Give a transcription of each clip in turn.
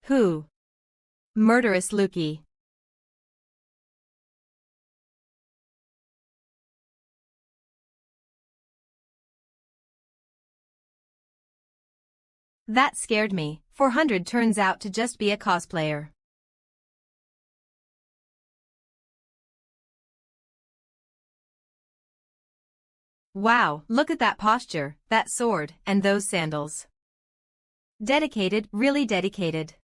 Who? Murderous Lukey. That scared me. 400 turns out to just be a cosplayer. Wow, look at that posture, that sword, and those sandals. Dedicated, really dedicated.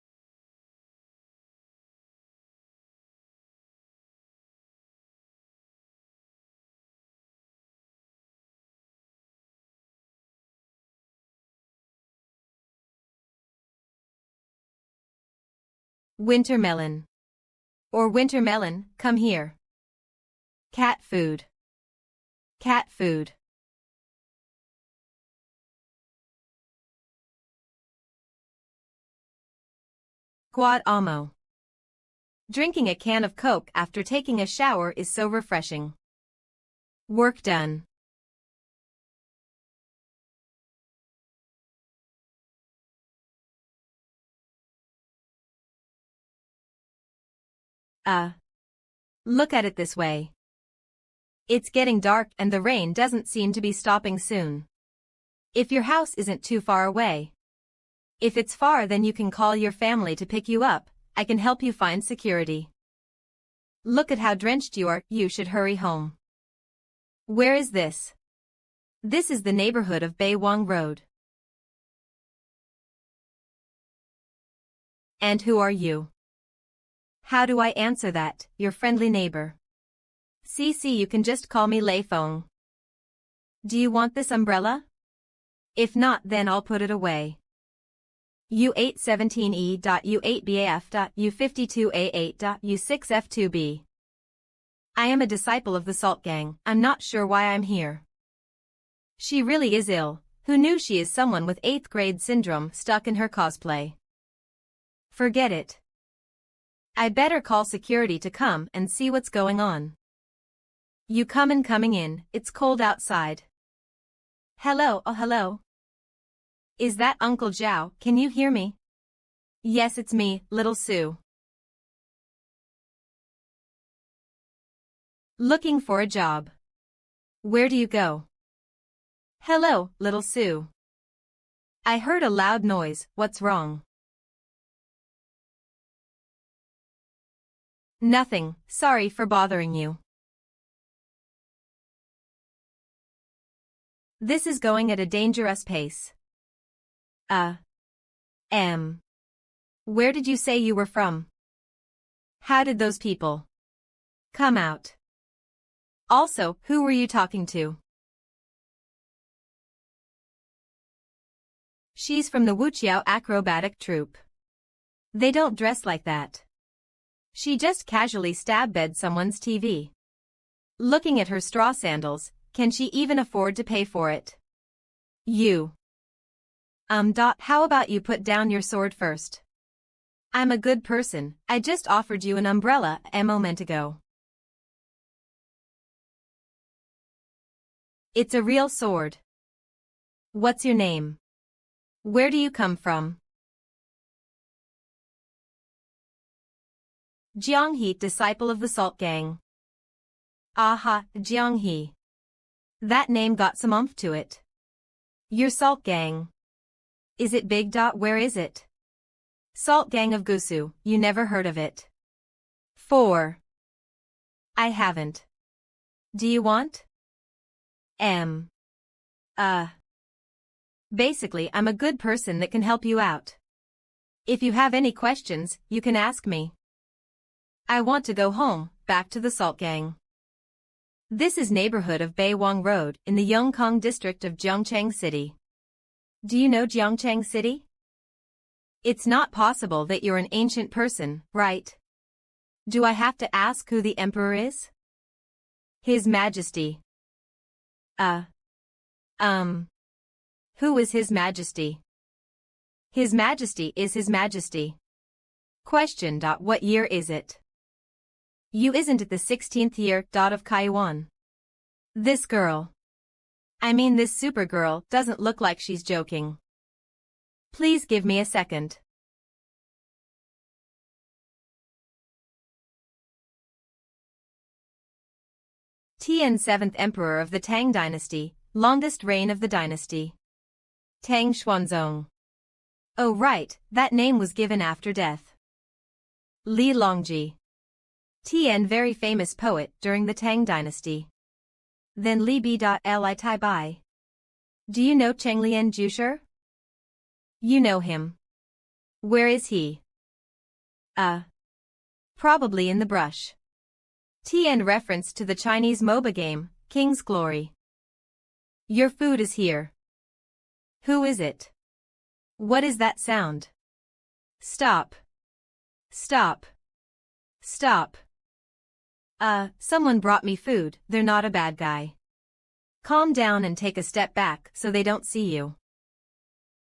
Winter melon. Or winter melon, come here. Cat food. Cat food. Quad amo. Drinking a can of Coke after taking a shower is so refreshing. Work done. Look at it this way. It's getting dark and the rain doesn't seem to be stopping soon. If your house isn't too far away. If it's far, then you can call your family to pick you up. I can help you find security. Look at how drenched you are, you should hurry home. Where is this? This is the neighborhood of Baywang Road. And who are you? How do I answer that, your friendly neighbor? CC, you can just call me Lei Feng. Do you want this umbrella? If not, then I'll put it away. U817E.U8BAF.U52A8.U6F2B. I am a disciple of the Salt Gang. I'm not sure why I'm here. She really is ill. Who knew she is someone with 8th grade syndrome stuck in her cosplay? Forget it. I better call security to come and see what's going on. You coming in, it's cold outside. Hello, oh hello. Is that Uncle Zhao? Can you hear me? Yes, it's me, Little Sue. Looking for a job. Where do you go? Hello, Little Sue. I heard a loud noise, what's wrong? Nothing, sorry for bothering you. This is going at a dangerous pace. Where did you say you were from? How did those people come out? Also, who were you talking to? She's from the Wuqiao acrobatic troupe. They don't dress like that. She just casually stab-bed someone's TV. Looking at her straw sandals, can she even afford to pay for it? You. How about you put down your sword first? I'm a good person, I just offered you an umbrella a moment ago. It's a real sword. What's your name? Where do you come from? Jianghe, disciple of the Salt Gang. Aha, Jianghe. That name got some oomph to it. Your Salt Gang. Is it big? Where is it? Salt Gang of Gusu, you never heard of it. 4. I haven't. Do you want? Basically, I'm a good person that can help you out. If you have any questions, you can ask me. I want to go home, back to the Salt Gang. This is neighborhood of Baywang Road in the Yongkang district of Jiangcheng City. Do you know Jiangcheng City? It's not possible that you're an ancient person, right? Do I have to ask who the emperor is? His Majesty. Who is His Majesty? His Majesty is His Majesty. Question. What year is it? You isn't it the 16th year. Of Kaiwan. This girl. I mean this Supergirl doesn't look like she's joking. Please give me a second. Tian 7th Emperor of the Tang Dynasty, longest reign of the dynasty. Tang Xuanzong. Oh right, that name was given after death. Li Longji. Tian, very famous poet during the Tang Dynasty. Then Li Bi Li Tai Bai. Do you know Chenglian Jusher? You know him. Where is he? Probably in the brush. Tian reference to the Chinese MOBA game, King's Glory. Your food is here. Who is it? What is that sound? Stop. Stop. Stop. Someone brought me food, they're not a bad guy. Calm down and take a step back so they don't see you.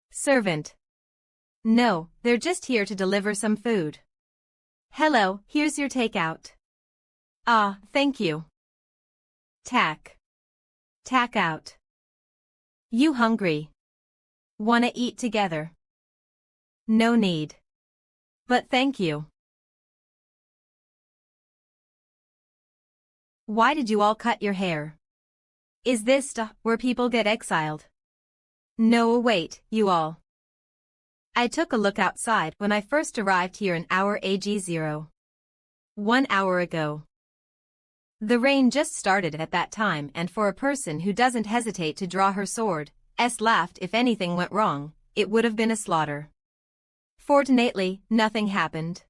Servant. No, they're just here to deliver some food. Hello, here's your takeout. Thank you. Tack. Tack out. You hungry? Wanna eat together? No need. But thank you. Why did you all cut your hair? Is this where people get exiled? No, wait, you all. I took a look outside when I first arrived here an hour AG0. 1 hour ago. The rain just started at that time, and for a person who doesn't hesitate to draw her sword, laughed if anything went wrong, it would have been a slaughter. Fortunately, nothing happened.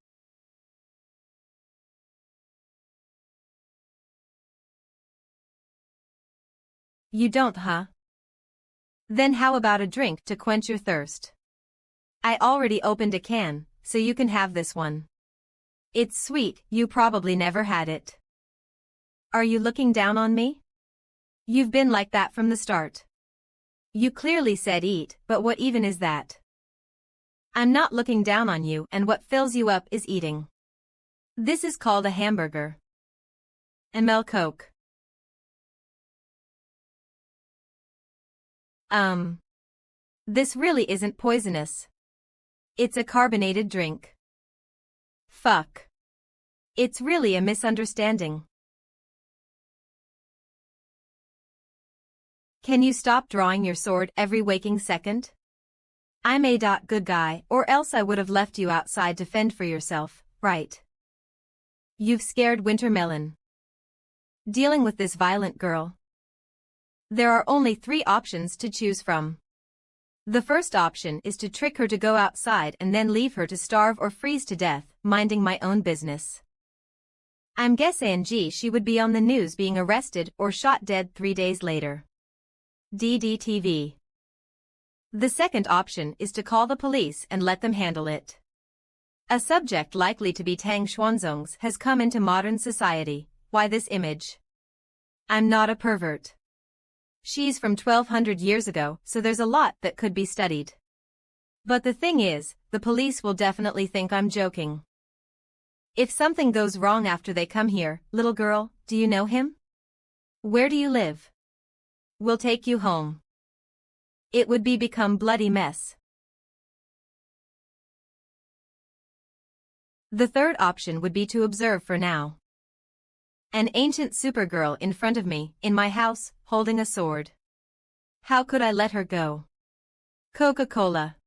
You don't, huh? Then how about a drink to quench your thirst? I already opened a can, so you can have this one. It's sweet, you probably never had it. Are you looking down on me? You've been like that from the start. You clearly said eat, but what even is that? I'm not looking down on you, and what fills you up is eating. This is called a hamburger. ML Coke. This really isn't poisonous. It's a carbonated drink. Fuck. It's really a misunderstanding. Can you stop drawing your sword every waking second? I'm a good guy, or else I would have left you outside to fend for yourself, right? You've scared Wintermelon. Dealing with this violent girl. There are only 3 options to choose from. The first option is to trick her to go outside and then leave her to starve or freeze to death, minding my own business. I'm guessing she would be on the news being arrested or shot dead 3 days later. DDTV. The second option is to call the police and let them handle it. A subject likely to be Tang Xuanzong's has come into modern society. Why this image? I'm not a pervert. She's from 1200 years ago, so there's a lot that could be studied. But the thing is, the police will definitely think I'm joking. If something goes wrong after they come here, little girl, do you know him? Where do you live? We'll take you home. It would become bloody mess. The third option would be to observe for now. An ancient supergirl in front of me, in my house, holding a sword. How could I let her go? Coca-Cola.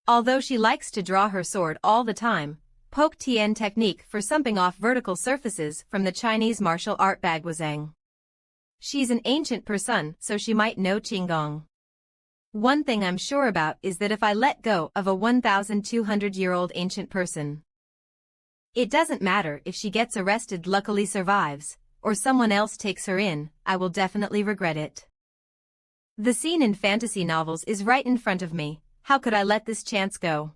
Although she likes to draw her sword all the time, poke Tian technique for sumping off vertical surfaces from the Chinese martial art Bagwazang. She's an ancient person, so she might know Qigong. One thing I'm sure about is that if I let go of a 1,200-year-old ancient person, it doesn't matter if she gets arrested, luckily survives, or someone else takes her in, I will definitely regret it. The scene in fantasy novels is right in front of me. How could I let this chance go?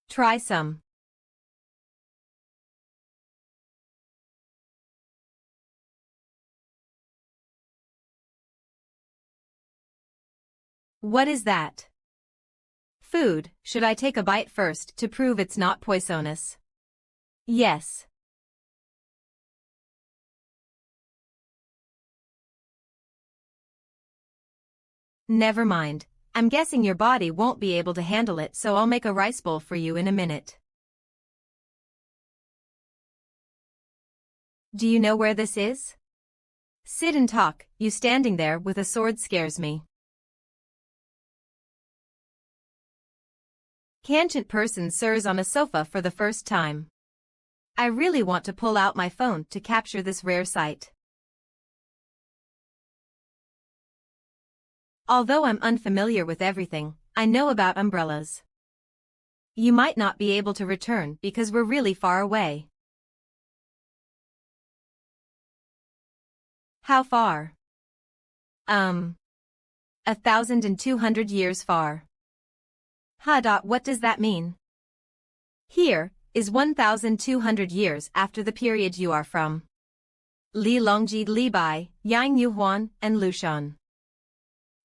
Try some. What is that? Food. Should I take a bite first to prove it's not poisonous? Yes. Never mind. I'm guessing your body won't be able to handle it, so I'll make a rice bowl for you in a minute. Do you know where this is? Sit and talk, you standing there with a sword scares me. Ancient person sirs on a sofa for the first time. I really want to pull out my phone to capture this rare sight. Although I'm unfamiliar with everything, I know about umbrellas. You might not be able to return because we're really far away. How far? 1,200 years far. What does that mean? Here is 1,200 years after the period you are from. Li Longji, Li Bai, Yang Yuhuan, and Lushan.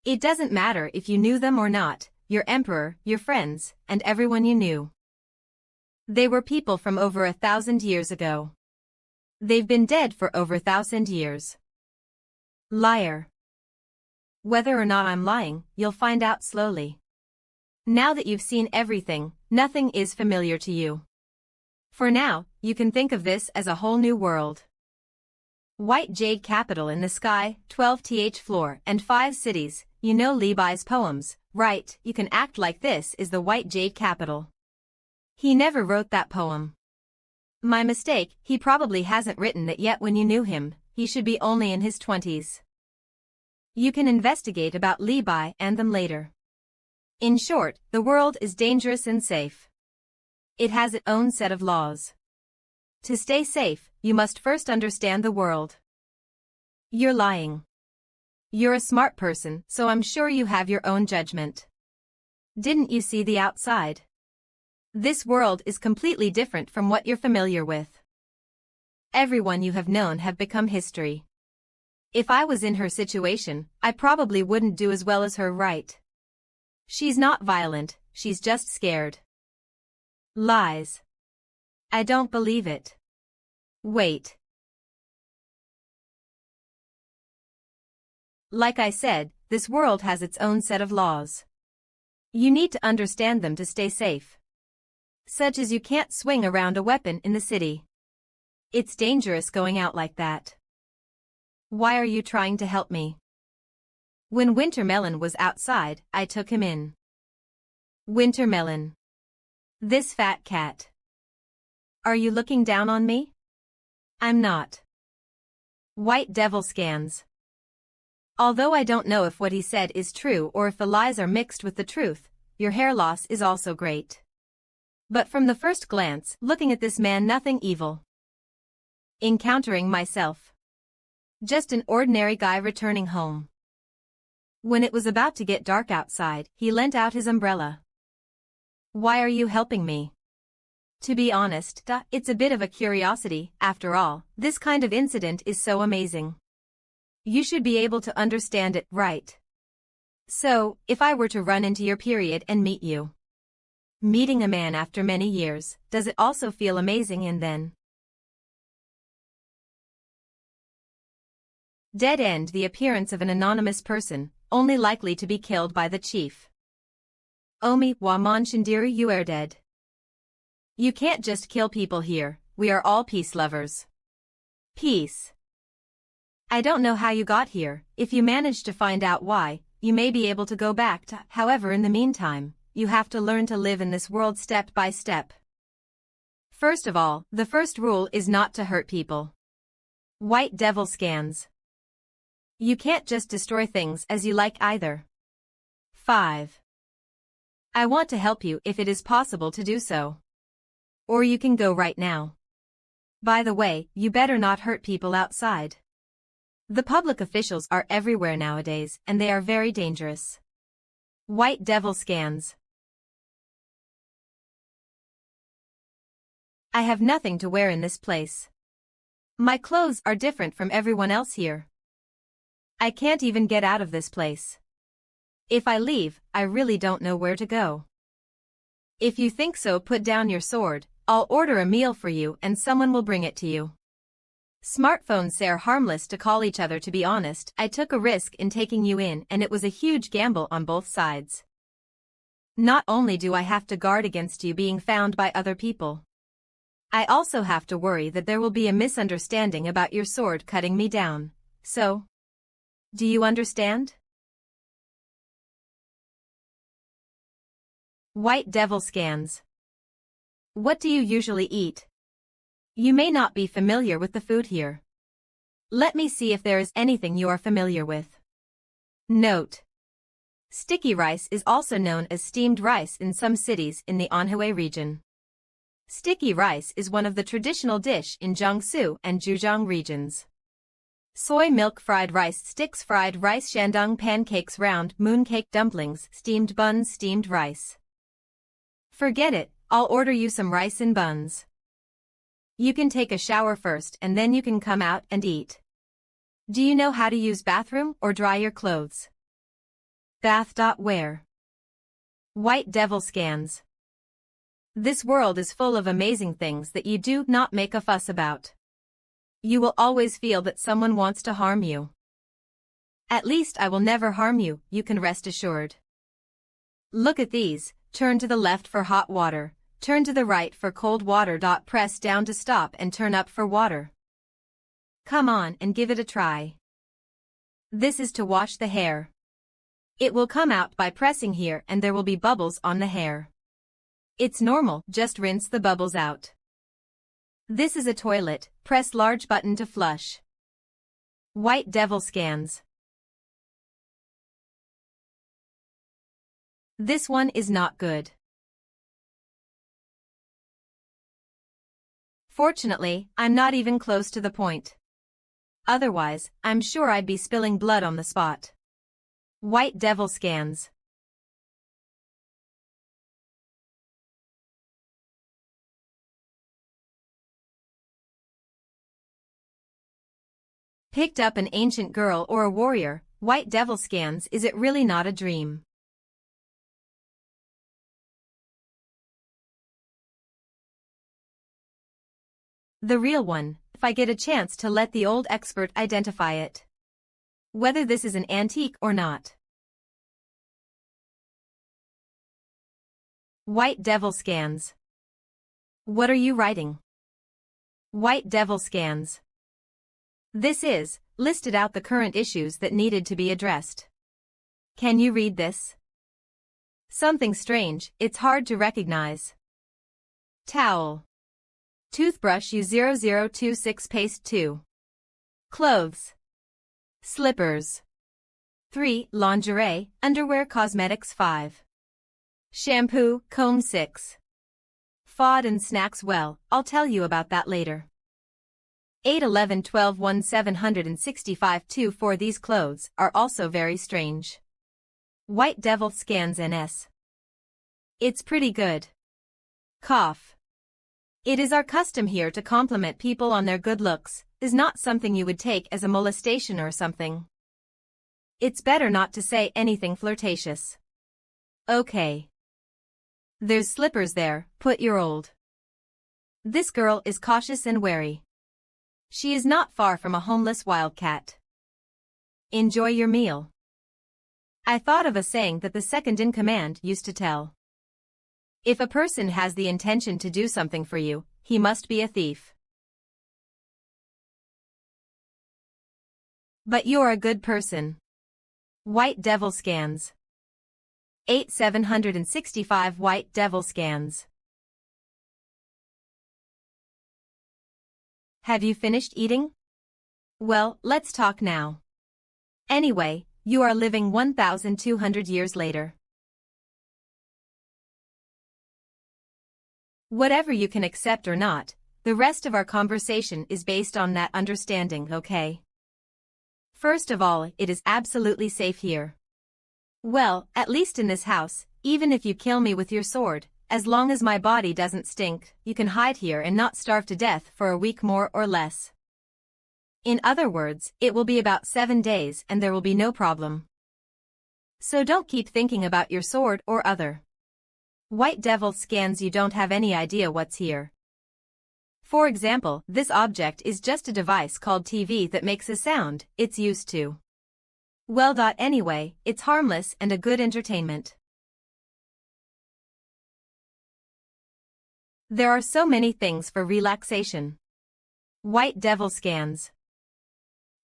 It doesn't matter if you knew them or not, your emperor, your friends, and everyone you knew. They were people from over 1,000 years ago. They've been dead for over 1,000 years. Liar. Whether or not I'm lying, you'll find out slowly. Now that you've seen everything, nothing is familiar to you. For now, you can think of this as a whole new world. White jade capital in the sky, 12th floor, and 5 cities. You know Li Bai's poems, right? You can act like this is the white jade capital. He never wrote that poem. My mistake, he probably hasn't written it yet. When you knew him, he should be only in his 20s. You can investigate about Li Bai and them later. In short, the world is dangerous and safe. It has its own set of laws. To stay safe, you must first understand the world. You're lying. You're a smart person, so I'm sure you have your own judgment. Didn't you see the outside? This world is completely different from what you're familiar with. Everyone you have known have become history. If I was in her situation, I probably wouldn't do as well as her, right? She's not violent, she's just scared. Lies. I don't believe it. Wait. Like I said, this world has its own set of laws. You need to understand them to stay safe. Such as you can't swing around a weapon in the city. It's dangerous going out like that. Why are you trying to help me? When Wintermelon was outside, I took him in. Wintermelon. This fat cat. Are you looking down on me? I'm not. White devil scans. Although I don't know if what he said is true or if the lies are mixed with the truth, your hair loss is also great. But from the first glance, looking at this man, nothing evil. Encountering myself. Just an ordinary guy returning home. When it was about to get dark outside, he lent out his umbrella. Why are you helping me? To be honest, it's a bit of a curiosity. After all, this kind of incident is so amazing. You should be able to understand it, right? So, if I were to run into your period and meet you. Meeting a man after many years, does it also feel amazing? And then? Dead end. The appearance of an anonymous person, only likely to be killed by the chief. Omi wa manshindiru, you are dead. You can't just kill people here, we are all peace lovers. Peace. I don't know how you got here. If you manage to find out why, you may be able to go back to. However, in the meantime, you have to learn to live in this world step by step. First of all, the first rule is not to hurt people. White devil scans. You can't just destroy things as you like either. 5. I want to help you if it is possible to do so. Or you can go right now. By the way, you better not hurt people outside. The public officials are everywhere nowadays, and they are very dangerous. White devil scans. I have nothing to wear in this place. My clothes are different from everyone else here. I can't even get out of this place. If I leave, I really don't know where to go. If you think so, put down your sword. I'll order a meal for you and someone will bring it to you. Smartphones are harmless to call each other. To be honest, I took a risk in taking you in and it was a huge gamble on both sides. Not only do I have to guard against you being found by other people, I also have to worry that there will be a misunderstanding about your sword cutting me down. So, do you understand? White devil scans. What do you usually eat? You may not be familiar with the food here. Let me see if there is anything you are familiar with. Note: sticky rice is also known as steamed rice in some cities in the MANHWA region. Sticky rice is one of the traditional dish in Jiangsu and Zhejiang regions. Soy milk fried rice sticks, fried rice, shandong pancakes, round mooncake, dumplings, steamed buns, steamed rice. Forget it, I'll order you some rice and buns. You can take a shower first and then you can come out and eat. Do you know how to use bathroom or dry your clothes? Bath. Where? White devil scans. This world is full of amazing things that you do not make a fuss about. You will always feel that someone wants to harm you. At least I will never harm you, you can rest assured. Look at these. Turn to the left for hot water, turn to the right for cold water. Press down to stop and turn up for water. Come on and give it a try. This is to wash the hair. It will come out by pressing here and there will be bubbles on the hair. It's normal, just rinse the bubbles out. This is a toilet, press large button to flush. White devil scans. This one is not good. Fortunately, I'm not even close to the point. Otherwise, I'm sure I'd be spilling blood on the spot. White devil scans. Picked up an ancient girl or a warrior. White devil scans. Is it really not a dream? The real one, if I get a chance to let the old expert identify it. Whether this is an antique or not. White devil scans. What are you writing? White devil scans. This is, listed out the current issues that needed to be addressed. Can you read this? Something strange, it's hard to recognize. Towel. Toothbrush U0026 paste 2. Clothes. Slippers. 3. Lingerie, underwear, cosmetics 5. Shampoo, comb 6. Food and snacks. Well, I'll tell you about that later. 8, 11, 12, 1, 765, 2, 4. These clothes are also very strange. White devil scans NS. It's pretty good. Cough. It is our custom here to compliment people on their good looks, is not something you would take as a molestation or something. It's better not to say anything flirtatious. Okay. There's slippers there, put your old. This girl is cautious and wary. She is not far from a homeless wildcat. Enjoy your meal. I thought of a saying that the second in command used to tell. If a person has the intention to do something for you, he must be a thief. But you're a good person. White devil scans. 8, 765 White devil scans. Have you finished eating? Well, let's talk now. Anyway, you are living 1,200 years later. Whatever you can accept or not, the rest of our conversation is based on that understanding, okay? First of all, it is absolutely safe here. Well, at least in this house, even if you kill me with your sword, as long as my body doesn't stink, you can hide here and not starve to death for a week more or less. In other words, it will be about 7 days and there will be no problem. So don't keep thinking about your sword or other. White devil scans. You don't have any idea what's here. For example, this object is just a device called TV that makes a sound it's used to. Well, anyway, it's harmless and a good entertainment. There are so many things for relaxation. White devil scans.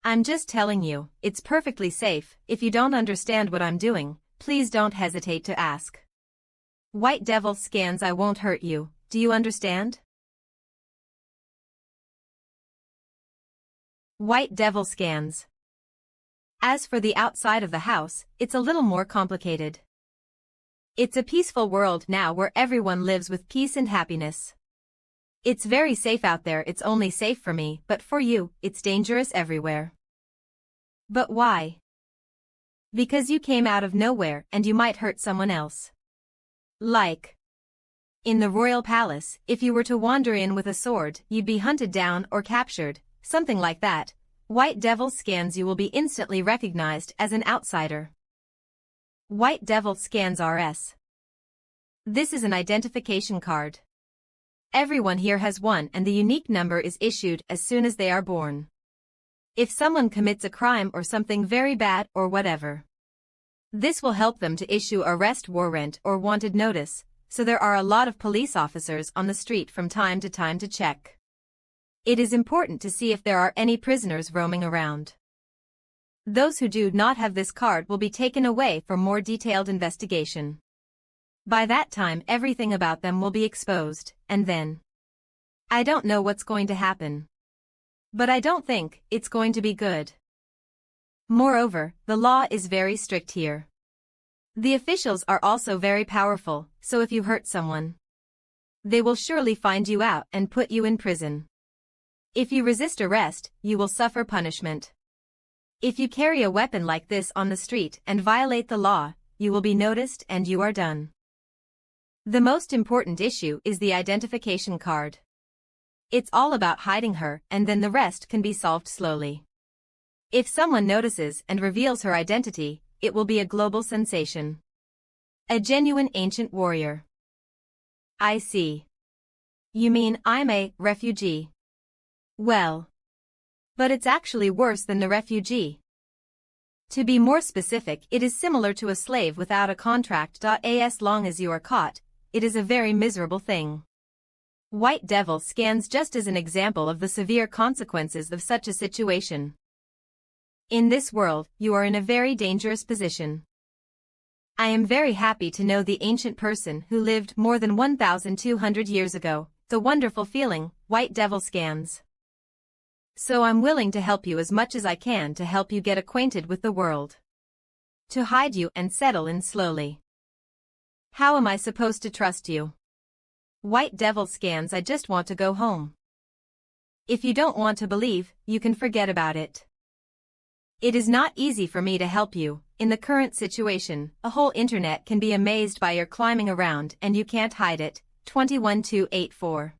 I'm just telling you, it's perfectly safe. If you don't understand what I'm doing, please don't hesitate to ask. White devil scans, I won't hurt you, do you understand? White devil scans. As for the outside of the house, it's a little more complicated. It's a peaceful world now where everyone lives with peace and happiness. It's very safe out there. It's only safe for me, but for you, it's dangerous everywhere. But why? Because you came out of nowhere and you might hurt someone else. Like in the royal palace, if you were to wander in with a sword, you'd be hunted down or captured, something like that. White devil scans, you will be instantly recognized as an outsider. White devil scans RS. This is an identification card. Everyone here has one, and the unique number is issued as soon as they are born. If someone commits a crime or something very bad or whatever, this will help them to issue arrest warrant or wanted notice, so there are a lot of police officers on the street from time to check. It is important to see if there are any prisoners roaming around. Those who do not have this card will be taken away for more detailed investigation. By that time everything about them will be exposed, and then I don't know what's going to happen. But I don't think it's going to be good. Moreover, the law is very strict here. The officials are also very powerful, so if you hurt someone, they will surely find you out and put you in prison. If you resist arrest, you will suffer punishment. If you carry a weapon like this on the street and violate the law, you will be noticed and you are done. The most important issue is the identification card. It's all about hiding her, and then the rest can be solved slowly. If someone notices and reveals her identity, it will be a global sensation. A genuine ancient warrior. I see. You mean I'm a refugee? Well, but it's actually worse than the refugee. To be more specific, it is similar to a slave without a contract. As long as you are caught, it is a very miserable thing. White devil scans just as an example of the severe consequences of such a situation. In this world, you are in a very dangerous position. I am very happy to know the ancient person who lived more than 1,200 years ago, the wonderful feeling, white devil scans. So I'm willing to help you as much as I can to help you get acquainted with the world. To hide you and settle in slowly. How am I supposed to trust you? White devil scans, I just want to go home. If you don't want to believe, you can forget about it. It is not easy for me to help you. In the current situation, a whole internet can be amazed by your climbing around and you can't hide it. 21284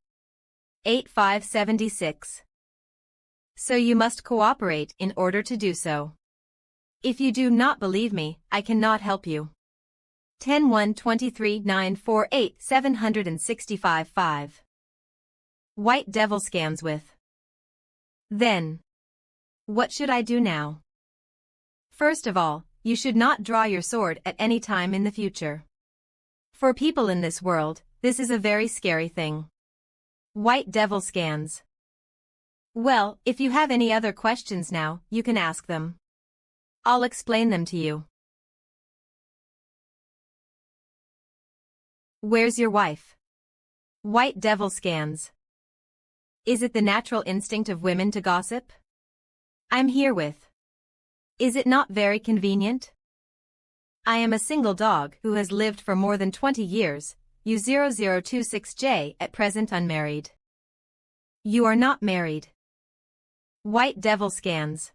8576. So you must cooperate in order to do so. If you do not believe me, I cannot help you. 10-1-23-948-765-5. White devil scans with. Then, what should I do now? First of all, you should not draw your sword at any time in the future. For people in this world, this is a very scary thing. White devil scans. Well, if you have any other questions now, you can ask them. I'll explain them to you. Where's your wife? White devil scans. Is it the natural instinct of women to gossip? I'm here with. Is it not very convenient? I am a single dog who has lived for more than 20 years, U0026J, at present unmarried. You are not married. White devil scans.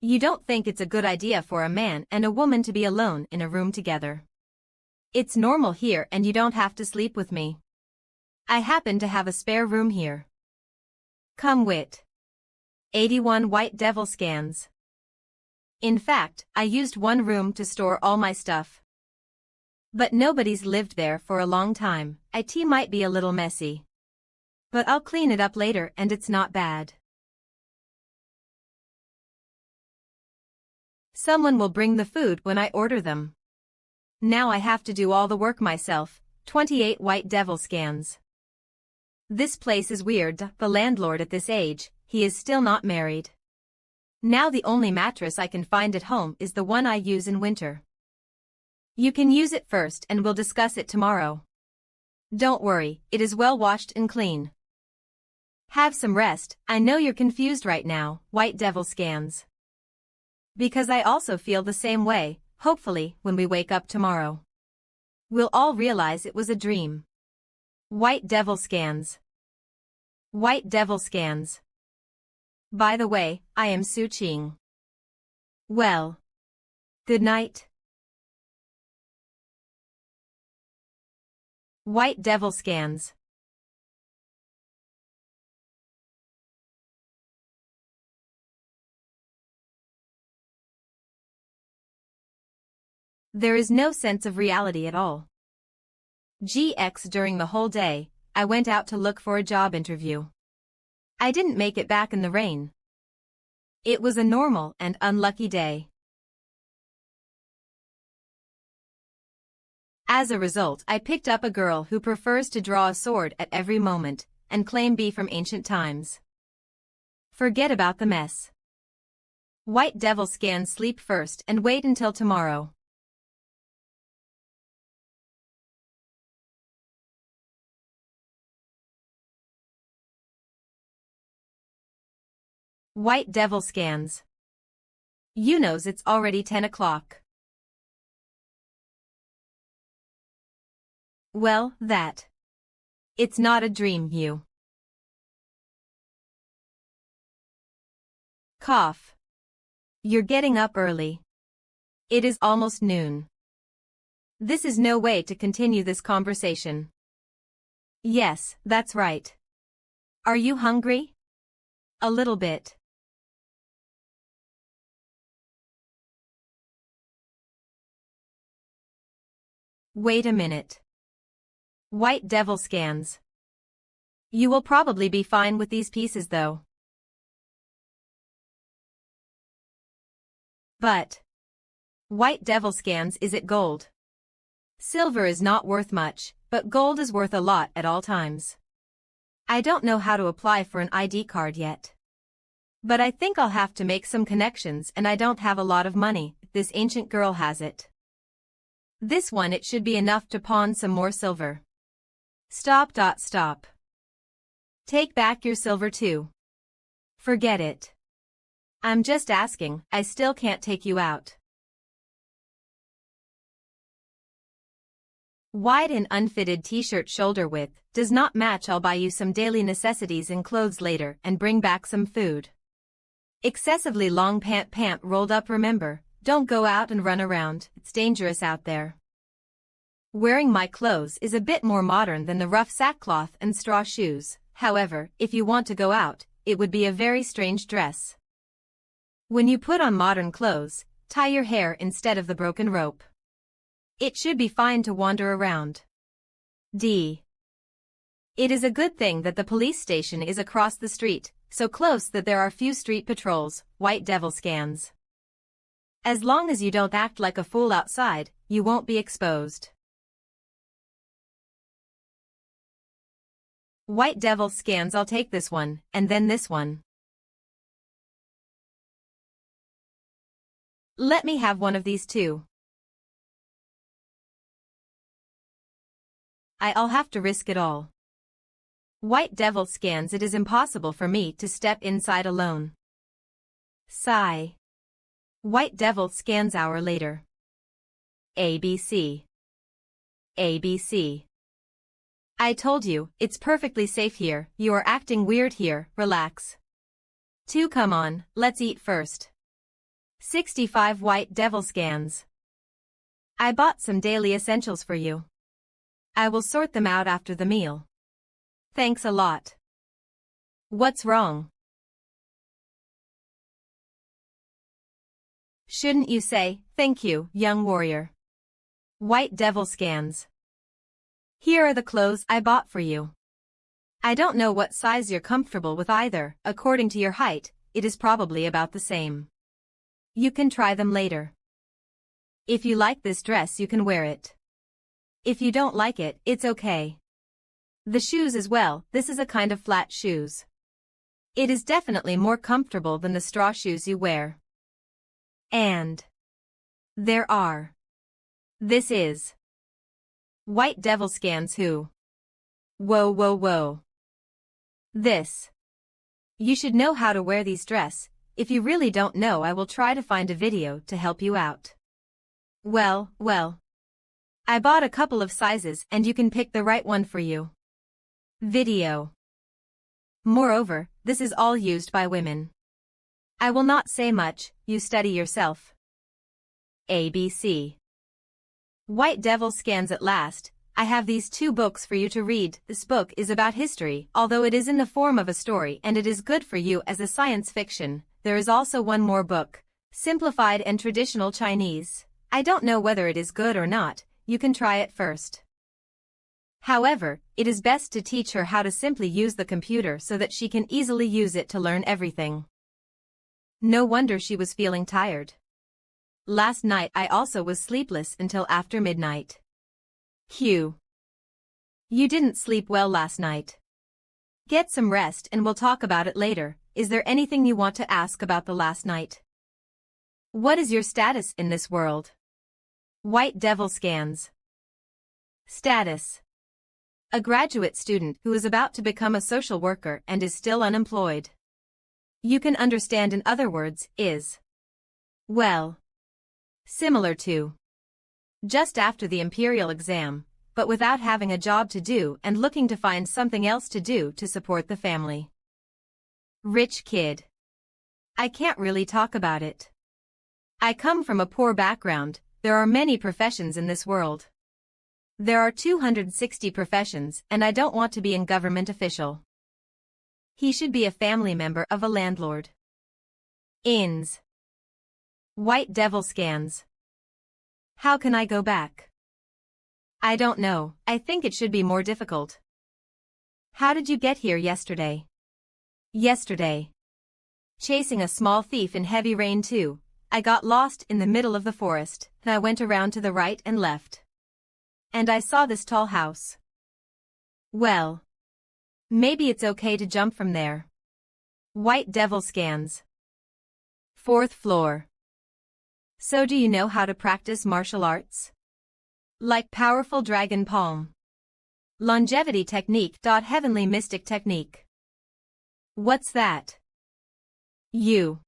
You don't think it's a good idea for a man and a woman to be alone in a room together. It's normal here and you don't have to sleep with me. I happen to have a spare room here. Come wit. 81 White devil scans. In fact, I used one room to store all my stuff. But nobody's lived there for a long time. It might be a little messy. But I'll clean it up later and it's not bad. Someone will bring the food when I order them. Now I have to do all the work myself. 28 White devil scans. This place is weird. The landlord at this age, he is still not married. Now the only mattress I can find at home is the one I use in winter. You can use it first and we'll discuss it tomorrow. Don't worry, it is well washed and clean. Have some rest. I know you're confused right now, White Devil scans. Because I also feel the same way. Hopefully, when we wake up tomorrow, we'll all realize it was a dream. White Devil scans. White Devil scans. By the way, I am Su Qing. Well, good night. White Devil scans. There is no sense of reality at all. GX during the whole day, I went out to look for a job interview. I didn't make it back in the rain. It was a normal and unlucky day. As a result, I picked up a girl who prefers to draw a sword at every moment and claim be from ancient times. Forget about the mess. White Devil scans sleep first and wait until tomorrow. White Devil scans. You knows it's already 10 o'clock. Well, that. It's not a dream, you. Cough. You're getting up early. It is almost noon. This is no way to continue this conversation. Yes, that's right. Are you hungry? A little bit. Wait a minute. White Devil scans. You will probably be fine with these pieces though. But White Devil scans, is it gold? Silver is not worth much, but gold is worth a lot at all times. I don't know how to apply for an ID card yet. But I think I'll have to make some connections and I don't have a lot of money. This ancient girl has it. This one, it should be enough to pawn some more silver. Stop. Take back your silver too. Forget it. I'm just asking, I still can't take you out. Wide and unfitted t-shirt shoulder width, does not match. I'll buy you some daily necessities and clothes later and bring back some food. Excessively long pant rolled up. Remember, don't go out and run around, it's dangerous out there. Wearing my clothes is a bit more modern than the rough sackcloth and straw shoes. However, if you want to go out, it would be a very strange dress. When you put on modern clothes, tie your hair instead of the broken rope. It should be fine to wander around. D. It is a good thing that the police station is across the street, so close that there are few street patrols. White Devil scans. As long as you don't act like a fool outside, you won't be exposed. White Devil scans. I'll take this one, and then this one. Let me have one of these too. I'll have to risk it all. White Devil scans. It is impossible for me to step inside alone. Sigh. White Devil scans. Hour later. ABC. ABC. I told you, it's perfectly safe here. You are acting weird here. Relax. 2. Come on, let's eat first. 65. White Devil scans. I bought some daily essentials for you. I will sort them out after the meal. Thanks a lot. What's wrong? Shouldn't you say, thank you, young warrior? White Devil scans. Here are the clothes I bought for you. I don't know what size you're comfortable with either. According to your height, it is probably about the same. You can try them later. If you like this dress, you can wear it. If you don't like it, it's okay. The shoes as well, this is a kind of flat shoes. It is definitely more comfortable than the straw shoes you wear. And there are. This is. White devil scans who? Whoa whoa whoa. This. You should know how to wear these dress. If you really don't know, I will try to find a video to help you out. Well. I bought a couple of sizes and you can pick the right one for you. Video. Moreover, this is all used by women. I will not say much, you study yourself. ABC. White devil scans at last. I have these 2 books for you to read. This book is about history, although it is in the form of a story and it is good for you as a science fiction. There is also one more book, Simplified and Traditional Chinese. I don't know whether it is good or not, you can try it first. However, it is best to teach her how to simply use the computer so that she can easily use it to learn everything. No wonder she was feeling tired. Last night I also was sleepless until after midnight. Hugh. You didn't sleep well last night. Get some rest and we'll talk about it later. Is there anything you want to ask about the last night? What is your status in this world? White devil scans. Status. A graduate student who is about to become a social worker and is still unemployed. You can understand, in other words, is. Well. Similar to. Just after the imperial exam, but without having a job to do and looking to find something else to do to support the family. Rich kid. I can't really talk about it. I come from a poor background. There are many professions in this world. There are 260 professions and I don't want to be a government official. He should be a family member of a landlord. Ins. White devil scans. How can I go back? I don't know, I think it should be more difficult. How did you get here yesterday? Yesterday. Chasing a small thief in heavy rain too. I got lost in the middle of the forest, and I went around to the right and left. And I saw this tall house. Well. Maybe it's okay to jump from there. White devil scans. 4th floor. So do you know how to practice martial arts? Like powerful dragon palm. Longevity technique. Heavenly mystic technique. What's that? You.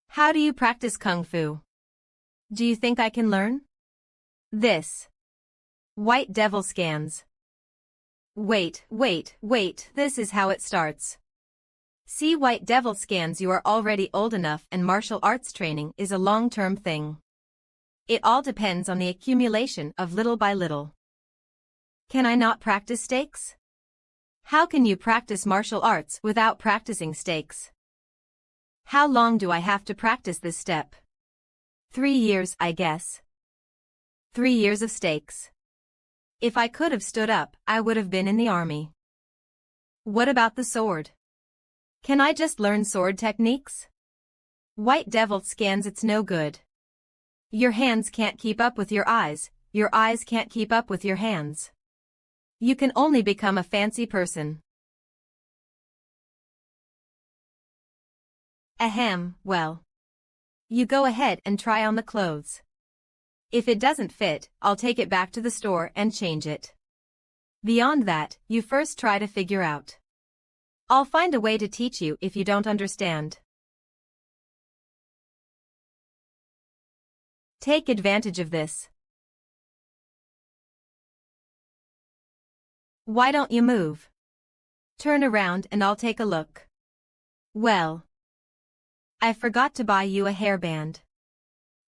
How do you practice kung fu? Do you think I can learn? This. White devil scans. Wait, this is how it starts. See, white devil scans, you are already old enough and martial arts training is a long-term thing. It all depends on the accumulation of little by little. Can I not practice stakes? How can you practice martial arts without practicing stakes? How long do I have to practice this step? 3 years, I guess. 3 years of stakes. If I could have stood up, I would have been in the army. What about the sword? Can I just learn sword techniques? White devil scans, it's no good. Your hands can't keep up with your eyes can't keep up with your hands. You can only become a fancy person. Ahem, well. You go ahead and try on the clothes. If it doesn't fit, I'll take it back to the store and change it. Beyond that, you first try to figure out. I'll find a way to teach you if you don't understand. Take advantage of this. Why don't you move? Turn around and I'll take a look. Well. I forgot to buy you a hairband.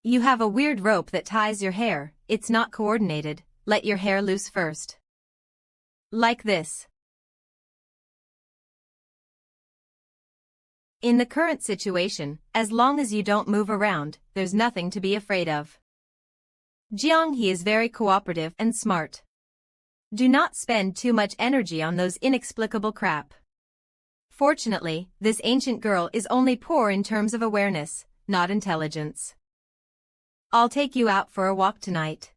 You have a weird rope that ties your hair, it's not coordinated, let your hair loose first. Like this. In the current situation, as long as you don't move around, there's nothing to be afraid of. Jiang He is very cooperative and smart. Do not spend too much energy on those inexplicable crap. Fortunately, this ancient girl is only poor in terms of awareness, not intelligence. I'll take you out for a walk tonight.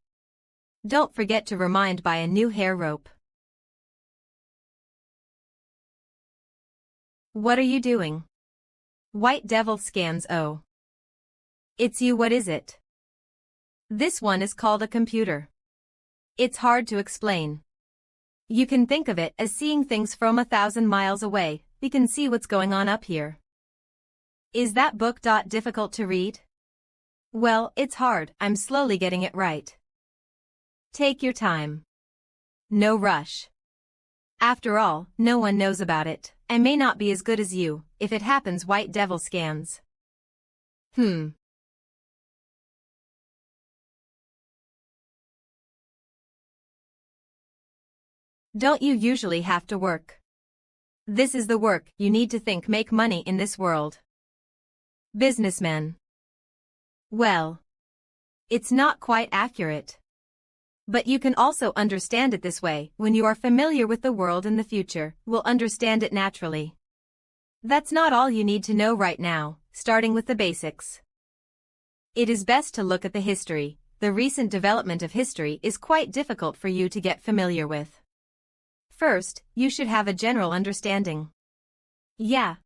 Don't forget to remind by a new hair rope. What are you doing? White Devil scans. Oh. It's you. What is it? This one is called a computer. It's hard to explain. You can think of it as seeing things from 1,000 miles away. We can see what's going on up here. Is that book difficult to read? Well, it's hard. I'm slowly getting it right. Take your time. No rush. After all, no one knows about it. I may not be as good as you. If it happens, White Devil scans. Don't you usually have to work? This is the work you need to think make money in this world. Businessmen. Well, it's not quite accurate. But you can also understand it this way. When you are familiar with the world in the future, will understand it naturally. That's not all you need to know right now, starting with the basics. It is best to look at the history. The recent development of history is quite difficult for you to get familiar with. First, you should have a general understanding. Yeah.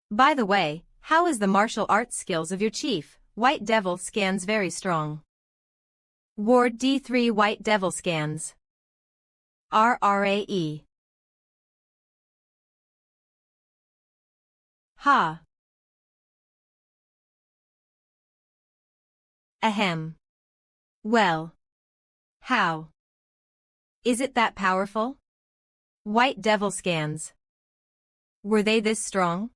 By the way, how is the martial arts skills of your chief? White Devil scans very strong. Ward D3 White Devil scans. RRAE. Ha. Ahem. Well. How? Is it that powerful? White Devil scans. Were they this strong?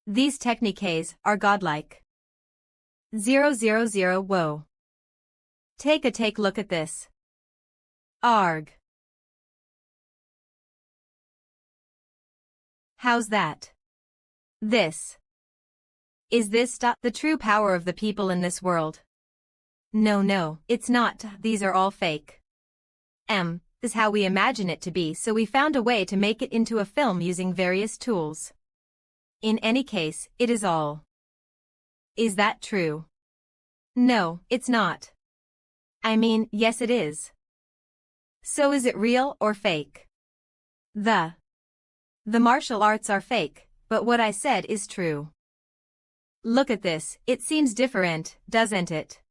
These techniques are godlike. 000 Whoa. Take look at this. Arg. How's that? This. Is this the true power of the people in this world? No, it's not. These are all fake. This is how we imagine it to be, so we found a way to make it into a film using various tools. In any case, it is all. Is that true? No, it's not. I mean, yes it is. So is it real or fake? The martial arts are fake, but what I said is true. Look at this, it seems different, doesn't it?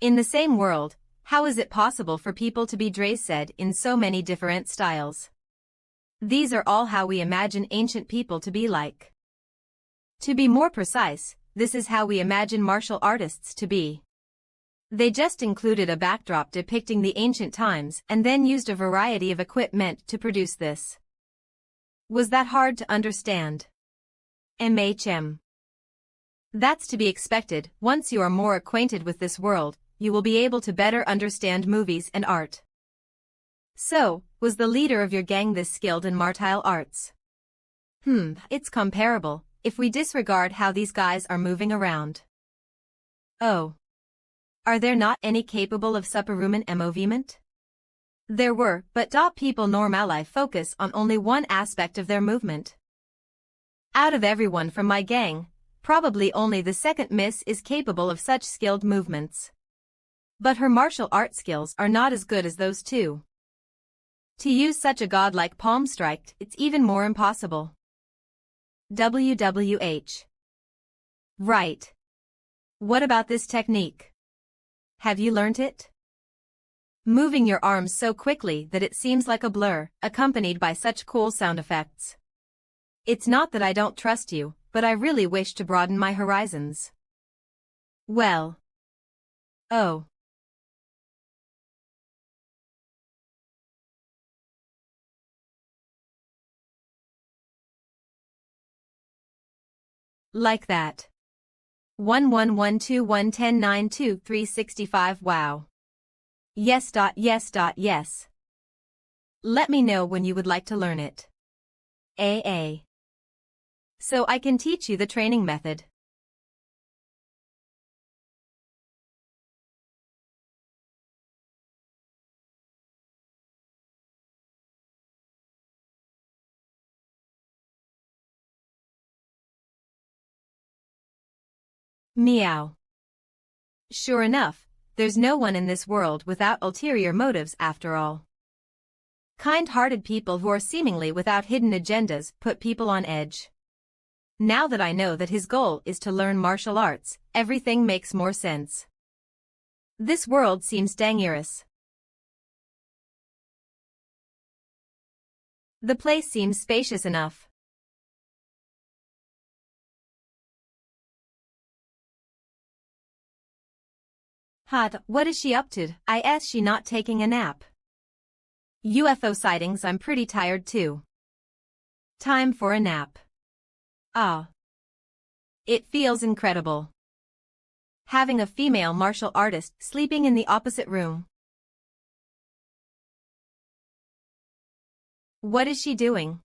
In the same world, how is it possible for people to be dressed in so many different styles? These are all how we imagine ancient people to be like. To be more precise, this is how we imagine martial artists to be. They just included a backdrop depicting the ancient times and then used a variety of equipment to produce this. Was that hard to understand? That's to be expected. Once you are more acquainted with this world, you will be able to better understand movies and art. So, was the leader of your gang this skilled in martial arts? It's comparable, if we disregard how these guys are moving around. Oh. Are there not any capable of superhuman movement? There were, but people normally focus on only one aspect of their movement. Out of everyone from my gang, probably only the second miss is capable of such skilled movements. But her martial art skills are not as good as those two. To use such a godlike palm strike, it's even more impossible. WWH. Right. What about this technique? Have you learnt it? Moving your arms so quickly that it seems like a blur, accompanied by such cool sound effects. It's not that I don't trust you, but I really wish to broaden my horizons. Well. Oh. Like that. 111211092365. Wow. Yes. Let me know when you would like to learn it. AA. So I can teach you the training method. Meow. Sure enough, there's no one in this world without ulterior motives after all. Kind-hearted people who are seemingly without hidden agendas put people on edge. Now that I know that his goal is to learn martial arts, everything makes more sense. This world seems dangerous. The place seems spacious enough. What is she up to? Is she not taking a nap? UFO sightings. I'm pretty tired too. Time for a nap. Ah. It feels incredible. Having a female martial artist sleeping in the opposite room. What is she doing?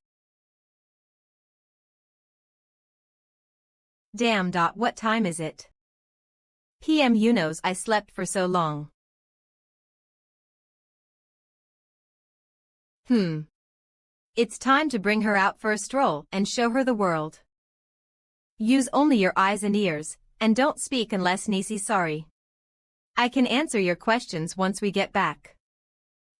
Damn. What time is it? PM. You knows I slept for so long. It's time to bring her out for a stroll and show her the world. Use only your eyes and ears, and don't speak unless Nisi's sorry. I can answer your questions once we get back.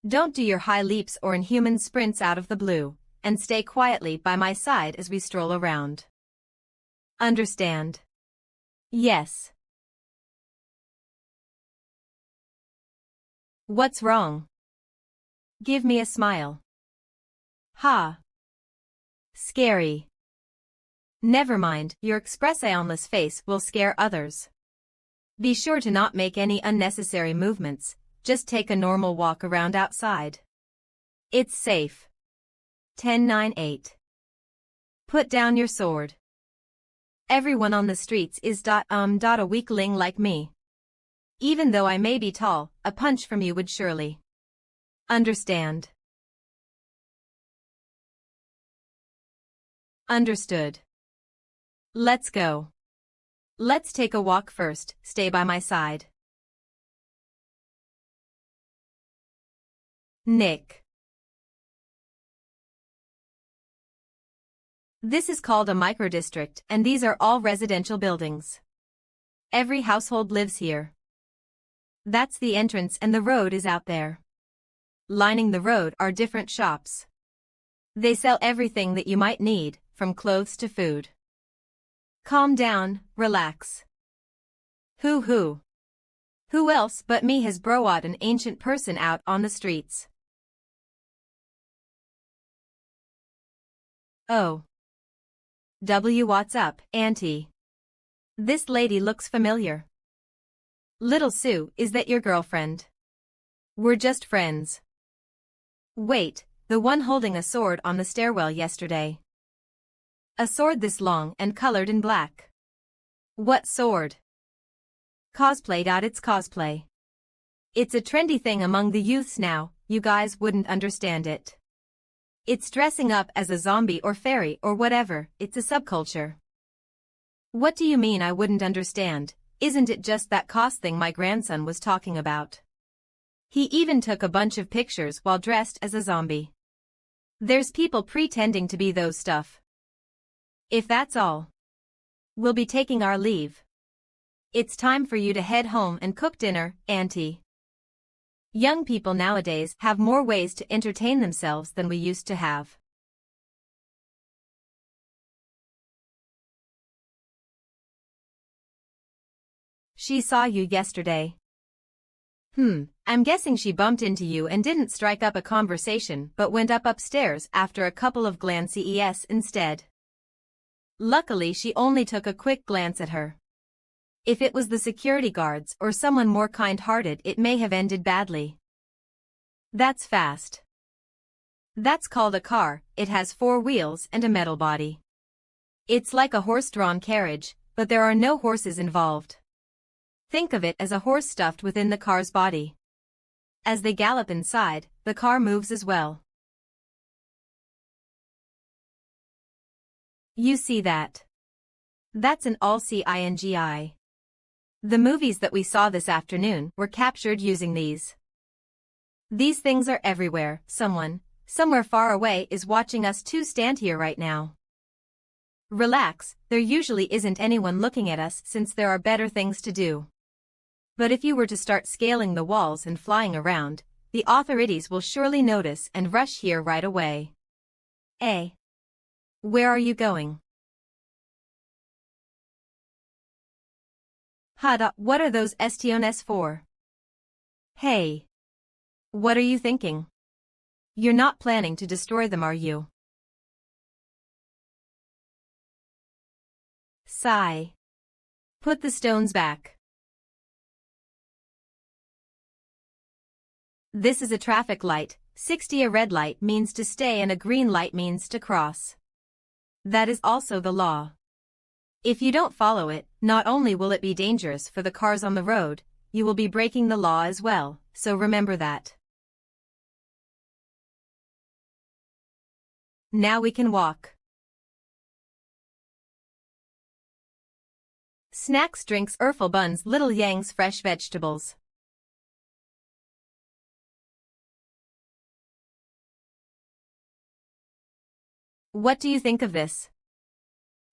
Don't do your high leaps or inhuman sprints out of the blue, and stay quietly by my side as we stroll around. Understand? Yes. What's wrong? Give me a smile. Scary. Never mind, your expressionless face will scare others. Be sure to not make any unnecessary movements, just take a normal walk around outside. It's safe. 1098. Put down your sword. Everyone on the streets is a weakling like me. Even though I may be tall, a punch from you would surely. Understand? Understood. Let's go. Let's take a walk first, stay by my side. Nick. This is called a microdistrict, and these are all residential buildings. Every household lives here. That's the entrance and the road is out there. Lining the road are different shops. They sell everything that you might need, from clothes to food. Calm down, relax. Who else but me has brought an ancient person out on the streets? Oh. What's up, Auntie? This lady looks familiar. Little Sue, is that your girlfriend? We're just friends. Wait, the one holding a sword on the stairwell yesterday. A sword this long and colored in black. What sword? Cosplay. It's cosplay. It's a trendy thing among the youths now, you guys wouldn't understand it. It's dressing up as a zombie or fairy or whatever, it's a subculture. What do you mean I wouldn't understand? Isn't it just that cos thing my grandson was talking about? He even took a bunch of pictures while dressed as a zombie. There's people pretending to be those stuff. If that's all, we'll be taking our leave. It's time for you to head home and cook dinner, Auntie. Young people nowadays have more ways to entertain themselves than we used to have. She saw you yesterday. I'm guessing she bumped into you and didn't strike up a conversation but went upstairs after a couple of glances instead. Luckily she only took a quick glance at her. If it was the security guards or someone more kind-hearted, it may have ended badly. That's fast. That's called a car, it has 4 wheels and a metal body. It's like a horse-drawn carriage, but there are no horses involved. Think of it as a horse stuffed within the car's body. As they gallop inside, the car moves as well. You see that? That's an all-CINGI. The movies that we saw this afternoon were captured using these. These things are everywhere. Someone, somewhere far away, is watching us two stand here right now. Relax, there usually isn't anyone looking at us since there are better things to do. But if you were to start scaling the walls and flying around, the authorities will surely notice and rush here right away. Where are you going? What are those estiones for? Hey. What are you thinking? You're not planning to destroy them, are you? Sigh. Put the stones back. This is a traffic light. 60. A red light means to stay and a green light means to cross. That is also the law. If you don't follow it, not only will it be dangerous for the cars on the road, you will be breaking the law as well, so remember that. Now we can walk. Snacks, drinks, Erfel buns, Little Yang's fresh vegetables. What do you think of this?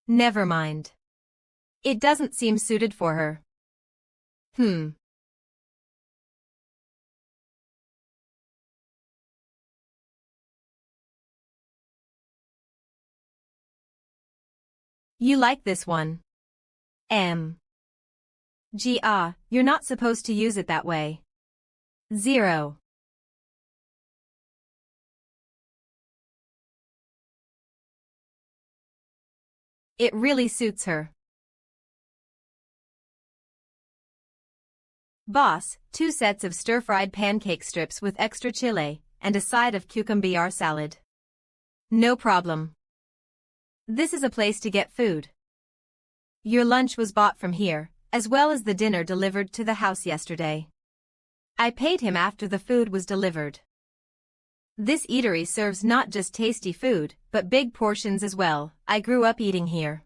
Never mind. It doesn't seem suited for her. You like this one? You're not supposed to use it that way. 0. It really suits her. Boss, 2 sets of stir-fried pancake strips with extra chile, and a side of cucumber salad. No problem. This is a place to get food. Your lunch was bought from here, as well as the dinner delivered to the house yesterday. I paid him after the food was delivered. This eatery serves not just tasty food, but big portions as well. I grew up eating here.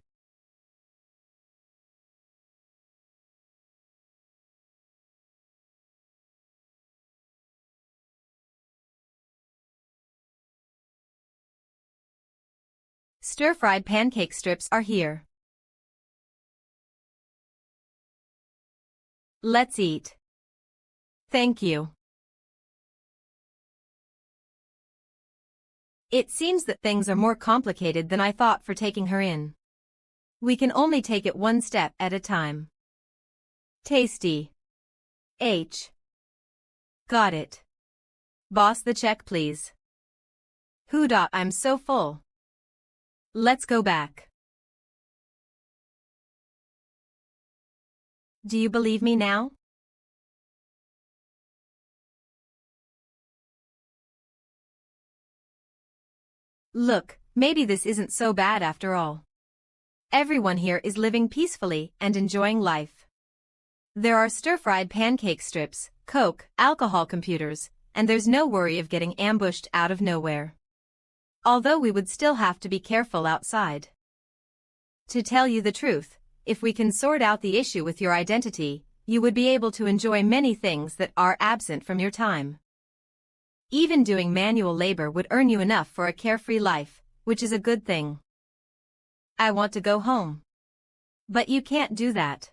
Stir-fried pancake strips are here. Let's eat. Thank you. It seems that things are more complicated than I thought for taking her in. We can only take it one step at a time. Tasty. Got it. Boss, the check please. I'm so full. Let's go back. Do you believe me now? Look, maybe this isn't so bad after all. Everyone here is living peacefully and enjoying life. There are stir-fried pancake strips, Coke, alcohol, computers, and there's no worry of getting ambushed out of nowhere. Although we would still have to be careful outside. To tell you the truth, if we can sort out the issue with your identity, you would be able to enjoy many things that are absent from your time. Even doing manual labor would earn you enough for a carefree life, which is a good thing. I want to go home. But you can't do that.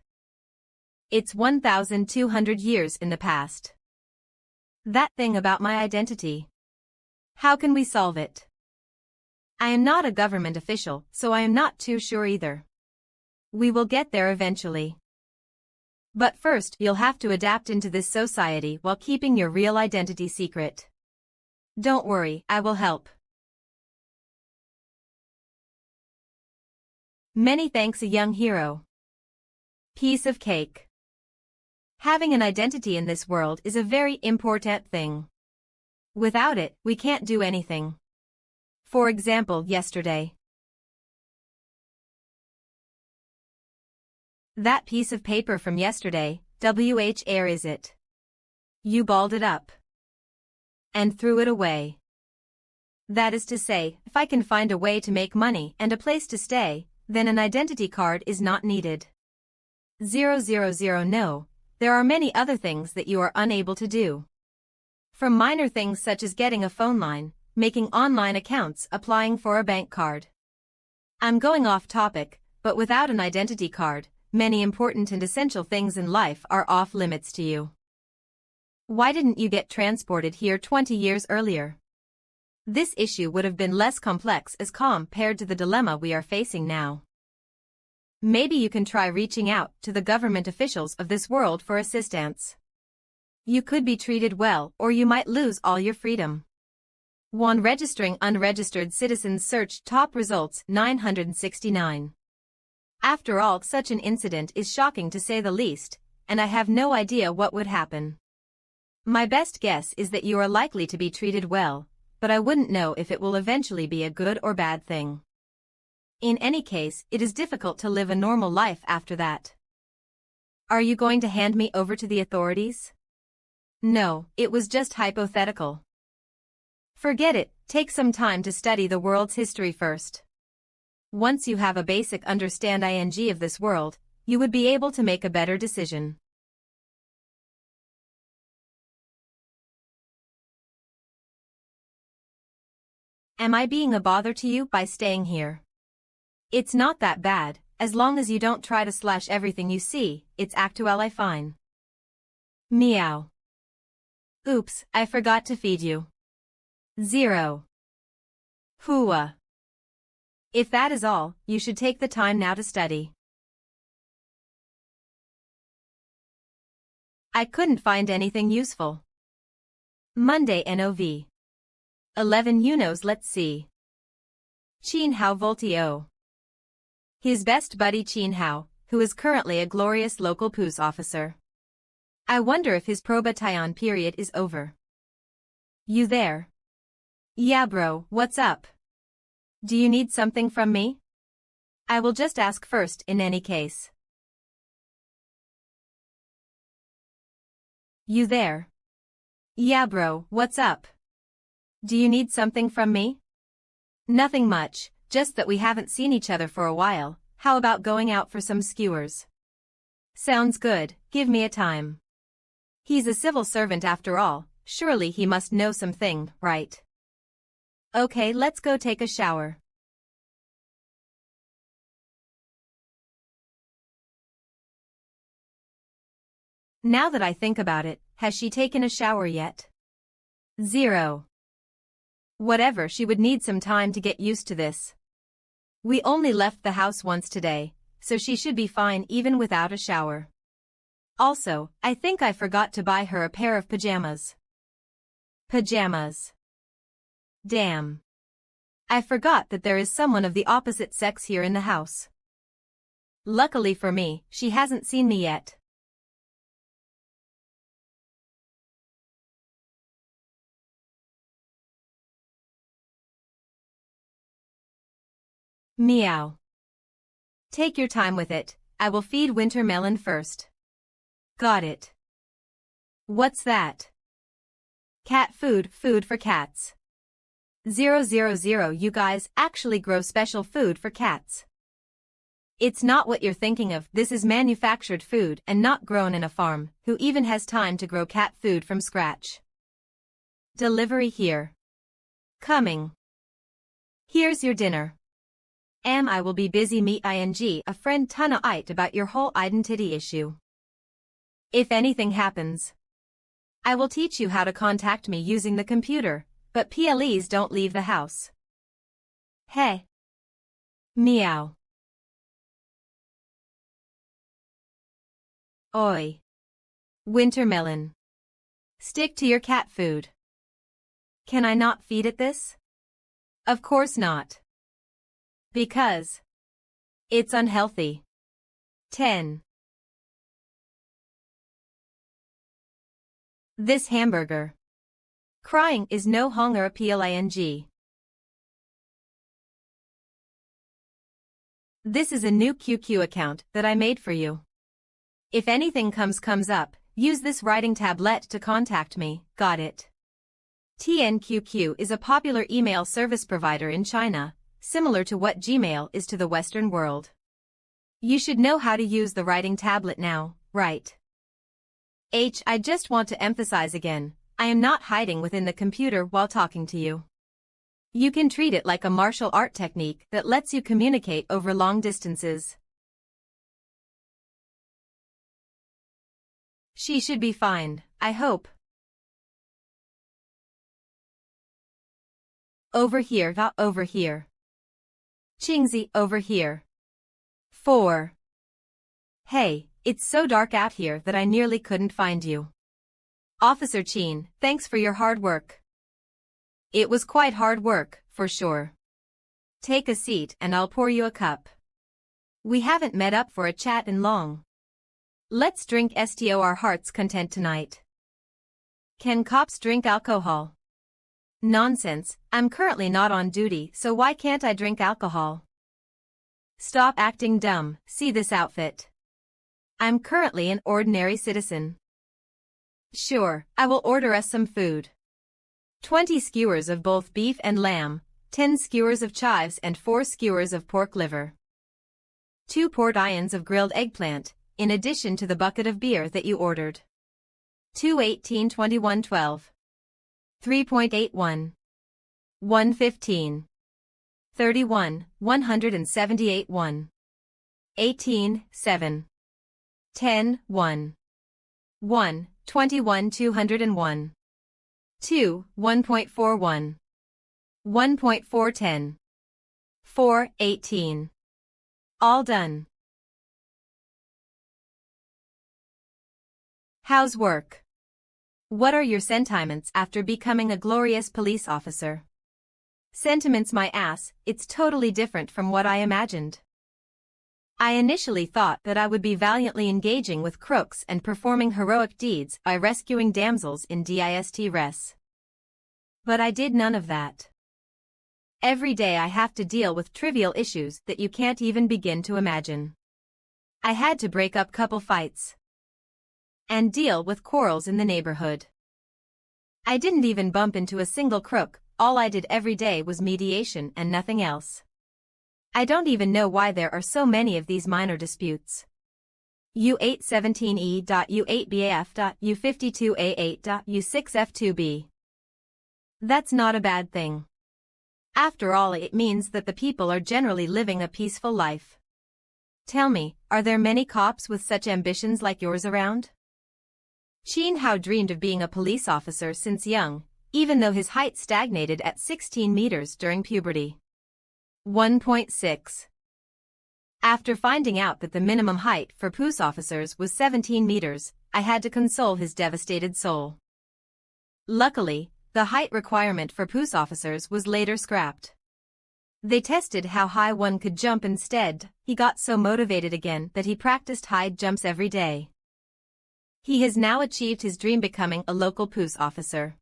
It's 1,200 years in the past. That thing about my identity. How can we solve it? I am not a government official, so I am not too sure either. We will get there eventually. But first, you'll have to adapt into this society while keeping your real identity secret. Don't worry, I will help. Many thanks, a young hero. Piece of cake. Having an identity in this world is a very important thing. Without it, we can't do anything. For example, yesterday. That piece of paper from yesterday, where is it? You balled it up. And threw it away. That is to say, if I can find a way to make money and a place to stay, then an identity card is not needed. 000 No, there are many other things that you are unable to do. From minor things such as getting a phone line, making online accounts, applying for a bank card. I'm going off topic, but without an identity card, many important and essential things in life are off limits to you. Why didn't you get transported here 20 years earlier? This issue would have been less complex as compared to the dilemma we are facing now. Maybe you can try reaching out to the government officials of this world for assistance. You could be treated well, or you might lose all your freedom. 1. Registering unregistered citizens. Search top results 969. After all, such an incident is shocking to say the least, and I have no idea what would happen. My best guess is that you are likely to be treated well, but I wouldn't know if it will eventually be a good or bad thing. In any case, it is difficult to live a normal life after that. Are you going to hand me over to the authorities? No, it was just hypothetical. Forget it, take some time to study the world's history first. Once you have a basic understanding of this world, you would be able to make a better decision. Am I being a bother to you by staying here? It's not that bad, as long as you don't try to slash everything you see, it's actually fine. Meow. Oops, I forgot to feed you. 0. Hua. If that is all, you should take the time now to study. I couldn't find anything useful. Monday NOV. 11 Unos. Let's see. Chin Hao Voltio. His best buddy Chin Hao, who is currently a glorious local police officer. I wonder if his probation period is over. You there? Yeah bro, what's up? Do you need something from me? I will just ask first in any case. You there? Yeah bro, what's up? Do you need something from me? Nothing much, just that we haven't seen each other for a while. How about going out for some skewers? Sounds good, give me a time. He's a civil servant after all, surely he must know something, right? Okay, let's go take a shower. Now that I think about it, has she taken a shower yet? 0. Whatever, she would need some time to get used to this. We only left the house once today, so she should be fine even without a shower. Also, I think I forgot to buy her a pair of pajamas. Pajamas. Damn. I forgot that there is someone of the opposite sex here in the house. Luckily for me, she hasn't seen me yet. Meow. Take your time with it, I will feed Winter Melon first. Got it. What's that? Cat food, food for cats. 000. You guys actually grow special food for cats. It's not what you're thinking of. This is manufactured food and not grown in a farm. Who even has time to grow cat food from scratch? Delivery here. Coming. Here's your dinner. I will be busy. Meet a friend tonight about your whole identity issue. If anything happens, I will teach you how to contact me using the computer, but please don't leave the house. Hey. Meow. Oi. Winter Melon. Stick to your cat food. Can I not feed it this? Of course not. Because it's unhealthy. 10. This hamburger. Crying is no hunger appealing. This is a new QQ account that I made for you. If anything comes up, use this writing tablet to contact me, got it? TNQQ is a popular email service provider in China, similar to what Gmail is to the Western world. You should know how to use the writing tablet now, right? I just want to emphasize again, I am not hiding within the computer while talking to you. You can treat it like a martial art technique that lets you communicate over long distances. She should be fine, I hope. Over here, over here. Chingzi, over here. 4. Hey, it's so dark out here that I nearly couldn't find you. Officer Chin, thanks for your hard work. It was quite hard work, for sure. Take a seat and I'll pour you a cup. We haven't met up for a chat in long. Let's drink to our heart's content tonight. Can cops drink alcohol? Nonsense, I'm currently not on duty, so why can't I drink alcohol? Stop acting dumb, see this outfit. I'm currently an ordinary citizen. Sure, I will order us some food. 20 skewers of both beef and lamb, 10 skewers of chives and 4 skewers of pork liver. 2 portions of grilled eggplant, in addition to the bucket of beer that you ordered. 2/18/21/12. 3.81. 115. 31, 178 1. 18, 7. 10, 1. 1, 21 201. 2, 1.41. 1.410. 4, 18. All done. How's work? What are your sentiments after becoming a glorious police officer? Sentiments my ass, it's totally different from what I imagined. I initially thought that I would be valiantly engaging with crooks and performing heroic deeds by rescuing damsels in distress. But I did none of that. Every day I have to deal with trivial issues that you can't even begin to imagine. I had to break up couple fights and deal with quarrels in the neighborhood. I didn't even bump into a single crook, all I did every day was mediation and nothing else. I don't even know why there are so many of these minor disputes. U817E. U8BAF. U52A8. U6F2B. That's not a bad thing. After all, it means that the people are generally living a peaceful life. Tell me, are there many cops with such ambitions like yours around? Chin Hao dreamed of being a police officer since young, even though his height stagnated at 16 meters during puberty. 1.6. After finding out that the minimum height for police officers was 17 meters, I had to console his devastated soul. Luckily, the height requirement for police officers was later scrapped. They tested how high one could jump instead. He got so motivated again that he practiced high jumps every day. He has now achieved his dream, becoming a local police officer.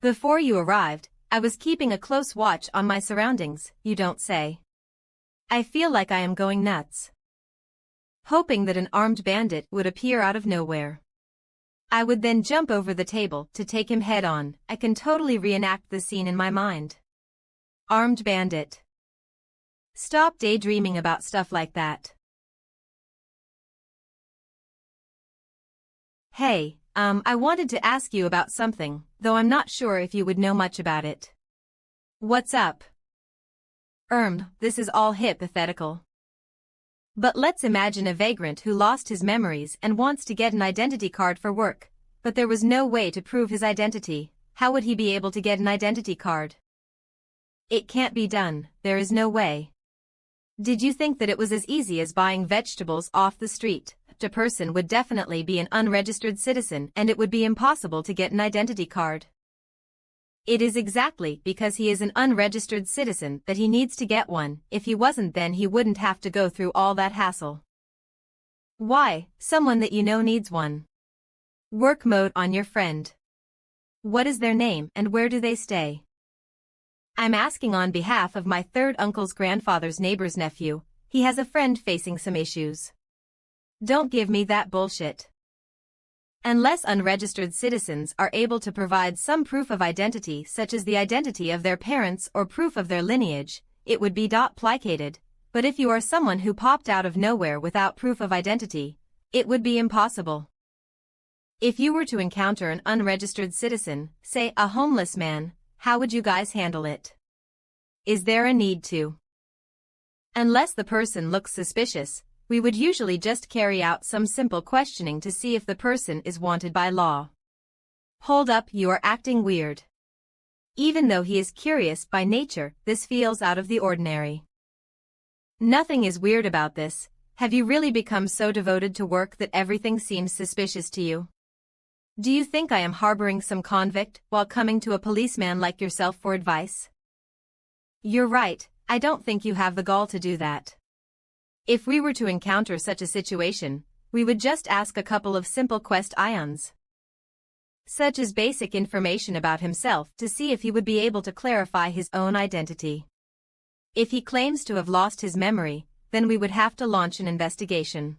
Before you arrived, I was keeping a close watch on my surroundings, you don't say. I feel like I am going nuts, hoping that an armed bandit would appear out of nowhere. I would then jump over the table to take him head on. I can totally reenact the scene in my mind. Armed bandit. Stop daydreaming about stuff like that. Hey, I wanted to ask you about something, though I'm not sure if you would know much about it. What's up? This is all hypothetical. But let's imagine a vagrant who lost his memories and wants to get an identity card for work, but there was no way to prove his identity. How would he be able to get an identity card? It can't be done, there is no way. Did you think that it was as easy as buying vegetables off the street? A person would definitely be an unregistered citizen and it would be impossible to get an identity card. It is exactly because he is an unregistered citizen that he needs to get one. If he wasn't, then he wouldn't have to go through all that hassle. Why? Someone that you know needs one. Work mode on your friend. What is their name and where do they stay? I'm asking on behalf of my third uncle's grandfather's neighbor's nephew. He has a friend facing some issues. Don't give me that bullshit. Unless unregistered citizens are able to provide some proof of identity, such as the identity of their parents or proof of their lineage, it would be placated. But if you are someone who popped out of nowhere without proof of identity, it would be impossible. If you were to encounter an unregistered citizen, say a homeless man, how would you guys handle it? Is there a need to? Unless the person looks suspicious, we would usually just carry out some simple questioning to see if the person is wanted by law. Hold up, you are acting weird. Even though he is curious by nature, this feels out of the ordinary. Nothing is weird about this. Have you really become so devoted to work that everything seems suspicious to you? Do you think I am harboring some convict while coming to a policeman like yourself for advice? You're right, I don't think you have the gall to do that. If we were to encounter such a situation, we would just ask a couple of simple questions, such as basic information about himself to see if he would be able to clarify his own identity. If he claims to have lost his memory, then we would have to launch an investigation.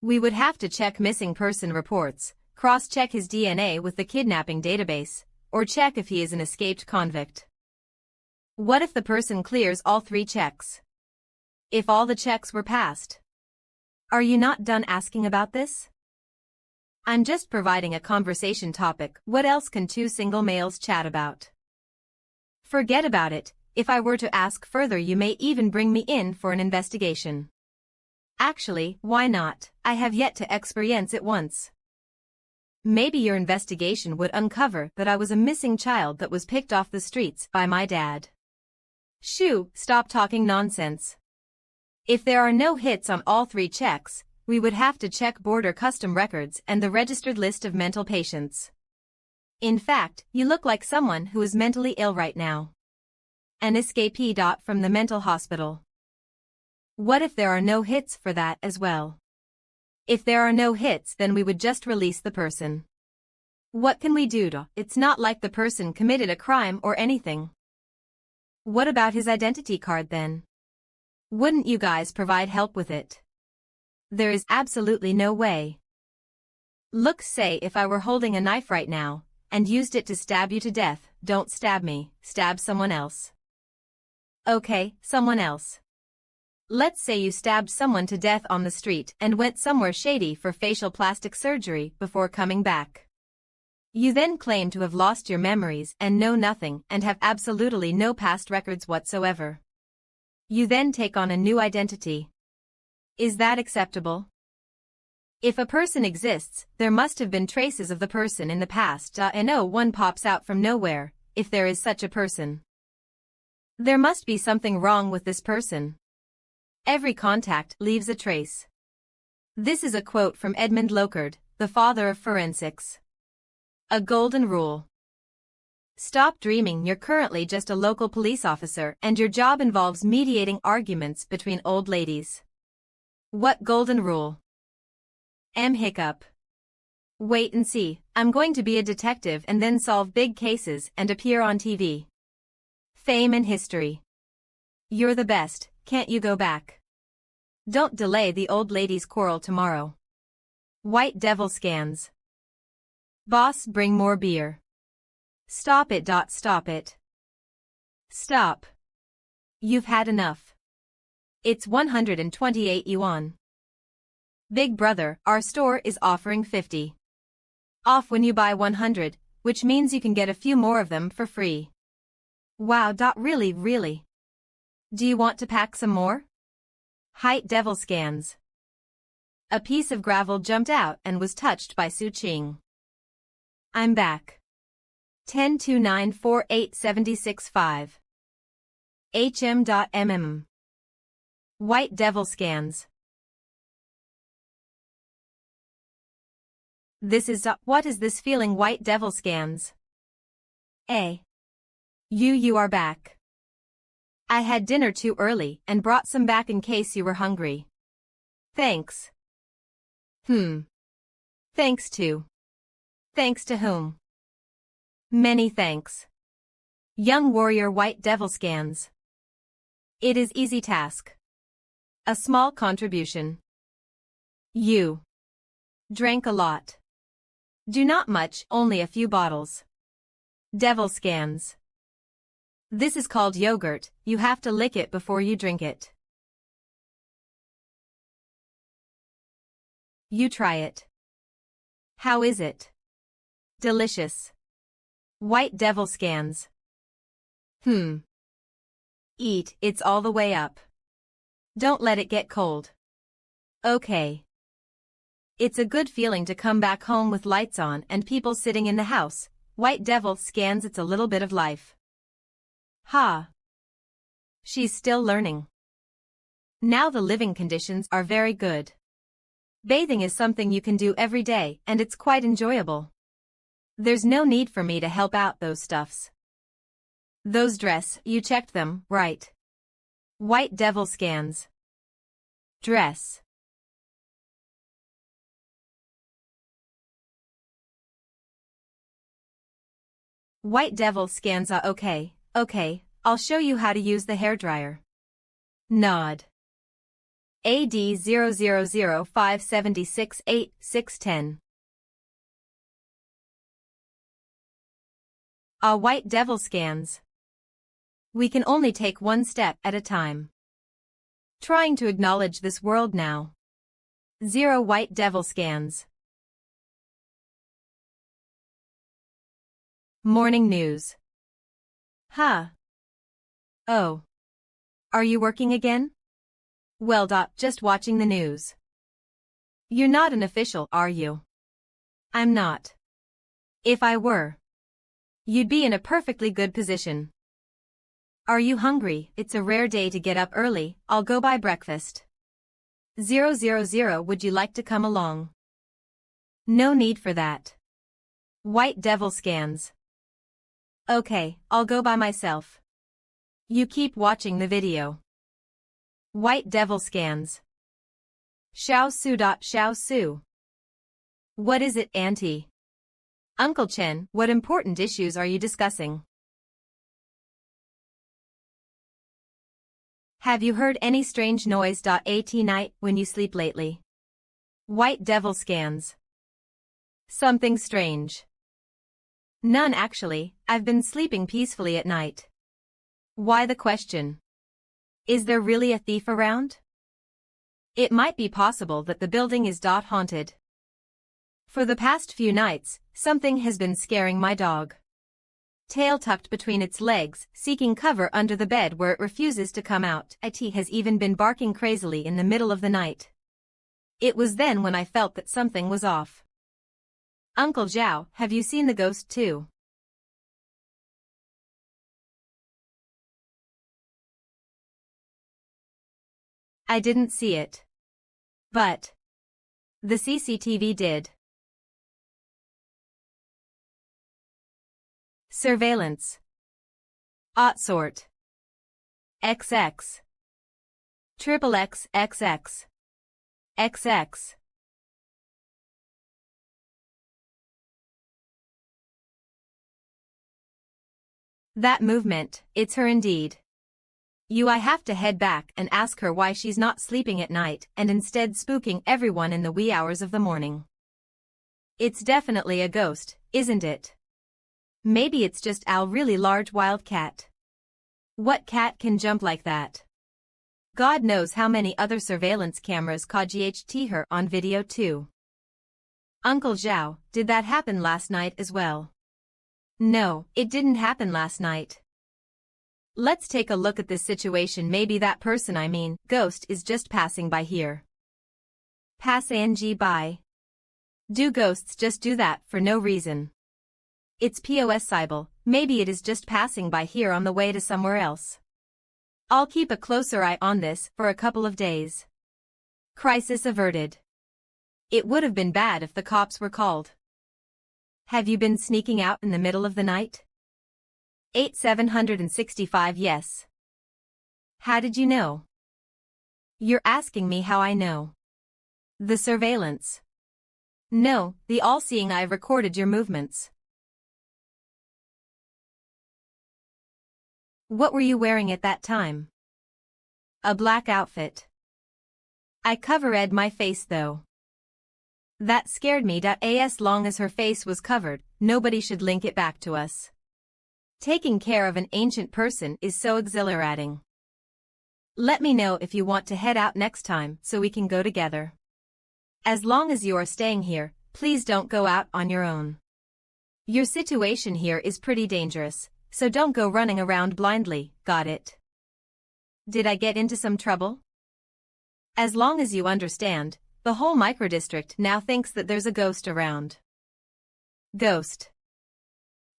We would have to check missing person reports, cross-check his DNA with the kidnapping database, or check if he is an escaped convict. What if the person clears all 3 checks? If all the checks were passed? Are you not done asking about this? I'm just providing a conversation topic. What else can 2 single males chat about? Forget about it. If I were to ask further, you may even bring me in for an investigation. Actually, why not? I have yet to experience it once. Maybe your investigation would uncover that I was a missing child that was picked off the streets by my dad. Shoo, stop talking nonsense. If there are no hits on all 3 checks, we would have to check border custom records and the registered list of mental patients. In fact, you look like someone who is mentally ill right now. An escapee. From the mental hospital. What if there are no hits for that as well? If there are no hits, then we would just release the person. What can we do? It's not like the person committed a crime or anything. What about his identity card then? Wouldn't you guys provide help with it? There is absolutely no way. Look, say if I were holding a knife right now, and used it to stab you to death, don't stab me, stab someone else. Okay, someone else. Let's say you stabbed someone to death on the street and went somewhere shady for facial plastic surgery before coming back. You then claim to have lost your memories and know nothing and have absolutely no past records whatsoever. You then take on a new identity. Is that acceptable? If a person exists, there must have been traces of the person in the past, and no one pops out from nowhere, if there is such a person. There must be something wrong with this person. Every contact leaves a trace. This is a quote from Edmund Locard, the father of forensics. A golden rule. Stop dreaming you're currently just a local police officer and your job involves mediating arguments between old ladies. What golden rule? Hiccup. Wait and see, I'm going to be a detective and then solve big cases and appear on TV. Fame and history. You're the best, can't you go back? Don't delay the old lady's quarrel tomorrow. White devil scans. Boss, bring more beer. Stop it. Stop it. Stop. You've had enough. It's 128 yuan. Big brother, our store is offering 50 off when you buy 100, which means you can get a few more of them for free. Wow. Really? Do you want to pack some more? Height devil scans. A piece of gravel jumped out and was touched by Su Qing. I'm back. 10294876.5. HM.mm. White devil scans. This is what is this feeling? White devil scans. A. You are back. I had dinner too early and brought some back in case you were hungry. Thanks. Thanks to. Thanks to whom? Many thanks. Young warrior. White devil scans. It is easy task. A small contribution. You drank a lot. Do not much, only a few bottles. Devil scans. This is called yogurt, you have to lick it before you drink it. You try it. How is it? Delicious. White devil scans. Eat, it's all the way up. Don't let it get cold. Okay. It's a good feeling to come back home with lights on and people sitting in the house, White Devil scans it's a little bit of life. Ha! She's still learning. Now the living conditions are very good. Bathing is something you can do every day and it's quite enjoyable. There's no need for me to help out those stuffs. Those dress, you checked them, right? White Devil scans. Dress. White Devil scans. Okay, I'll show you how to use the hairdryer. Nod. AD 0005768610. White Devil scans. We can only take one step at a time. Trying to acknowledge this world now. 0 White Devil scans. Morning news. Huh. Oh. Are you working again? Well, just watching the news. You're not an official, are you? I'm not. If I were, you'd be in a perfectly good position. Are you hungry? It's a rare day to get up early. I'll go buy breakfast. 000 Would you like to come along? No need for that. White Devil scans. Okay, I'll go by myself. You keep watching the video. White Devil scans. Xiao Su. What is it, Auntie? Uncle Chen, what important issues are you discussing? Have you heard any strange noise? At night when you sleep lately? White Devil scans. Something strange. None actually, I've been sleeping peacefully at night. Why the question? Is there really a thief around? It might be possible that the building is haunted. For the past few nights, something has been scaring my dog. Tail tucked between its legs, seeking cover under the bed where it refuses to come out. It has even been barking crazily in the middle of the night. It was then when I felt that something was off. Uncle Zhao, have you seen the ghost too? I didn't see it. But the CCTV did. Surveillance. Sort. XX. Triple XXX. XX. That movement, it's her indeed. I have to head back and ask her why she's not sleeping at night and instead spooking everyone in the wee hours of the morning. It's definitely a ghost, isn't it? Maybe it's just a really large wild cat. What cat can jump like that? God knows how many other surveillance cameras caught her on video too. Uncle Zhao, did that happen last night as well? No, it didn't happen last night. Let's take a look at this situation. Maybe that person, ghost, is just passing by here. Passing by. Do ghosts just do that for no reason? It's possible, maybe it is just passing by here on the way to somewhere else. I'll keep a closer eye on this for a couple of days. Crisis averted. It would have been bad if the cops were called. Have you been sneaking out in the middle of the night? 8765 Yes. How did you know? You're asking me how I know. The surveillance. No, the all-seeing eye recorded your movements. What were you wearing at that time? A black outfit. I covered my face though. That scared me. As long as her face was covered, nobody should link it back to us. Taking care of an ancient person is so exhilarating. Let me know if you want to head out next time so we can go together. As long as you are staying here, please don't go out on your own. Your situation here is pretty dangerous, so don't go running around blindly, got it? Did I get into some trouble? As long as you understand, the whole microdistrict now thinks that there's a ghost around. Ghost.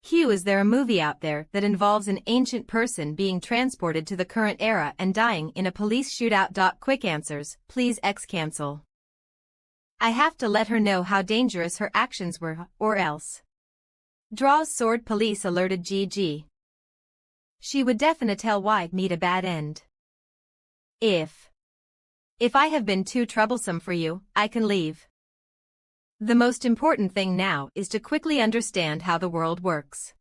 Hugh, is there a movie out there that involves an ancient person being transported to the current era and dying in a police shootout? Quick answers, please. Cancel. I have to let her know how dangerous her actions were, or else. Draws sword. Police alerted. GG. She would definitely tell why meet a bad end. If I have been too troublesome for you, I can leave. The most important thing now is to quickly understand how the world works.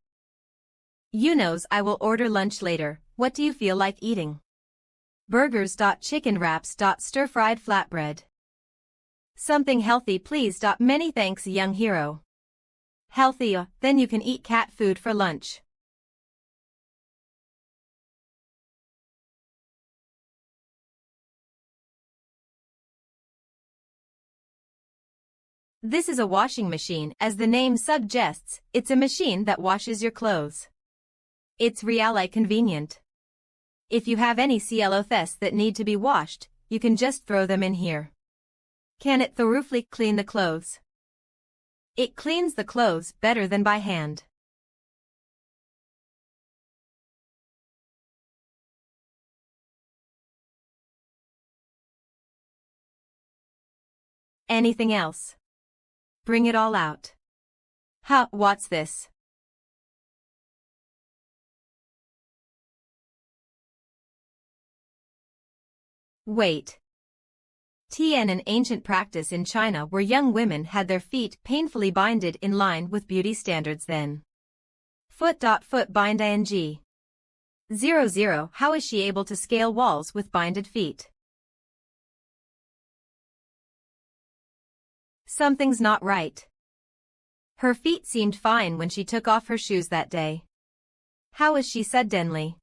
You knows I will order lunch later. What do you feel like eating? Burgers. Chicken wraps. Stir-fried flatbread. Something healthy, please. Many thanks, young hero. Healthy? Then you can eat cat food for lunch. This is a washing machine. As the name suggests, it's a machine that washes your clothes. It's really convenient. If you have any clothes that need to be washed, you can just throw them in here. Can it thoroughly clean the clothes? It cleans the clothes better than by hand. Anything else? Bring it all out. Huh, what's this? Wait. An ancient practice in China where young women had their feet painfully binded in line with beauty standards then. Foot bind ing. 00. How is she able to scale walls with binded feet? Something's not right. Her feet seemed fine when she took off her shoes that day. How is she suddenly?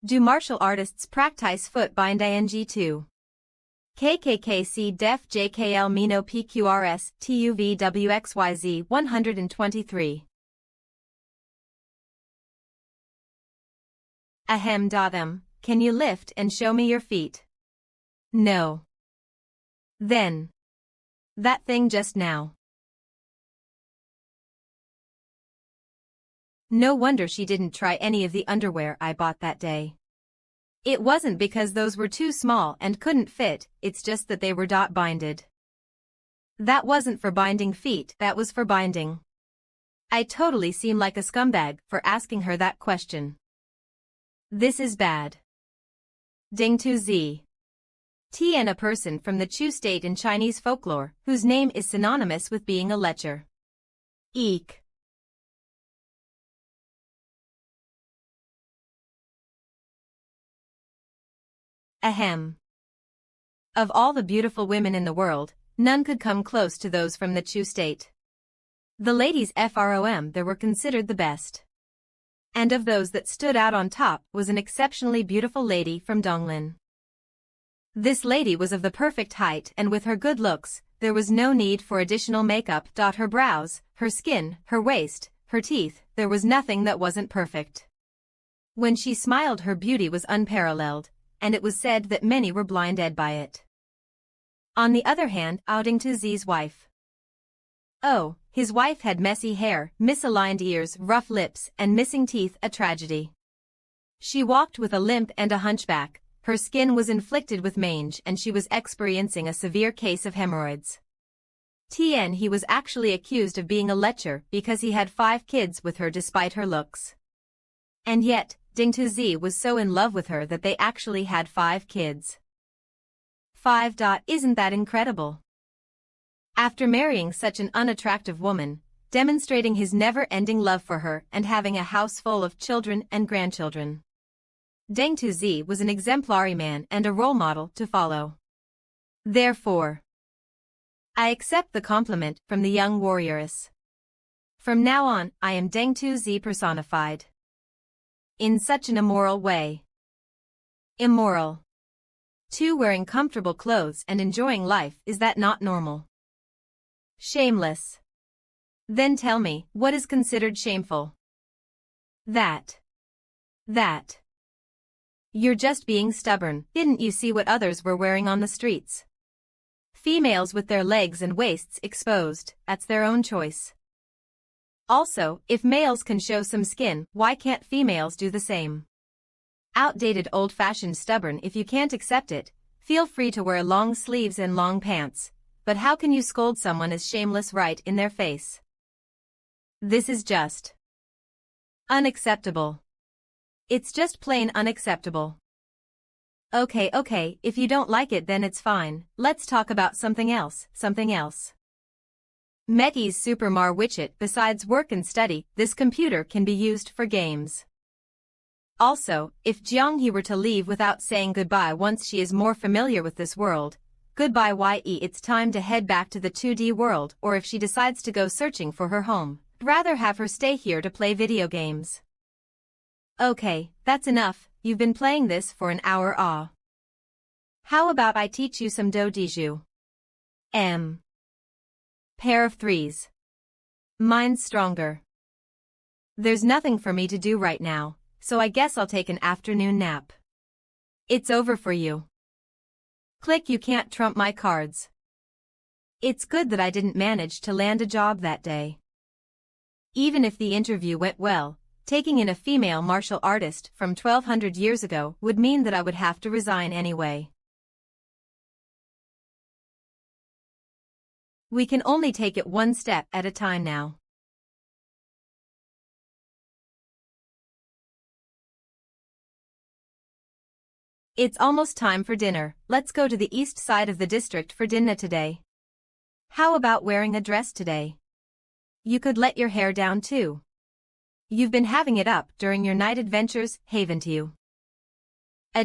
Do martial artists practice foot bind ing too? KKKC def JKL Mino PQRS TUVWXYZ 123. Ahem. Can you lift and show me your feet? No. Then. That thing just now. No wonder she didn't try any of the underwear I bought that day. It wasn't because those were too small and couldn't fit, it's just that they were binded. That wasn't for binding feet, that was for binding. I totally seem like a scumbag for asking her that question. This is bad. Ding to Z. A person from the Chu state in Chinese folklore, whose name is synonymous with being a lecher. Eek. Ahem. Of all the beautiful women in the world, none could come close to those from the Chu state. The ladies from there were considered the best. And of those that stood out on top was an exceptionally beautiful lady from Donglin. This lady was of the perfect height, and with her good looks, there was no need for additional makeup. Her brows, her skin, her waist, her teeth, there was nothing that wasn't perfect. When she smiled, her beauty was unparalleled, and it was said that many were blinded by it. On the other hand, outing to Z's wife. Oh, his wife had messy hair, misaligned ears, rough lips, and missing teeth, a tragedy. She walked with a limp and a hunchback. Her skin was inflicted with mange and she was experiencing a severe case of hemorrhoids. He was actually accused of being a lecher because he had 5 kids with her despite her looks. And yet, Ding to Z was so in love with her that they actually had 5 kids. 5. Isn't that incredible? After marrying such an unattractive woman, demonstrating his never-ending love for her and having a house full of children and grandchildren. Deng Tuzi was an exemplary man and a role model to follow. Therefore, I accept the compliment from the young warrioress. From now on, I am Deng Tuzi personified. In such an immoral way. Immoral. 2. Wearing comfortable clothes and enjoying life, is that not normal? Shameless. Then tell me, what is considered shameful? That. You're just being stubborn. Didn't you see what others were wearing on the streets? Females with their legs and waists exposed, that's their own choice. Also, if males can show some skin, why can't females do the same? Outdated, old-fashioned, stubborn. If you can't accept it, feel free to wear long sleeves and long pants, but how can you scold someone as shameless right in their face? This is just unacceptable. It's just plain unacceptable. Okay, if you don't like it then it's fine, let's talk about something else. Meki's Super Mar Widget. Besides work and study, this computer can be used for games. Also, if Jeonghee were to leave without saying goodbye once she is more familiar with this world, goodbye ye, it's time to head back to the 2D world. Or if she decides to go searching for her home, rather have her stay here to play video games. Okay, that's enough, you've been playing this for an hour. How about I teach you some do diju? Pair of threes. Mine's stronger. There's nothing for me to do right now, so I guess I'll take an afternoon nap. It's over for you. Click. You can't trump my cards. It's good that I didn't manage to land a job that day. Even if the interview went well, taking in a female martial artist from 1200 years ago would mean that I would have to resign anyway. We can only take it one step at a time now. It's almost time for dinner. Let's go to the east side of the district for dinner today. How about wearing a dress today? You could let your hair down too. You've been having it up during your night adventures, haven't you?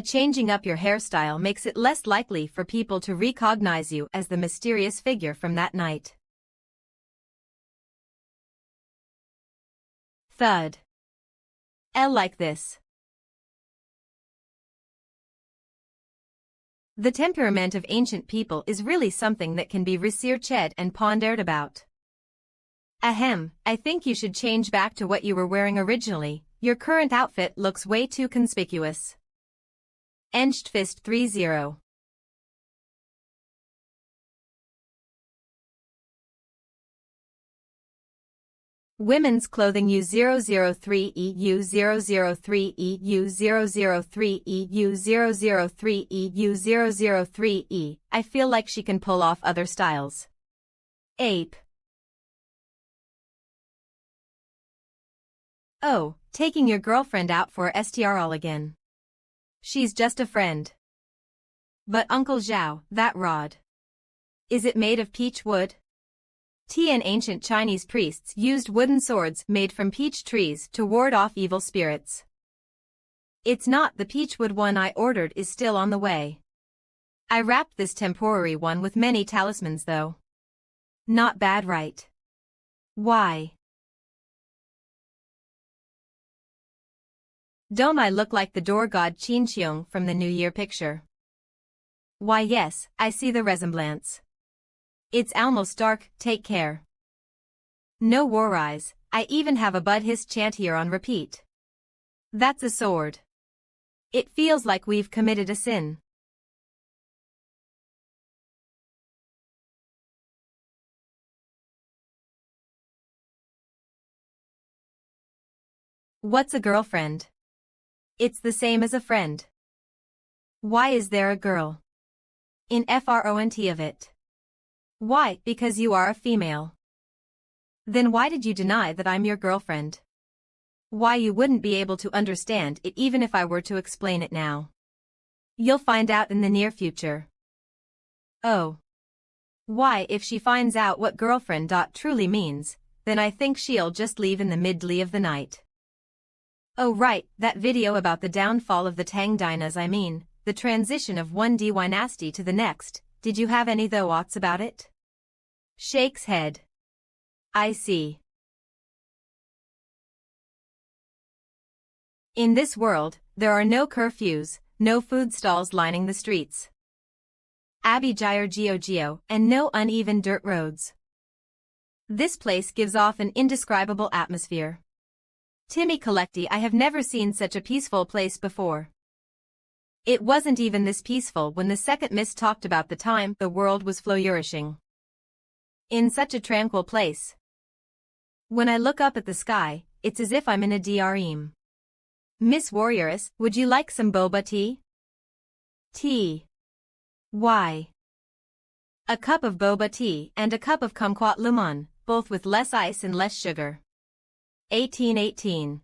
Changing up your hairstyle makes it less likely for people to recognize you as the mysterious figure from that night. Thud. Like this. The temperament of ancient people is really something that can be researched and pondered about. I think you should change back to what you were wearing originally. Your current outfit looks way too conspicuous. Fist 30. Women's clothing U003 EU003 EU003 EU003 EU003 I feel like she can pull off other styles. Ape. Oh, taking your girlfriend out for STRL again. She's just a friend. But Uncle Zhao, that rod. Is it made of peach wood? Ancient Chinese priests used wooden swords made from peach trees to ward off evil spirits. It's not. The peachwood one I ordered is still on the way. I wrapped this temporary one with many talismans though. Not bad, right? Why? Don't I look like the door god Qinxiong from the New Year picture? Why yes, I see the resemblance. It's almost dark, take care. No worries, I even have a Buddhist chant here on repeat. That's a sword. It feels like we've committed a sin. What's a girlfriend? It's the same as a friend. Why is there a girl in front of it? Why? Because you are a female. Then why did you deny that I'm your girlfriend? Why, you wouldn't be able to understand it even if I were to explain it now. You'll find out in the near future. Oh. Why, if she finds out what girlfriend truly means, then I think she'll just leave in the middle of the night. Oh right, that video about the downfall of the Tang Dinas, I mean, the transition of one dynasty to the next, did you have any thoughts about it? Shakes head. I see. In this world, there are no curfews, no food stalls lining the streets. Abi Gyre Geo, and no uneven dirt roads. This place gives off an indescribable atmosphere. Timmy Collecti, I have never seen such a peaceful place before. It wasn't even this peaceful when the second Miss talked about the time the world was flourishing. In such a tranquil place. When I look up at the sky, it's as if I'm in a dream. Miss Warrioress, would you like some boba tea? Tea. Why? A cup of boba tea and a cup of kumquat lemon, both with less ice and less sugar. 1818.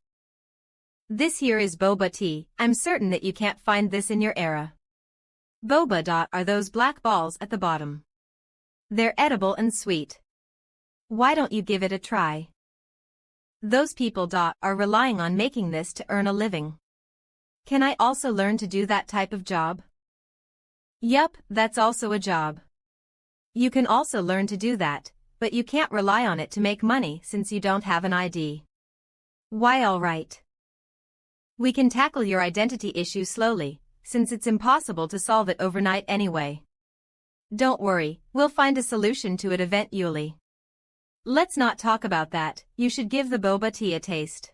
This here is boba tea. I'm certain that you can't find this in your era. Boba are those black balls at the bottom. They're edible and sweet. Why don't you give it a try? Those people are relying on making this to earn a living. Can I also learn to do that type of job? Yup, that's also a job. You can also learn to do that, but you can't rely on it to make money since you don't have an ID. Why, alright. We can tackle your identity issue slowly, since it's impossible to solve it overnight anyway. Don't worry, we'll find a solution to it eventually. Let's not talk about that, you should give the boba tea a taste.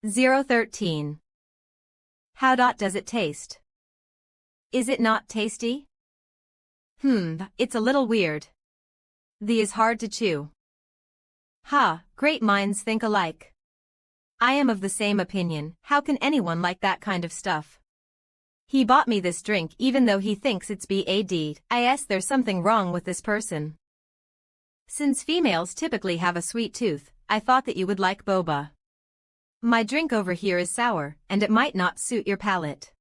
013. How does it taste? Is it not tasty? It's a little weird. The is hard to chew. Great minds think alike. I am of the same opinion. How can anyone like that kind of stuff? He bought me this drink even though he thinks it's bad. There's something wrong with this person. Since females typically have a sweet tooth, I thought that you would like boba. My drink over here is sour, and it might not suit your palate.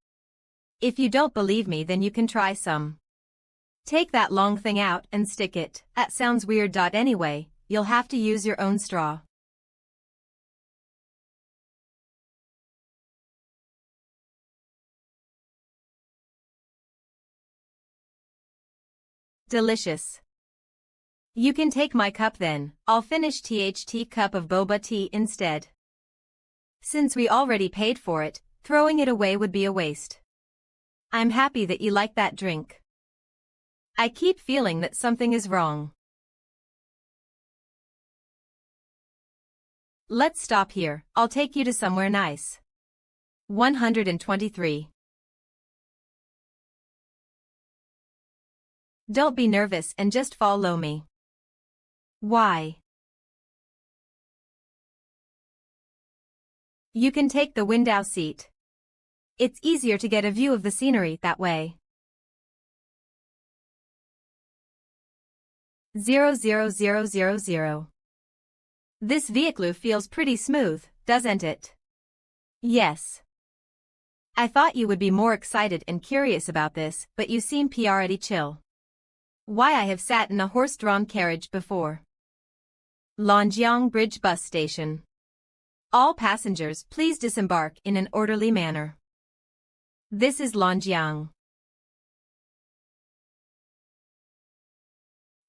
If you don't believe me, then you can try some. Take that long thing out and stick it. That sounds weird. Anyway, you'll have to use your own straw. Delicious. You can take my cup then. I'll finish THT cup of boba tea instead. Since we already paid for it, throwing it away would be a waste. I'm happy that you like that drink. I keep feeling that something is wrong. Let's stop here. I'll take you to somewhere nice. 123. Don't be nervous and just follow me. Why? You can take the window seat. It's easier to get a view of the scenery that way. 00000. This vehicle feels pretty smooth, doesn't it? Yes. I thought you would be more excited and curious about this, but you seem pretty chill. Why, I have sat in a horse-drawn carriage before. Longyang Bridge Bus Station. All passengers please disembark in an orderly manner. This is Longyang.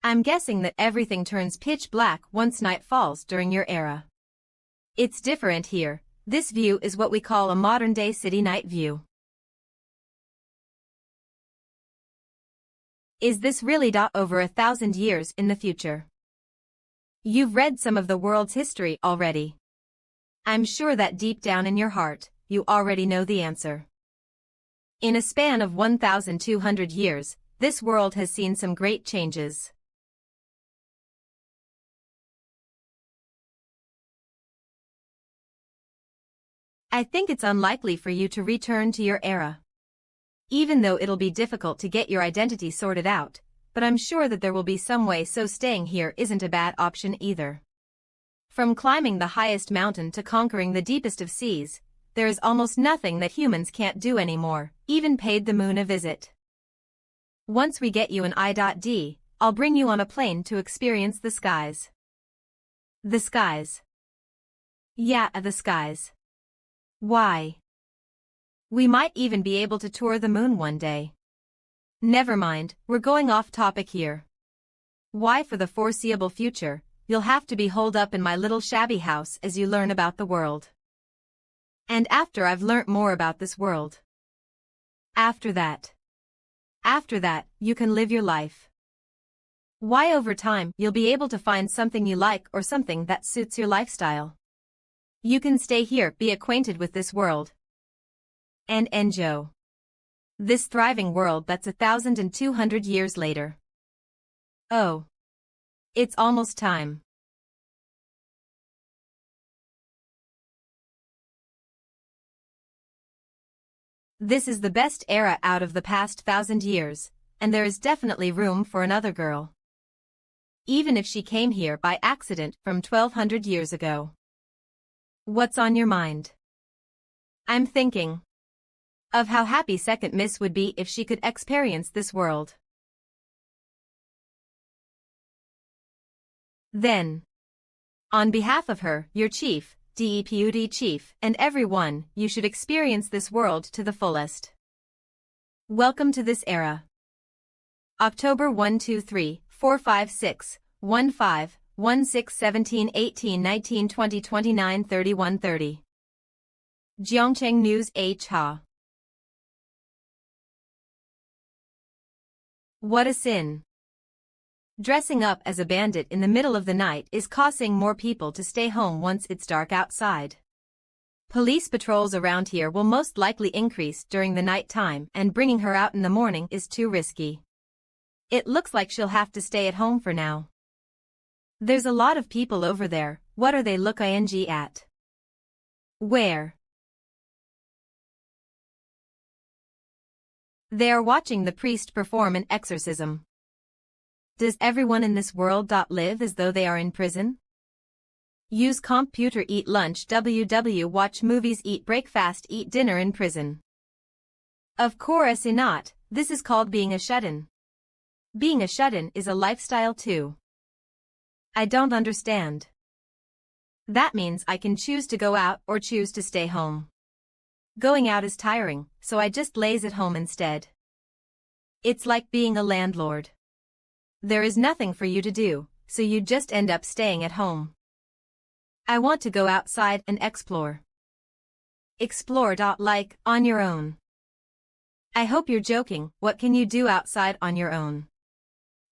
I'm guessing that everything turns pitch black once night falls during your era. It's different here. This view is what we call a modern-day city night view. Is this really over 1,000 years in the future? You've read some of the world's history already. I'm sure that deep down in your heart, you already know the answer. In a span of 1,200 years, this world has seen some great changes. I think it's unlikely for you to return to your era. Even though it'll be difficult to get your identity sorted out, but I'm sure that there will be some way, so staying here isn't a bad option either. From climbing the highest mountain to conquering the deepest of seas, there is almost nothing that humans can't do anymore, even paid the moon a visit. Once we get you an ID, I'll bring you on a plane to experience the skies. The skies. Yeah, the skies. Why? We might even be able to tour the moon one day. Never mind, we're going off topic here. Why, for the foreseeable future, you'll have to be holed up in my little shabby house as you learn about the world. And after I've learnt more about this world. After that, you can live your life. Why, over time, you'll be able to find something you like or something that suits your lifestyle. You can stay here, be acquainted with this world. And enjoy this thriving world that's 1,200 years later. Oh. It's almost time. This is the best era out of the past 1,000 years, and there is definitely room for another girl. Even if she came here by accident from 1,200 years ago. What's on your mind? I'm thinking of how happy Second Miss would be if she could experience this world. Then, on behalf of her, your chief, Deputy Chief, and everyone, you should experience this world to the fullest. Welcome to this era. October 1, 2, 3, 4, 5, 6, 1, 5, 1, 6, 17, 18, 19, 20, 29, 31, 30. Gyeongchang News Ha. What a sin. Dressing up as a bandit in the middle of the night is causing more people to stay home once it's dark outside. Police patrols around here will most likely increase during the night time, and bringing her out in the morning is too risky. It looks like she'll have to stay at home for now. There's a lot of people over there. What are they looking at? Where? They are watching the priest perform an exorcism. Does everyone in this world live as though they are in prison? Use computer, eat lunch, watch movies, eat breakfast, eat dinner in prison. Of course not, this is called being a shut-in. Being a shut-in is a lifestyle too. I don't understand. That means I can choose to go out or choose to stay home. Going out is tiring, so I just lays at home instead. It's like being a landlord. There is nothing for you to do, so you just end up staying at home. I want to go outside and explore. Explore. Like, on your own. I hope you're joking. What can you do outside on your own?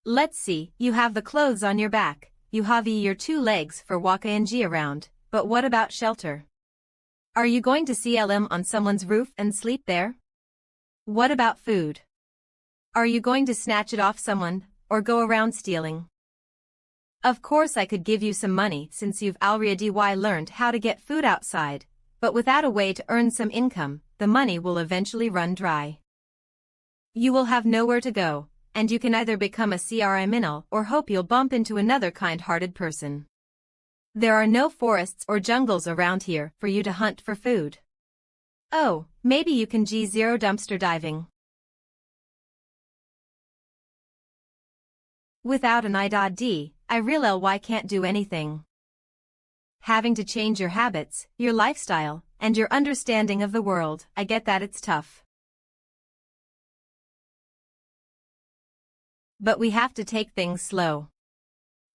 Let's see, you have the clothes on your back, you have your 2 legs for walking around, but what about shelter? Are you going to CLM on someone's roof and sleep there? What about food? Are you going to snatch it off someone, or go around stealing? Of course I could give you some money since you've already learned how to get food outside, but without a way to earn some income, the money will eventually run dry. You will have nowhere to go, and you can either become a criminal or hope you'll bump into another kind-hearted person. There are no forests or jungles around here for you to hunt for food. Oh, maybe you can G0 dumpster diving. Without an ID, I really can't do anything. Having to change your habits, your lifestyle, and your understanding of the world, I get that it's tough. But we have to take things slow.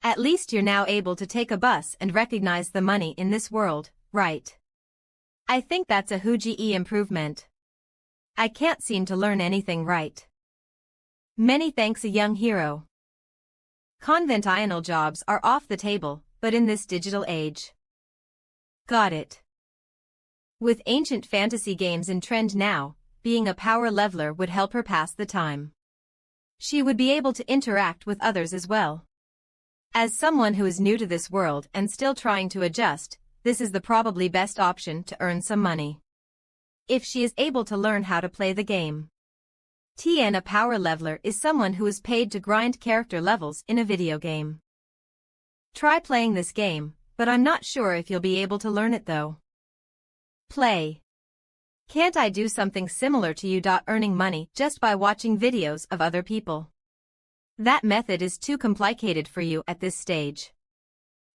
At least you're now able to take a bus and recognize the money in this world, right? I think that's a huge improvement. I can't seem to learn anything right. Many thanks, a young hero. Conventional jobs are off the table, but in this digital age. Got it. With ancient fantasy games in trend now, being a power leveler would help her pass the time. She would be able to interact with others as well. As someone who is new to this world and still trying to adjust, this is the probably best option to earn some money. If she is able to learn how to play the game. A power leveler is someone who is paid to grind character levels in a video game. Try playing this game, but I'm not sure if you'll be able to learn it though. Play. Can't I do something similar to you? Earning money just by watching videos of other people. That method is too complicated for you at this stage.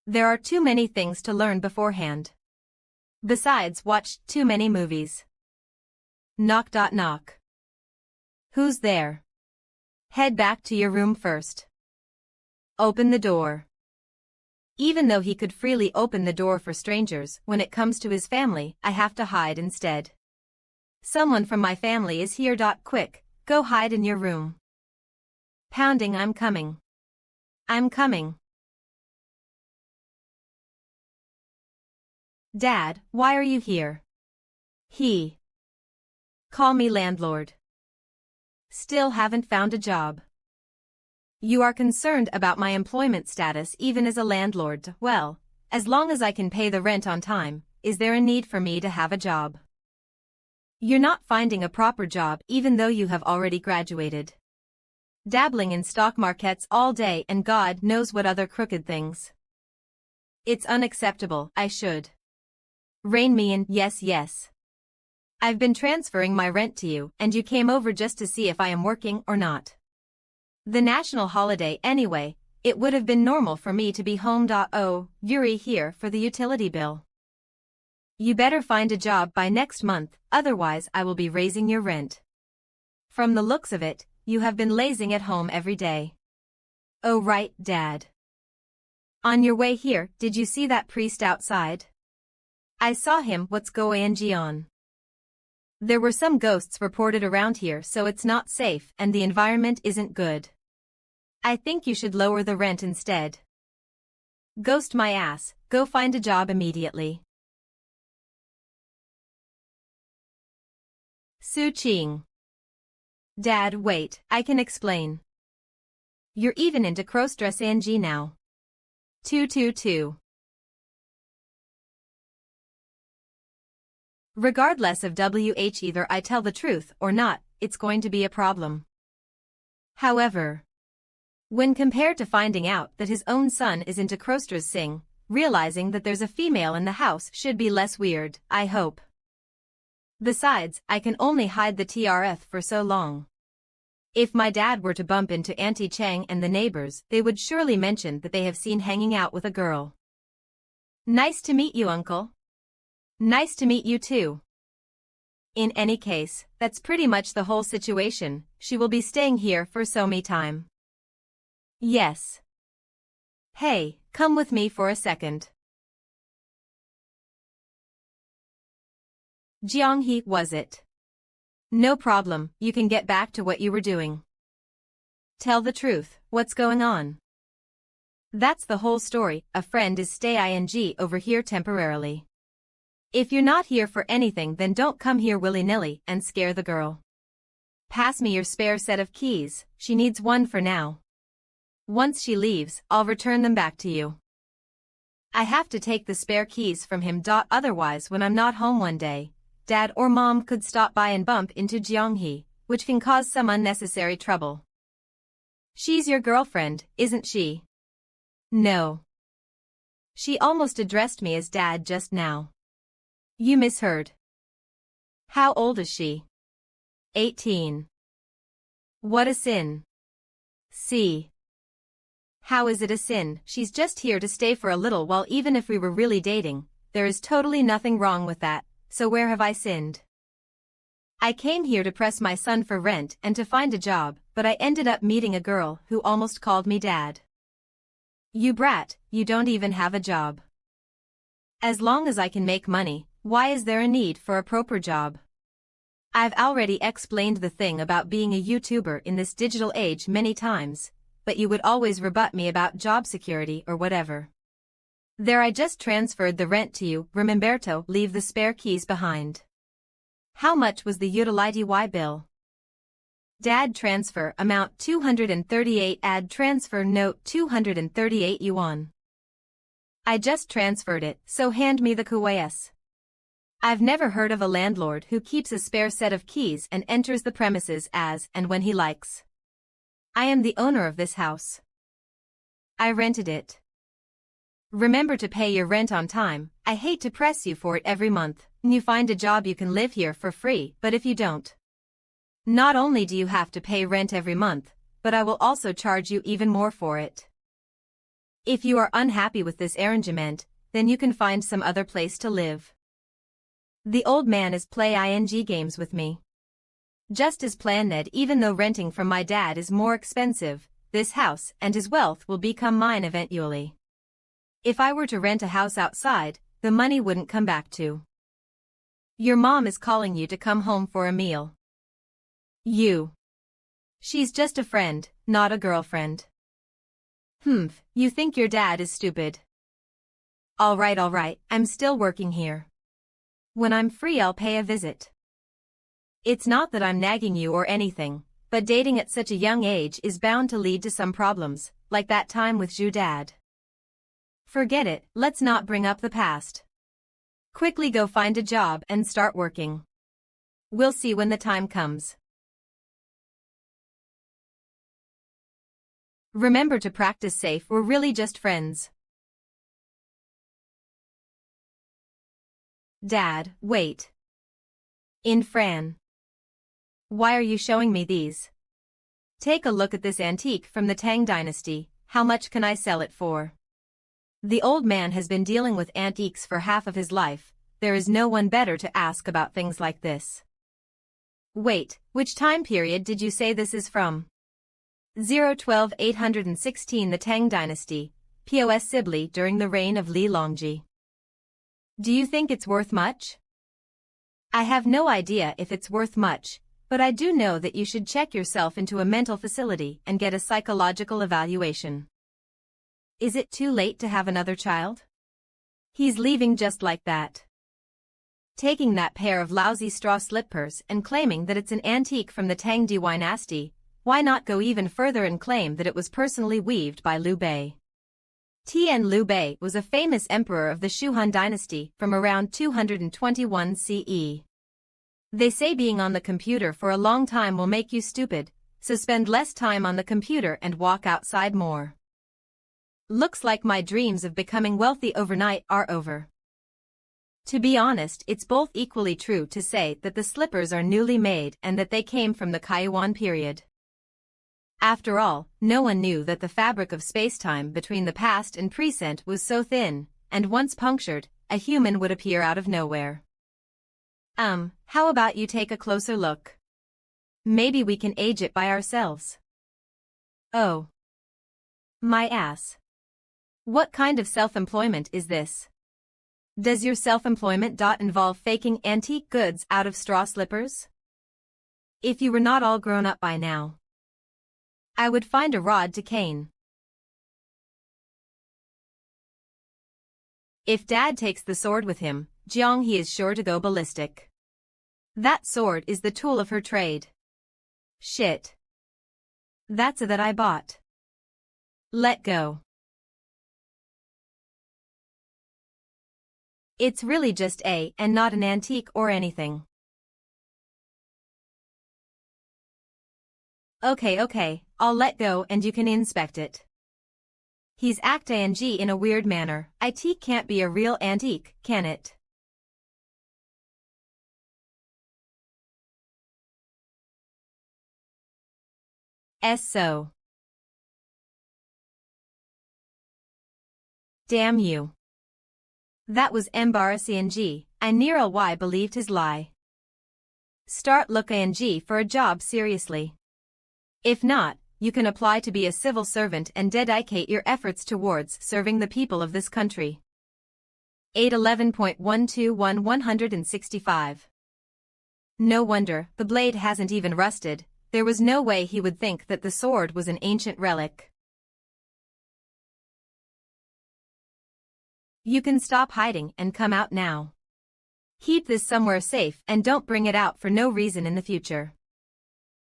There are too many things to learn beforehand. Besides, watched too many movies. Knock. Knock. Who's there? Head back to your room first. Open the door. Even though he could freely open the door for strangers, when it comes to his family, I have to hide instead. Someone from my family is here. Quick, go hide in your room. Pounding. I'm coming. I'm coming. Dad, why are you here? Call me landlord. Still haven't found a job. You are concerned about my employment status even as a landlord. Well, as long as I can pay the rent on time, is there a need for me to have a job? You're not finding a proper job even though you have already graduated. Dabbling in stock markets all day and God knows what other crooked things. It's unacceptable. I should rein me in. Yes. I've been transferring my rent to you and you came over just to see if I am working or not. The national holiday anyway, it would have been normal for me to be home. Oh, Yuri here for the utility bill. You better find a job by next month, otherwise I will be raising your rent. From the looks of it, you have been lazing at home every day. Oh right, Dad. On your way here, did you see that priest outside? I saw him. What's going on? There were some ghosts reported around here, so it's not safe and the environment isn't good. I think you should lower the rent instead. Ghost my ass, go find a job immediately. Su Ching. Dad, wait, I can explain. You're even into cross-dress Angie now. 222. Regardless of either I tell the truth or not, it's going to be a problem. However, when compared to finding out that his own son is into cross-dressing, realizing that there's a female in the house should be less weird, I hope. Besides, I can only hide the TRF for so long. If my dad were to bump into Auntie Chang and the neighbors, they would surely mention that they have seen hanging out with a girl. Nice to meet you, Uncle. Nice to meet you too. In any case, that's pretty much the whole situation. She will be staying here for so me time. Yes. Hey, come with me for a second. Jianghe, was it? No problem, you can get back to what you were doing. Tell the truth, what's going on? That's the whole story. A friend is staying over here temporarily. If you're not here for anything, then don't come here willy-nilly and scare the girl. Pass me your spare set of keys, she needs one for now. Once she leaves, I'll return them back to you. I have to take the spare keys from him. Otherwise, when I'm not home one day, Dad or Mom could stop by and bump into Jianghe, which can cause some unnecessary trouble. She's your girlfriend, isn't she? No. She almost addressed me as Dad just now. You misheard. How old is she? 18. What a sin. See. How is it a sin? She's just here to stay for a little while. Even if we were really dating, there is totally nothing wrong with that. So where have I sinned? I came here to press my son for rent and to find a job, but I ended up meeting a girl who almost called me Dad. You brat, you don't even have a job. As long as I can make money, why is there a need for a proper job? I've already explained the thing about being a YouTuber in this digital age many times, but you would always rebut me about job security or whatever. There, I just transferred the rent to you. Rememberto, leave the spare keys behind. How much was the utility bill? Dad, transfer amount 238. Add transfer note 238 yuan. I just transferred it, so hand me the kuwais. I've never heard of a landlord who keeps a spare set of keys and enters the premises as and when he likes. I am the owner of this house. I rented it. Remember to pay your rent on time. I hate to press you for it every month. You find a job, you can live here for free, but if you don't, not only do you have to pay rent every month, but I will also charge you even more for it. If you are unhappy with this arrangement, then you can find some other place to live. The old man is play games with me. Just as planned, even though renting from my dad is more expensive, this house and his wealth will become mine eventually. If I were to rent a house outside, the money wouldn't come back to. Your mom is calling you to come home for a meal. She's just a friend, not a girlfriend. You think your dad is stupid. Alright, I'm still working here. When I'm free, I'll pay a visit. It's not that I'm nagging you or anything, but dating at such a young age is bound to lead to some problems, like that time with Zhu Dad. Forget it, let's not bring up the past. Quickly go find a job and start working. We'll see when the time comes. Remember to practice safe. We're really just friends. Dad, wait. In Fran. Why are you showing me these? Take a look at this antique from the Tang dynasty. How much can I sell it for? The old man has been dealing with antiques for half of his life. There is no one better to ask about things like this. Wait, which time period did you say this is from? 012 816 The Tang dynasty, POS Sibley during the reign of Li Longji. Do you think it's worth much? I have no idea if it's worth much, but I do know that you should check yourself into a mental facility and get a psychological evaluation. Is it too late to have another child? He's leaving just like that. Taking that pair of lousy straw slippers and claiming that it's an antique from the Tang dynasty, why not go even further and claim that it was personally weaved by Liu Bei? Tian Liu Bei was a famous emperor of the Shuhan dynasty from around 221 CE. They say being on the computer for a long time will make you stupid, so spend less time on the computer and walk outside more. Looks like my dreams of becoming wealthy overnight are over. To be honest, it's both equally true to say that the slippers are newly made and that they came from the Kaiwan period. After all, no one knew that the fabric of spacetime between the past and present was so thin, and once punctured, a human would appear out of nowhere. How about you take a closer look? Maybe we can age it by ourselves. Oh. My ass. What kind of self-employment is this? Does your self-employment involve faking antique goods out of straw slippers? If you were not all grown up by now, I would find a rod to cane. If Dad takes the sword with him, Jiang he is sure to go ballistic. That sword is the tool of her trade. Shit. That's a that I bought. Let go. It's really just a and not an antique or anything. Okay, I'll let go and you can inspect it. He's acting in a weird manner. It can't be a real antique, can it? So. Damn you. That was embarrassing. I near why believed his lie. Start looking for a job seriously. If not, you can apply to be a civil servant and dedicate your efforts towards serving the people of this country. 811.121 165. No wonder, the blade hasn't even rusted. There was no way he would think that the sword was an ancient relic. You can stop hiding and come out now. Keep this somewhere safe and don't bring it out for no reason in the future.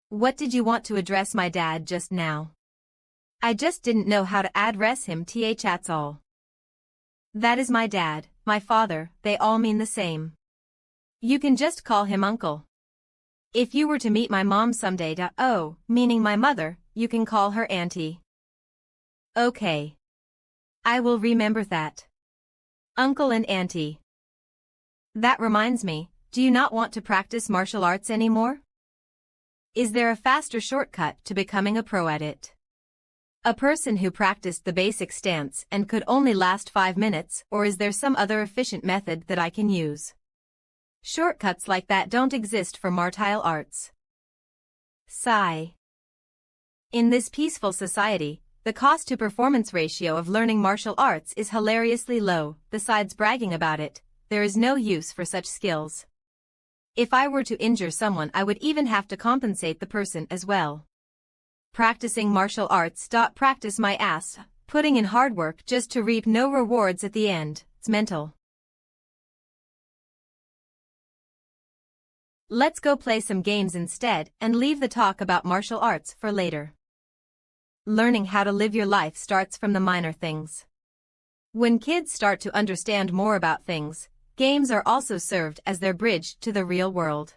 What did you want to address my dad just now? I just didn't know how to address him, that's all. That is my dad, my father, they all mean the same. You can just call him uncle. If you were to meet my mom someday, meaning my mother, you can call her auntie. Okay. I will remember that. Uncle and auntie. That reminds me, do you not want to practice martial arts anymore? Is there a faster shortcut to becoming a pro at it? A person who practiced the basic stance and could only last 5 minutes, or is there some other efficient method that I can use? Shortcuts like that don't exist for martial arts. Sigh. In this peaceful society, the cost-to-performance ratio of learning martial arts is hilariously low. Besides bragging about it, there is no use for such skills. If I were to injure someone, I would even have to compensate the person as well. Practicing martial arts. Practice my ass, putting in hard work just to reap no rewards at the end. It's mental. Let's go play some games instead and leave the talk about martial arts for later. Learning how to live your life starts from the minor things. When kids start to understand more about things, games are also served as their bridge to the real world.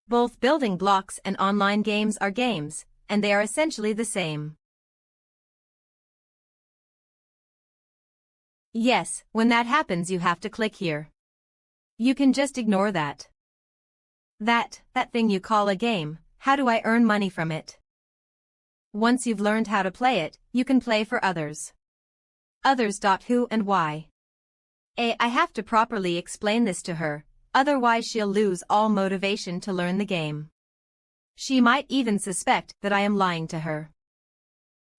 Both building blocks and online games are games, and they are essentially the same. Yes, when that happens you have to click here. You can just ignore that. That thing you call a game, how do I earn money from it? Once you've learned how to play it, you can play for others. Others. Who and why? I have to properly explain this to her, otherwise she'll lose all motivation to learn the game. She might even suspect that I am lying to her.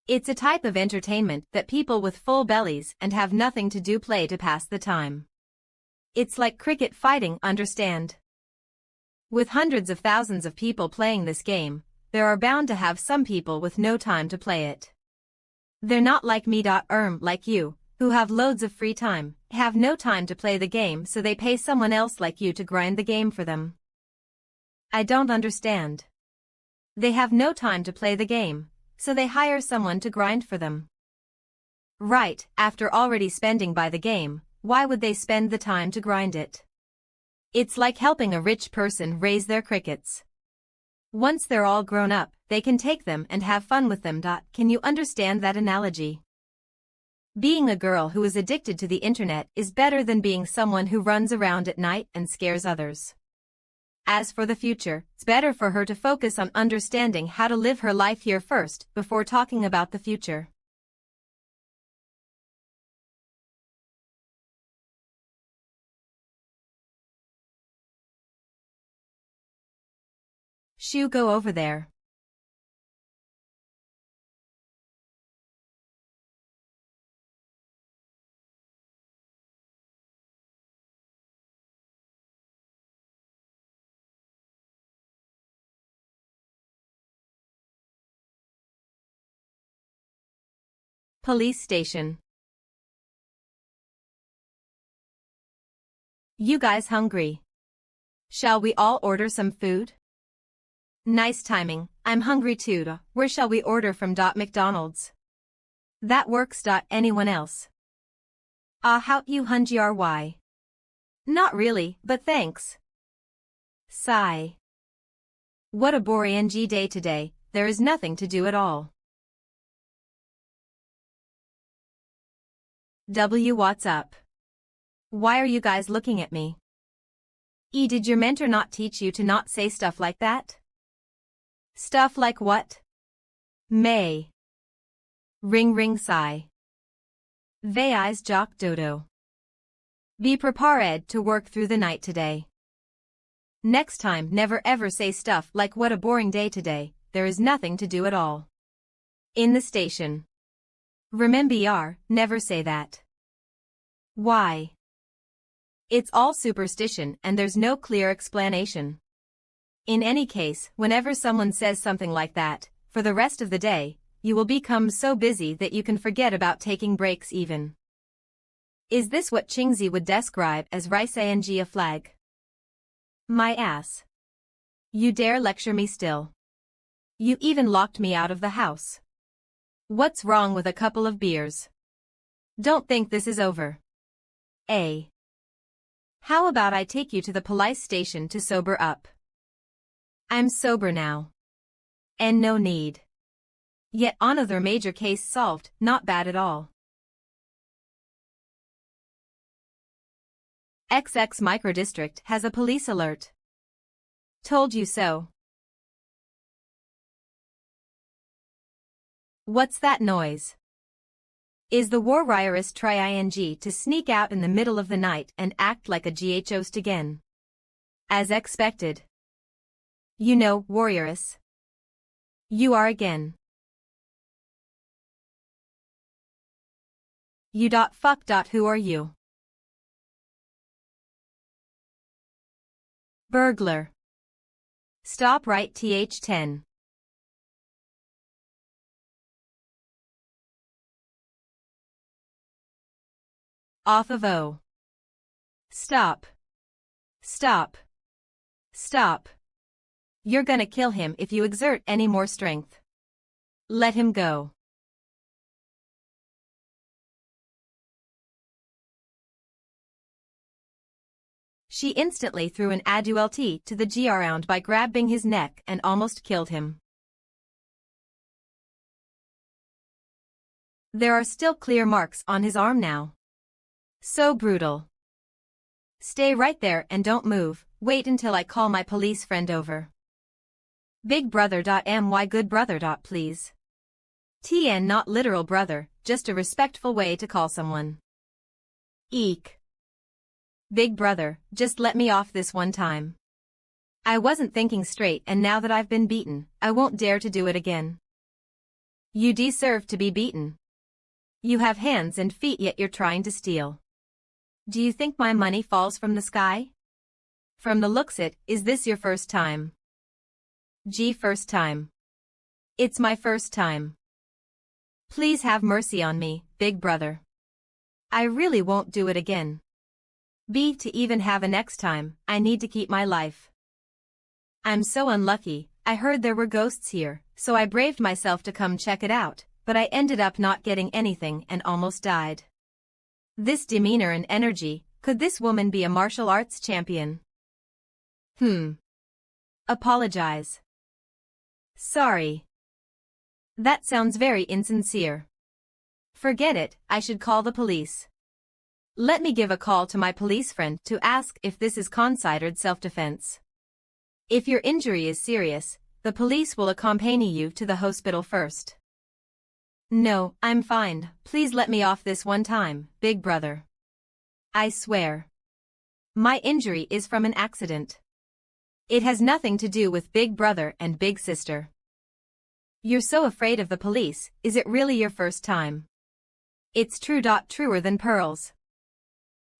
It's a type of entertainment that people with full bellies and have nothing to do play to pass the time. It's like cricket fighting, understand? With hundreds of thousands of people playing this game, there are bound to have some people with no time to play it. They're not like me. Like you, who have loads of free time, have no time to play the game, so they pay someone else like you to grind the game for them. I don't understand. They have no time to play the game, so they hire someone to grind for them. Right, after already spending by the game, why would they spend the time to grind it? It's like helping a rich person raise their crickets. Once they're all grown up, they can take them and have fun with them. Can you understand that analogy? Being a girl who is addicted to the internet is better than being someone who runs around at night and scares others. As for the future, it's better for her to focus on understanding how to live her life here first, before talking about the future. Shoo, go over there. Police station. You guys hungry? Shall we all order some food? Nice timing, I'm hungry too. Where shall we order from? McDonald's. That works. Anyone else? How you hungry are? Why? Not really, but thanks. Sigh. What a boring day today, there is nothing to do at all. What's up? Why are you guys looking at me? Did your mentor not teach you to not say stuff like that? Stuff like what? May. Ring sigh. Vei's jock dodo. Be prepared to work through the night today. Next time never ever say stuff like what a boring day today, there is nothing to do at all. In the station. Remember, never say that. Why? It's all superstition and there's no clear explanation. In any case, whenever someone says something like that, for the rest of the day, you will become so busy that you can forget about taking breaks even. Is this what Chingzi would describe as reincarnation a flag? My ass. You dare lecture me still? You even locked me out of the house. What's wrong with a couple of beers? Don't think this is over. How about I take you to the police station to sober up? I'm sober now. And no need. Yet another major case solved, not bad at all. XX microdistrict has a police alert. Told you so. What's that noise? Is the warriorist trying to sneak out in the middle of the night and act like a ghost again? As expected. You know, warrioress. You are again. You fuck. Who are you? Burglar. Stop right th10. Off of O. Stop. Stop. Stop. You're gonna kill him if you exert any more strength. Let him go. She instantly threw an adult to the ground by grabbing his neck and almost killed him. There are still clear marks on his arm now. So brutal. Stay right there and don't move, wait until I call my police friend over. Big brother. My good brother. Please. TN, not literal brother, just a respectful way to call someone. Eek. Big brother, just let me off this one time. I wasn't thinking straight, and now that I've been beaten, I won't dare to do it again. You deserve to be beaten. You have hands and feet, yet you're trying to steal. Do you think my money falls from the sky? From the looks it, is this your first time? First time. It's my first time. Please have mercy on me, big brother. I really won't do it again. To even have a next time, I need to keep my life. I'm so unlucky. I heard there were ghosts here, so I braved myself to come check it out, but I ended up not getting anything and almost died. This demeanor and energy, could this woman be a martial arts champion? Apologize. Sorry. That sounds very insincere. Forget it, I should call the police. Let me give a call to my police friend to ask if this is considered self-defense. If your injury is serious, the police will accompany you to the hospital first. No, I'm fine, please let me off this one time, big brother. I swear. My injury is from an accident. It has nothing to do with big brother and big sister. You're so afraid of the police, is it really your first time? It's true. Truer than pearls.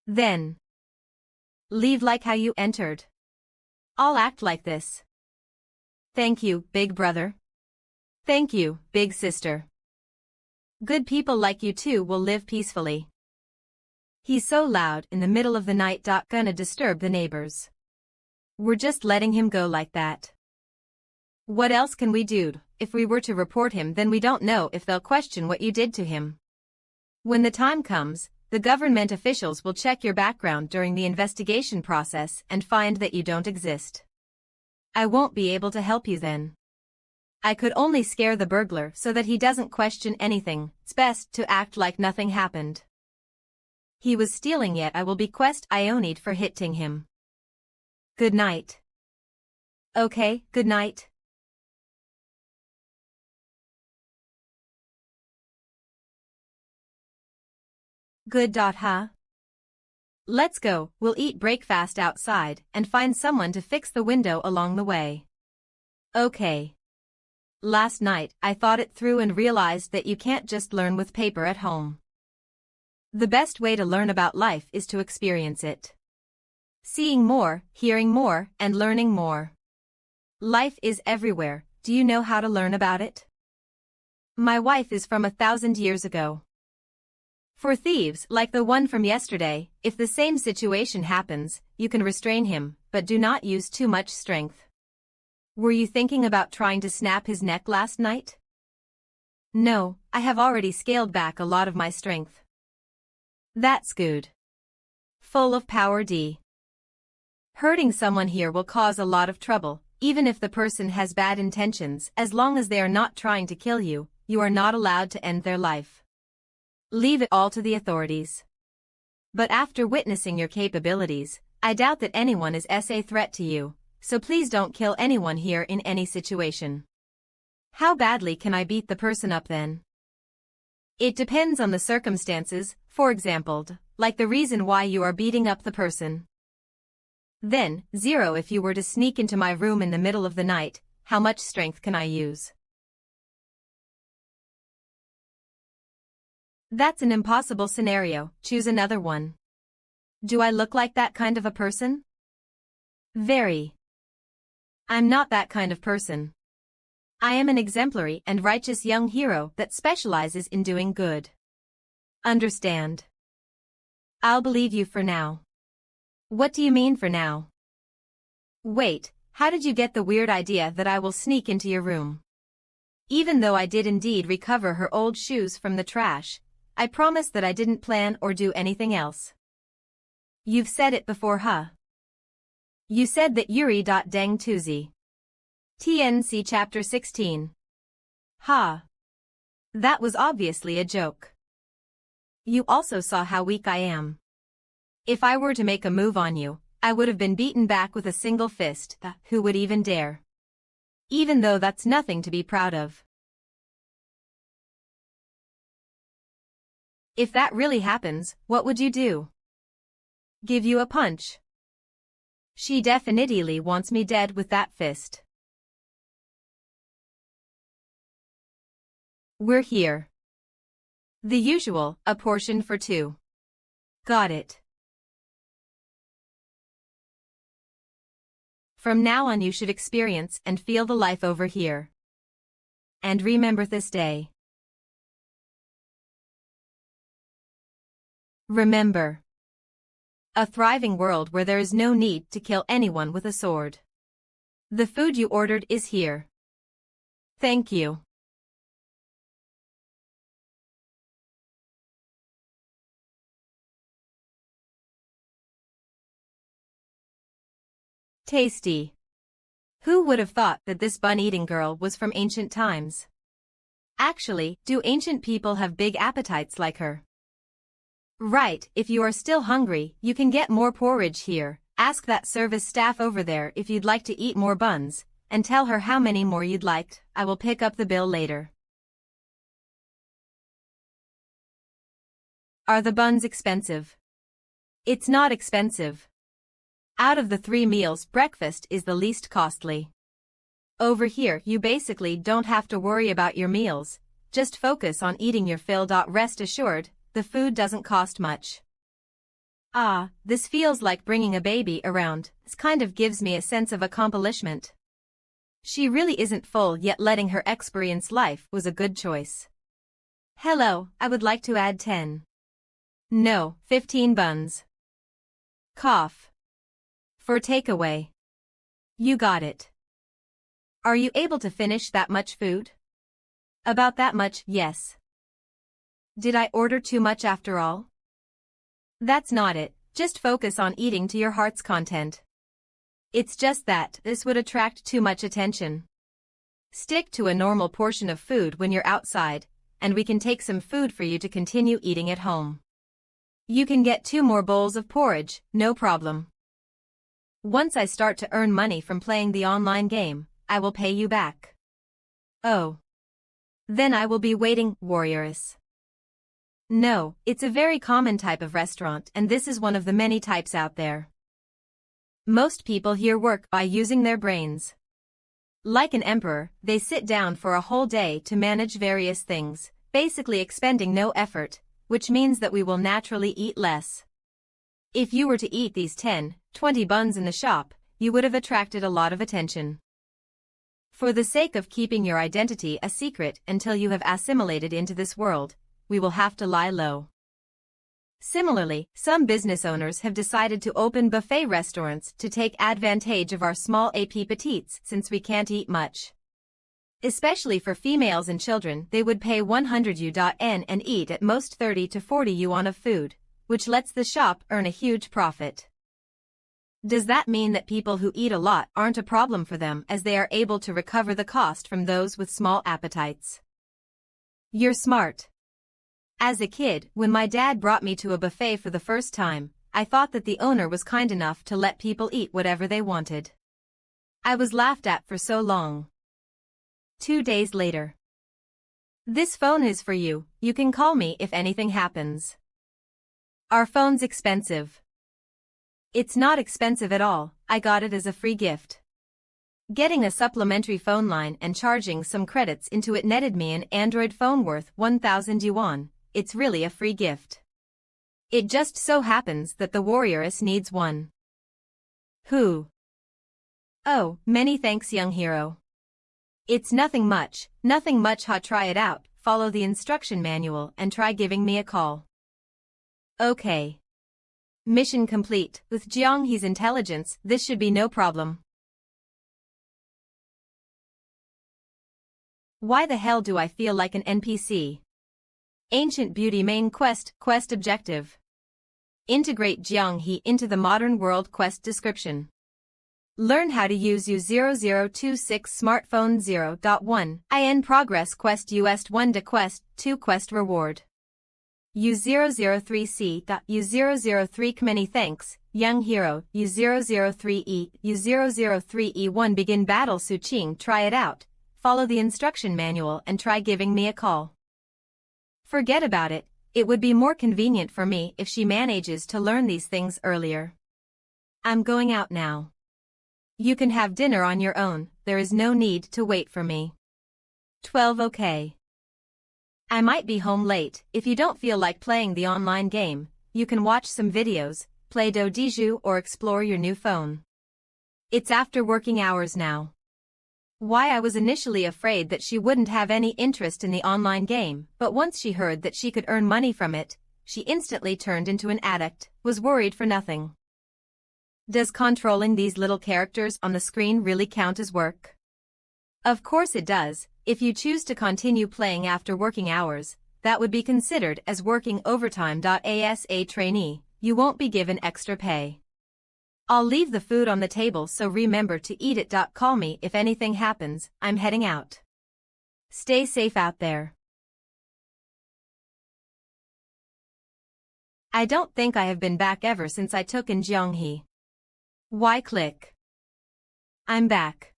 Then. Leave like how you entered. I'll act like this. Thank you, big brother. Thank you, big sister. Good people like you two will live peacefully. He's so loud in the middle of the night. Gonna disturb the neighbors. We're just letting him go like that. What else can we do? If we were to report him, then we don't know if they'll question what you did to him. When the time comes, the government officials will check your background during the investigation process and find that you don't exist. I won't be able to help you then. I could only scare the burglar so that he doesn't question anything. It's best to act like nothing happened. He was stealing, yet I will bequest Ionid for hitting him. Good night. Okay, good night. Good. Huh? Let's go, we'll eat breakfast outside and find someone to fix the window along the way. Okay. Last night, I thought it through and realized that you can't just learn with paper at home. The best way to learn about life is to experience it. Seeing more, hearing more, and learning more. Life is everywhere. Do you know how to learn about it? My wife is from 1,000 years ago. For thieves like the one from yesterday, if the same situation happens, you can restrain him, but do not use too much strength. Were you thinking about trying to snap his neck last night? No, I have already scaled back a lot of my strength. That's good. Full of power. Hurting someone here will cause a lot of trouble, even if the person has bad intentions. As long as they are not trying to kill you, you are not allowed to end their life. Leave it all to the authorities. But after witnessing your capabilities, I doubt that anyone is a threat to you, so please don't kill anyone here in any situation. How badly can I beat the person up then? It depends on the circumstances, for example, like the reason why you are beating up the person. Then, 0 if you were to sneak into my room in the middle of the night, how much strength can I use? That's an impossible scenario, choose another one. Do I look like that kind of a person? Very. I'm not that kind of person. I am an exemplary and righteous young hero that specializes in doing good. Understand? I'll believe you for now. What do you mean for now? Wait, how did you get the weird idea that I will sneak into your room? Even though I did indeed recover her old shoes from the trash, I promise that I didn't plan or do anything else. You've said it before, huh? You said that Yuri. Deng Tuzi. TNC Chapter 16. Ha. That was obviously a joke. You also saw how weak I am. If I were to make a move on you, I would have been beaten back with a single fist. Who would even dare? Even though that's nothing to be proud of. If that really happens, what would you do? Give you a punch. She definitely wants me dead with that fist. We're here. The usual, a portion for two. Got it. From now on you should experience and feel the life over here. And remember this day. Remember. A thriving world where there is no need to kill anyone with a sword. The food you ordered is here. Thank you. Tasty. Who would have thought that this bun-eating girl was from ancient times? Actually, do ancient people have big appetites like her? Right, if you are still hungry, you can get more porridge here. Ask that service staff over there if you'd like to eat more buns, and tell her how many more you'd like. I will pick up the bill later. Are the buns expensive? It's not expensive. Out of the 3 meals, breakfast is the least costly. Over here, you basically don't have to worry about your meals, just focus on eating your fill. Rest assured, the food doesn't cost much. Ah, this feels like bringing a baby around. This kind of gives me a sense of accomplishment. She really isn't full yet. Letting her experience life was a good choice. Hello, I would like to add 10. No, 15 buns. Cough. For takeaway. You got it. Are you able to finish that much food? About that much, yes. Did I order too much after all? That's not it, just focus on eating to your heart's content. It's just that this would attract too much attention. Stick to a normal portion of food when you're outside, and we can take some food for you to continue eating at home. You can get 2 more bowls of porridge, no problem. Once I start to earn money from playing the online game, I will pay you back. Oh. Then I will be waiting, warrioress. No, it's a very common type of restaurant and this is one of the many types out there. Most people here work by using their brains. Like an emperor, they sit down for a whole day to manage various things, basically expending no effort, which means that we will naturally eat less. If you were to eat these 10, 20 buns in the shop, you would have attracted a lot of attention. For the sake of keeping your identity a secret until you have assimilated into this world, we will have to lie low. Similarly, some business owners have decided to open buffet restaurants to take advantage of our small appetites since we can't eat much. Especially for females and children, they would pay 100 yuan and eat at most 30 to 40 yuan of food, which lets the shop earn a huge profit. Does that mean that people who eat a lot aren't a problem for them as they are able to recover the cost from those with small appetites? You're smart. As a kid, when my dad brought me to a buffet for the first time, I thought that the owner was kind enough to let people eat whatever they wanted. I was laughed at for so long. 2 days later. This phone is for you, you can call me if anything happens. Our phone's expensive. It's not expensive at all, I got it as a free gift. Getting a supplementary phone line and charging some credits into it netted me an Android phone worth 1,000 yuan. It's really a free gift. It just so happens that the warrioress needs one. Who? Oh, many thanks, young hero. It's nothing much. Try it out, follow the instruction manual and try giving me a call. Okay. Mission complete. With Jianghe's intelligence, this should be no problem. Why the hell do I feel like an NPC? Ancient Beauty main quest objective. Integrate Jianghe into the modern world quest description. Learn how to use U0026 smartphone 0.1 in progress quest US1 to quest 2 quest reward. U003C. U003 many thanks, young hero. U003E. U003E1 begin battle Suching. Try it out, follow the instruction manual and try giving me a call. Forget about it, it would be more convenient for me if she manages to learn these things earlier. I'm going out now. You can have dinner on your own, there is no need to wait for me. 12 Okay. I might be home late. If you don't feel like playing the online game, you can watch some videos, play Dodiju or explore your new phone. It's after working hours now. Why I was initially afraid that she wouldn't have any interest in the online game, but once she heard that she could earn money from it, she instantly turned into an addict, was worried for nothing. Does controlling these little characters on the screen really count as work? Of course it does. If you choose to continue playing after working hours, that would be considered as working overtime. As a trainee, you won't be given extra pay. I'll leave the food on the table so remember to eat it. Call me if anything happens, I'm heading out. Stay safe out there. I don't think I have been back ever since I took in Gyeonggi. Why click? I'm back.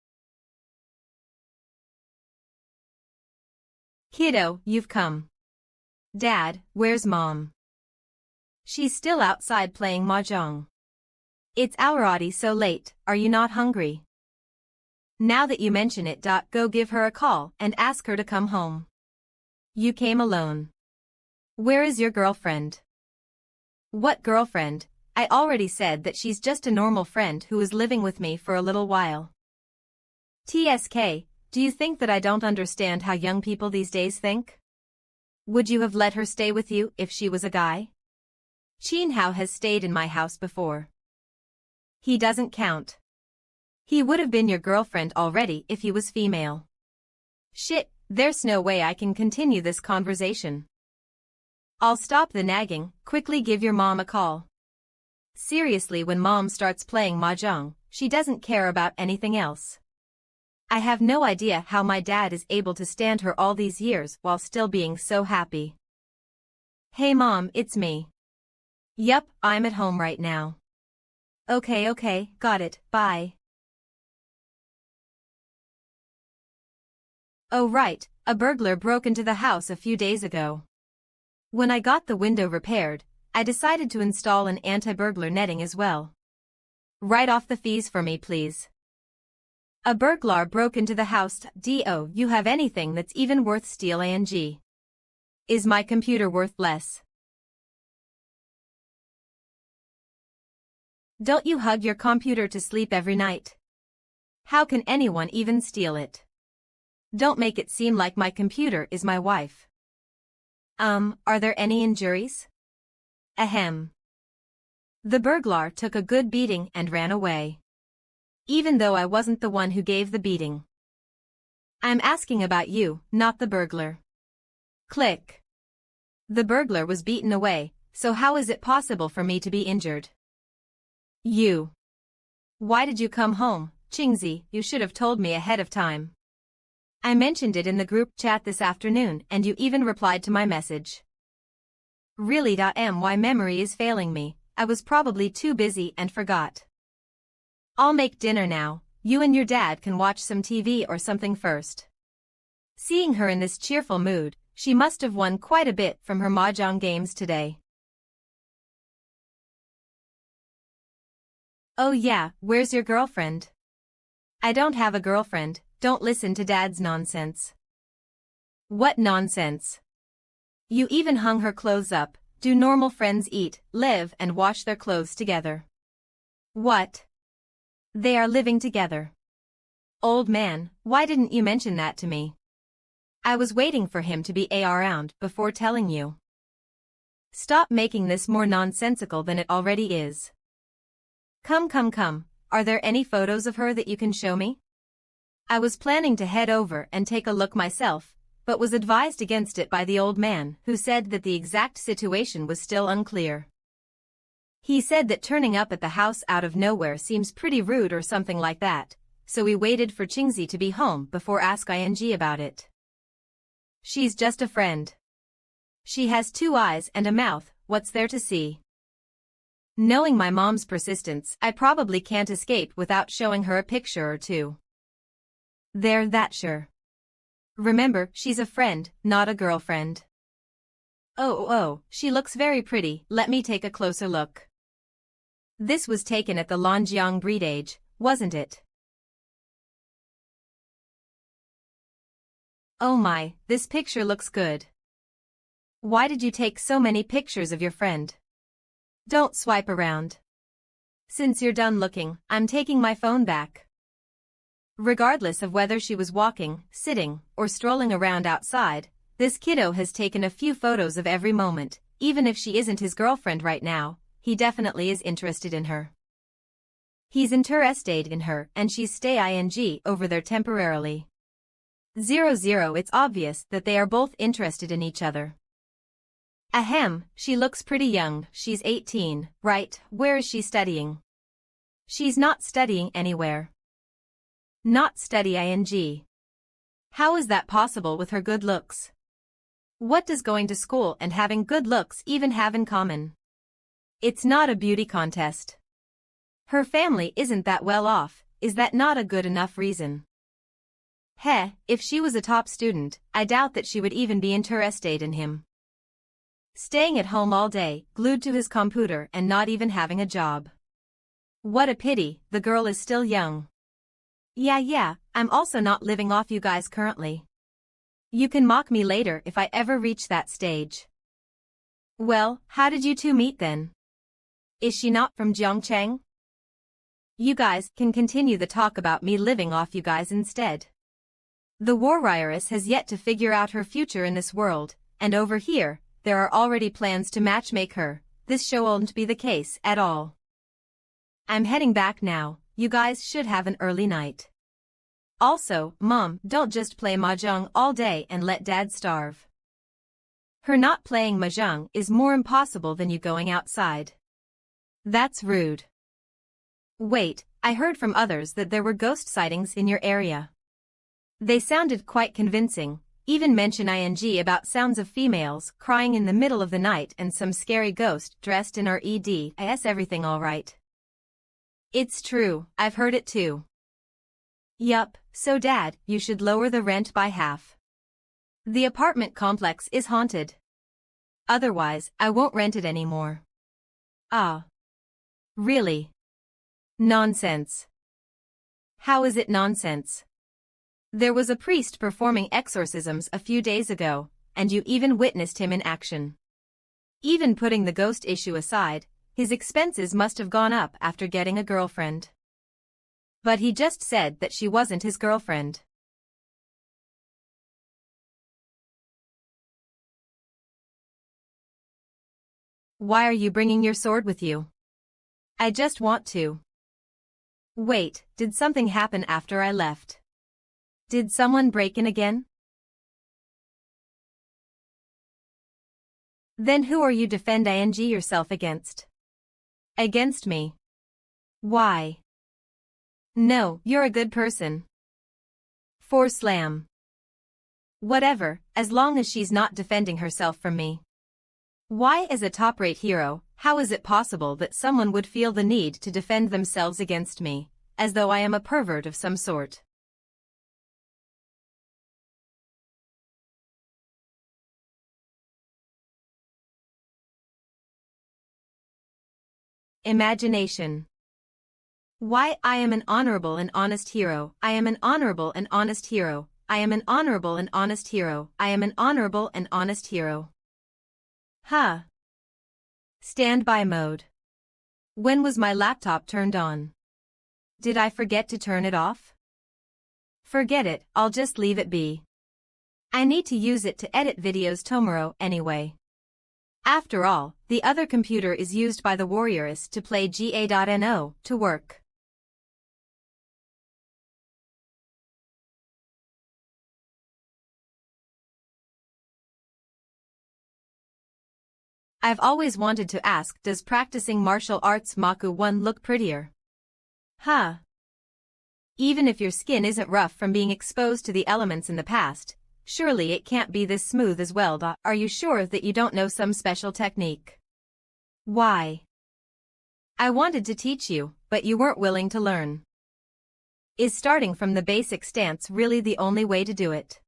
Kiddo, you've come. Dad, where's Mom? She's still outside playing mahjong. It's already so late, are you not hungry? Now that you mention it. Go give her a call and ask her to come home. You came alone. Where is your girlfriend? What girlfriend? I already said that she's just a normal friend who is living with me for a little while. TSK, do you think that I don't understand how young people these days think? Would you have let her stay with you if she was a guy? Chin Hao has stayed in my house before. He doesn't count. He would have been your girlfriend already if he was female. Shit, there's no way I can continue this conversation. I'll stop the nagging, quickly give your mom a call. Seriously, when Mom starts playing mahjong, she doesn't care about anything else. I have no idea how my dad is able to stand her all these years while still being so happy. Hey Mom, it's me. Yup, I'm at home right now. Okay, got it, bye. Oh right, a burglar broke into the house a few days ago. When I got the window repaired, I decided to install an anti-burglar netting as well. Write off the fees for me, please. A burglar broke into the house. Do you have anything that's even worth stealing? Is my computer worth less? Don't you hug your computer to sleep every night? How can anyone even steal it? Don't make it seem like my computer is my wife. Are there any injuries? Ahem. The burglar took a good beating and ran away. Even though I wasn't the one who gave the beating. I'm asking about you, not the burglar. Click. The burglar was beaten away, so how is it possible for me to be injured? You. Why did you come home, Chingzi? You should have told me ahead of time. I mentioned it in the group chat this afternoon and you even replied to my message. Really? My memory is failing me, I was probably too busy and forgot. I'll make dinner now, you and your dad can watch some TV or something first. Seeing her in this cheerful mood, she must have won quite a bit from her mahjong games today. Oh yeah, where's your girlfriend? I don't have a girlfriend, don't listen to Dad's nonsense. What nonsense? You even hung her clothes up. Do normal friends eat, live and wash their clothes together? What? They are living together. Old man, why didn't you mention that to me? I was waiting for him to be around before telling you. Stop making this more nonsensical than it already is. Come, are there any photos of her that you can show me? I was planning to head over and take a look myself, but was advised against it by the old man, who said that the exact situation was still unclear. He said that turning up at the house out of nowhere seems pretty rude or something like that, so we waited for Chingzi to be home before ask ing about it. She's just a friend. She has 2 eyes and a mouth, what's there to see? Knowing my mom's persistence, I probably can't escape without showing her a picture or two. There, that sure. Remember, she's a friend, not a girlfriend. Oh, she looks very pretty, let me take a closer look. This was taken at the Lonjiang breed age, wasn't it? Oh my, this picture looks good. Why did you take so many pictures of your friend? Don't swipe around. Since you're done looking, I'm taking my phone back. Regardless of whether she was walking, sitting, or strolling around outside, this kiddo has taken a few photos of every moment. Even if she isn't his girlfriend right now, he definitely is interested in her. He's interested in her and she's stay ing over there temporarily. 00 It's obvious that they are both interested in each other. Ahem, she looks pretty young, she's 18, right? Where is she studying? She's not studying anywhere. Not study ing. How is that possible with her good looks? What does going to school and having good looks even have in common? It's not a beauty contest. Her family isn't that well off, is that not a good enough reason? Heh, if she was a top student, I doubt that she would even be interested in him. Staying at home all day, glued to his computer and not even having a job. What a pity, the girl is still young. Yeah, I'm also not living off you guys currently. You can mock me later if I ever reach that stage. Well, how did you two meet then? Is she not from Zhongcheng? You guys can continue the talk about me living off you guys instead. The warrioress has yet to figure out her future in this world, and over here, there are already plans to matchmake her. This show won't be the case at all. I'm heading back now, you guys should have an early night. Also, Mom, don't just play mahjong all day and let Dad starve. Her not playing mahjong is more impossible than you going outside. That's rude. Wait, I heard from others that there were ghost sightings in your area. They sounded quite convincing, even mention ing about sounds of females crying in the middle of the night and some scary ghost dressed in red. Is everything alright? It's true, I've heard it too. Yup, so Dad, you should lower the rent by half. The apartment complex is haunted. Otherwise, I won't rent it anymore. Ah. Really? Nonsense. How is it nonsense? There was a priest performing exorcisms a few days ago, and you even witnessed him in action. Even putting the ghost issue aside, his expenses must have gone up after getting a girlfriend. But he just said that she wasn't his girlfriend. Why are you bringing your sword with you? I just want to. Wait, did something happen after I left? Did someone break in again? Then who are you defending yourself against? Against me. Why? No, you're a good person. For slam. Whatever, as long as she's not defending herself from me. Why, as a top-rate hero, how is it possible that someone would feel the need to defend themselves against me, as though I am a pervert of some sort? Imagination. Why, I am an honorable and honest hero, I am an honorable and honest hero, I am an honorable and honest hero, I am an honorable and honest hero. Huh. Standby mode. When was my laptop turned on? Did I forget to turn it off? Forget it, I'll just leave it be. I need to use it to edit videos tomorrow anyway. After all, the other computer is used by the warriors to play GA.no to work. I've always wanted to ask, does practicing martial arts Maku 1 look prettier? Huh. Even if your skin isn't rough from being exposed to the elements in the past, surely it can't be this smooth as well. Are you sure that you don't know some special technique? Why? I wanted to teach you, but you weren't willing to learn. Is starting from the basic stance really the only way to do it?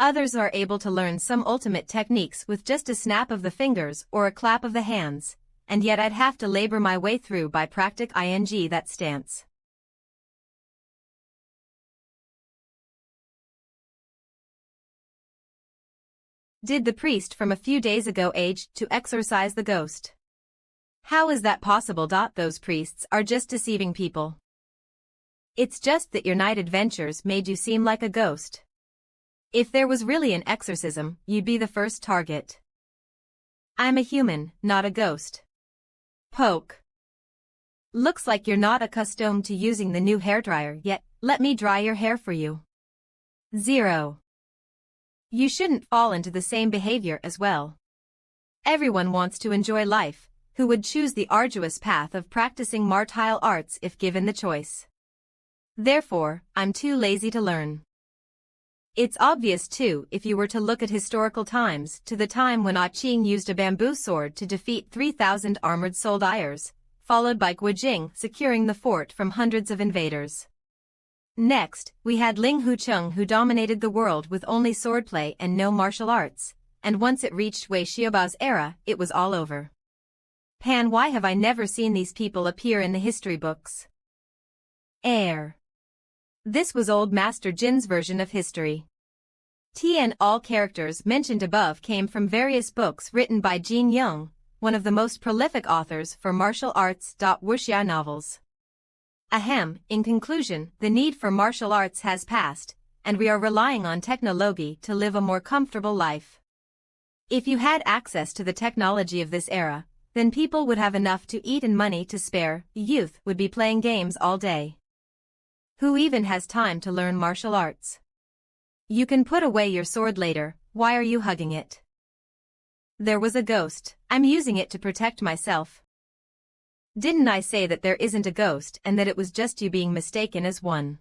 Others are able to learn some ultimate techniques with just a snap of the fingers or a clap of the hands, and yet I'd have to labor my way through by practicing that stance. Did the priest from a few days ago age to exorcise the ghost? How is that possible? Those priests are just deceiving people. It's just that your night adventures made you seem like a ghost. If there was really an exorcism, you'd be the first target. I'm a human, not a ghost. Poke. Looks like you're not accustomed to using the new hairdryer yet. Let me dry your hair for you. 0. You shouldn't fall into the same behavior as well. Everyone wants to enjoy life, who would choose the arduous path of practicing martial arts if given the choice. Therefore, I'm too lazy to learn. It's obvious too if you were to look at historical times to the time when Qing used a bamboo sword to defeat 3,000 armored soldiers, followed by Guojing securing the fort from hundreds of invaders. Next, we had Ling Hucheng who dominated the world with only swordplay and no martial arts, and once it reached Wei Xiaobao's era, it was all over. Why have I never seen these people appear in the history books? This was old Master Jin's version of history. All characters mentioned above came from various books written by Jin Young, one of the most prolific authors for martial arts. Wuxia novels. In conclusion, the need for martial arts has passed, and we are relying on technology to live a more comfortable life. If you had access to the technology of this era, then people would have enough to eat and money to spare. Youth would be playing games all day. Who even has time to learn martial arts? You can put away your sword later. Why are you hugging it? There was a ghost. I'm using it to protect myself. Didn't I say that there isn't a ghost and that it was just you being mistaken as one?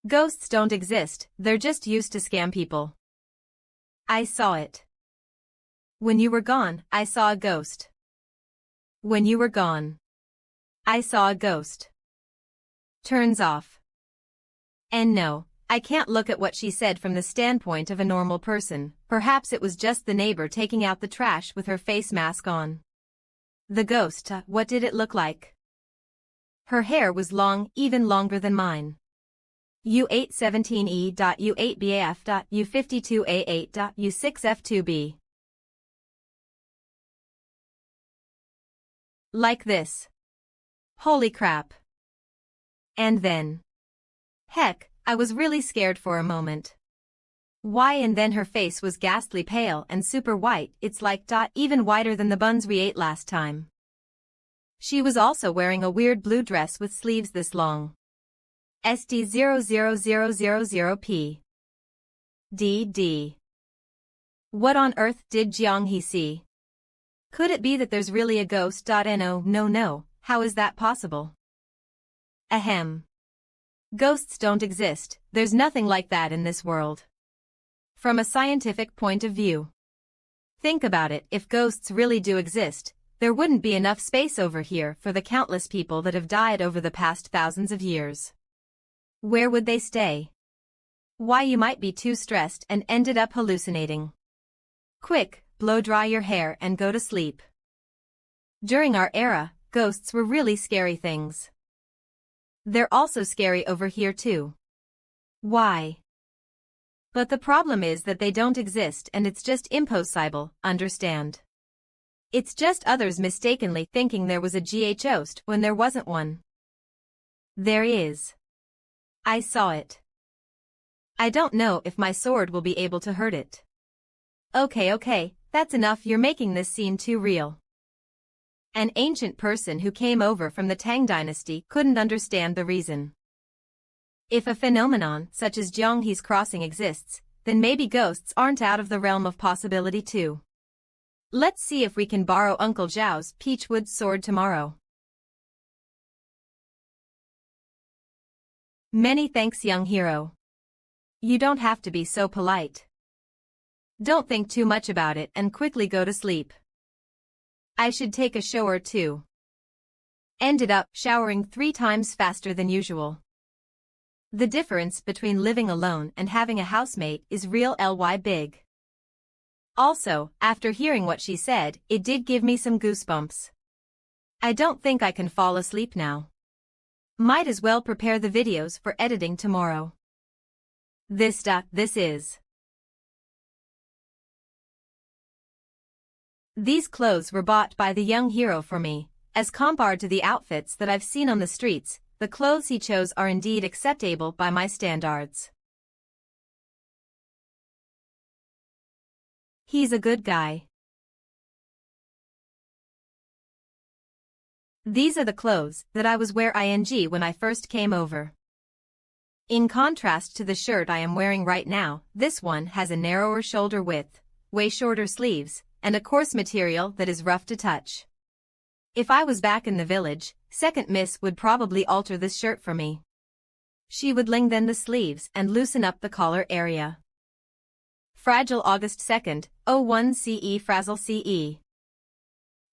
Ghosts don't exist, they're just used to scam people. I saw it. When you were gone, I saw a ghost. When you were gone, I saw a ghost. Turns off. And no, I can't look at what she said from the standpoint of a normal person. Perhaps it was just the neighbor taking out the trash with her face mask on. The ghost, what did it look like? Her hair was long, even longer than mine. U817E. U8BAF. U52A8. U6F2B. Like this. Holy crap. And then. Heck, I was really scared for a moment. Why? And then her face was ghastly pale and super white. It's like even whiter than the buns we ate last time. She was also wearing a weird blue dress with sleeves this long. SD00000P. DD. What on earth did Jiang He see? Could it be that there's really a ghost? No, how is that possible? Ahem. Ghosts don't exist, there's nothing like that in this world. From a scientific point of view. Think about it, if ghosts really do exist, there wouldn't be enough space over here for the countless people that have died over the past thousands of years. Where would they stay? Why, you might be too stressed and ended up hallucinating. Quick, blow dry your hair and go to sleep. During our era, ghosts were really scary things. They're also scary over here too. Why? But the problem is that they don't exist and it's just impossible, understand? It's just others mistakenly thinking there was a ghost when there wasn't one. There is. I saw it. I don't know if my sword will be able to hurt it. Okay, that's enough, you're making this seem too real. An ancient person who came over from the Tang dynasty couldn't understand the reason. If a phenomenon such as Jiang He's crossing exists, then maybe ghosts aren't out of the realm of possibility too. Let's see if we can borrow Uncle Zhao's peachwood sword tomorrow. Many thanks, young hero. You don't have to be so polite. Don't think too much about it and quickly go to sleep. I should take a shower too. Ended up showering 3 times faster than usual. The difference between living alone and having a housemate is real big. Also, after hearing what she said, it did give me some goosebumps. I don't think I can fall asleep now. Might as well prepare the videos for editing tomorrow. This is. These clothes were bought by the young hero for me. As compared to the outfits that I've seen on the streets, the clothes he chose are indeed acceptable by my standards. He's a good guy. These are the clothes that I was wearing when I first came over. In contrast to the shirt I am wearing right now, this one has a narrower shoulder width, way shorter sleeves, and a coarse material that is rough to touch. If I was back in the village, second miss would probably alter this shirt for me. She would lengthen the sleeves and loosen up the collar area. Fragile August 2nd, 01 CE Frazzle CE.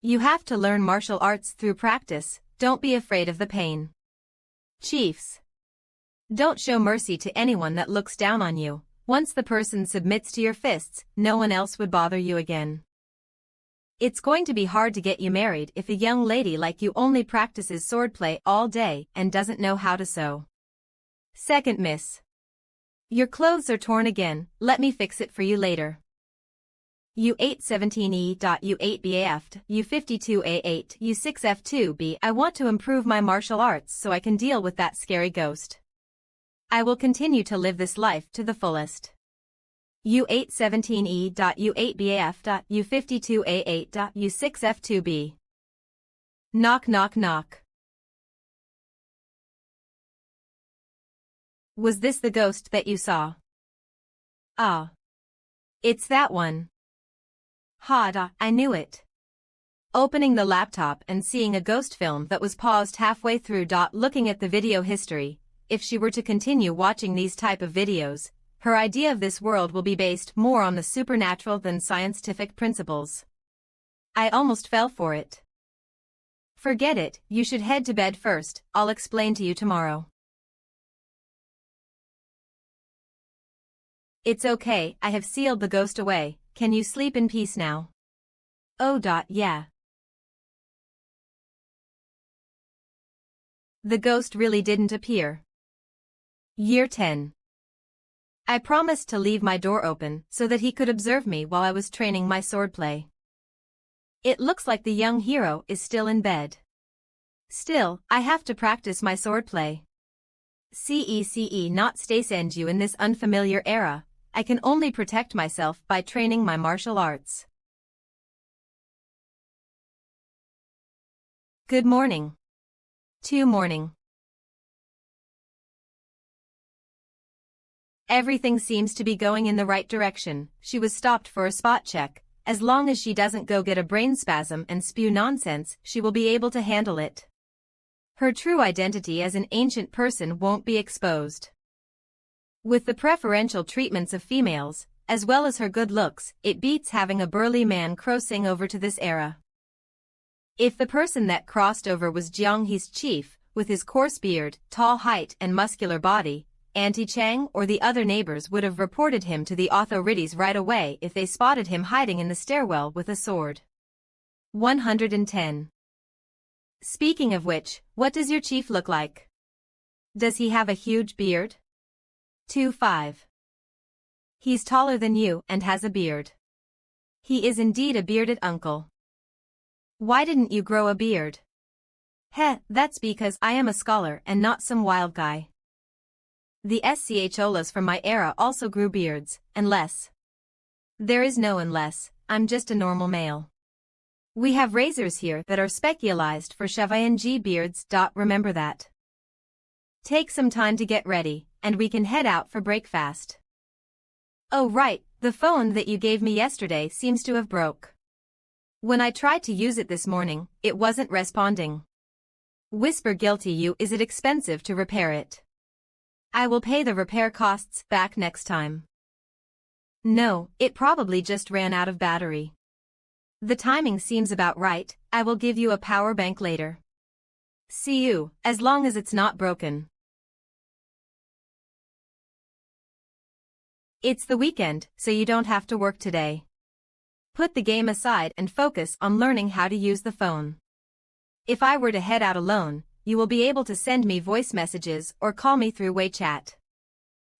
You have to learn martial arts through practice, don't be afraid of the pain. Chiefs. Don't show mercy to anyone that looks down on you. Once the person submits to your fists, no one else would bother you again. It's going to be hard to get you married if a young lady like you only practices swordplay all day and doesn't know how to sew. Second miss. Your clothes are torn again, let me fix it for you later. U817E. U8BAF, U52A8, U6F2B. I want to improve my martial arts so I can deal with that scary ghost. I will continue to live this life to the fullest. U817E. U8BAF. U52A8. U6F2B. Knock knock knock. Was this the ghost that you saw? Ah. It's that one. I knew it. Opening the laptop and seeing a ghost film that was paused halfway through. Looking at the video history, if she were to continue watching these type of videos, her idea of this world will be based more on the supernatural than scientific principles. I almost fell for it. Forget it, you should head to bed first, I'll explain to you tomorrow. It's okay, I have sealed the ghost away, can you sleep in peace now? Oh. Yeah. The ghost really didn't appear. Year 10. I promised to leave my door open so that he could observe me while I was training my swordplay. It looks like the young hero is still in bed. Still, I have to practice my swordplay. CECE not stay send you in this unfamiliar era. I can only protect myself by training my martial arts. Good morning. Morning. Everything seems to be going in the right direction. She was stopped for a spot check. As long as she doesn't go get a brain spasm and spew nonsense, she will be able to handle it. Her true identity as an ancient person won't be exposed. With the preferential treatments of females, as well as her good looks, it beats having a burly man crossing over to this era. If the person that crossed over was Jianghe's chief, with his coarse beard, tall height and muscular body, Auntie Chang or the other neighbors would have reported him to the authorities right away if they spotted him hiding in the stairwell with a sword. 110. Speaking of which, what does your chief look like? Does he have a huge beard? 25. He's taller than you and has a beard. He is indeed a bearded uncle. Why didn't you grow a beard? That's because I am a scholar and not some wild guy. The Scholas from my era also grew beards, unless. There is no unless, I'm just a normal male. We have razors here that are specialized for Chevalier beards. Remember that. Take some time to get ready, and we can head out for breakfast. Oh right, the phone that you gave me yesterday seems to have broke. When I tried to use it this morning, it wasn't responding. Whisper guilty you. Is it expensive to repair it? I will pay the repair costs back next time. No, it probably just ran out of battery. The timing seems about right. I will give you a power bank later. See you, as long as it's not broken. It's the weekend, so you don't have to work today. Put the game aside and focus on learning how to use the phone. If I were to head out alone, you will be able to send me voice messages or call me through WeChat.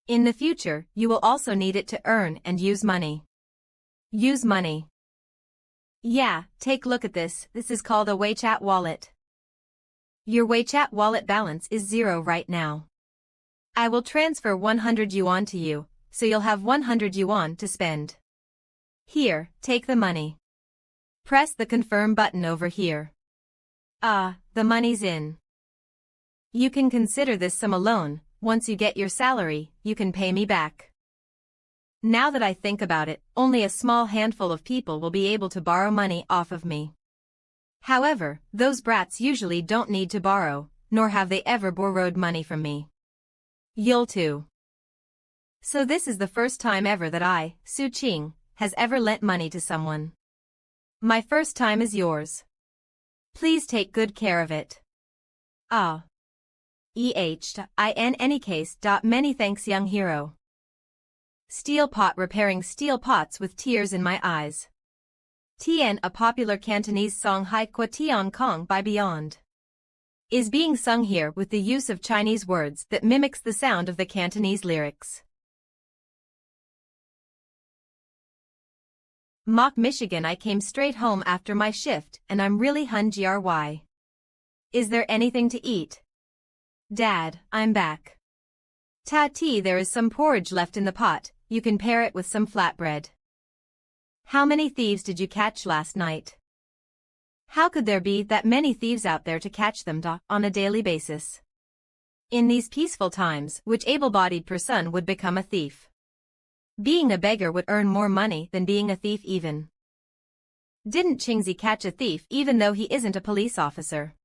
In the future, you will also need it to earn and use money. Use money. Yeah, take a look at this. This is called a WeChat wallet. Your WeChat wallet balance is 0 right now. I will transfer 100 yuan to you, so you'll have 100 yuan to spend. Here, take the money. Press the confirm button over here. The money's in. You can consider this sum a loan. Once you get your salary, you can pay me back. Now that I think about it, only a small handful of people will be able to borrow money off of me. However, those brats usually don't need to borrow, nor have they ever borrowed money from me. You'll too. So this is the first time ever that I, Su Qing, has ever lent money to someone. My first time is yours. Please take good care of it. In any case. Many thanks, young hero. Steel pot repairing steel pots with tears in my eyes. Tian, a popular Cantonese song Hai Kwa Tian Kong by Beyond, is being sung here with the use of Chinese words that mimics the sound of the Cantonese lyrics. Mock Michigan. I came straight home after my shift and I'm really hungry. Is there anything to eat? Dad, I'm back. Tati, there is some porridge left in the pot, you can pair it with some flatbread. How many thieves did you catch last night? How could there be that many thieves out there to catch them on a daily basis? In these peaceful times, which able-bodied person would become a thief? Being a beggar would earn more money than being a thief even. Didn't Qingzi catch a thief even though he isn't a police officer?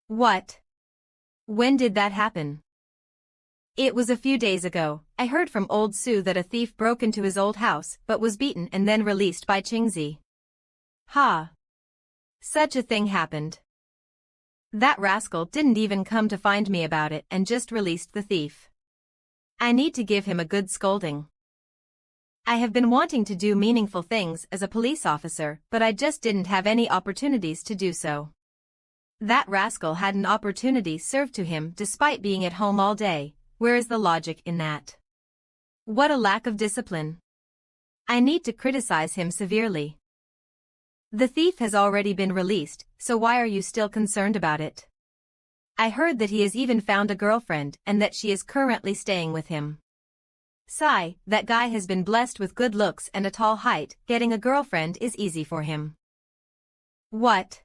What? When did that happen? It was a few days ago. I heard from old Su that a thief broke into his old house but was beaten and then released by Qingzi. Such a thing happened. That rascal didn't even come to find me about it and just released the thief. I need to give him a good scolding. I have been wanting to do meaningful things as a police officer, but I just didn't have any opportunities to do so. That rascal had an opportunity served to him despite being at home all day. Where is the logic in that? What a lack of discipline. I need to criticize him severely. The thief has already been released, so why are you still concerned about it? I heard that he has even found a girlfriend and that she is currently staying with him. Sigh, that guy has been blessed with good looks and a tall height. Getting a girlfriend is easy for him. What?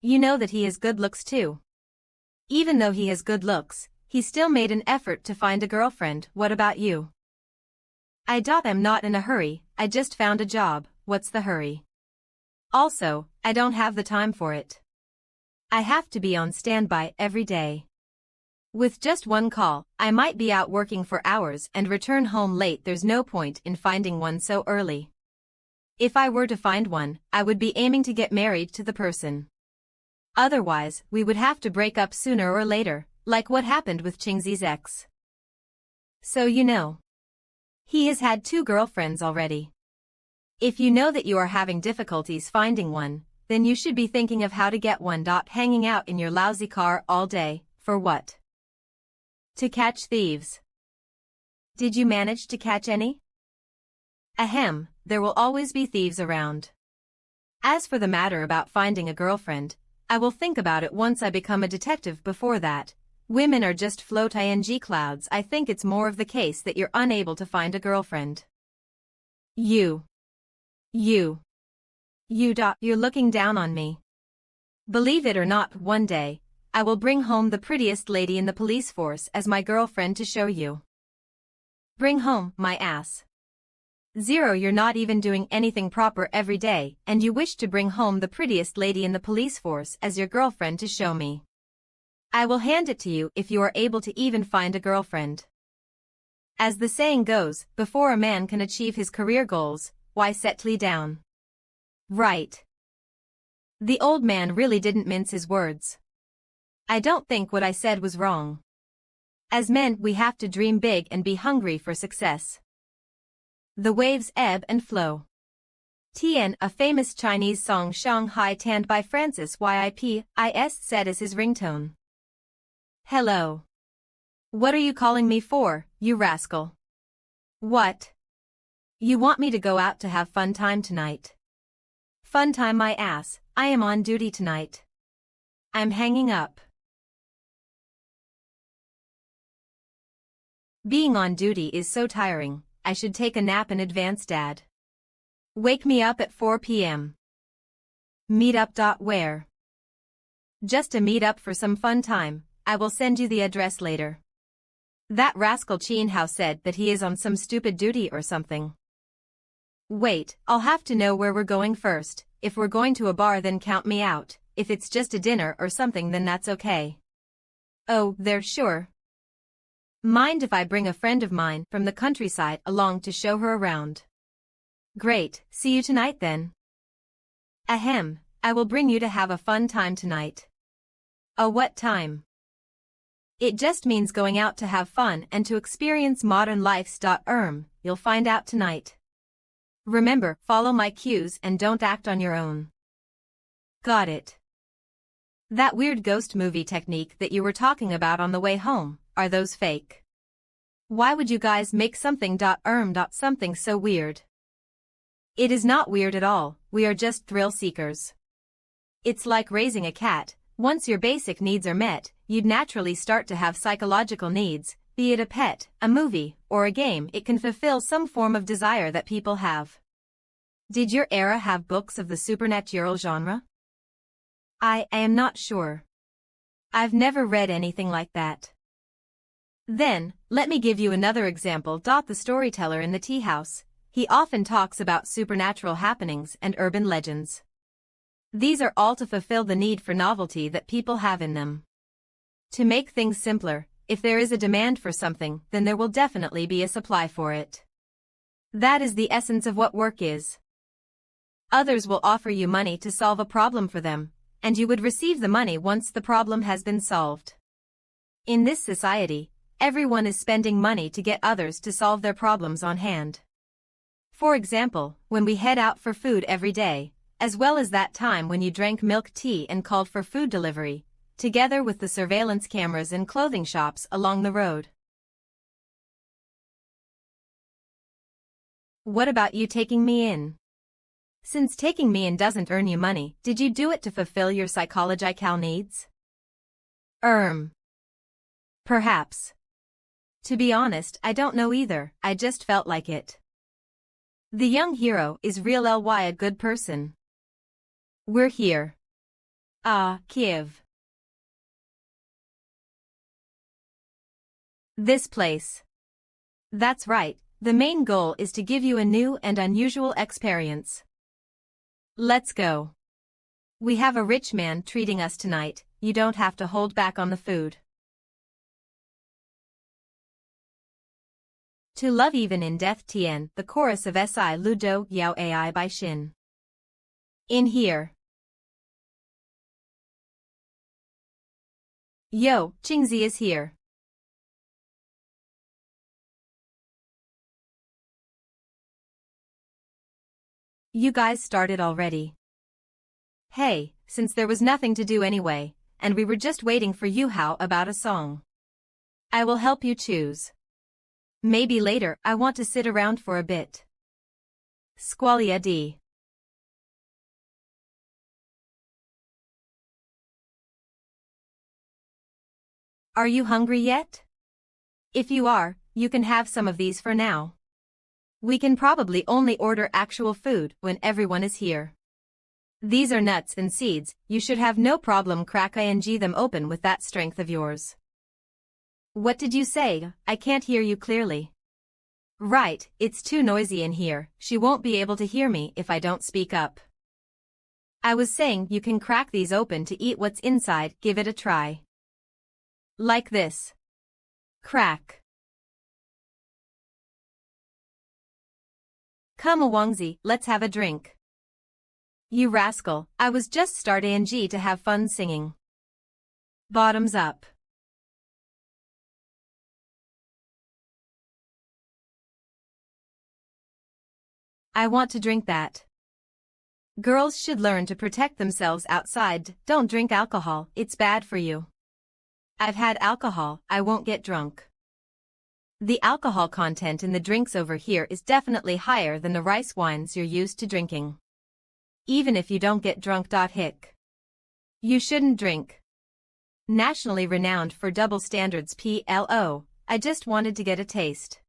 You know that he has good looks too. Even though he has good looks, he still made an effort to find a girlfriend. What about you? I'm not in a hurry, I just found a job. What's the hurry? Also, I don't have the time for it. I have to be on standby every day. With just one call, I might be out working for hours and return home late. There's no point in finding one so early. If I were to find one, I would be aiming to get married to the person. Otherwise, we would have to break up sooner or later, like what happened with Qingzi's ex. So you know. He has had 2 girlfriends already. If you know that you are having difficulties finding one, then you should be thinking of how to get one. Hanging out in your lousy car all day, for what? To catch thieves. Did you manage to catch any? Ahem, there will always be thieves around. As for the matter about finding a girlfriend, I will think about it once I become a detective. Before that, women are just float ing clouds. I think it's more of the case that you're unable to find a girlfriend. You're looking down on me. Believe it or not, one day, I will bring home the prettiest lady in the police force as my girlfriend to show you. Bring home my ass. 0. You're not even doing anything proper every day, and you wish to bring home the prettiest lady in the police force as your girlfriend to show me. I will hand it to you if you are able to even find a girlfriend. As the saying goes, before a man can achieve his career goals, why settle down? Right. The old man really didn't mince his words. I don't think what I said was wrong. As men, we have to dream big and be hungry for success. The waves ebb and flow. Tian, a famous Chinese song Shanghai Tanned by Francis Yip, said as his ringtone. Hello. What are you calling me for, you rascal? What? You want me to go out to have fun time tonight? Fun time my ass, I am on duty tonight. I'm hanging up. Being on duty is so tiring, I should take a nap in advance, Dad. Wake me up at 4 p.m. Meetup. Where? Just a meet up for some fun time, I will send you the address later. That rascal Chin Hao said that he is on some stupid duty or something. Wait, I'll have to know where we're going first. If we're going to a bar then count me out, if it's just a dinner or something then that's okay. Oh, they're sure. Mind if I bring a friend of mine from the countryside along to show her around? Great, see you tonight then. Ahem, I will bring you to have a fun time tonight. A what time? It just means going out to have fun and to experience modern life. You'll find out tonight. Remember, follow my cues and don't act on your own. Got it. That weird ghost movie technique that you were talking about on the way home, are those fake? Why would you guys make something something so weird? It is not weird at all, we are just thrill seekers. It's like raising a cat. Once your basic needs are met, you'd naturally start to have psychological needs, be it a pet, a movie, or a game. It can fulfill some form of desire that people have. Did your era have books of the supernatural genre? I am not sure. I've never read anything like that. Then, let me give you another example. The storyteller in the tea house, he often talks about supernatural happenings and urban legends. These are all to fulfill the need for novelty that people have in them. To make things simpler, if there is a demand for something, then there will definitely be a supply for it. That is the essence of what work is. Others will offer you money to solve a problem for them, and you would receive the money once the problem has been solved. In this society, everyone is spending money to get others to solve their problems on hand. For example, when we head out for food every day, as well as that time when you drank milk tea and called for food delivery, together with the surveillance cameras in clothing shops along the road. What about you taking me in? Since taking me in doesn't earn you money, did you do it to fulfill your psychological needs? Perhaps. To be honest, I don't know either, I just felt like it. The young hero is real a good person. We're here. Kiev. This place. That's right, the main goal is to give you a new and unusual experience. Let's go. We have a rich man treating us tonight, you don't have to hold back on the food. To love even in death. Tian, the chorus of Si Lu Do Yao Ai by Xin. In here. Yo, Qingzi is here. You guys started already. Hey, since there was nothing to do anyway, and we were just waiting for you, how about a song? I will help you choose. Maybe later, I want to sit around for a bit. Squalia D. Are you hungry yet? If you are, you can have some of these for now. We can probably only order actual food when everyone is here. These are nuts and seeds, you should have no problem cracking them open with that strength of yours. What did you say? I can't hear you clearly. Right, it's too noisy in here, she won't be able to hear me if I don't speak up. I was saying you can crack these open to eat what's inside, give it a try. Like this. Crack. Come Wangzi, let's have a drink. You rascal, I was just starting to have fun singing. Bottoms up. I want to drink that. Girls should learn to protect themselves outside, don't drink alcohol, it's bad for you. I've had alcohol, I won't get drunk. The alcohol content in the drinks over here is definitely higher than the rice wines you're used to drinking. Even if you don't get drunk. Hick. You shouldn't drink. Nationally renowned for double standards. PLO, I just wanted to get a taste.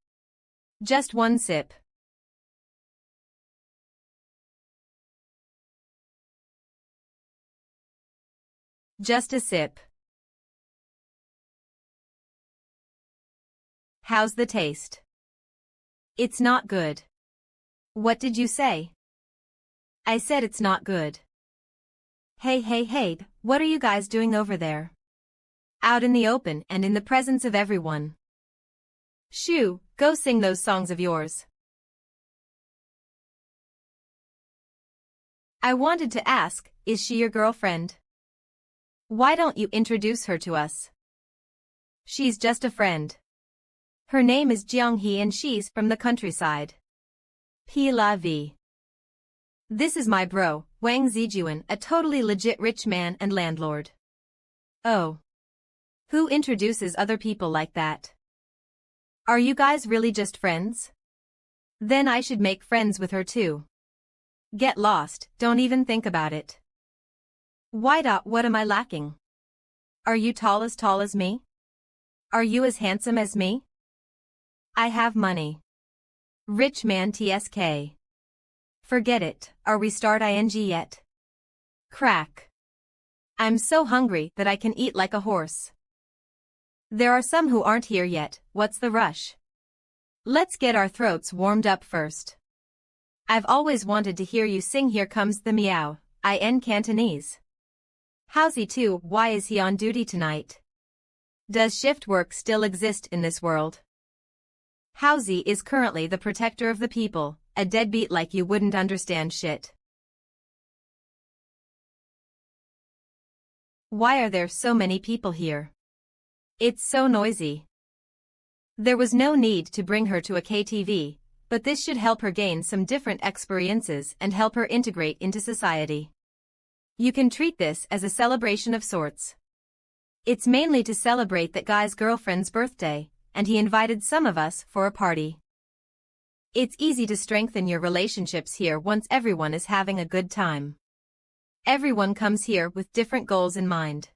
Just one sip. Just a sip. How's the taste? It's not good. What did you say? I said it's not good. Hey, what are you guys doing over there? Out in the open and in the presence of everyone. Shoo, go sing those songs of yours. I wanted to ask, is she your girlfriend? Why don't you introduce her to us? She's just a friend. Her name is Jianghe and she's from the countryside. P la vie. This is my bro, Wang Zijuan, a totally legit rich man and landlord. Oh. Who introduces other people like that? Are you guys really just friends? Then I should make friends with her too. Get lost, don't even think about it. Why? What am I lacking? Are you tall as me? Are you as handsome as me? I have money. Rich man TSK. Forget it, are we start ing yet? Crack. I'm so hungry that I can eat like a horse. There are some who aren't here yet, what's the rush? Let's get our throats warmed up first. I've always wanted to hear you sing Here Comes the Meow, in Cantonese. How's he too? Why is he on duty tonight? Does shift work still exist in this world? Howsy is currently the protector of the people, a deadbeat like you wouldn't understand shit. Why are there so many people here? It's so noisy. There was no need to bring her to a KTV, but this should help her gain some different experiences and help her integrate into society. You can treat this as a celebration of sorts. It's mainly to celebrate that guy's girlfriend's birthday, and he invited some of us for a party. It's easy to strengthen your relationships here once everyone is having a good time. Everyone comes here with different goals in mind.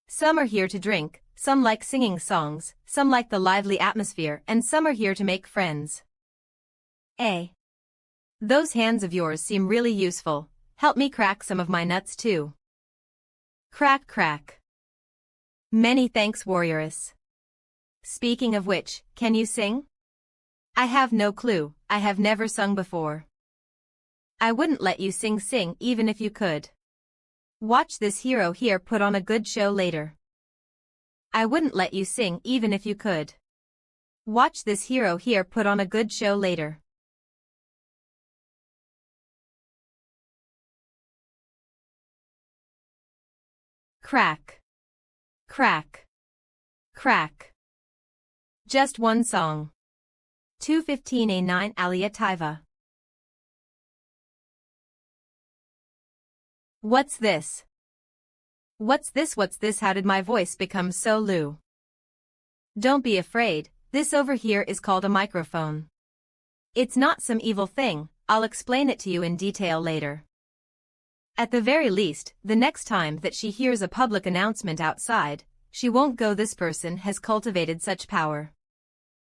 Some are here to drink, some like singing songs, some like the lively atmosphere, and some are here to make friends. Those hands of yours seem really useful. Help me crack some of my nuts too. Crack. Many thanks, warrioress. Speaking of which, can you sing? I have no clue, I have never sung before. I wouldn't let you sing even if you could. Watch this hero here put on a good show later. I wouldn't let you sing even if you could. Watch this hero here put on a good show later. Crack. Just one song. 215A9 Alia Taiva. What's this? What's this? How did my voice become so low? Don't be afraid, this over here is called a microphone. It's not some evil thing, I'll explain it to you in detail later. At the very least, the next time that she hears a public announcement outside, she won't go, this person has cultivated such power.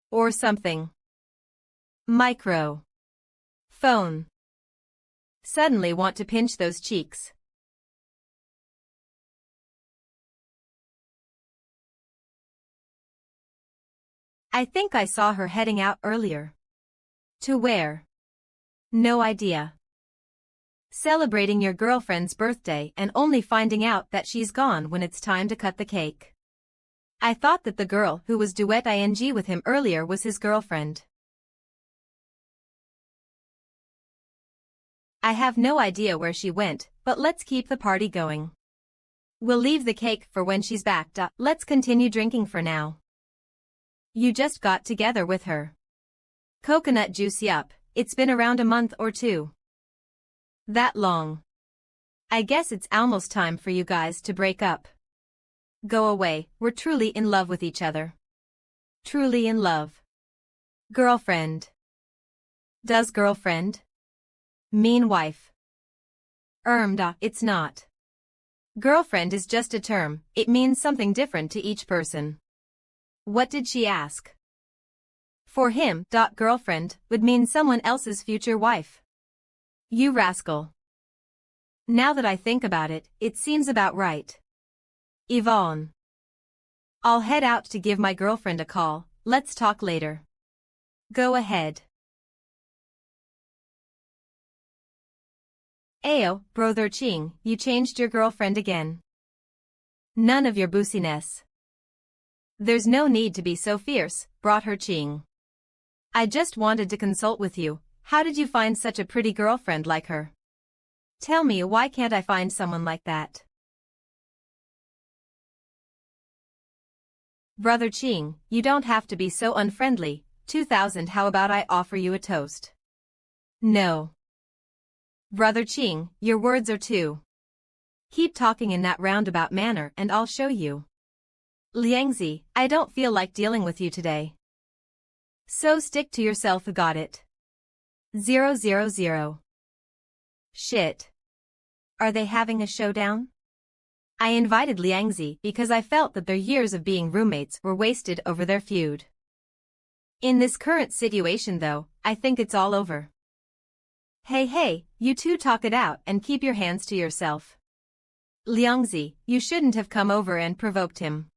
Or something. Micro. Phone. Suddenly want to pinch those cheeks. I think I saw her heading out earlier. To where? No idea. Celebrating your girlfriend's birthday and only finding out that she's gone when it's time to cut the cake. I thought that the girl who was duet ing with him earlier was his girlfriend. I have no idea where she went, but let's keep the party going. We'll leave the cake for when she's back. Let's continue drinking for now. You just got together with her. Coconut juice, yup, it's been around a month or two. That long. I guess it's almost time for you guys to break up. Go away, we're truly in love with each other. Truly in love. Girlfriend. Does girlfriend mean wife? It's not. Girlfriend is just a term, it means something different to each person. What did she ask? For him, girlfriend would mean someone else's future wife. You rascal. Now that I think about it, it seems about right. Yvonne. I'll head out to give my girlfriend a call, let's talk later. Go ahead. Ayo, brother Ching, you changed your girlfriend again. None of your boosiness. There's no need to be so fierce, brought her Ching. I just wanted to consult with you, how did you find such a pretty girlfriend like her? Tell me, why can't I find someone like that? Brother Ching, you don't have to be so unfriendly. 2000, how about I offer you a toast? No. Brother Ching, your words are too. Keep talking in that roundabout manner and I'll show you. Liangzi, I don't feel like dealing with you today. So stick to yourself, got it. 000. Shit. Are they having a showdown? I invited Liangzi because I felt that their years of being roommates were wasted over their feud. In this current situation though, I think it's all over. Hey, you two talk it out and keep your hands to yourself. Liangzi, you shouldn't have come over and provoked him.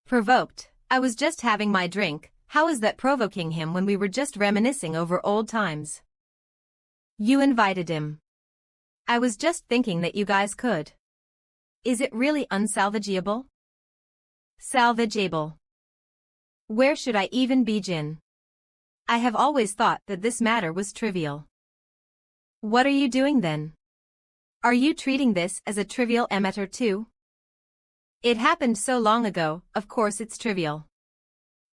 Provoked? I was just having my drink, how is that provoking him when we were just reminiscing over old times? You invited him. I was just thinking that you guys could. Is it really unsalvageable? Salvageable. Where should I even begin? I have always thought that this matter was trivial. What are you doing then? Are you treating this as a trivial matter too? It happened so long ago, of course it's trivial.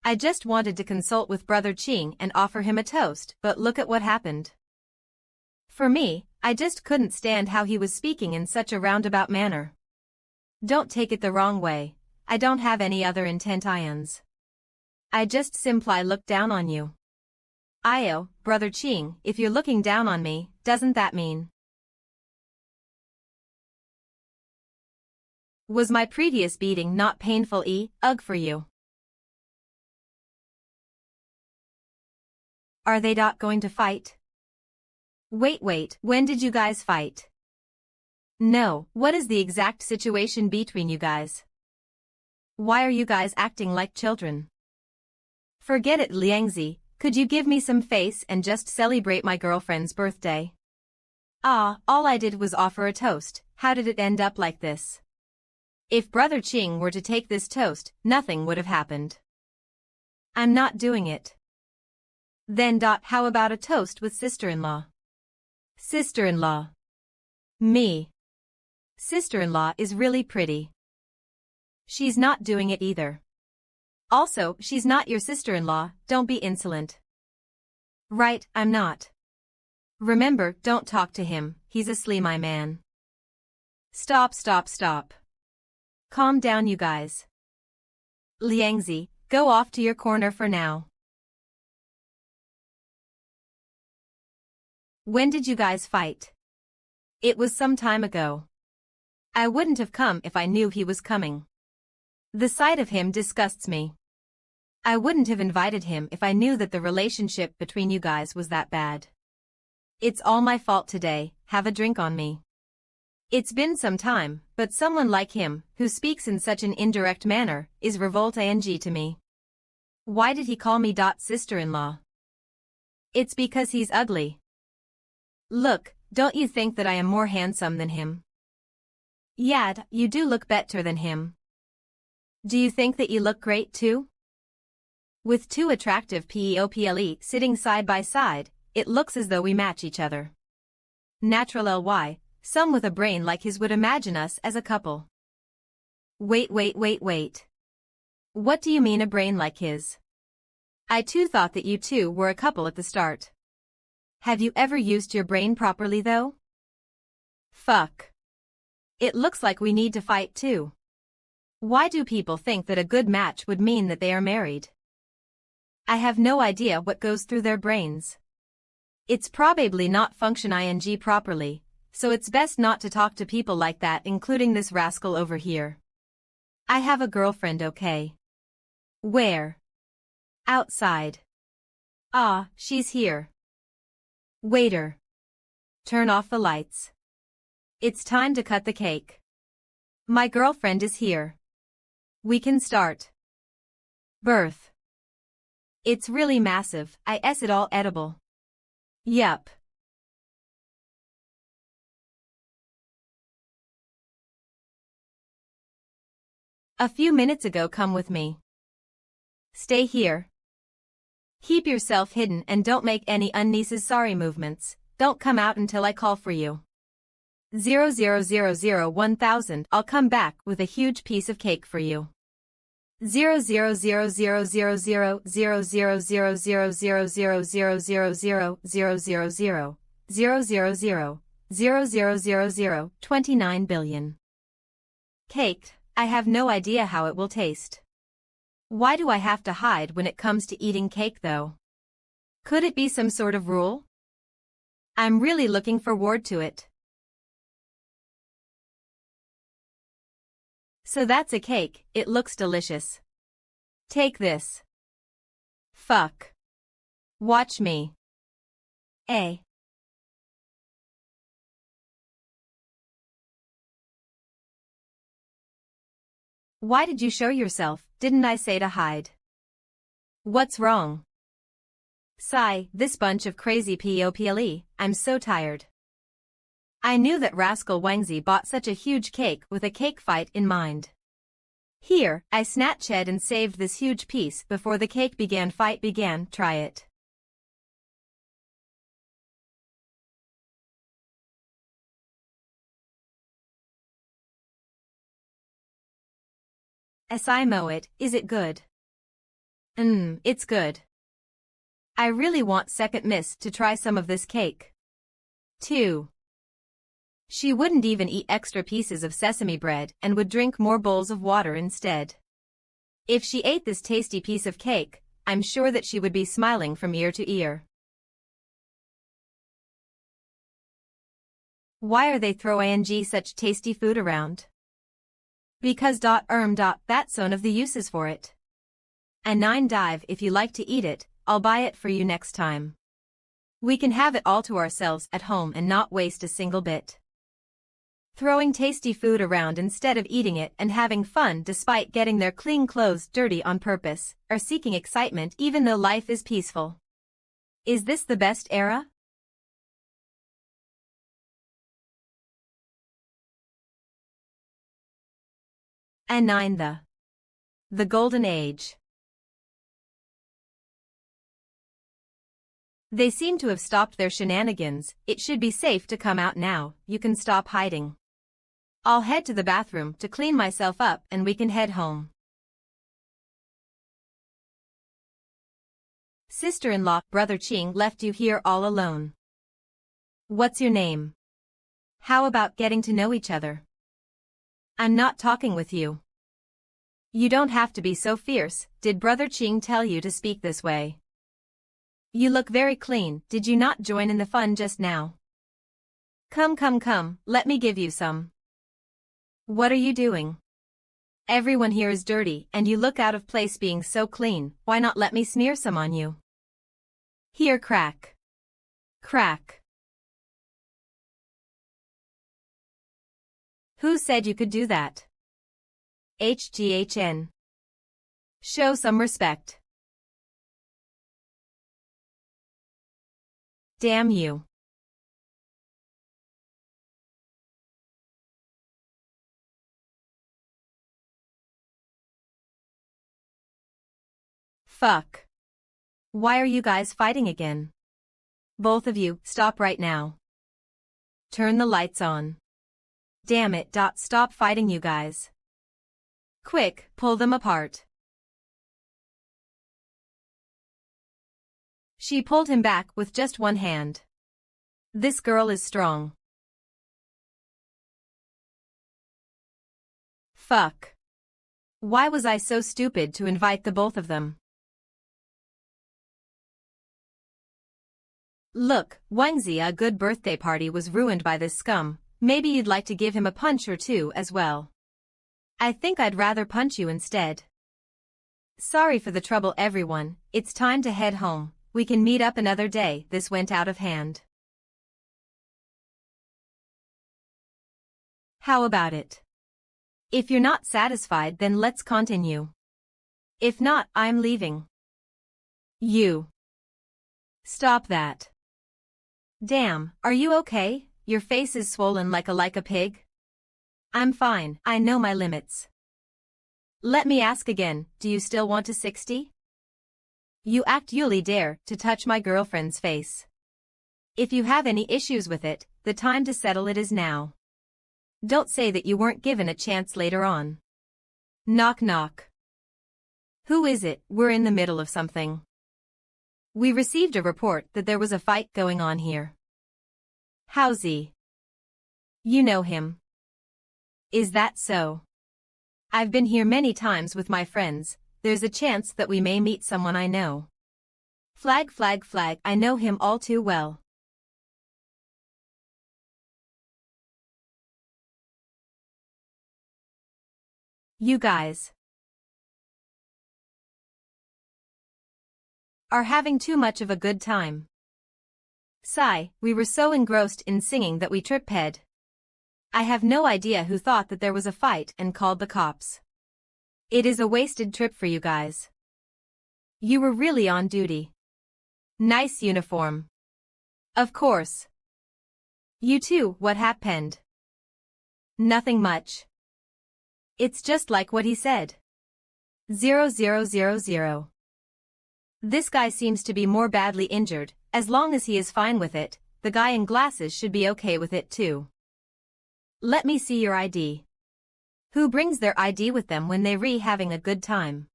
I just wanted to consult with Brother Ching and offer him a toast, but look at what happened. For me, I just couldn't stand how he was speaking in such a roundabout manner. Don't take it the wrong way, I don't have any other intent ions. I just simply look down on you. Ayo, Brother Ching, if you're looking down on me, doesn't that mean? Was my previous beating not painful? Ugh for you. Are they not going to fight? Wait, when did you guys fight? No, what is the exact situation between you guys? Why are you guys acting like children? Forget it, Liangzi, could you give me some face and just celebrate my girlfriend's birthday? All I did was offer a toast, how did it end up like this? If Brother Ching were to take this toast, nothing would have happened. I'm not doing it. Then how about a toast with sister-in-law? Sister-in-law. Me. Sister-in-law is really pretty. She's not doing it either. Also, she's not your sister-in-law, don't be insolent. Right, I'm not. Remember, don't talk to him, he's a slee my man. Stop. Calm down you guys. Liangzi, go off to your corner for now. When did you guys fight? It was some time ago. I wouldn't have come if I knew he was coming. The sight of him disgusts me. I wouldn't have invited him if I knew that the relationship between you guys was that bad. It's all my fault today, have a drink on me. It's been some time, but someone like him, who speaks in such an indirect manner, is revolting to me. Why did he call me sister-in-law? It's because he's ugly. Look, don't you think that I am more handsome than him? Yeah, you do look better than him. Do you think that you look great too? With two attractive people sitting side by side, it looks as though we match each other. Natural ly, some with a brain like his would imagine us as a couple. Wait. What do you mean a brain like his? I too thought that you two were a couple at the start. Have you ever used your brain properly though? Fuck. It looks like we need to fight too. Why do people think that a good match would mean that they are married? I have no idea what goes through their brains. It's probably not function ing properly, so it's best not to talk to people like that, including this rascal over here. I have a girlfriend, okay? Where? Outside. Ah, she's here. Waiter. Turn off the lights. It's time to cut the cake. My girlfriend is here. We can start. Birth. It's really massive, is it all edible? Yup. A few minutes ago, come with me. Stay here. Keep yourself hidden and don't make any unnecessary movements. Don't come out until I call for you. 0001000. I'll come back with a huge piece of cake for you. 0000000000000000000000000000000000000000000000000000000000000000000000000000000000000000000000000000000000000000000000000000000000000000000000000000000000000000000000000000000000000000000000000000000000000000000000000000000000000000000000000000000000000000000000000000000000000000000000000000000000000000000000000000000000000000000000000000000000000000000000000000000000000000000000000000000000000000000000000000000000000000000000000000000000000000000000000000000000000000000000000000000000000000000000000000000000000000000000000000000000000000000000000000000000000000000 Why do I have to hide when it comes to eating cake though? Could it be some sort of rule? I'm really looking forward to it. So that's a cake, it looks delicious. Take this. Fuck. Watch me. A. Why did you show yourself? Didn't I say to hide? What's wrong? Sigh, this bunch of crazy people, I'm so tired. I knew that rascal Wangzi bought such a huge cake with a cake fight in mind. Here, I snatched and saved this huge piece before the cake fight began, try it. I mow it, is it good? It's good. I really want second miss to try some of this cake. 2. She wouldn't even eat extra pieces of sesame bread and would drink more bowls of water instead. If she ate this tasty piece of cake, I'm sure that she would be smiling from ear to ear. Why are they throwing such tasty food around? Because that's one of the uses for it. And 9 dive, if you like to eat it, I'll buy it for you next time. We can have it all to ourselves at home and not waste a single bit. Throwing tasty food around instead of eating it and having fun despite getting their clean clothes dirty on purpose, or seeking excitement even though life is peaceful. Is this the best era? And 9 the golden age. They seem to have stopped their shenanigans. It should be safe to come out now. You can stop hiding. I'll head to the bathroom to clean myself up and we can head home. Sister-in-law, Brother Ching left you here all alone. What's your name? How about getting to know each other? I'm not talking with you. You don't have to be so fierce. Did Brother Ching tell you to speak this way? You look very clean. Did you not join in the fun just now? Come, let me give you some. What are you doing? Everyone here is dirty and you look out of place being so clean. Why not let me smear some on you? Here, crack. Crack. Who said you could do that? HGHN. Show some respect. Damn you. Fuck. Why are you guys fighting again? Both of you, stop right now. Turn the lights on. Damn it. Stop fighting, you guys. Quick, pull them apart. She pulled him back with just one hand. This girl is strong. Fuck. Why was I so stupid to invite the both of them? Look, Wangzi, a good birthday party was ruined by this scum. Maybe you'd like to give him a punch or two as well. I think I'd rather punch you instead. Sorry for the trouble, everyone. It's time to head home. We can meet up another day. This went out of hand. How about it? If you're not satisfied, then let's continue. If not, I'm leaving. You. Stop that. Damn, are you okay? Your face is swollen like a pig. I'm fine, I know my limits. Let me ask again, do you still want a 60? You actually dare to touch my girlfriend's face. If you have any issues with it, the time to settle it is now. Don't say that you weren't given a chance later on. Knock knock. Who is it? We're in the middle of something. We received a report that there was a fight going on here. How's he? You know him. Is that so? I've been here many times with my friends. There's a chance that we may meet someone I know. Flag flag flag, I know him all too well. You guys are having too much of a good time. Sigh, we were so engrossed in singing that we trip-head. I have no idea who thought that there was a fight and called the cops. It is a wasted trip for you guys. You were really on duty. Nice uniform. Of course. You too, what happened? Nothing much. It's just like what he said. 0000. This guy seems to be more badly injured. As long as he is fine with it, the guy in glasses should be okay with it too. Let me see your ID. Who brings their ID with them when they're having a good time?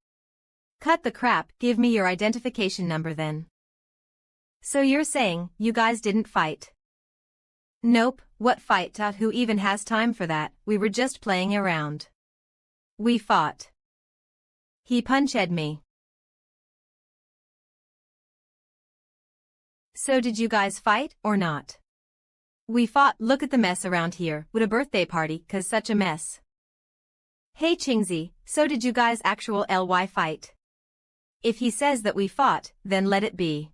Cut the crap, give me your identification number then. So you're saying, you guys didn't fight? Nope, what fight? Who even has time for that? We were just playing around. We fought. He punched me. So did you guys fight, or not? We fought. Look at the mess around here. Would a birthday party cause such a mess? Hey Qingzi, so did you guys actual ly fight? If he says that we fought, then let it be.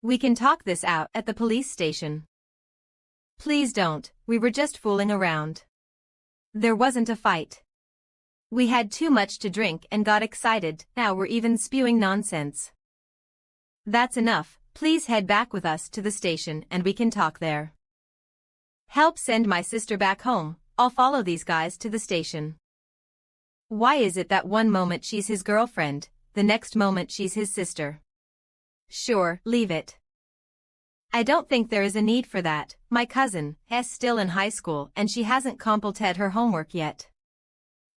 We can talk this out at the police station. Please don't, we were just fooling around. There wasn't a fight. We had too much to drink and got excited, now we're even spewing nonsense. That's enough, please head back with us to the station and we can talk there. Help send my sister back home, I'll follow these guys to the station. Why is it that one moment she's his girlfriend, the next moment she's his sister? Sure, leave it. I don't think there is a need for that. My cousin is still in high school and she hasn't completed her homework yet.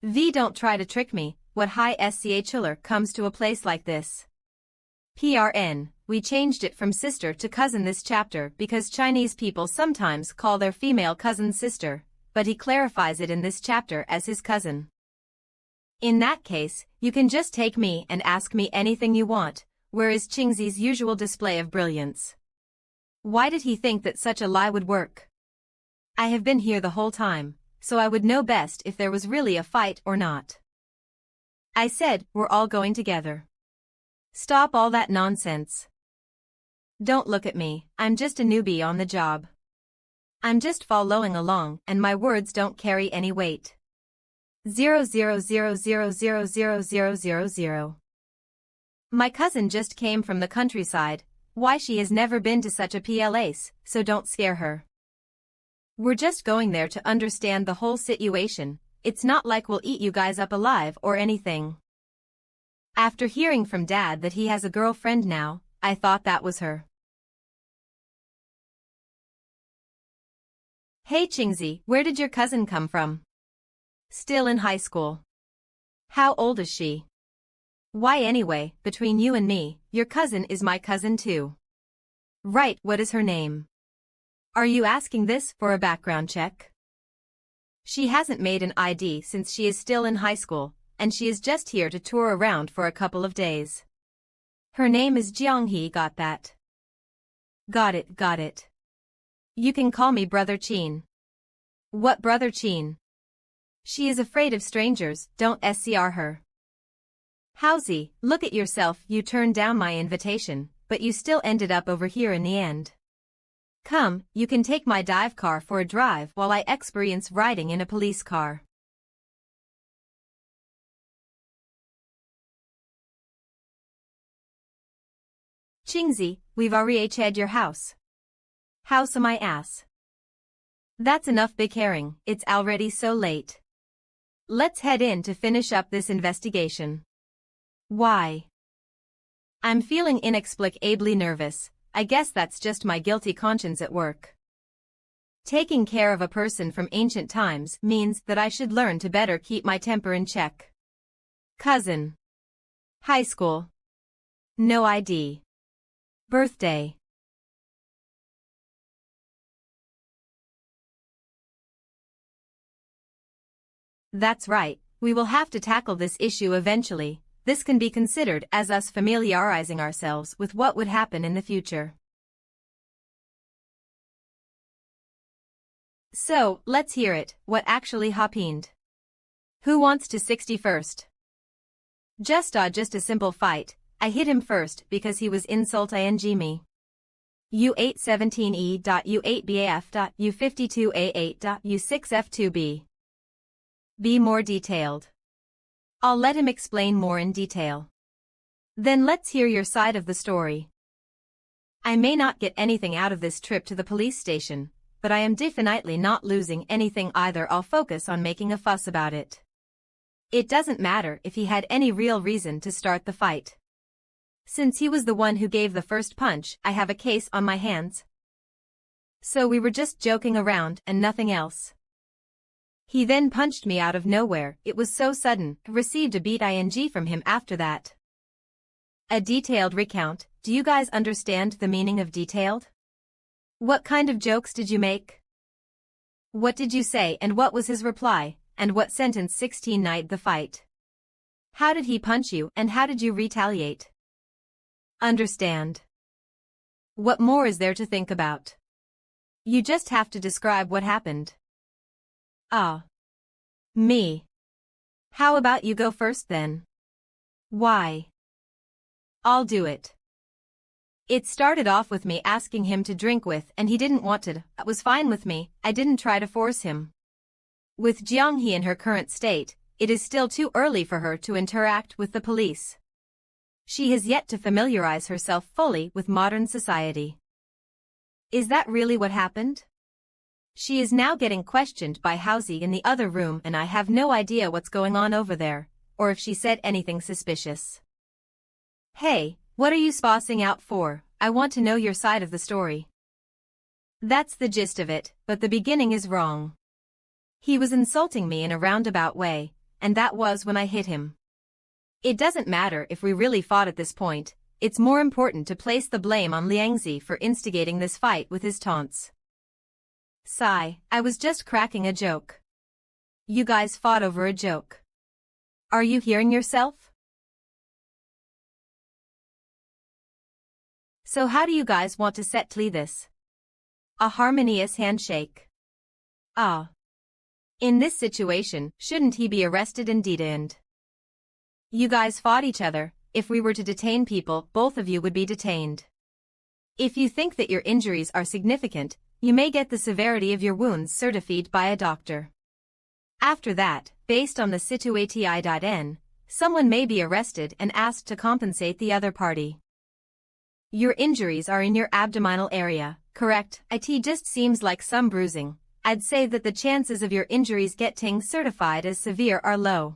Don't try to trick me. What high schler comes to a place like this? PRN, we changed it from sister to cousin this chapter because Chinese people sometimes call their female cousin sister, but he clarifies it in this chapter as his cousin. In that case, you can just take me and ask me anything you want. Where is Qingzi's usual display of brilliance? Why did he think that such a lie would work? I have been here the whole time, so I would know best if there was really a fight or not. I said, we're all going together. Stop all that nonsense. Don't look at me, I'm just a newbie on the job. I'm just following along and my words don't carry any weight. 0000000000. My cousin just came from the countryside, why she has never been to such a place, so don't scare her. We're just going there to understand the whole situation. It's not like we'll eat you guys up alive or anything. After hearing from Dad that he has a girlfriend now, I thought that was her. Hey Qingzi, where did your cousin come from? Still in high school. How old is she? Why anyway, between you and me, your cousin is my cousin too. Right, what is her name? Are you asking this for a background check? She hasn't made an ID since she is still in high school, and she is just here to tour around for a couple of days. Her name is Jianghe, got that? Got it, got it. You can call me Brother Qin. What Brother Qin? She is afraid of strangers, don't scr her. Howsy, look at yourself, you turned down my invitation, but you still ended up over here in the end. Come, you can take my dive car for a drive while I experience riding in a police car. Qingzi, we've already had your house. House of my ass. That's enough big herring, it's already so late. Let's head in to finish up this investigation. Why? I'm feeling inexplicably nervous. I guess that's just my guilty conscience at work. Taking care of a person from ancient times means that I should learn to better keep my temper in check. Cousin. High school. No ID. Birthday. That's right, we will have to tackle this issue eventually. This can be considered as us familiarizing ourselves with what would happen in the future. So, let's hear it, what actually happened. Who wants to 61st? Just a simple fight. I hit him first because he was insulting me. U817E. U8BAF. U52A8. U6F2B. Be more detailed. I'll let him explain more in detail. Then let's hear your side of the story. I may not get anything out of this trip to the police station, but I am definitely not losing anything either. I'll focus on making a fuss about it. It doesn't matter if he had any real reason to start the fight. Since he was the one who gave the first punch, I have a case on my hands. So we were just joking around and nothing else. He then punched me out of nowhere, it was so sudden, received a beat ing from him after that. A detailed recount, do you guys understand the meaning of detailed? What kind of jokes did you make? What did you say and what was his reply, and what sentence 16 night the fight? How did he punch you and how did you retaliate? Understand. What more is there to think about? You just have to describe what happened. Ah. Me. How about you go first then? Why? I'll do it. It started off with me asking him to drink with and he didn't want to. That was fine with me, I didn't try to force him. With Jianghe in her current state, it is still too early for her to interact with the police. She has yet to familiarize herself fully with modern society. Is that really what happened? She is now getting questioned by Housie in the other room and I have no idea what's going on over there, or if she said anything suspicious. Hey, what are you spossing out for? I want to know your side of the story. That's the gist of it, but the beginning is wrong. He was insulting me in a roundabout way, and that was when I hit him. It doesn't matter if we really fought at this point, it's more important to place the blame on Liangzi for instigating this fight with his taunts. Sigh, I was just cracking a joke. You guys fought over a joke. Are you hearing yourself? So how do you guys want to settle this? A harmonious handshake. Ah. In this situation, shouldn't he be arrested and detained? You guys fought each other, if we were to detain people, both of you would be detained. If you think that your injuries are significant, you may get the severity of your wounds certified by a doctor. After that, based on the situation, someone may be arrested and asked to compensate the other party. Your injuries are in your abdominal area, correct? It just seems like some bruising. I'd say that the chances of your injuries getting certified as severe are low.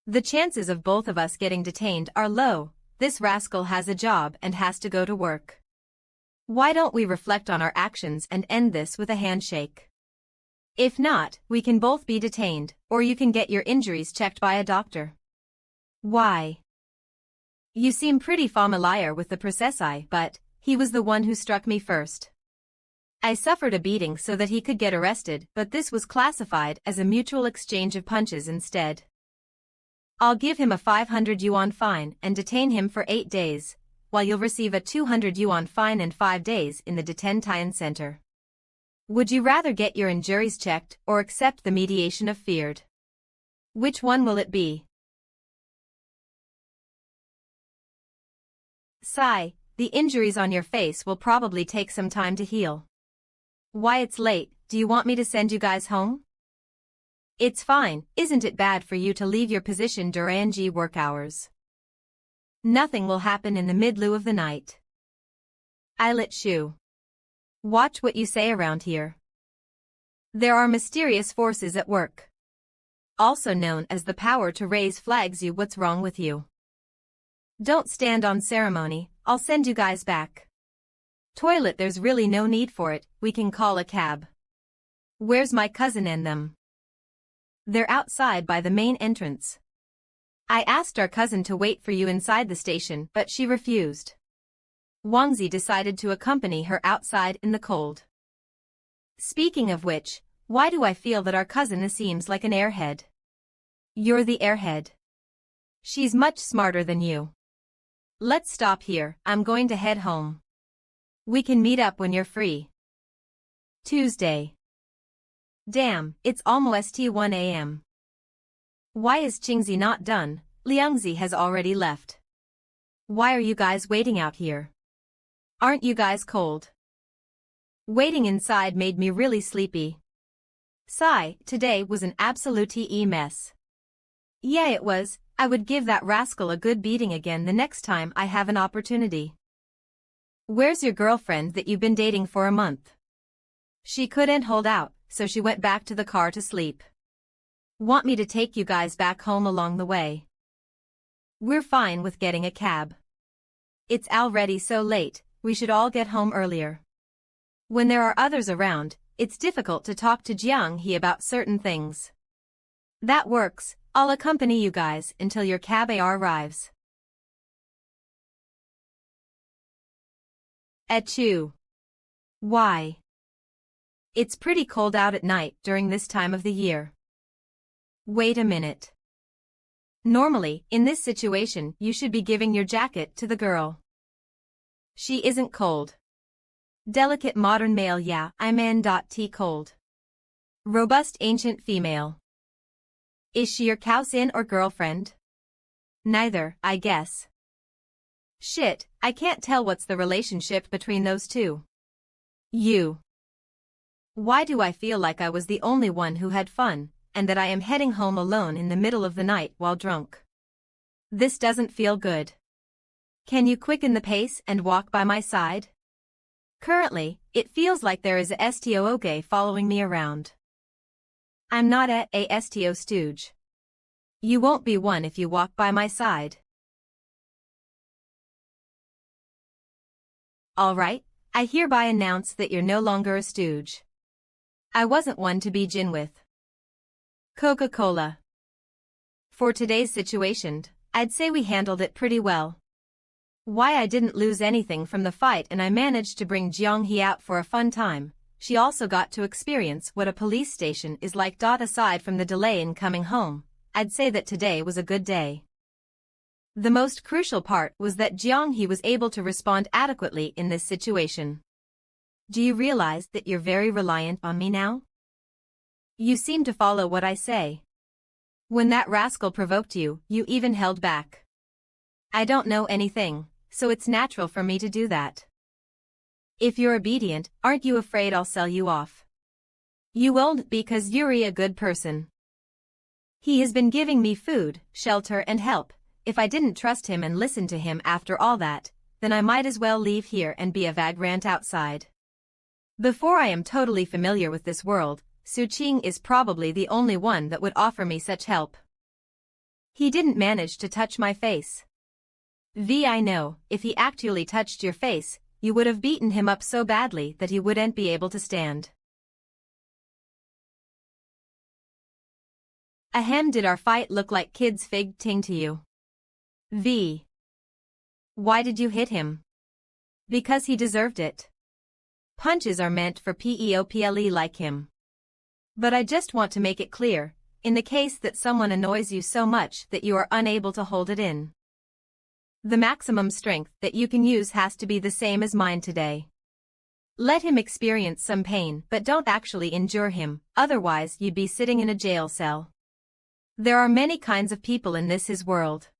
The chances of both of us getting detained are low. This rascal has a job and has to go to work. Why don't we reflect on our actions and end this with a handshake? If not, we can both be detained, or you can get your injuries checked by a doctor. Why? You seem pretty familiar with the processi, but he was the one who struck me first. I suffered a beating so that he could get arrested, but this was classified as a mutual exchange of punches instead. I'll give him a 500 yuan fine and detain him for 8 days, while you'll receive a 200 yuan fine and 5 days in the detention center. Would you rather get your injuries checked or accept the mediation of feared? Which one will it be? Sigh, the injuries on your face will probably take some time to heal. Why, it's late, do you want me to send you guys home? It's fine, isn't it bad for you to leave your position during work hours? Nothing will happen in the middle of the night. Eyelet Shu. Watch what you say around here. There are mysterious forces at work. Also known as the power to raise flags. You, what's wrong with you? Don't stand on ceremony, I'll send you guys back. Toilet, there's really no need for it, we can call a cab. Where's my cousin and them? They're outside by the main entrance. I asked our cousin to wait for you inside the station, but she refused. Wangzi decided to accompany her outside in the cold. Speaking of which, why do I feel that our cousin seems like an airhead? You're the airhead. She's much smarter than you. Let's stop here, I'm going to head home. We can meet up when you're free. Tuesday. Damn, it's almost 1 a.m. Why is Qingzi not done? Liangzi has already left. Why are you guys waiting out here? Aren't you guys cold? Waiting inside made me really sleepy. Sigh, today was an absolute mess. Yeah, it was. I would give that rascal a good beating again the next time I have an opportunity. Where's your girlfriend that you've been dating for a month? She couldn't hold out, so she went back to the car to sleep. Want me to take you guys back home along the way? We're fine with getting a cab. It's already so late, we should all get home earlier. When there are others around, it's difficult to talk to Jiang He about certain things. That works, I'll accompany you guys until your cab arrives. Achoo. Why? It's pretty cold out at night during this time of the year. Wait a minute. Normally, in this situation, you should be giving your jacket to the girl. She isn't cold. Delicate modern male, yeah, I'm N.T cold. Robust ancient female. Is she your cousin or girlfriend? Neither, I guess. Shit, I can't tell what's the relationship between those two. You. Why do I feel like I was the only one who had fun, and that I am heading home alone in the middle of the night while drunk? This doesn't feel good. Can you quicken the pace and walk by my side? Currently, it feels like there is a STO following me around. I'm not a STO stooge. You won't be one if you walk by my side. Alright, I hereby announce that you're no longer a stooge. I wasn't one to be gin with. Coca-Cola. For today's situation, I'd say we handled it pretty well. Why, I didn't lose anything from the fight and I managed to bring Jiang He out for a fun time. She also got to experience what a police station is like. Aside from the delay in coming home, I'd say that today was a good day. The most crucial part was that Jiang He was able to respond adequately in this situation. Do you realize that you're very reliant on me now? You seem to follow what I say. When that rascal provoked you, you even held back. I don't know anything, so it's natural for me to do that. If you're obedient, aren't you afraid I'll sell you off? You won't, because you're a good person. He has been giving me food, shelter and help. If I didn't trust him and listen to him after all that, then I might as well leave here and be a vagrant outside. Before I am totally familiar with this world, Su Qing is probably the only one that would offer me such help. He didn't manage to touch my face. I know, if he actually touched your face, you would have beaten him up so badly that he wouldn't be able to stand. Ahem, did our fight look like kids' fig ting to you? Why did you hit him? Because he deserved it. Punches are meant for people like him. But I just want to make it clear, in the case that someone annoys you so much that you are unable to hold it in. The maximum strength that you can use has to be the same as mine today. Let him experience some pain, but don't actually injure him, otherwise you'd be sitting in a jail cell. There are many kinds of people in this his world.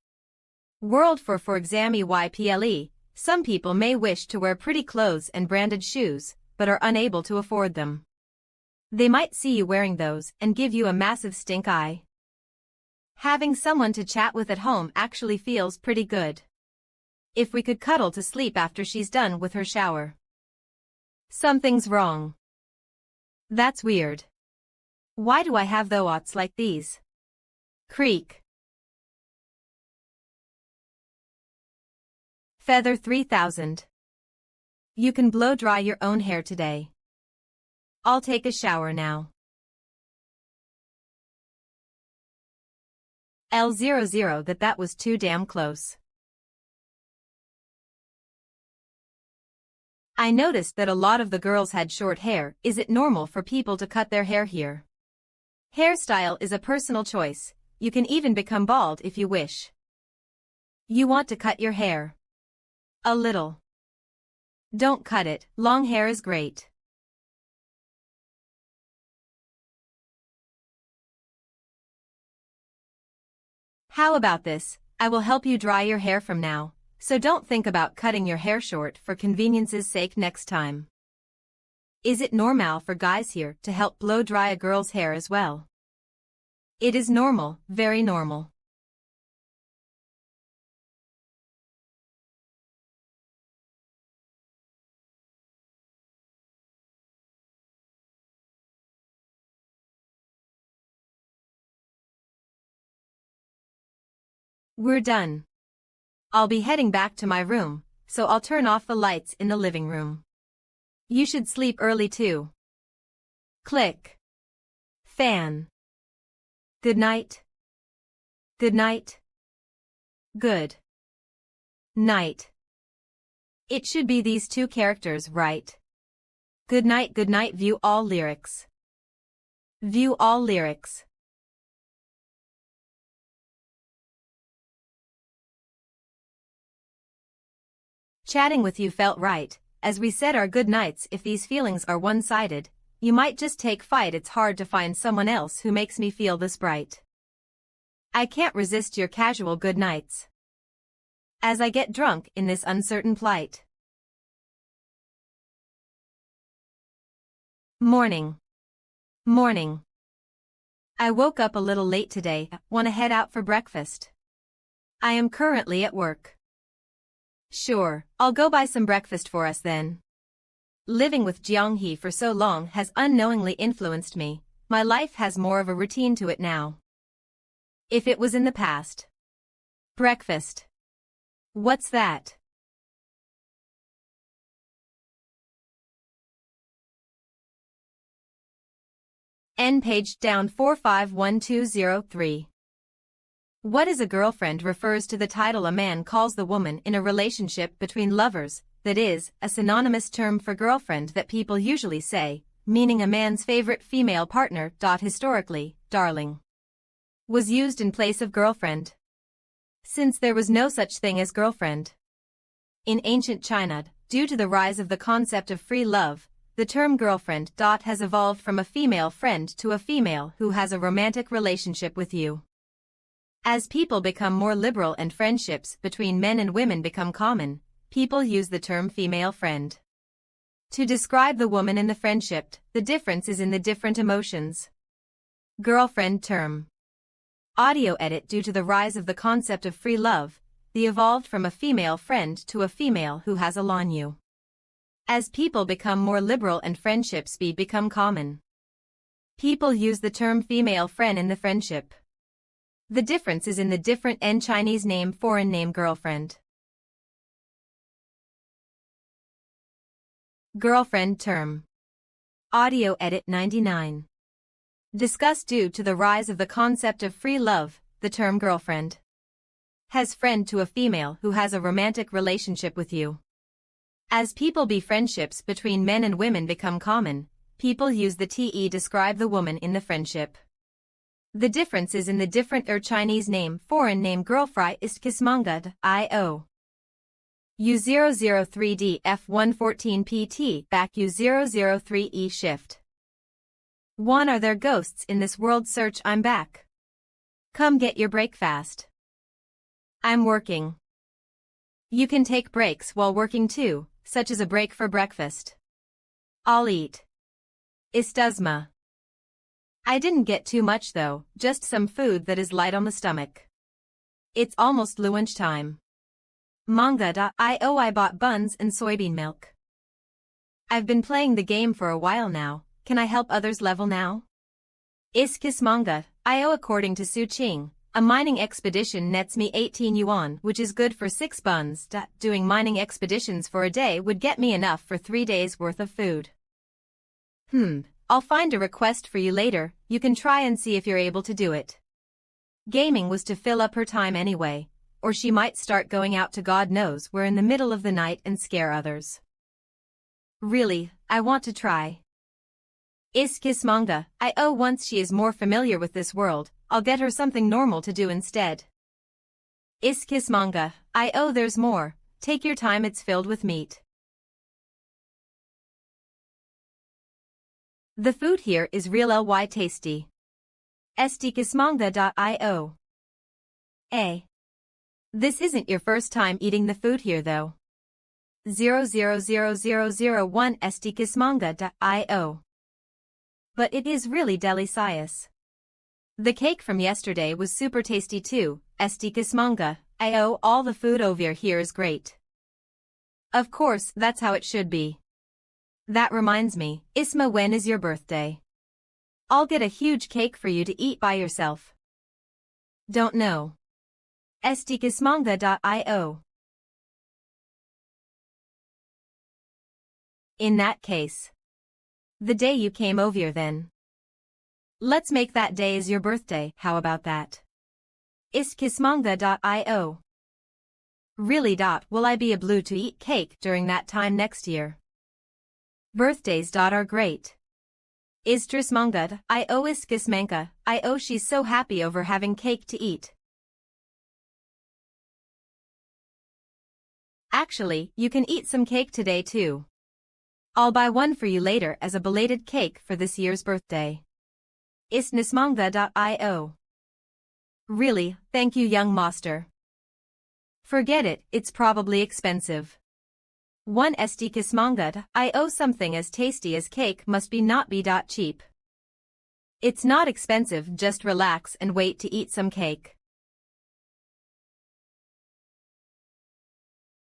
For example, some people may wish to wear pretty clothes and branded shoes, but are unable to afford them. They might see you wearing those and give you a massive stink eye. Having someone to chat with at home actually feels pretty good. If we could cuddle to sleep after she's done with her shower. Something's wrong. That's weird. Why do I have thoughts like these? Creak. Feather 3000. You can blow dry your own hair today. I'll take a shower now. L00 that was too damn close. I noticed that a lot of the girls had short hair. Is it normal for people to cut their hair here? Hairstyle is a personal choice. You can even become bald if you wish. You want to cut your hair? A little. Don't cut it, long hair is great. How about this? I will help you dry your hair from now, so don't think about cutting your hair short for convenience's sake next time. Is it normal for guys here to help blow dry a girl's hair as well? It is normal, very normal. We're done. I'll be heading back to my room, so I'll turn off the lights in the living room. You should sleep early too. Click. Fan. Good night. Good night. Good night. It should be these two characters, right? Good night, good night. View all lyrics. View all lyrics. Chatting with you felt right, as we said our good nights. If these feelings are one-sided, you might just take fight. It's hard to find someone else who makes me feel this bright. I can't resist your casual good nights. As I get drunk in this uncertain plight. Morning. Morning. I woke up a little late today. Want to head out for breakfast? I am currently at work. Sure, I'll go buy some breakfast for us then. Living with Jianghe for so long has unknowingly influenced me. My life has more of a routine to it now. If it was in the past. Breakfast. What's that? N page down 451203. What is a girlfriend refers to the title a man calls the woman in a relationship between lovers, that is, a synonymous term for girlfriend that people usually say, meaning a man's favorite female partner. Historically, darling was used in place of girlfriend, since there was no such thing as girlfriend. In ancient China, due to the rise of the concept of free love, the term girlfriend has evolved from a female friend to a female who has a romantic relationship with you. As people become more liberal and friendships between men and women become common, people use the term female friend to describe the woman in the friendship. The difference is in the different emotions. Girlfriend term. Audio edit. Due to the rise of the concept of free love, the evolved from a female friend to a female who has a manhwa. As people become more liberal and friendships become common, people use the term female friend in the friendship. The difference is in the different Chinese name foreign name girlfriend. Girlfriend term. Audio edit 99. Discussed due to the rise of the concept of free love, the term girlfriend has friend to a female who has a romantic relationship with you. As people friendships between men and women become common, people use the te describe the woman in the friendship. The difference is in the different Chinese name foreign name girlfriend ist kismangad, io. U003D F114 PT back U003E shift. 1 Are there ghosts in this world? Search I'm back. Come get your break fast. I'm working. You can take breaks while working too, such as a break for breakfast. I'll eat. Istusma. I didn't get too much though, just some food that is light on the stomach. It's almost lunch time. Manga.io I bought buns and soybean milk. I've been playing the game for a while now, can I help others level now? Iskis manga.io According to Su Qing, a mining expedition nets me 18 yuan which is good for 6 buns. Doing mining expeditions for a day would get me enough for 3 days worth of food. I'll find a request for you later, you can try and see if you're able to do it. Gaming was to fill up her time anyway, or she might start going out to God knows where in the middle of the night and scare others. Really, I want to try. Iskis manga.io Once she is more familiar with this world, I'll get her something normal to do instead. Iskis manga.io There's more, take your time, it's filled with meat. The food here is real ly tasty. Estikismanga.io. This isn't your first time eating the food here though. 000001 Estikismanga.io. But it is really delicious. The cake from yesterday was super tasty too, Estikismanga.io All the food over here is great. Of course, that's how it should be. That reminds me, Isma, when is your birthday? I'll get a huge cake for you to eat by yourself. Don't know. Estikismanga.io. In that case. The day you came over here then. Let's make that day as your birthday, how about that? Iskismanga.io. Really. Will I be able to eat cake during that time next year? Birthdays. Are great. Istrismanga.io Iskismanka.io She's so happy over having cake to eat. Actually, you can eat some cake today too. I'll buy one for you later as a belated cake for this year's birthday. Isnismanga.io. Really, thank you young master. Forget it, it's probably expensive. 1 Estikismanga.io Something as tasty as cake must not be cheap. It's not expensive, just relax and wait to eat some cake.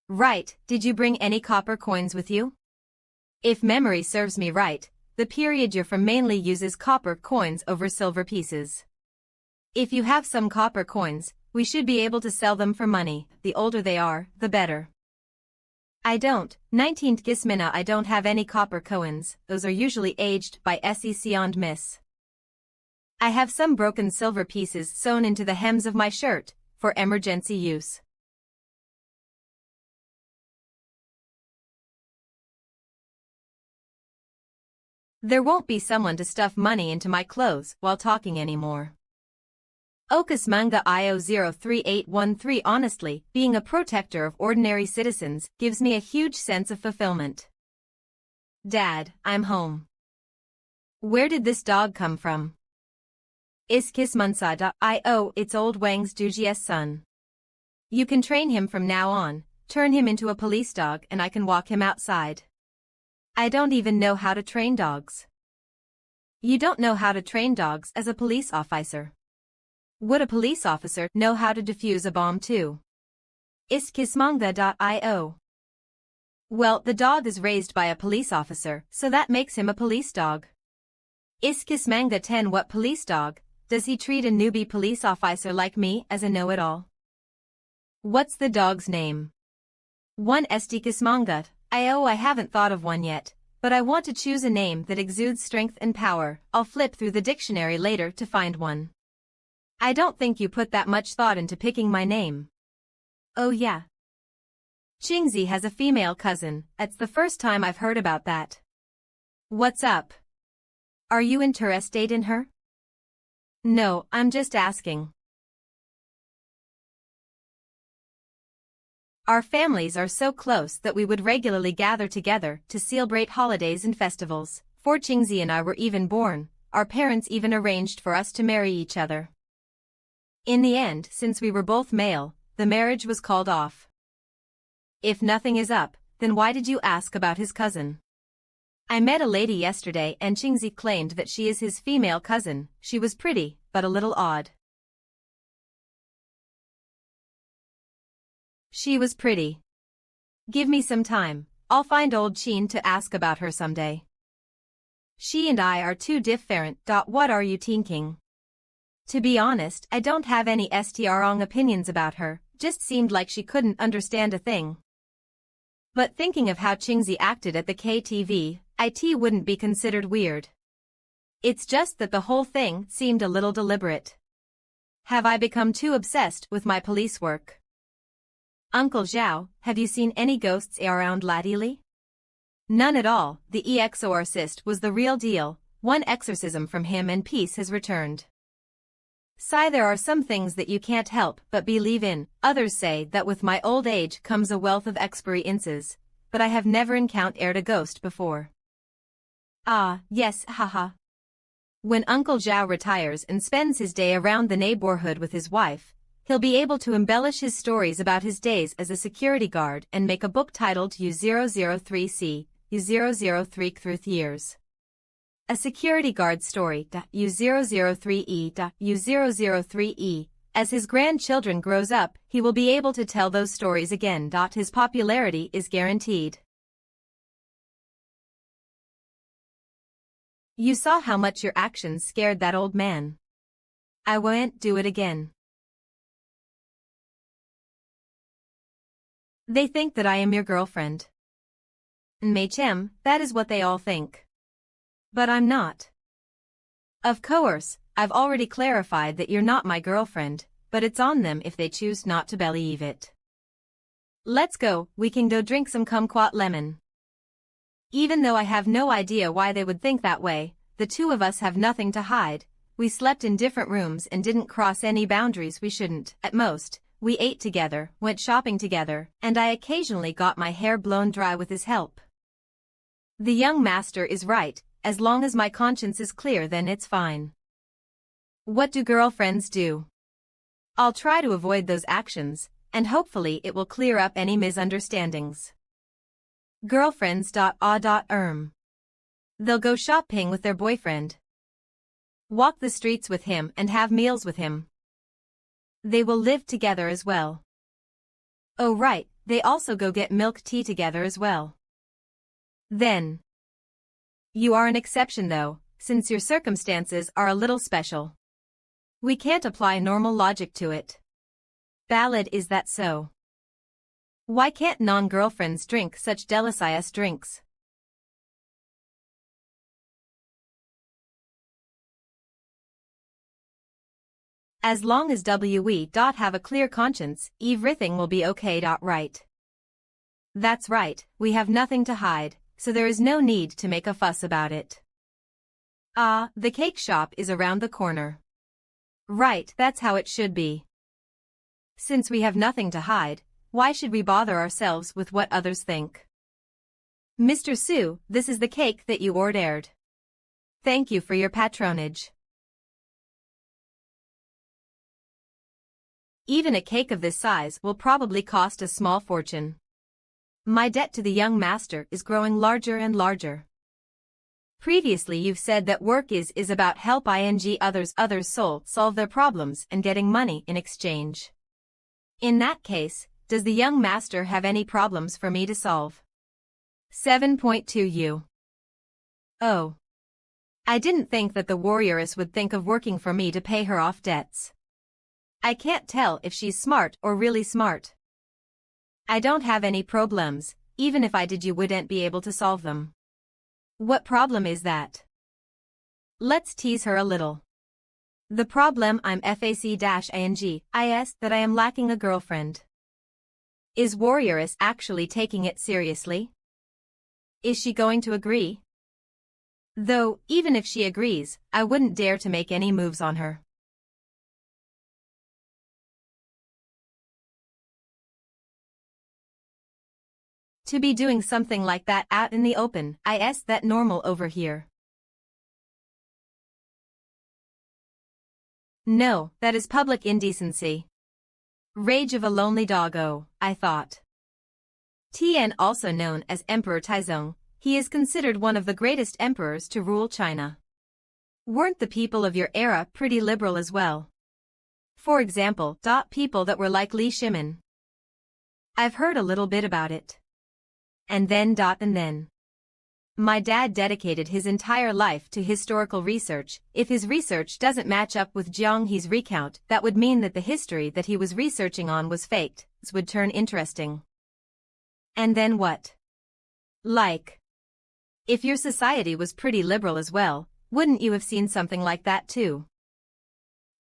Right, did you bring any copper coins with you? If memory serves me right, the period you're from mainly uses copper coins over silver pieces. If you have some copper coins, we should be able to sell them for money, the older they are, the better. I don't, 19th Gismina I don't have any copper coins, those are usually aged by SEC and miss. I have some broken silver pieces sewn into the hems of my shirt, for emergency use. There won't be someone to stuff money into my clothes while talking anymore. Okus Manga IO 03813 Honestly, being a protector of ordinary citizens gives me a huge sense of fulfillment. Dad, I'm home. Where did this dog come from? Iskismunsa.io It's old Wang's Duji's son. You can train him from now on, turn him into a police dog and I can walk him outside. I don't even know how to train dogs. You don't know how to train dogs as a police officer. Would a police officer know how to defuse a bomb too? Iskismanga.io. Well, the dog is raised by a police officer, so that makes him a police dog. Iskismanga 10. What police dog? Does he treat a newbie police officer like me as a know-it-all? What's the dog's name? 1. Estikismanga. I haven't thought of one yet, but I want to choose a name that exudes strength and power. I'll flip through the dictionary later to find one. I don't think you put that much thought into picking my name. Oh yeah. Qingzi has a female cousin. It's the first time I've heard about that. What's up? Are you interested in her? No, I'm just asking. Our families are so close that we would regularly gather together to celebrate holidays and festivals. Before Qingzi and I were even born, our parents even arranged for us to marry each other. In the end, since we were both male, the marriage was called off. If nothing is up, then why did you ask about his cousin? I met a lady yesterday and Qingzi claimed that she is his female cousin. She was pretty, but a little odd. She was pretty. Give me some time, I'll find old Qin to ask about her someday. She and I are too different. What are you thinking? To be honest, I don't have any strong opinions about her, just seemed like she couldn't understand a thing. But thinking of how Qingzi acted at the KTV, it wouldn't be considered weird. It's just that the whole thing seemed a little deliberate. Have I become too obsessed with my police work? Uncle Zhao, have you seen any ghosts around lately? None at all. The exorcist was the real deal. One exorcism from him and peace has returned. Sigh, there are some things that you can't help but believe in. Others say that with my old age comes a wealth of experiences, but I have never encountered a ghost before. Ah, yes, haha. When Uncle Zhao retires and spends his day around the neighborhood with his wife, he'll be able to embellish his stories about his days as a security guard and make a book titled U003C, U003 Truth Years. A security guard story, U003E, U003E. As his grandchildren grows up, he will be able to tell those stories again. His popularity is guaranteed. You saw how much your actions scared that old man. I won't do it again. They think that I am your girlfriend. Machem, that is what they all think. But I'm not. Of course, I've already clarified that you're not my girlfriend, but it's on them if they choose not to believe it. Let's go, we can go drink some kumquat lemon. Even though I have no idea why they would think that way, the two of us have nothing to hide. We slept in different rooms and didn't cross any boundaries we shouldn't. At most, we ate together, went shopping together, and I occasionally got my hair blown dry with his help. The young master is right, as long as my conscience is clear then it's fine. What do girlfriends do? I'll try to avoid those actions, and hopefully it will clear up any misunderstandings. Girlfriends.a.erm. They'll go shopping with their boyfriend. Walk the streets with him and have meals with him. They will live together as well. Oh right, they also go get milk tea together as well. Then. You are an exception though, since your circumstances are a little special. We can't apply normal logic to it. Ballad, is that so? Why can't non-girlfriends drink such delicious drinks? As long as we have a clear conscience, everything will be okay. Right. That's right, we have nothing to hide, so there is no need to make a fuss about it. Ah, the cake shop is around the corner. Right, that's how it should be. Since we have nothing to hide, why should we bother ourselves with what others think? Mr. Su, this is the cake that you ordered. Thank you for your patronage. Even a cake of this size will probably cost a small fortune. My debt to the young master is growing larger and larger. Previously you've said that work is about help others solve their problems and getting money in exchange. In that case, does the young master have any problems for me to solve? 7.2 Oh. I didn't think that the warrioress would think of working for me to pay her off debts. I can't tell if she's smart or really smart. I don't have any problems, even if I did you wouldn't be able to solve them. What problem is that? Let's tease her a little. The problem I'm fac-ing is that I am lacking a girlfriend. Is warrioress actually taking it seriously? Is she going to agree? Though, even if she agrees, I wouldn't dare to make any moves on her. To be doing something like that out in the open, is that normal over here? No, that is public indecency. Rage of a lonely doggo, I thought. Tian, also known as Emperor Taizong, he is considered one of the greatest emperors to rule China. Weren't the people of your era pretty liberal as well? For example, people that were like Li Shimin. I've heard a little bit about it. And then. My dad dedicated his entire life to historical research. If his research doesn't match up with Jiang He's recount, that would mean that the history that he was researching on was faked. This would turn interesting. And then what? Like, if your society was pretty liberal as well, wouldn't you have seen something like that too?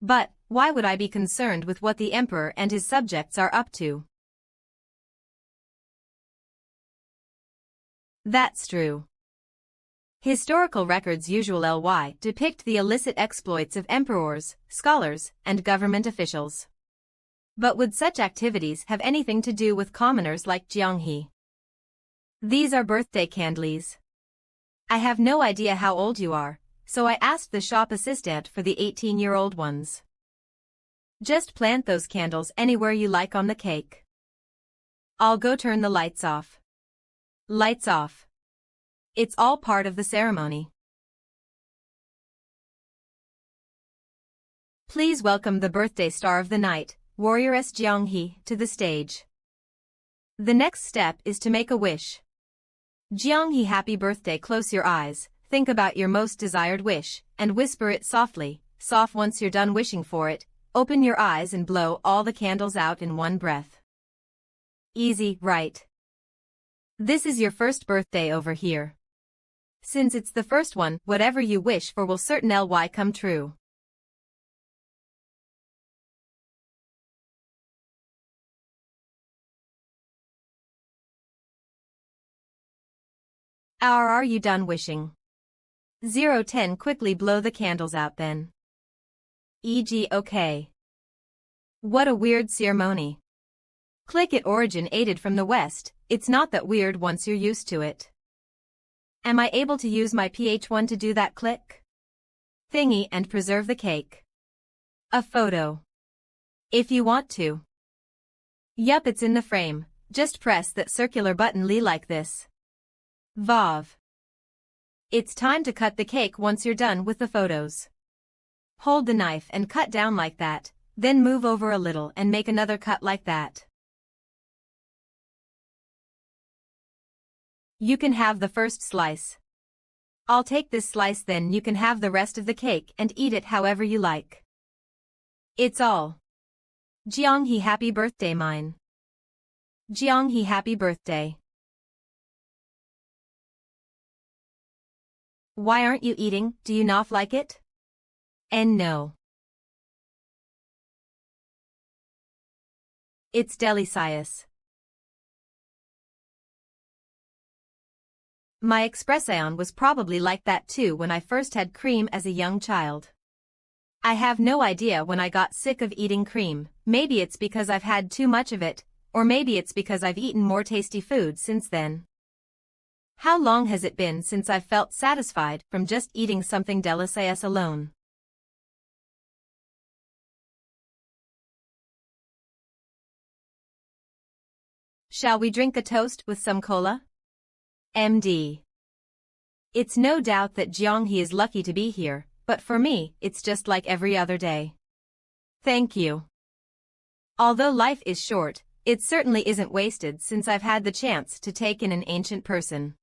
But, why would I be concerned with what the emperor and his subjects are up to? That's true. Historical records usually depict the illicit exploits of emperors, scholars, and government officials. But would such activities have anything to do with commoners like Jiang He? These are birthday candles. I have no idea how old you are, so I asked the shop assistant for the 18-year-old ones. Just plant those candles anywhere you like on the cake. I'll go turn the lights off. Lights off. It's all part of the ceremony. Please welcome the birthday star of the night, warrioress Jiang He, to the stage. The next step is to make a wish. Jiang He, happy birthday. Close your eyes, think about your most desired wish, and whisper it softly. Once you're done wishing for it, open your eyes and blow all the candles out in one breath. Easy, right? This is your first birthday over here. Since it's the first one, whatever you wish for will certainly come true. Are you done wishing? 0-10 Quickly blow the candles out then. E.g. okay. What a weird ceremony. Click it originated from the West, it's not that weird once you're used to it. Am I able to use my PH1 to do that click thingy and preserve the cake? A photo. If you want to. Yup, it's in the frame, just press that circular button like this. Vav. It's time to cut the cake once you're done with the photos. Hold the knife and cut down like that, then move over a little and make another cut like that. You can have the first slice. I'll take this slice, then you can have the rest of the cake and eat it however you like. It's all. Jiang He, happy birthday mine. Jiang He, happy birthday. Why aren't you eating? Do you not like it? And no. It's delicious. My expression was probably like that too when I first had cream as a young child. I have no idea when I got sick of eating cream. Maybe it's because I've had too much of it, or maybe it's because I've eaten more tasty food since then. How long has it been since I've felt satisfied from just eating something delicious alone? Shall we drink a toast with some cola? MD. It's no doubt that Jiang He is lucky to be here, but for me, it's just like every other day. Thank you. Although life is short, It certainly isn't wasted since I've had the chance to take in an ancient person.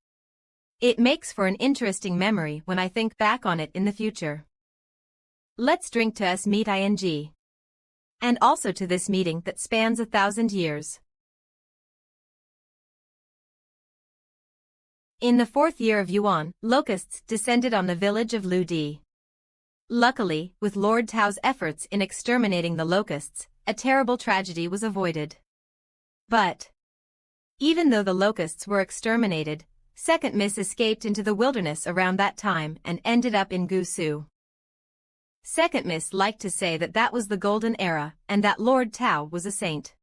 It makes for an interesting memory when I think back on it in the future. Let's drink to us meet ing. And also to this meeting that spans 1,000 years. In the 4th year of Yuan, locusts descended on the village of Ludi. Luckily, with Lord Tao's efforts in exterminating the locusts, a terrible tragedy was avoided. But even though the locusts were exterminated, Second Miss escaped into the wilderness around that time and ended up in Gusu. Second Miss liked to say that that was the golden era and that Lord Tao was a saint.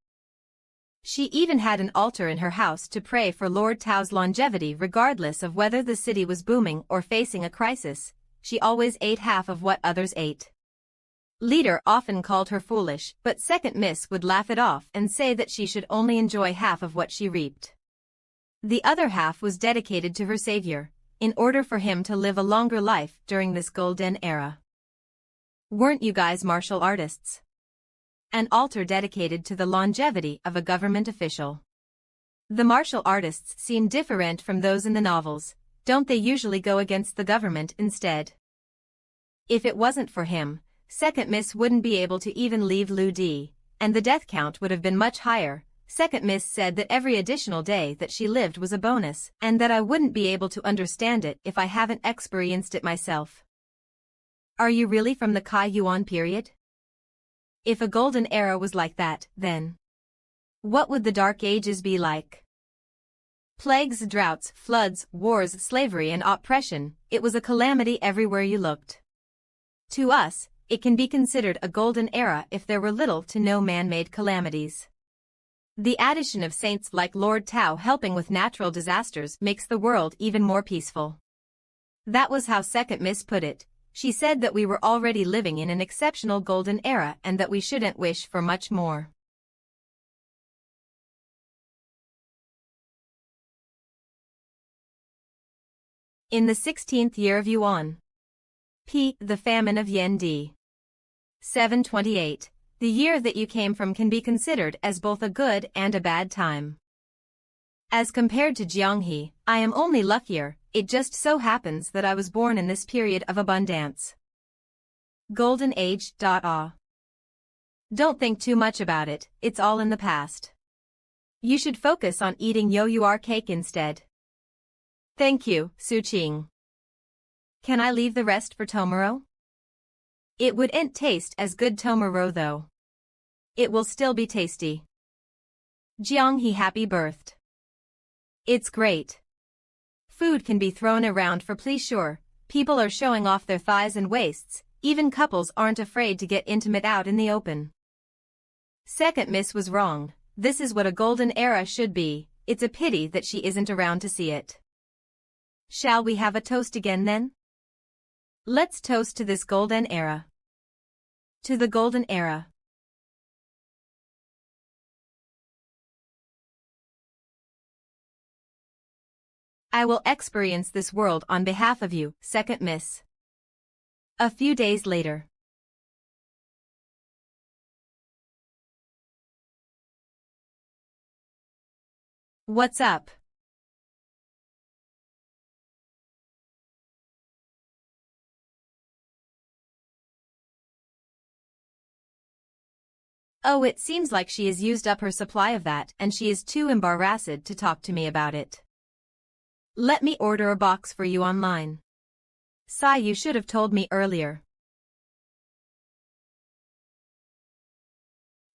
She even had an altar in her house to pray for Lord Tao's longevity regardless of whether the city was booming or facing a crisis. She always ate half of what others ate. Leader often called her foolish, but Second Miss would laugh it off and say that she should only enjoy half of what she reaped. The other half was dedicated to her savior, in order for him to live a longer life during this golden era. Weren't you guys martial artists? An altar dedicated to the longevity of a government official. The martial artists seem different from those in the novels, don't they usually go against the government instead? If it wasn't for him, Second Miss wouldn't be able to even leave Ludi, and the death count would have been much higher. Second Miss said that every additional day that she lived was a bonus, and that I wouldn't be able to understand it if I haven't experienced it myself. Are you really from the Kai Yuan period? If a golden era was like that, then what would the Dark Ages be like? Plagues, droughts, floods, wars, slavery and oppression, it was a calamity everywhere you looked. To us, it can be considered a golden era if there were little to no man-made calamities. The addition of saints like Lord Tao helping with natural disasters makes the world even more peaceful. That was how Second Miss put it. She said that we were already living in an exceptional golden era and that we shouldn't wish for much more. In the 16th year of Yuan. The famine of Yendi. 728. The year that you came from can be considered as both a good and a bad time. As compared to Jianghe, I am only luckier, it just so happens that I was born in this period of abundance. Golden Age. Don't think too much about it, it's all in the past. You should focus on eating your cake instead. Thank you, Su Qing. Can I leave the rest for tomorrow? It wouldn't taste as good tomorrow though. It will still be tasty. Jianghe happy birthed. It's great. Food can be thrown around for pleasure, people are showing off their thighs and waists, even couples aren't afraid to get intimate out in the open. Second Miss was wrong, this is what a golden era should be, it's a pity that she isn't around to see it. Shall we have a toast again then? Let's toast to this golden era. To the golden era. I will experience this world on behalf of you, Second Miss. A few days later. What's up? Oh, it seems like she has used up her supply of that and she is too embarrassed to talk to me about it. Let me order a box for you online. Sai, you should have told me earlier.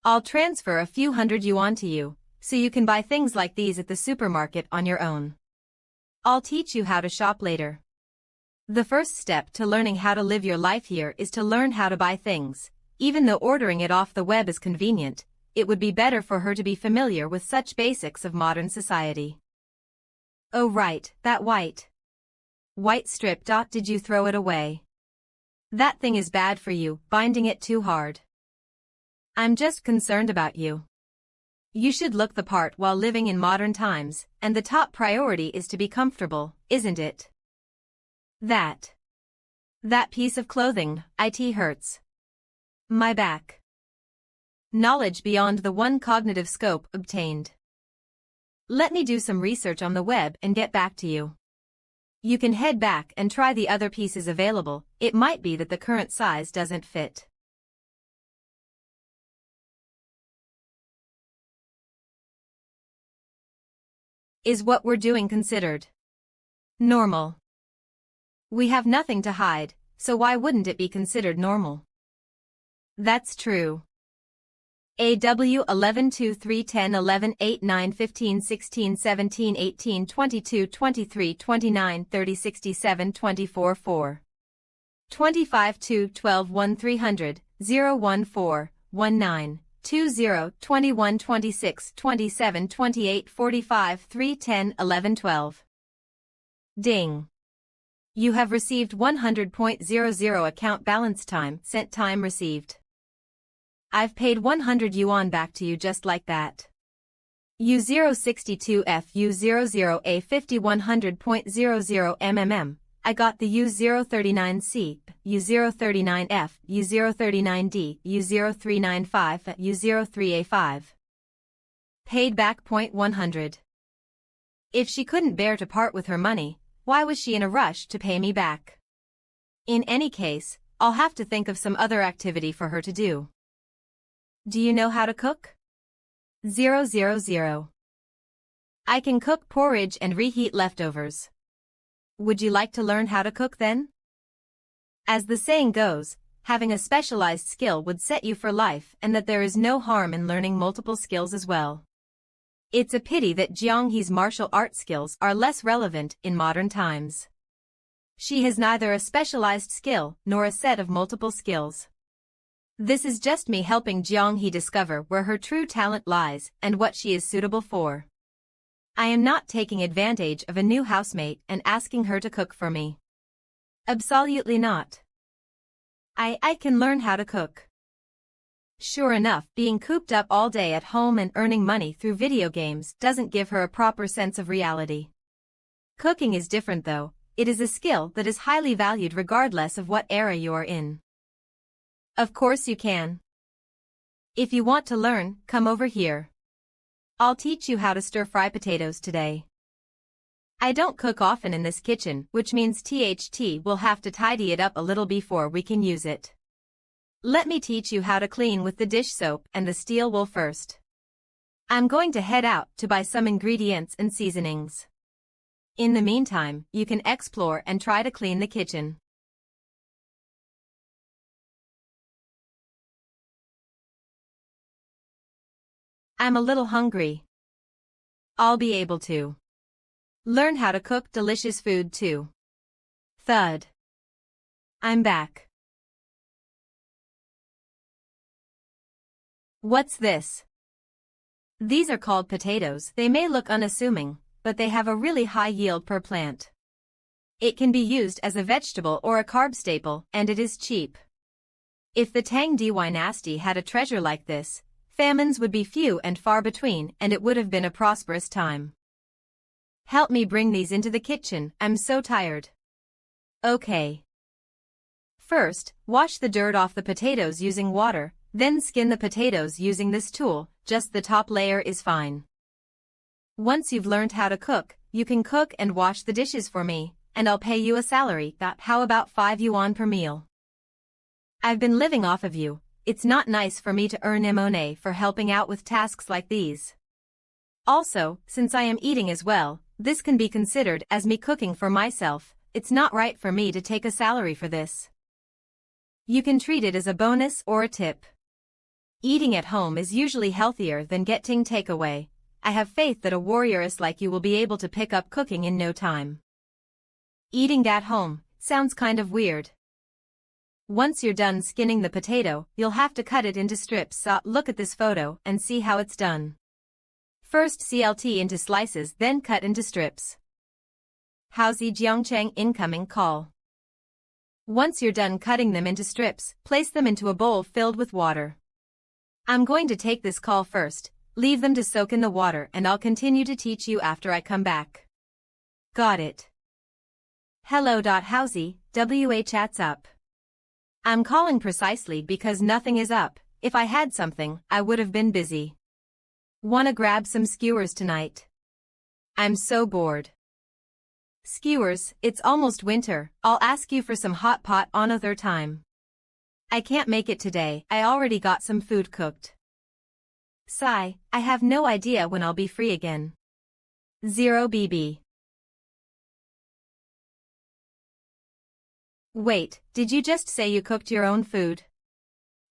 I'll transfer a few hundred yuan to you, so you can buy things like these at the supermarket on your own. I'll teach you how to shop later. The first step to learning how to live your life here is to learn how to buy things. Even though ordering it off the web is convenient, it would be better for her to be familiar with such basics of modern society. Oh right, that white strip. Did you throw it away? That thing is bad for you, binding it too hard. I'm just concerned about you. You should look the part while living in modern times, and the top priority is to be comfortable, isn't it? That piece of clothing, it hurts my back. Knowledge beyond the one cognitive scope obtained. Let me do some research on the web and get back to you. You can head back and try the other pieces available. It might be that the current size doesn't fit. Is what we're doing considered normal? We have nothing to hide, so why wouldn't it be considered normal? That's true. AW 11 2 3 10 11 8 9 15 16 17 18 22 23 29 30 67 24 4 25 2 12 1 300 0 1 4 1 9 20 21 26 27 28 45 3 10 11 12. Ding. You have received 100.00 account balance time sent time received. I've paid 100 yuan back to you just like that. U062F U00A 50 100.00 MMM. I got the U039C, U039F, U039D, U0395, U03A5. Paid back .100. If she couldn't bear to part with her money, why was she in a rush to pay me back? In any case, I'll have to think of some other activity for her to do. Do you know how to cook? 000. I can cook porridge and reheat leftovers. Would you like to learn how to cook then? As the saying goes, having a specialized skill would set you for life, and that there is no harm in learning multiple skills as well. It's a pity that Jianghe's martial arts skills are less relevant in modern times. She has neither a specialized skill nor a set of multiple skills. This is just me helping Jianghe discover where her true talent lies and what she is suitable for. I am not taking advantage of a new housemate and asking her to cook for me. Absolutely not. I can learn how to cook. Sure enough, being cooped up all day at home and earning money through video games doesn't give her a proper sense of reality. Cooking is different though. It is a skill that is highly valued regardless of what era you are in. Of course you can. If you want to learn, come over here. I'll teach you how to stir-fry potatoes today. I don't cook often in this kitchen, which means THT will have to tidy it up a little before we can use it. Let me teach you how to clean with the dish soap and the steel wool first. I'm going to head out to buy some ingredients and seasonings. In the meantime, you can explore and try to clean the kitchen. I'm a little hungry. I'll be able to learn how to cook delicious food too. Thud. I'm back. What's this? These are called potatoes. They may look unassuming, but they have a really high yield per plant. It can be used as a vegetable or a carb staple, and it is cheap. If the Tang Dynasty had a treasure like this, famines would be few and far between, and it would have been a prosperous time. Help me bring these into the kitchen, I'm so tired. Okay. First, wash the dirt off the potatoes using water, then skin the potatoes using this tool, just the top layer is fine. Once you've learned how to cook, you can cook and wash the dishes for me, and I'll pay you a salary. How about 5 yuan per meal? I've been living off of you. It's not nice for me to earn money for helping out with tasks like these. Also, since I am eating as well, this can be considered as me cooking for myself. It's not right for me to take a salary for this. You can treat it as a bonus or a tip. Eating at home is usually healthier than getting takeaway. I have faith that a warrioress like you will be able to pick up cooking in no time. Eating at home sounds kind of weird. Once you're done skinning the potato, you'll have to cut it into strips. So look at this photo and see how it's done. First CLT into slices, then cut into strips. Haozi Jiangcheng incoming call. Once you're done cutting them into strips, place them into a bowl filled with water. I'm going to take this call first, leave them to soak in the water, and I'll continue to teach you after I come back. Got it. Hello. Haozi, WA chat's up. I'm calling precisely because nothing is up. If I had something, I would have been busy. Wanna grab some skewers tonight? I'm so bored. Skewers, it's almost winter, I'll ask you for some hot pot another time. I can't make it today, I already got some food cooked. Sigh, I have no idea when I'll be free again. 0BB. Wait, did you just say you cooked your own food?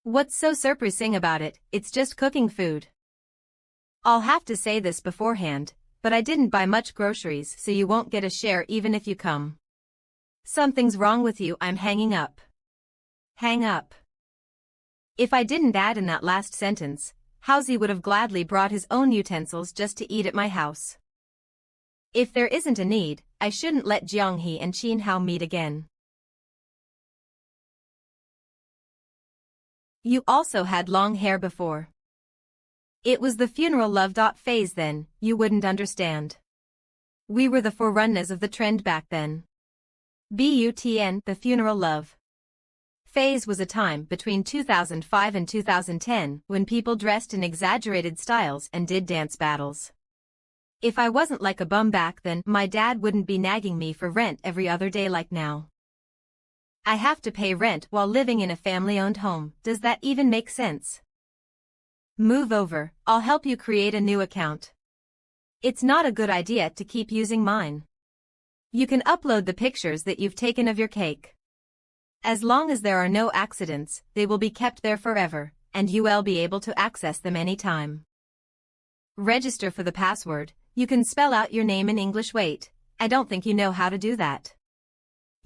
What's so surprising about it? It's just cooking food. I'll have to say this beforehand, but I didn't buy much groceries so you won't get a share even if you come. Something's wrong with you, I'm hanging up. Hang up. If I didn't add in that last sentence, Housie would have gladly brought his own utensils just to eat at my house. If there isn't a need, I shouldn't let Jeonghee and Chin Hao meet again. You also had long hair before. It was the funeral love phase then, you wouldn't understand. We were the forerunners of the trend back then. BUTN, the funeral love phase was a time between 2005 and 2010 when people dressed in exaggerated styles and did dance battles. If I wasn't like a bum back then, my dad wouldn't be nagging me for rent every other day like now. I have to pay rent while living in a family-owned home, does that even make sense? Move over, I'll help you create a new account. It's not a good idea to keep using mine. You can upload the pictures that you've taken of your cake. As long as there are no accidents, they will be kept there forever, and you'll be able to access them anytime. Register for the password, you can spell out your name in English. Wait, I don't think you know how to do that.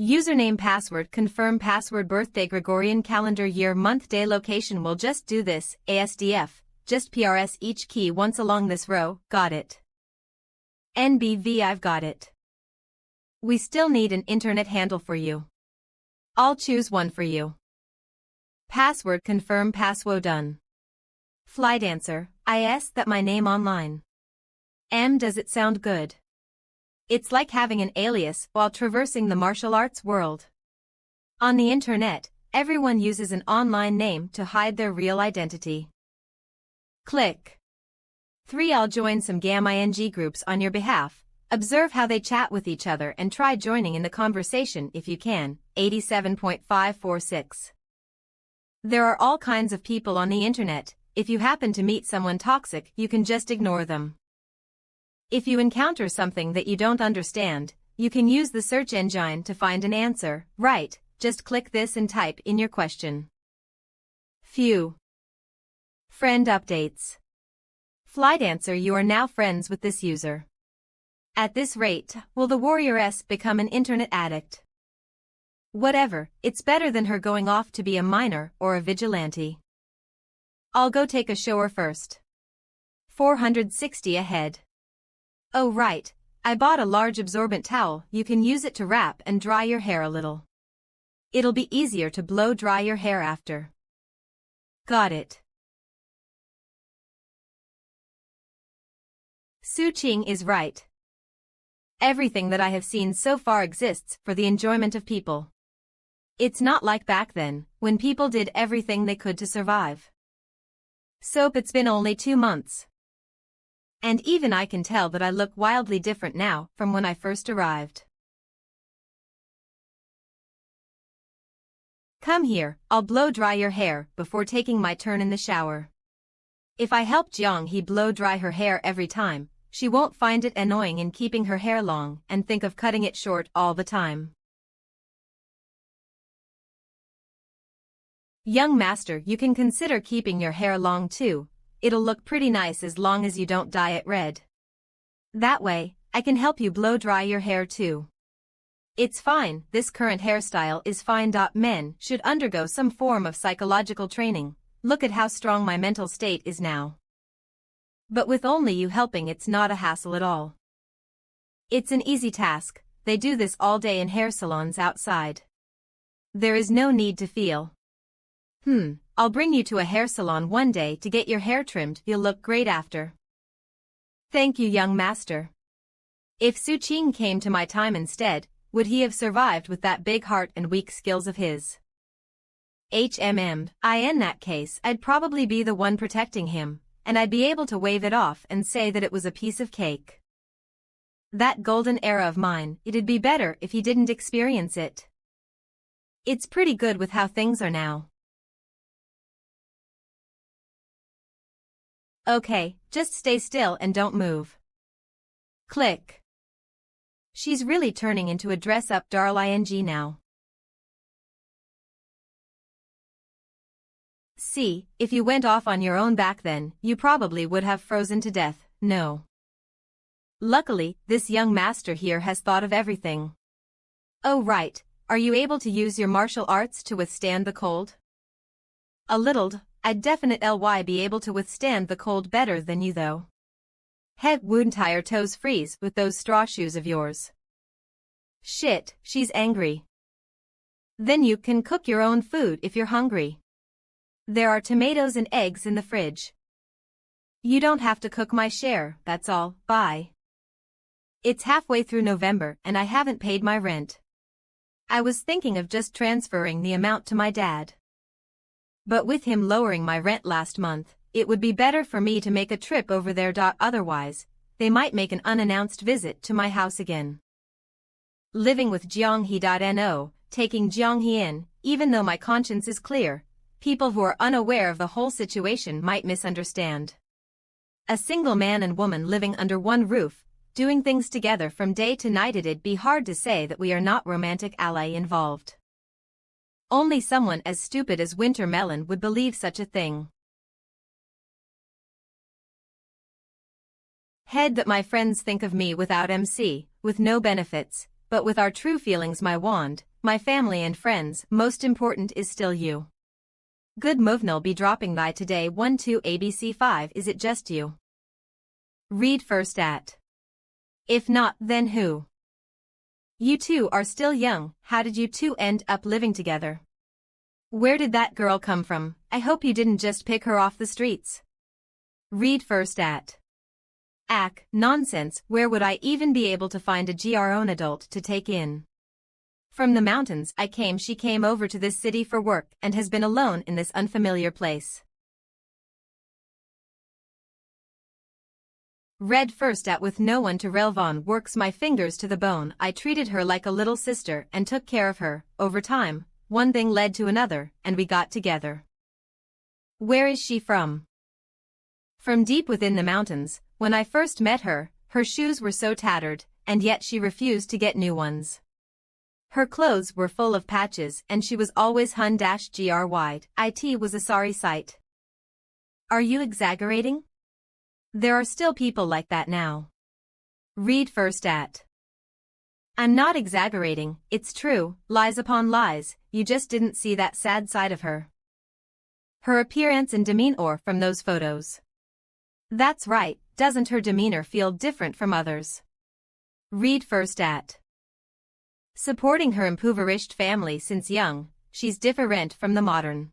Username, password, confirm password, birthday, Gregorian calendar, year, month, day, location. We'll just do this, ASDF, just PRS each key once along this row, got it. NBV, I've got it. We still need an internet handle for you. I'll choose one for you. Password, confirm, password, done. Flight answer, IS that my name online. Does it sound good? It's like having an alias while traversing the martial arts world. On the internet, everyone uses an online name to hide their real identity. Click. 3. I'll join some GAM-ING groups on your behalf. Observe how they chat with each other and try joining in the conversation if you can. 87.546. There are all kinds of people on the internet. If you happen to meet someone toxic, you can just ignore them. If you encounter something that you don't understand, you can use the search engine to find an answer, right? Just click this and type in your question. Few. Friend updates. Flight answer, you are now friends with this user. At this rate, will the warrior S become an internet addict? Whatever, it's better than her going off to be a miner or a vigilante. I'll go take a shower first. 460 ahead. Oh right, I bought a large absorbent towel. You can use it to wrap and dry your hair a little. It'll be easier to blow dry your hair after. Got it. Su Qing is right. Everything that I have seen so far exists for the enjoyment of people. It's not like back then, when people did everything they could to survive. Soap, it's been only 2 months. And even I can tell that I look wildly different now from when I first arrived. Come here, I'll blow dry your hair before taking my turn in the shower. If I help Jeonghee blow dry her hair every time, she won't find it annoying in keeping her hair long and think of cutting it short all the time. Young master, you can consider keeping your hair long too. It'll look pretty nice as long as you don't dye it red. That way, I can help you blow dry your hair too. It's fine, this current hairstyle is fine. Men should undergo some form of psychological training. Look at how strong my mental state is now. But with only you helping, it's not a hassle at all. It's an easy task, they do this all day in hair salons outside. There is no need to feel. I'll bring you to a hair salon one day to get your hair trimmed, you'll look great after. Thank you, young master. If Su Qing came to my time instead, would he have survived with that big heart and weak skills of his? In that case, I'd probably be the one protecting him, and I'd be able to wave it off and say that it was a piece of cake. That golden era of mine, it'd be better if he didn't experience it. It's pretty good with how things are now. Okay, just stay still and don't move. Click. She's really turning into a dress-up doll ing now. See, if you went off on your own back then, you probably would have frozen to death, no. Luckily, this young master here has thought of everything. Oh right, are you able to use your martial arts to withstand the cold? A little. I'd definitely be able to withstand the cold better than you though. Heck, wouldn't your toes freeze with those straw shoes of yours? Shit, she's angry. Then you can cook your own food if you're hungry. There are tomatoes and eggs in the fridge. You don't have to cook my share, that's all, bye. It's halfway through November and I haven't paid my rent. I was thinking of just transferring the amount to my dad. But with him lowering my rent last month, it would be better for me to make a trip over there. Otherwise, they might make an unannounced visit to my house again. Living with Jianghe.no, taking Jianghe in, even though my conscience is clear, people who are unaware of the whole situation might misunderstand. A single man and woman living under one roof, doing things together from day to night, it'd be hard to say that we are not romantic ally involved. Only someone as stupid as Winter Melon would believe such a thing. Head that my friends think of me without MC, with no benefits, but with our true feelings, my wand, my family and friends, most important is still you. Good movn'll be dropping by today 12 ABC 5. Is it just you? Read first at. If not, then who? You two are still young, how did you two end up living together? Where did that girl come from? I hope you didn't just pick her off the streets. Read first at. Nonsense, where would I even be able to find a grown adult to take in? From the mountains she came over to this city for work and has been alone in this unfamiliar place. Read first at. With no one to relve on, works my fingers to the bone. I treated her like a little sister and took care of her. Over time, one thing led to another, and we got together. Where is she from? From deep within the mountains. When I first met her, her shoes were so tattered, and yet she refused to get new ones. Her clothes were full of patches and she was always hun-gr-wide. It was a sorry sight. Are you exaggerating? There are still people like that now. Read first at. I'm not exaggerating, it's true, lies upon lies, you just didn't see that sad side of her. Her appearance and demeanor from those photos. That's right, doesn't her demeanor feel different from others? Read first at. Supporting her impoverished family since young, she's different from the modern.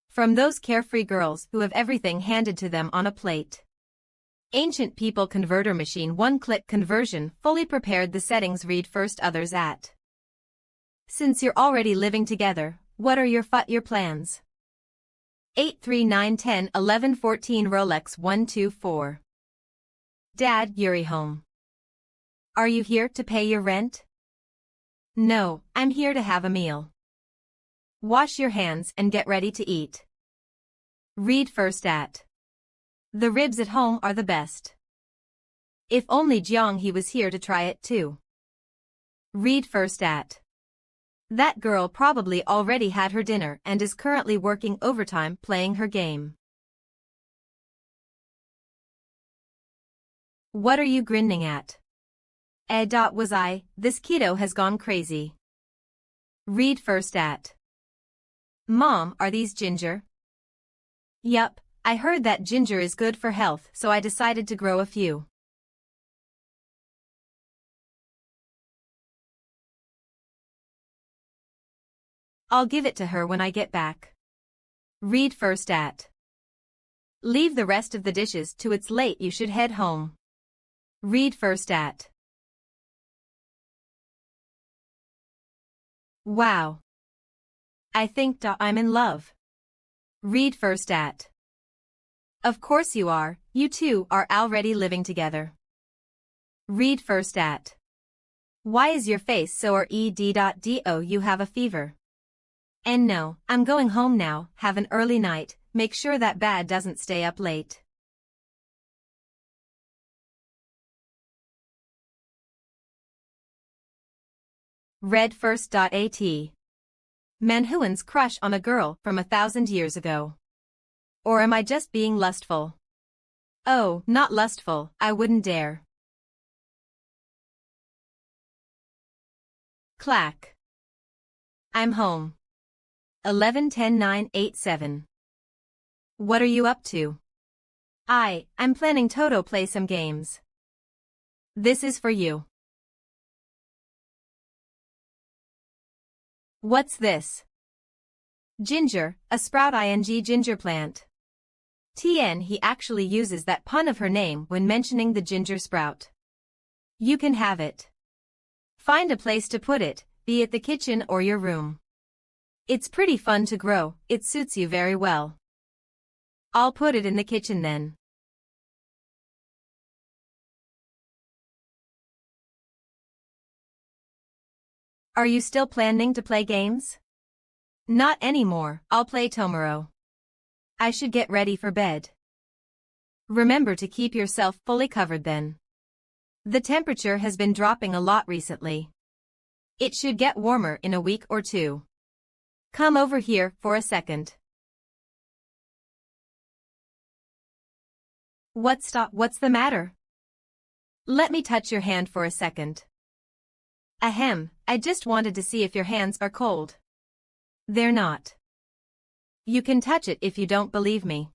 From those carefree girls who have everything handed to them on a plate. Ancient people converter machine, one-click conversion, fully prepared the settings. Read first others at. Since you're already living together, what are your plans? 8 3 9 10 11 14 Rolex 1 2 4. Dad, Yuri home. Are you here to pay your rent? No, I'm here to have a meal. Wash your hands and get ready to eat. Read first at. The ribs at home are the best. If only Jianghe was here to try it too. Read first at. That girl probably already had her dinner and is currently working overtime playing her game. What are you grinning at? Was I, this kiddo has gone crazy. Read first at. Mom, are these ginger? Yup, I heard that ginger is good for health, so I decided to grow a few. I'll give it to her when I get back. Read first at. Leave the rest of the dishes to it's late, you should head home. Read first at. Wow. I think I'm in love. Read first at. Of course you are, you two are already living together. Read first at. Why is your face so red.do? You have a fever. And no, I'm going home now, have an early night, make sure that bad doesn't stay up late. Read first.at. Manhuan's crush on a girl from 1,000 years ago. Or am I just being lustful? Oh, not lustful, I wouldn't dare. Clack. I'm home. 11-10-9-8-7. What are you up to? I'm planning Toto play some games. This is for you. What's this? Ginger, a sprout ing ginger plant. TN he actually uses that pun of her name when mentioning the ginger sprout. You can have it. Find a place to put it, be it the kitchen or your room. It's pretty fun to grow, it suits you very well. I'll put it in the kitchen then. Are you still planning to play games? Not anymore, I'll play tomorrow. I should get ready for bed. Remember to keep yourself fully covered then. The temperature has been dropping a lot recently. It should get warmer in a week or two. Come over here for a second. What's the matter? Let me touch your hand for a second. Ahem, I just wanted to see if your hands are cold. They're not. You can touch it if you don't believe me.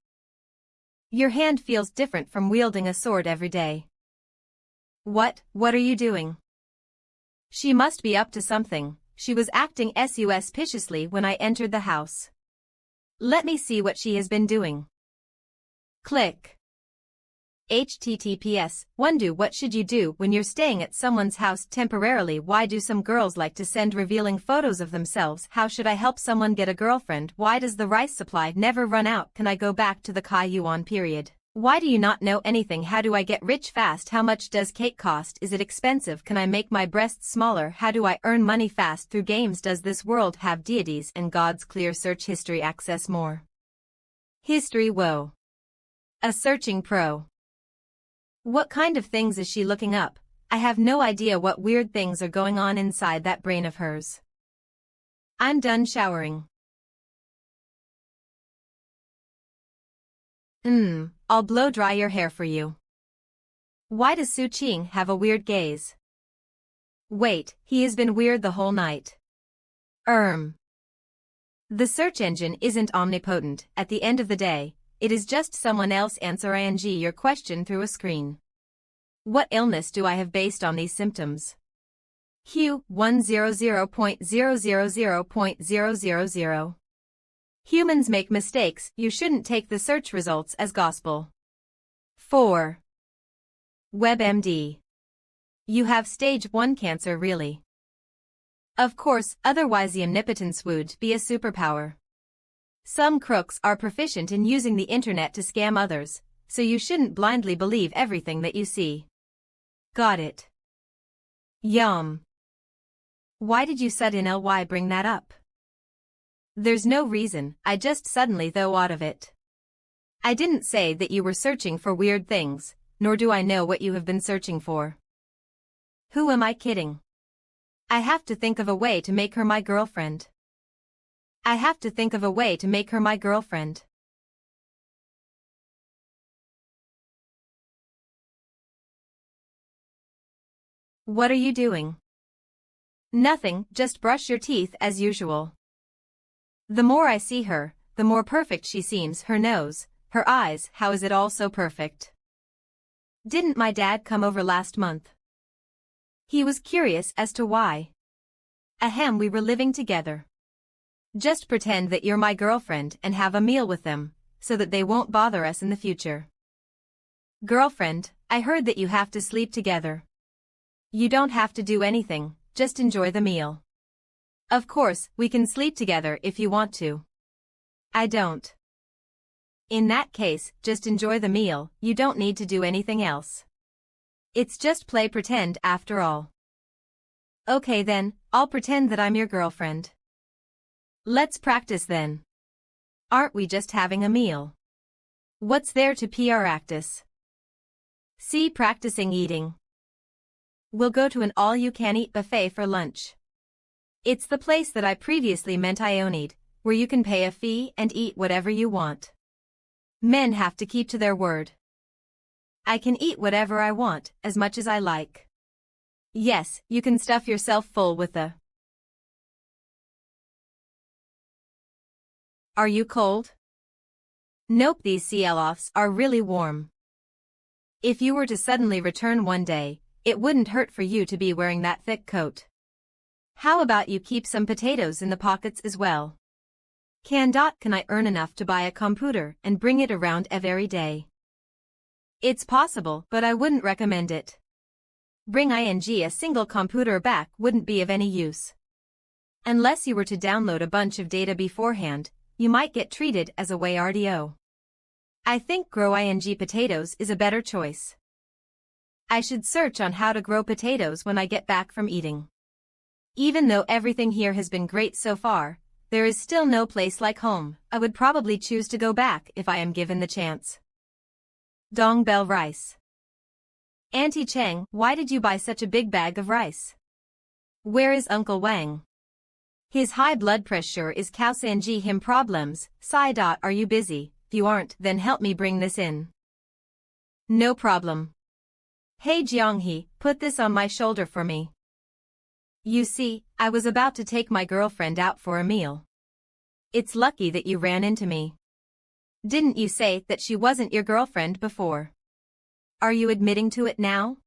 Your hand feels different from wielding a sword every day. What are you doing? She must be up to something, she was acting suspiciously when I entered the house. Let me see what she has been doing. Click. HTTPS, Wonder what should you do when you're staying at someone's house temporarily? Why do some girls like to send revealing photos of themselves? How should I help someone get a girlfriend? Why does the rice supply never run out? Can I go back to the Kaijuan period? Why do you not know anything? How do I get rich fast? How much does cake cost? Is it expensive? Can I make my breasts smaller? How do I earn money fast through games? Does this world have deities and gods? Clear search history, access more. History. Whoa. A searching pro. What kind of things is she looking up? I have no idea what weird things are going on inside that brain of hers. I'm done showering. I'll blow dry your hair for you. Why does Su Qing have a weird gaze? Wait, he has been weird the whole night. The search engine isn't omnipotent. At the end of the day, it is just someone else answering your question through a screen. What illness do I have based on these symptoms? Q 100.000.000. Humans make mistakes, you shouldn't take the search results as gospel. 4. WebMD. You have stage 1 cancer really. Of course, otherwise the omnipotence would be a superpower. Some crooks are proficient in using the internet to scam others, so you shouldn't blindly believe everything that you see. Got it. Yum. Why did you suddenly bring that up? There's no reason, I just suddenly thought of it. I didn't say that you were searching for weird things, nor do I know what you have been searching for. Who am I kidding? I have to think of a way to make her my girlfriend. What are you doing? Nothing, just brush your teeth as usual. The more I see her, the more perfect she seems. Her nose, her eyes, how is it all so perfect? Didn't my dad come over last month? He was curious as to why. Ahem, we were living together. Just pretend that you're my girlfriend and have a meal with them, so that they won't bother us in the future. Girlfriend, I heard that you have to sleep together. You don't have to do anything, just enjoy the meal. Of course, we can sleep together if you want to. I don't. In that case, just enjoy the meal, you don't need to do anything else. It's just play pretend after all. Okay then, I'll pretend that I'm your girlfriend. Let's practice then. Aren't we just having a meal? What's there to practice? See, practicing eating. We'll go to an all-you-can-eat buffet for lunch. It's the place that I previously meant I owned, where you can pay a fee and eat whatever you want. Men have to keep to their word. I can eat whatever I want, as much as I like. Yes, you can stuff yourself full with the... Are you cold? Nope, these seal-offs are really warm. If you were to suddenly return one day, it wouldn't hurt for you to be wearing that thick coat. How about you keep some potatoes in the pockets as well? Can I earn enough to buy a computer and bring it around every day? It's possible, but I wouldn't recommend it. Bring a single computer back wouldn't be of any use. Unless you were to download a bunch of data beforehand, you might get treated as a weirdo. I think grow potatoes is a better choice. I should search on how to grow potatoes when I get back from eating. Even though everything here has been great so far, there is still no place like home. I would probably choose to go back if I am given the chance. Dong bell rice. Auntie Cheng, why did you buy such a big bag of rice? Where is Uncle Wang? His high blood pressure is causing him problems. Are you busy? If you aren't, then help me bring this in. No problem. Hey Jianghe, put this on my shoulder for me. You see, I was about to take my girlfriend out for a meal. It's lucky that you ran into me. Didn't you say that she wasn't your girlfriend before? Are you admitting to it now?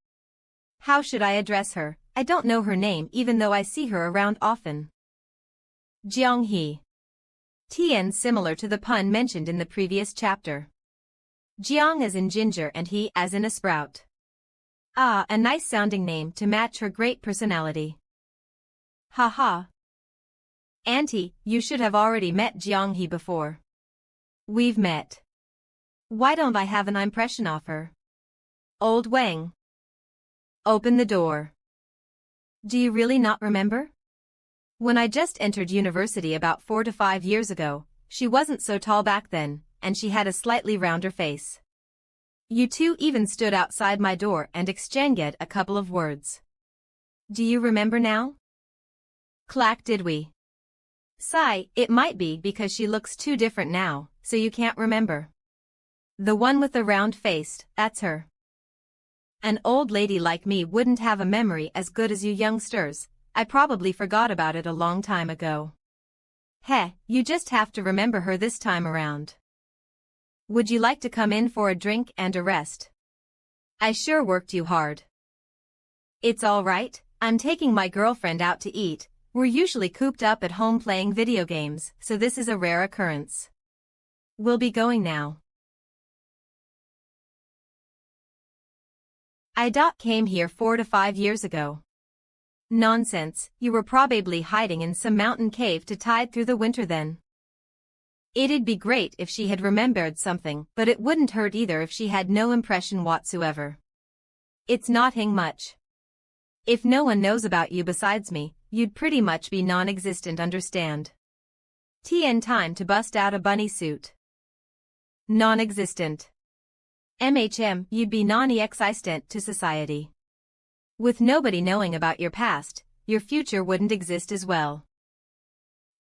How should I address her? I don't know her name even though I see her around often. Jianghe. Tian, similar to the pun mentioned in the previous chapter. Jiang as in ginger and he as in a sprout. Ah, a nice sounding name to match her great personality. Haha. Auntie, you should have already met Jianghe before. We've met. Why don't I have an impression of her? Old Wang. Open the door. Do you really not remember? When I just entered university about 4 to 5 years ago, she wasn't so tall back then, and she had a slightly rounder face. You two even stood outside my door and exchanged a couple of words. Do you remember now? Clack, did we? Sigh, it might be because she looks too different now, so you can't remember. The one with the round face, that's her. An old lady like me wouldn't have a memory as good as you youngsters. I probably forgot about it a long time ago. Heh, you just have to remember her this time around. Would you like to come in for a drink and a rest? I sure worked you hard. It's all right, I'm taking my girlfriend out to eat. We're usually cooped up at home playing video games, so this is a rare occurrence. We'll be going now. I came here 4 to 5 years ago. Nonsense, you were probably hiding in some mountain cave to tide through the winter then. It'd be great if she had remembered something, but it wouldn't hurt either if she had no impression whatsoever. It's not much. If no one knows about you besides me, you'd pretty much be non-existent, understand? Time to bust out a bunny suit. Non-existent. You'd be non-existent to society. With nobody knowing about your past, your future wouldn't exist as well.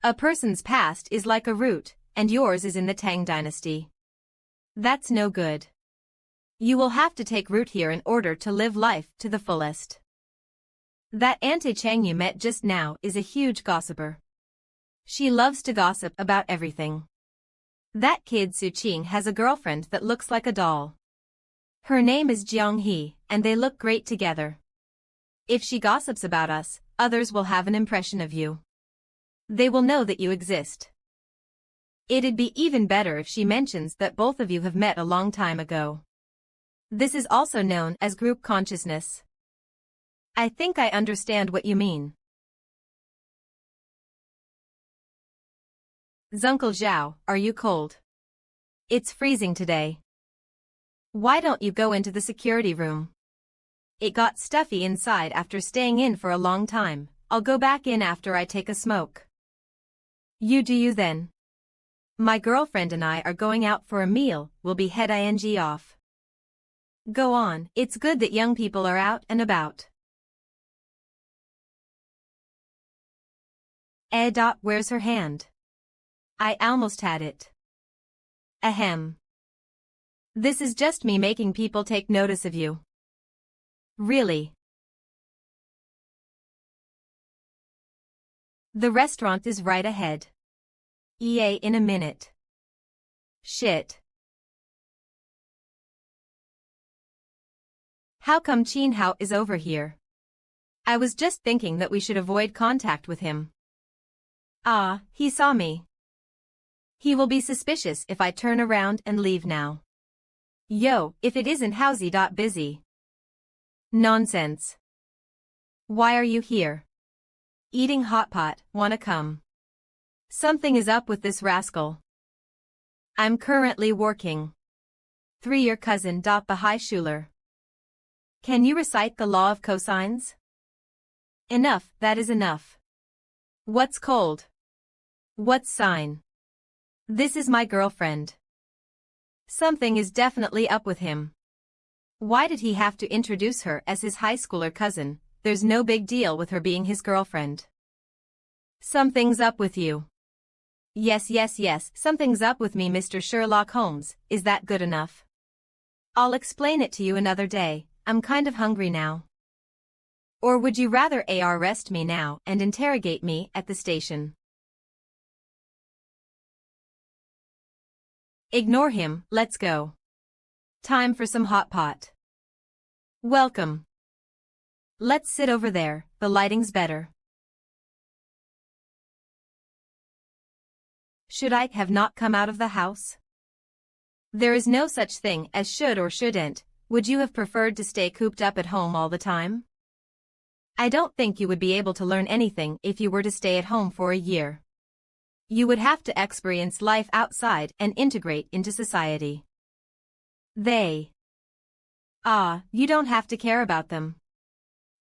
A person's past is like a root, and yours is in the Tang dynasty. That's no good. You will have to take root here in order to live life to the fullest. That Auntie Chang you met just now is a huge gossiper. She loves to gossip about everything. That kid Su Qing has a girlfriend that looks like a doll. Her name is Jiang He, and they look great together. If she gossips about us, others will have an impression of you. They will know that you exist. It'd be even better if she mentions that both of you have met a long time ago. This is also known as group consciousness. I think I understand what you mean. Zuncle Zhao, are you cold? It's freezing today. Why don't you go into the security room? It got stuffy inside after staying in for a long time. I'll go back in after I take a smoke. You do you then. My girlfriend and I are going out for a meal, we'll be head off. Go on, it's good that young people are out and about. Where's her hand? I almost had it. Ahem. This is just me making people take notice of you. Really? The restaurant is right ahead. EA in a minute. Shit. How come Qin Hao is over here? I was just thinking that we should avoid contact with him. Ah, he saw me. He will be suspicious if I turn around and leave now. Yo, if it isn't Howsy. Busy. Nonsense. Why are you here? Eating hot pot, wanna come? Something is up with this rascal. I'm currently working. 3 your cousin. Bahai Schuler. Can you recite the law of cosines? Enough, that is enough. What's cold? What's sine? This is my girlfriend. Something is definitely up with him. Why did he have to introduce her as his high schooler cousin? There's no big deal with her being his girlfriend. Something's up with you. Yes, something's up with me, Mr. Sherlock Holmes. Is that good enough? I'll explain it to you another day. I'm kind of hungry now. Or would you rather arrest me now and interrogate me at the station? Ignore him, let's go. Time for some hot pot. Welcome. Let's sit over there, the lighting's better. Should I have not come out of the house? There is no such thing as should or shouldn't. Would you have preferred to stay cooped up at home all the time? I don't think you would be able to learn anything if you were to stay at home for a year. You would have to experience life outside and integrate into society. You don't have to care about them.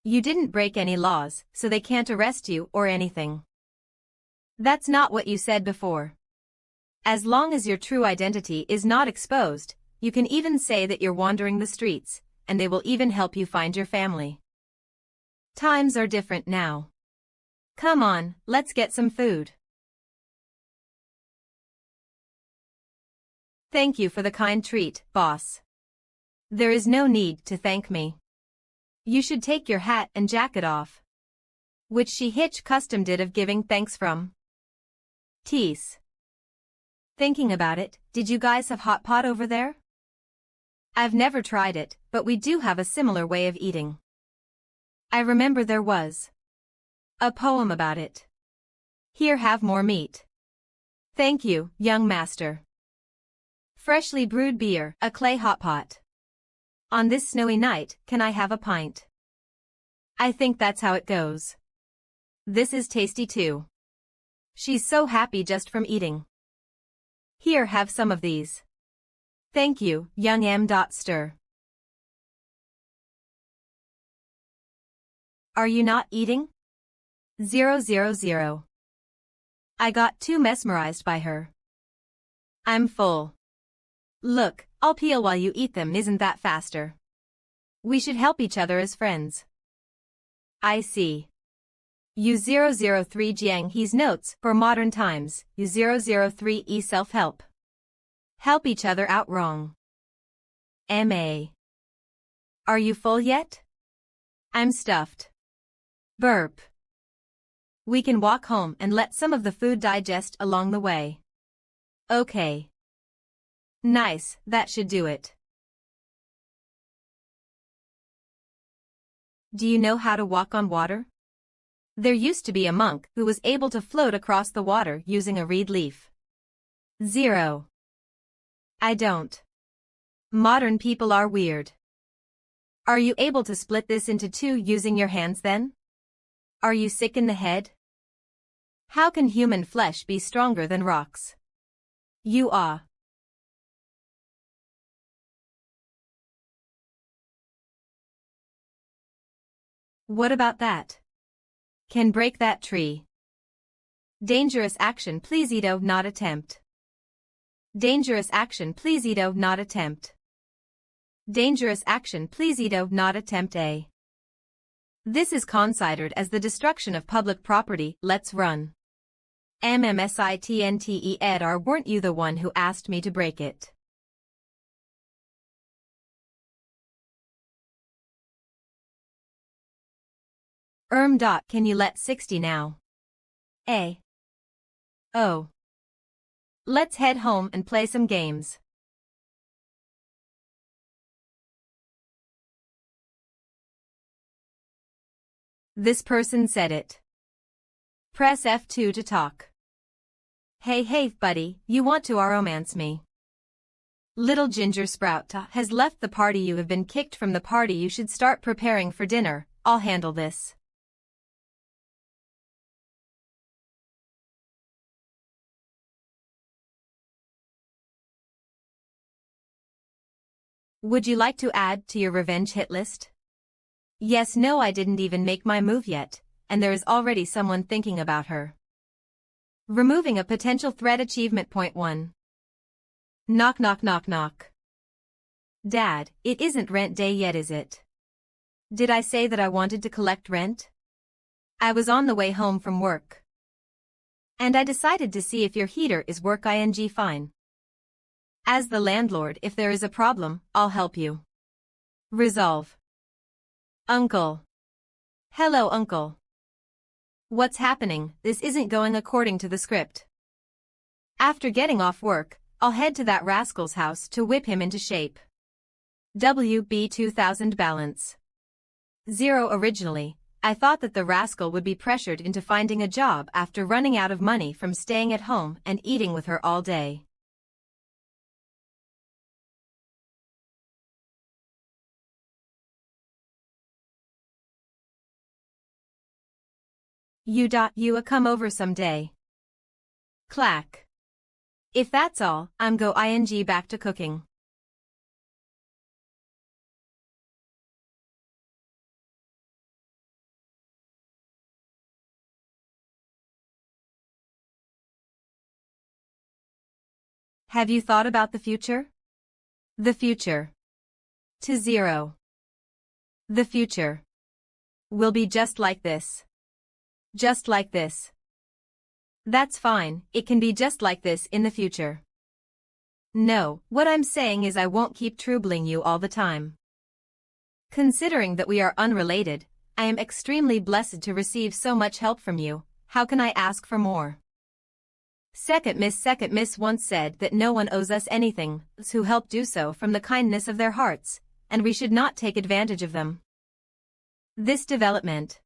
You didn't break any laws, so they can't arrest you or anything. That's not what you said before. As long as your true identity is not exposed, you can even say that you're wandering the streets, and they will even help you find your family. Times are different now. Come on, let's get some food. Thank you for the kind treat, boss. There is no need to thank me. You should take your hat and jacket off. Which she hitch custom did of giving thanks from. Tease. Thinking about it, did you guys have hot pot over there? I've never tried it, but we do have a similar way of eating. I remember there was a poem about it. Here, have more meat. Thank you, young master. Freshly brewed beer, a clay hot pot. On this snowy night, can I have a pint? I think that's how it goes. This is tasty too. She's so happy just from eating. Here, have some of these. Thank you, young M. Stir. Are you not eating? 000. I got too mesmerized by her. I'm full. Look, I'll peel while you eat them, isn't that faster? We should help each other as friends. I see. U003 Jiang He's notes for modern times, U003 E self-help. Help each other out wrong. MA. Are you full yet? I'm stuffed. Burp. We can walk home and let some of the food digest along the way. Okay. Nice, that should do it. Do you know how to walk on water? There used to be a monk who was able to float across the water using a reed leaf. 0. I don't. Modern people are weird. Are you able to split this into two using your hands then? Are you sick in the head? How can human flesh be stronger than rocks? You are. What about that? Can break that tree. Dangerous action, please Ito, not attempt. Dangerous action, please Ito, not attempt. Dangerous action, please Ito, not attempt A. This is considered as the destruction of public property. Let's run. MMSITNTEDR, weren't you the one who asked me to break it? Can you let 60 now? A. Oh. Let's head home and play some games. This person said it. Press F2 to talk. Hey buddy, you want to romance me? Little Ginger Sprout has left the party. You have been kicked from the party. You should start preparing for dinner. I'll handle this. Would you like to add to your revenge hit list? Yes, no, I didn't even make my move yet, and there is already someone thinking about her. Removing a potential threat. Achievement point 1. Knock knock knock knock. Dad, it isn't rent day yet, is it? Did I say that I wanted to collect rent? I was on the way home from work. And I decided to see if your heater is work. Fine. As the landlord, if there is a problem, I'll help you. Resolve. Uncle. Hello, Uncle. What's happening? This isn't going according to the script. After getting off work, I'll head to that rascal's house to whip him into shape. WB 2000 balance. 0. Originally, I thought that the rascal would be pressured into finding a job after running out of money from staying at home and eating with her all day. You come over someday. Clack. If that's all, I'm go back to cooking. Have you thought about the future? The future. To 0. The future will be just like this. Just like this. That's fine, it can be just like this in the future. No, what I'm saying is I won't keep troubling you all the time. Considering that we are unrelated, I am extremely blessed to receive so much help from you. How can I ask for more? Second Miss once said that no one owes us anything, those who help do so from the kindness of their hearts, and we should not take advantage of them. This development.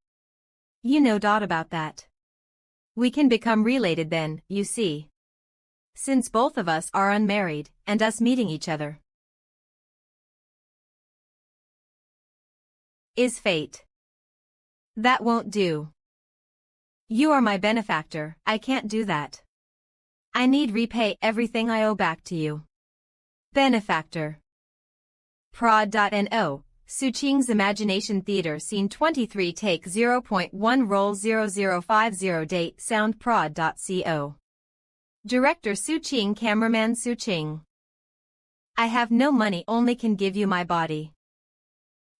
You know about that. We can become related then, you see. Since both of us are unmarried, and us meeting each other is fate. That won't do. You are my benefactor, I can't do that. I need repay everything I owe back to you. Benefactor. Prod.no. Suching's Imagination Theater Scene 23 Take 0.1 Roll 0050 Date Sound Prod.co. Director Suching Cameraman Suching. I have no money, only can give you my body.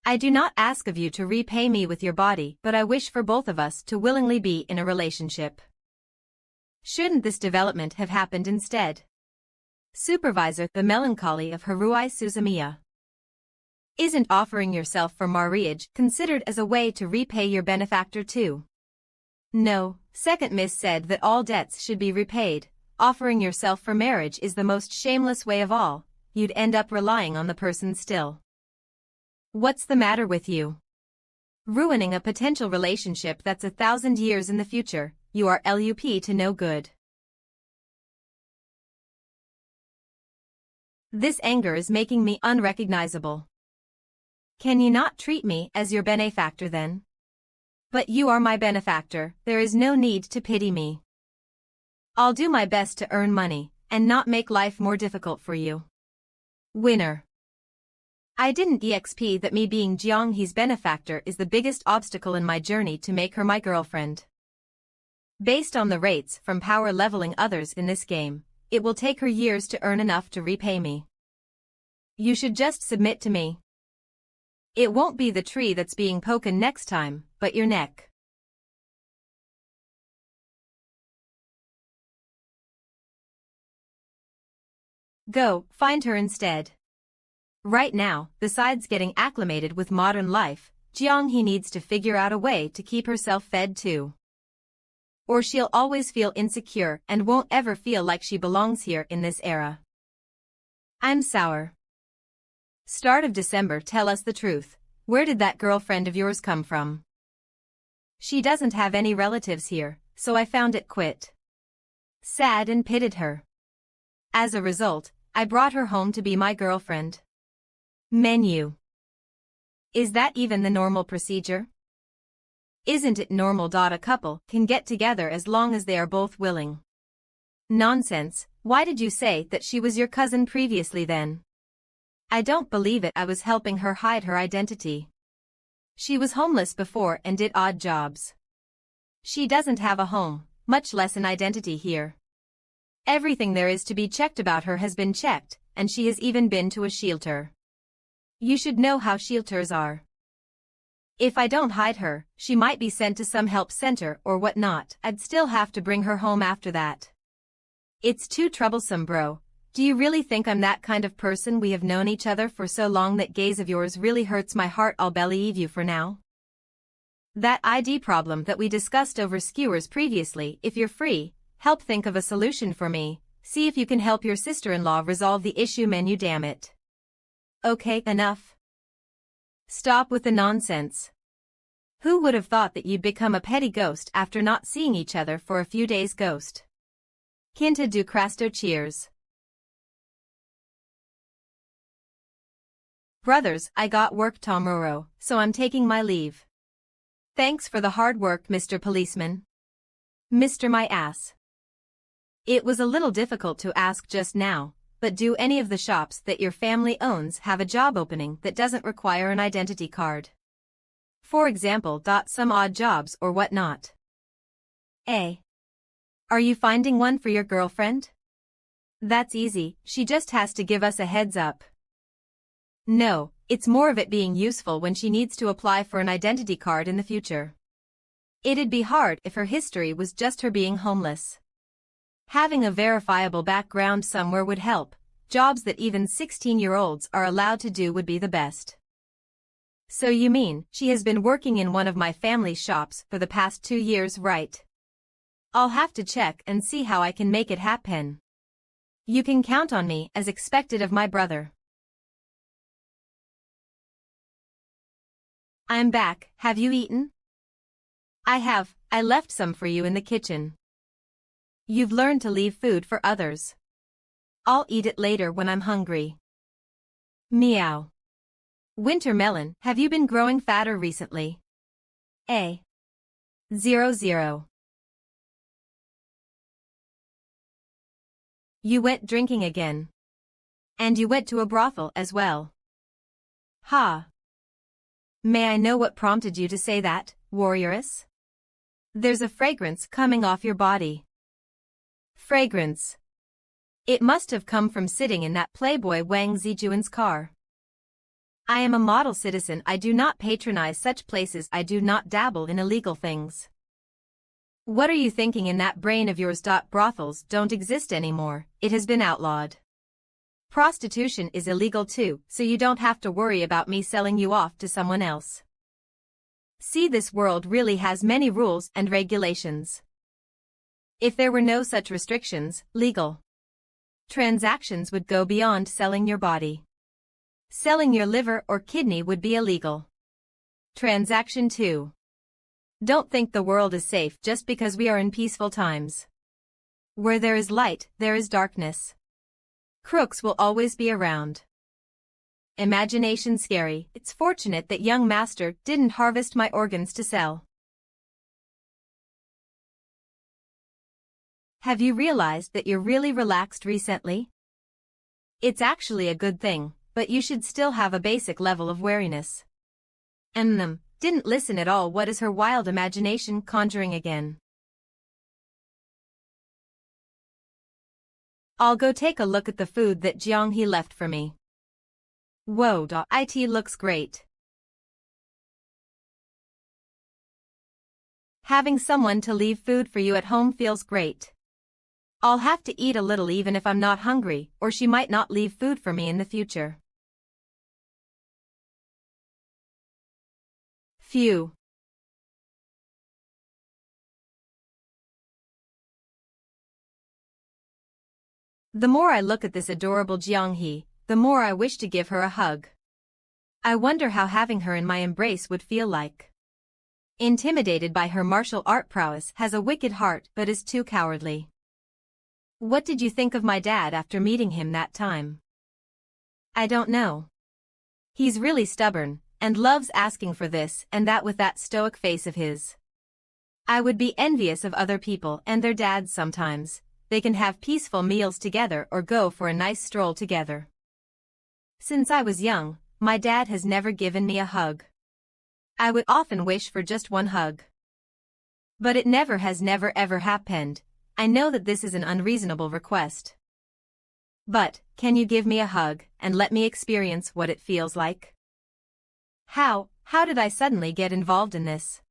I do not ask of you to repay me with your body, but I wish for both of us to willingly be in a relationship. Shouldn't this development have happened instead? Supervisor, the melancholy of Haruai Suzumiya. Isn't offering yourself for marriage considered as a way to repay your benefactor too? No, Second Miss said that all debts should be repaid. Offering yourself for marriage is the most shameless way of all. You'd end up relying on the person still. What's the matter with you? Ruining a potential relationship that's 1,000 years in the future. You are LUP to no good. This anger is making me unrecognizable. Can you not treat me as your benefactor then? But you are my benefactor, there is no need to pity me. I'll do my best to earn money, and not make life more difficult for you. Winner. I didn't exp that me being Jianghe's benefactor is the biggest obstacle in my journey to make her my girlfriend. Based on the rates from power leveling others in this game, it will take her years to earn enough to repay me. You should just submit to me. It won't be the tree that's being poken next time, but your neck. Go, find her instead. Right now, besides getting acclimated with modern life, Jianghe needs to figure out a way to keep herself fed too. Or she'll always feel insecure and won't ever feel like she belongs here in this era. I'm sour. Start of December, tell us the truth. Where did that girlfriend of yours come from? She doesn't have any relatives here, so I found it quit sad and pitied her. As a result, I brought her home to be my girlfriend. Menu. Is that even the normal procedure? Isn't it normal that a couple can get together as long as they are both willing? Nonsense, why did you say that she was your cousin previously then? I don't believe it. I was helping her hide her identity. She was homeless before and did odd jobs. She doesn't have a home, much less an identity here. Everything there is to be checked about her has been checked, and she has even been to a shelter. You should know how shelters are. If I don't hide her, she might be sent to some help center or whatnot. I'd still have to bring her home after that. It's too troublesome, bro. Do you really think I'm that kind of person? We have known each other for so long. That gaze of yours really hurts my heart. I'll believe you for now. That ID problem that we discussed over skewers previously, if you're free, help think of a solution for me. See if you can help your sister-in-law resolve the issue. Menu, damn it. Okay, enough. Stop with the nonsense. Who would have thought that you'd become a petty ghost after not seeing each other for a few days? Ghost. Quinta do Crasto, cheers. Brothers, I got work tomorrow, so I'm taking my leave. Thanks for the hard work, Mr. Policeman. Mr. My ass. It was a little difficult to ask just now, but do any of the shops that your family owns have a job opening that doesn't require an identity card? For example, some odd jobs or whatnot. A. Are you finding one for your girlfriend? That's easy, she just has to give us a heads up. No, it's more of it being useful when she needs to apply for an identity card in the future. It'd be hard if her history was just her being homeless. Having a verifiable background somewhere would help. Jobs that even 16-year-olds are allowed to do would be the best. So you mean, she has been working in one of my family's shops for the past 2 years, right? I'll have to check and see how I can make it happen. You can count on me as expected of my brother. I'm back, have you eaten? I have, I left some for you in the kitchen. You've learned to leave food for others. I'll eat it later when I'm hungry. Meow. Winter melon, have you been growing fatter recently? A. 00. You went drinking again. And you went to a brothel as well. Ha. May I know what prompted you to say that, warrioress? There's a fragrance coming off your body. Fragrance. It must have come from sitting in that playboy Wang Zijuan's car. I am a model citizen. I do not patronize such places. I do not dabble in illegal things. What are you thinking in that brain of yours? Brothels don't exist anymore, it has been outlawed. Prostitution is illegal too, so you don't have to worry about me selling you off to someone else. See, this world really has many rules and regulations. If there were no such restrictions, legal transactions would go beyond selling your body. Selling your liver or kidney would be illegal. Transaction 2. Don't think the world is safe just because we are in peaceful times. Where there is light, there is darkness. Crooks will always be around. Imagination scary. It's fortunate that young master didn't harvest my organs to sell. Have you realized that you're really relaxed recently? It's actually a good thing, but you should still have a basic level of wariness. Didn't listen at all. What is her wild imagination conjuring again? I'll go take a look at the food that Jeong-hee left for me. Whoa, it looks great. Having someone to leave food for you at home feels great. I'll have to eat a little even if I'm not hungry, or she might not leave food for me in the future. Phew. The more I look at this adorable Jeong-hee, the more I wish to give her a hug. I wonder how having her in my embrace would feel like. Intimidated by her martial art prowess, has a wicked heart but is too cowardly. What did you think of my dad after meeting him that time? I don't know. He's really stubborn, and loves asking for this and that with that stoic face of his. I would be envious of other people and their dads sometimes. They can have peaceful meals together or go for a nice stroll together. Since I was young, my dad has never given me a hug. I would often wish for just one hug. But it never ever happened. I know that this is an unreasonable request. But, can you give me a hug, and let me experience what it feels like? How did I suddenly get involved in this?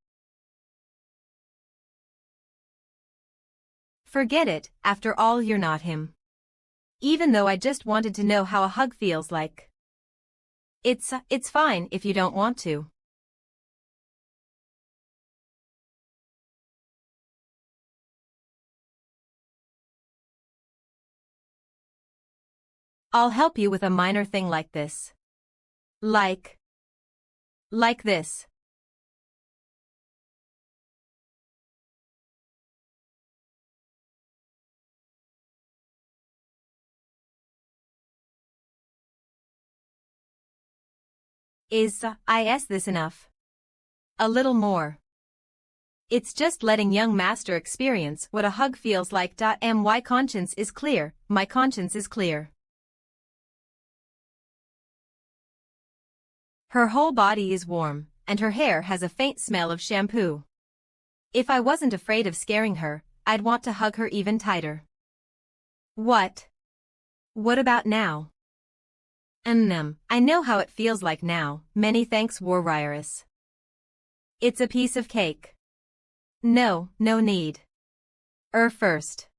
Forget it, after all you're not him. Even though I just wanted to know how a hug feels like. It's fine if you don't want to. I'll help you with a minor thing like this. Like this. Is this enough? A little more. It's just letting young master experience what a hug feels like. My conscience is clear, my conscience is clear. Her whole body is warm, and her hair has a faint smell of shampoo. If I wasn't afraid of scaring her, I'd want to hug her even tighter. What? What about now? I know how it feels like now. Many thanks, Warrioress. It's a piece of cake. No need. First.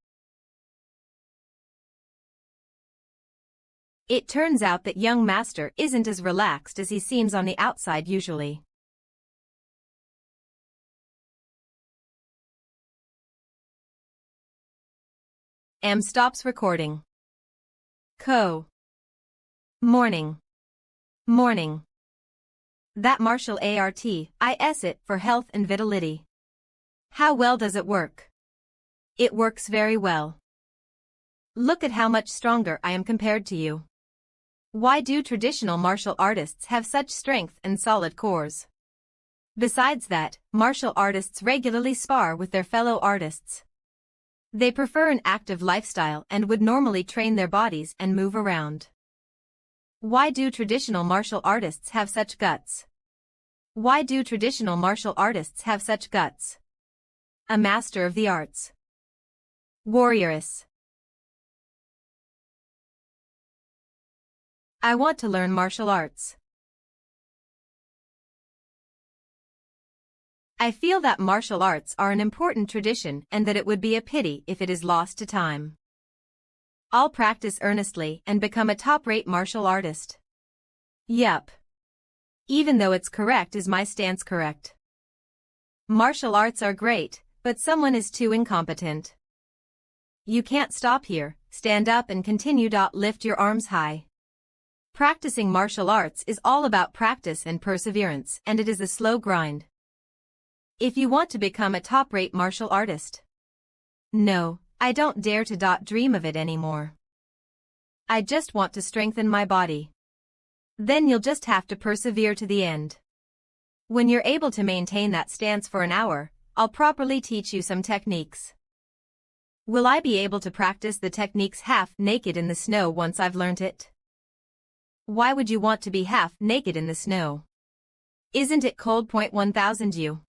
It turns out that young master isn't as relaxed as he seems on the outside usually. Stops recording. Morning. That martial art, is it for health and vitality. How well does it work? It works very well. Look at how much stronger I am compared to you. Why do traditional martial artists have such strength and solid cores? Besides that, martial artists regularly spar with their fellow artists. They prefer an active lifestyle and would normally train their bodies and move around. Why do traditional martial artists have such guts? Why do traditional martial artists have such guts? A master of the arts. Warrioress. I want to learn martial arts. I feel that martial arts are an important tradition and that it would be a pity if it is lost to time. I'll practice earnestly and become a top-rate martial artist. Yup. Even though it's correct, is my stance correct? Martial arts are great, but someone is too incompetent. You can't stop here, stand up and continue. Lift your arms high. Practicing martial arts is all about practice and perseverance, and it is a slow grind. If you want to become a top-rate martial artist. No, I don't dare to dream of it anymore. I just want to strengthen my body. Then you'll just have to persevere to the end. When you're able to maintain that stance for an hour, I'll properly teach you some techniques. Will I be able to practice the techniques half naked in the snow once I've learnt it? Why would you want to be half naked in the snow? Isn't it cold? 1000 U.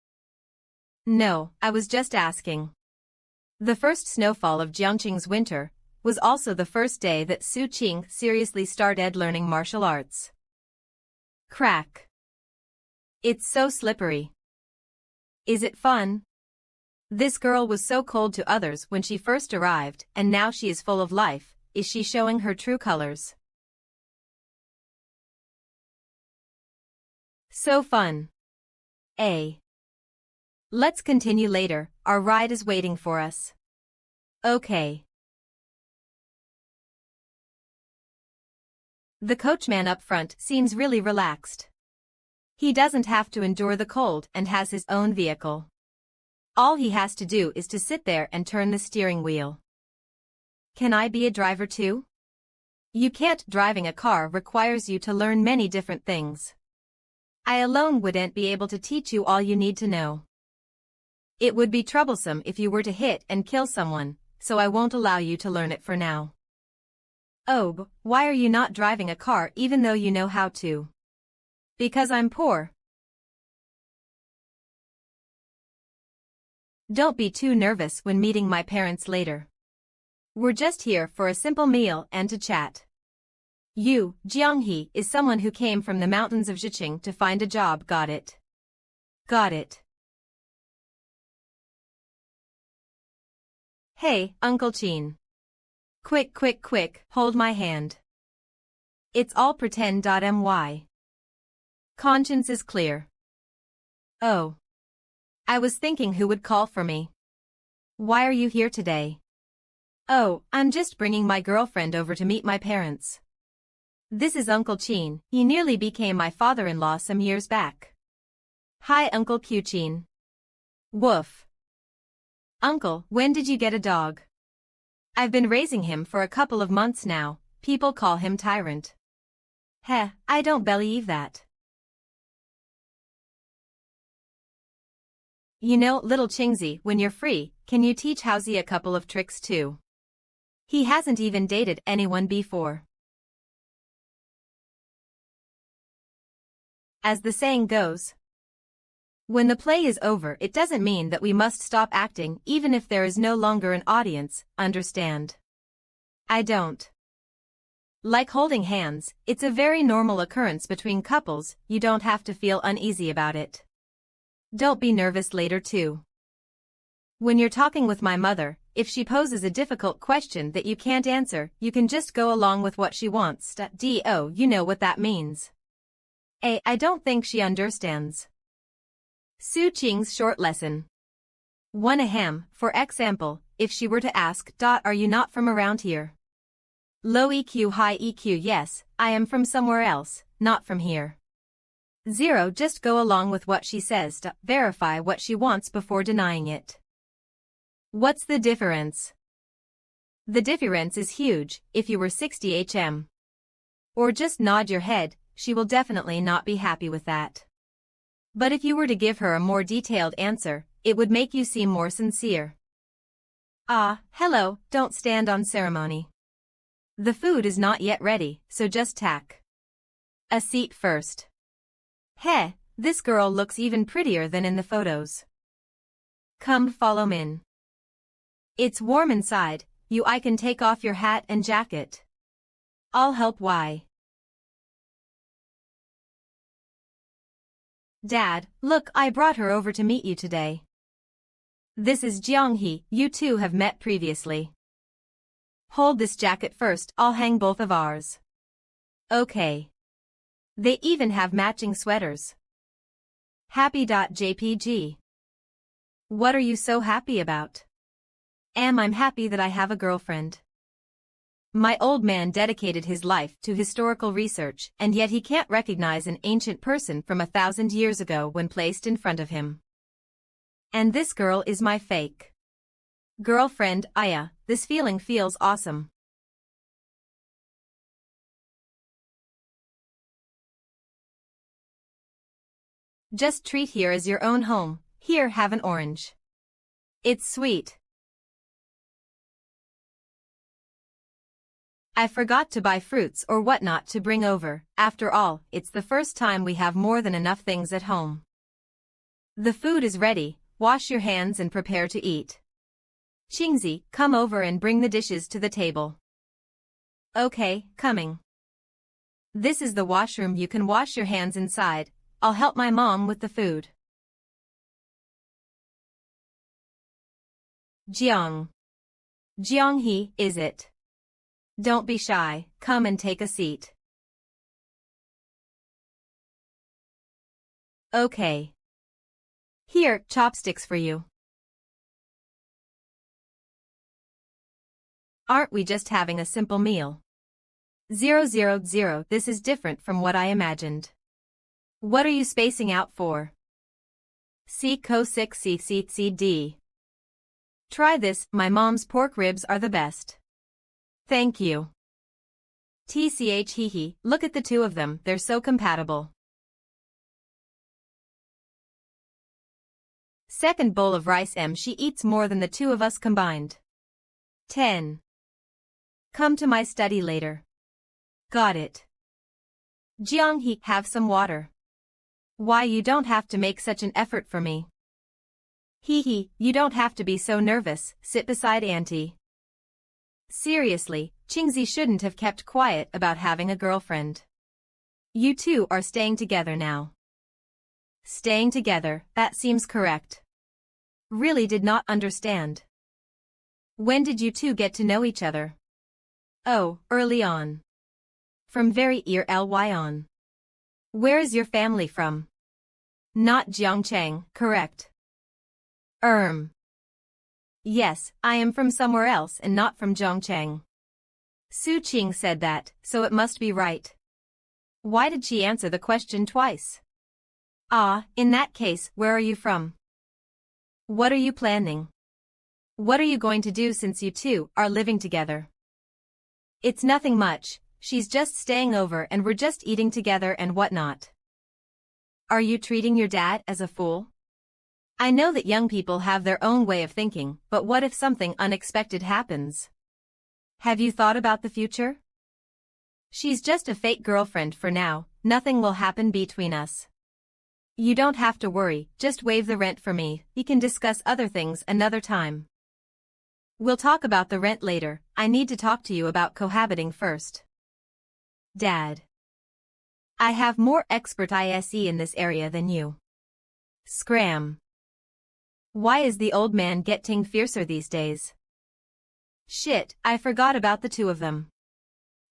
No, I was just asking. The first snowfall of Jiangqing's winter was also the first day that Su Qing seriously started learning martial arts. Crack. It's so slippery. Is it fun? This girl was so cold to others when she first arrived, and now she is full of life. Is she showing her true colors? So fun. Let's continue later, our ride is waiting for us. Okay. The coachman up front seems really relaxed. He doesn't have to endure the cold and has his own vehicle. All he has to do is to sit there and turn the steering wheel. Can I be a driver too? You can't. Driving a car requires you to learn many different things. I alone wouldn't be able to teach you all you need to know. It would be troublesome if you were to hit and kill someone, so I won't allow you to learn it for now. Oh, why are you not driving a car even though you know how to? Because I'm poor. Don't be too nervous when meeting my parents later. We're just here for a simple meal and to chat. You, Jianghe, is someone who came from the mountains of Zhiqing to find a job. Got it? Got it. Hey, Uncle Qin. Quick, hold my hand. It's all pretend. My conscience is clear. Oh. I was thinking who would call for me. Why are you here today? Oh, I'm just bringing my girlfriend over to meet my parents. This is Uncle Qin. He nearly became my father-in-law some years back. Hi, Uncle Qin. Woof. Uncle, when did you get a dog? I've been raising him for a couple of months now. People call him Tyrant. Heh, I don't believe that. You know, little Qingzi, when you're free, can you teach Haozi a couple of tricks too? He hasn't even dated anyone before. As the saying goes, when the play is over, it doesn't mean that we must stop acting even if there is no longer an audience, understand? I don't. Like holding hands, it's a very normal occurrence between couples, you don't have to feel uneasy about it. Don't be nervous later too. When you're talking with my mother, if she poses a difficult question that you can't answer, you can just go along with what she wants. You know what that means. I don't think she understands. Su Qing's short lesson. 1 Ahem, for example, if she were to ask, Are you not from around here? Low EQ, high EQ, yes, I am from somewhere else, not from here. 0 Just go along with what she says. Verify what she wants before denying it. What's the difference? The difference is huge. If you were 60 hm. Or just nod your head, she will definitely not be happy with that. But if you were to give her a more detailed answer, it would make you seem more sincere. Hello, don't stand on ceremony. The food is not yet ready, so just tack a seat first. Heh, this girl looks even prettier than in the photos. Come follow Min. It's warm inside, I can take off your hat and jacket. I'll help. Why? Dad, look, I brought her over to meet you today. This is Jianghe, you two have met previously. Hold this jacket first, I'll hang both of ours. Okay. They even have matching sweaters. Happy.jpg. What are you so happy about? I'm happy that I have a girlfriend. My old man dedicated his life to historical research, and yet he can't recognize an ancient person from 1,000 years ago when placed in front of him. And this girl is my fake girlfriend, Aya. This feeling feels awesome. Just treat here as your own home. Here, have an orange. It's sweet. I forgot to buy fruits or whatnot to bring over. After all, it's the first time we have more than enough things at home. The food is ready, wash your hands and prepare to eat. Qingzi, come over and bring the dishes to the table. Okay, coming. This is the washroom, you can wash your hands inside. I'll help my mom with the food. Jiang. Jianghe, is it? Don't be shy, come and take a seat. Okay. Here, chopsticks for you. Aren't we just having a simple meal? 000, this is different from what I imagined. What are you spacing out for? C co 6 C. Try this, my mom's pork ribs are the best. Thank you. Tch, look at the two of them, they're so compatible. Second bowl of rice, she eats more than the two of us combined. 10. Come to my study later. Got it. Jianghe, have some water. Why, you don't have to make such an effort for me. Hee, you don't have to be so nervous, sit beside Auntie. Seriously, Qingzi shouldn't have kept quiet about having a girlfriend. You two are staying together now. Staying together, that seems correct. Really did not understand. When did you two get to know each other? Oh, early on. From very early on. Where is your family from? Not Jiangcheng, correct? Yes, I am from somewhere else and not from Zhongcheng. Su Qing said that, so it must be right. Why did she answer the question twice? In that case, where are you from? What are you planning? What are you going to do since you two are living together? It's nothing much, she's just staying over and we're just eating together and whatnot. Are you treating your dad as a fool? I know that young people have their own way of thinking, but what if something unexpected happens? Have you thought about the future? She's just a fake girlfriend for now, nothing will happen between us. You don't have to worry, just waive the rent for me, we can discuss other things another time. We'll talk about the rent later, I need to talk to you about cohabiting first. Dad. I have more expertise in this area than you. Scram. Why is the old man getting fiercer these days? Shit, I forgot about the two of them.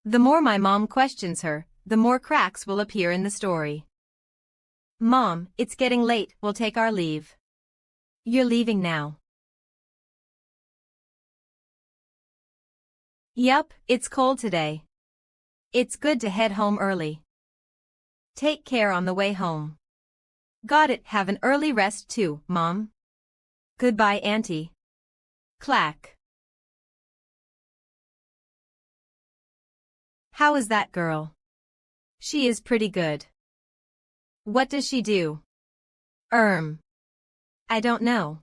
The more my mom questions her, the more cracks will appear in the story. Mom, it's getting late, we'll take our leave. You're leaving now. Yup, it's cold today. It's good to head home early. Take care on the way home. Got it, have an early rest too, Mom. Goodbye, Auntie. Clack. How is that girl? She is pretty good. What does she do? I don't know.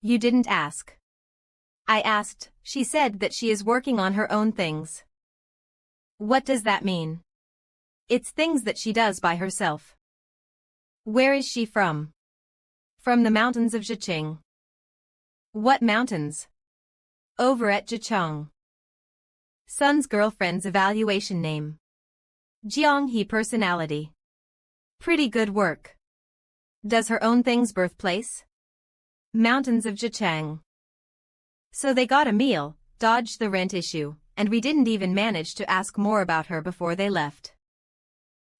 You didn't ask. I asked, she said that she is working on her own things. What does that mean? It's things that she does by herself. Where is she from? From the mountains of Zhejiang. What mountains? Over at Zhejiang. Son's girlfriend's evaluation name. Jianghe personality. Pretty good work. Does her own things birthplace? Mountains of Zhejiang. So they got a meal, dodged the rent issue, and we didn't even manage to ask more about her before they left.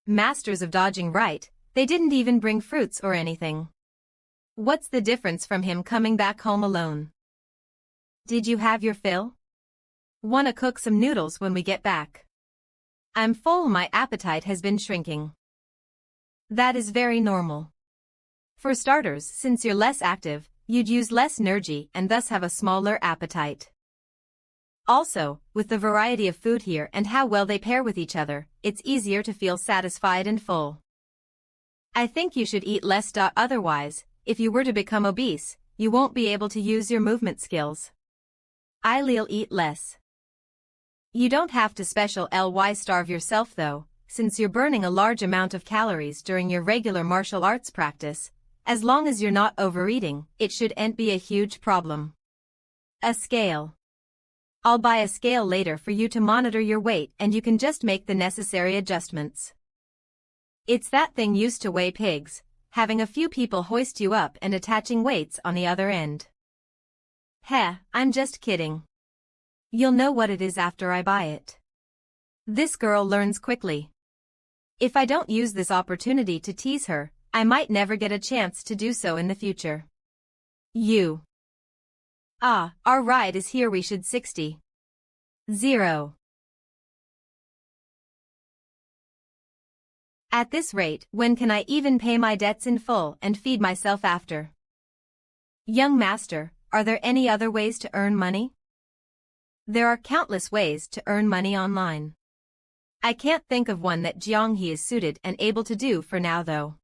Masters of dodging, right? They didn't even bring fruits or anything. What's the difference from him coming back home alone? Did you have your fill? Wanna cook some noodles when we get back? I'm full, my appetite has been shrinking. That is very normal. For starters, since you're less active, you'd use less energy and thus have a smaller appetite. Also, with the variety of food here and how well they pair with each other, it's easier to feel satisfied and full. I think you should eat less. Otherwise, if you were to become obese, you won't be able to use your movement skills. I'll eat less. You don't have to special starve yourself though, since you're burning a large amount of calories during your regular martial arts practice. As long as you're not overeating, it shouldn't be a huge problem. A scale. I'll buy a scale later for you to monitor your weight and you can just make the necessary adjustments. It's that thing used to weigh pigs, having a few people hoist you up and attaching weights on the other end. Heh, I'm just kidding. You'll know what it is after I buy it. This girl learns quickly. If I don't use this opportunity to tease her, I might never get a chance to do so in the future. Our ride is here, we should 60. 0. At this rate, when can I even pay my debts in full and feed myself after? Young master, are there any other ways to earn money? There are countless ways to earn money online. I can't think of one that Jianghe is suited and able to do for now though.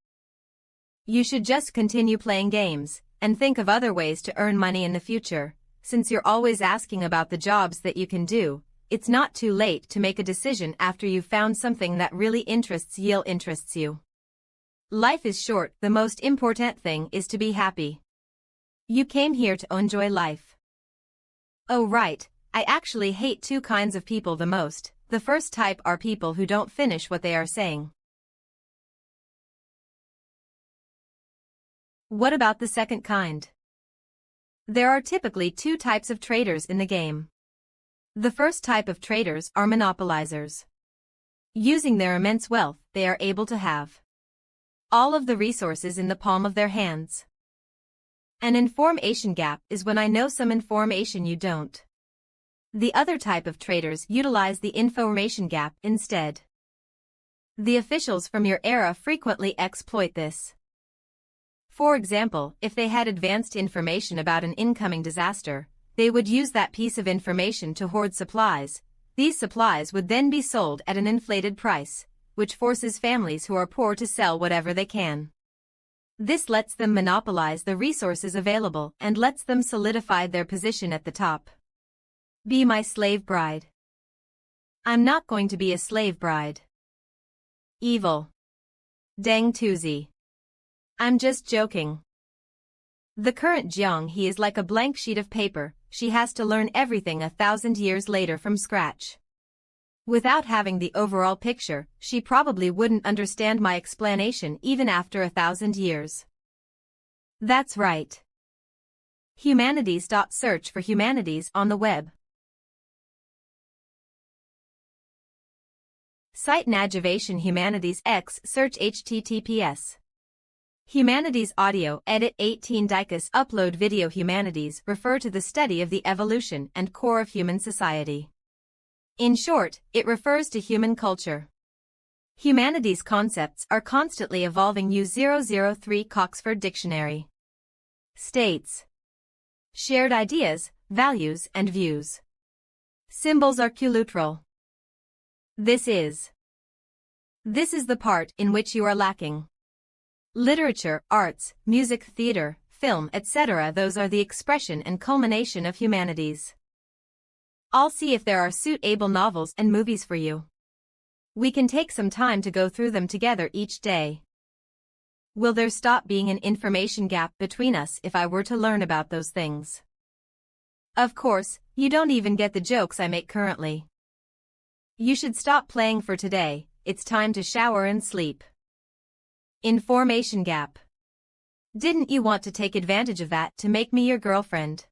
You should just continue playing games, and think of other ways to earn money in the future. Since you're always asking about the jobs that you can do, it's not too late to make a decision after you've found something that really interests you. Life is short, the most important thing is to be happy. You came here to enjoy life. Oh right, I actually hate two kinds of people the most. The first type are people who don't finish what they are saying. What about the second kind? There are typically two types of traders in the game. The first type of traders are monopolizers. Using their immense wealth, they are able to have all of the resources in the palm of their hands. An information gap is when I know some information you don't. The other type of traders utilize the information gap instead. The officials from your era frequently exploit this. For example, if they had advanced information about an incoming disaster, they would use that piece of information to hoard supplies. These supplies would then be sold at an inflated price, which forces families who are poor to sell whatever they can. This lets them monopolize the resources available and lets them solidify their position at the top. Be my slave bride. I'm not going to be a slave bride. Evil. Dang Tuzi. I'm just joking. The current Jianghe is like a blank sheet of paper. She has to learn everything 1,000 years later from scratch. Without having the overall picture, she probably wouldn't understand my explanation even after 1,000 years. That's right. Humanities. Search for humanities on the web. Site Navigation Humanities X search https. Humanities Audio Edit 18 Dicus Upload Video Humanities refer to the study of the evolution and core of human society. In short, it refers to human culture. Humanities concepts are constantly evolving. U003 Oxford Dictionary states: shared ideas, values and views. Symbols are cultural. This is the part in which you are lacking. Literature, arts, music, theater, film, etc. Those are the expression and culmination of humanities. I'll see if there are suitable novels and movies for you. We can take some time to go through them together each day. Will there stop being an information gap between us if I were to learn about those things? Of course, you don't even get the jokes I make currently. You should stop playing for today. It's time to shower and sleep. Information gap. Didn't you want to take advantage of that to make me your girlfriend?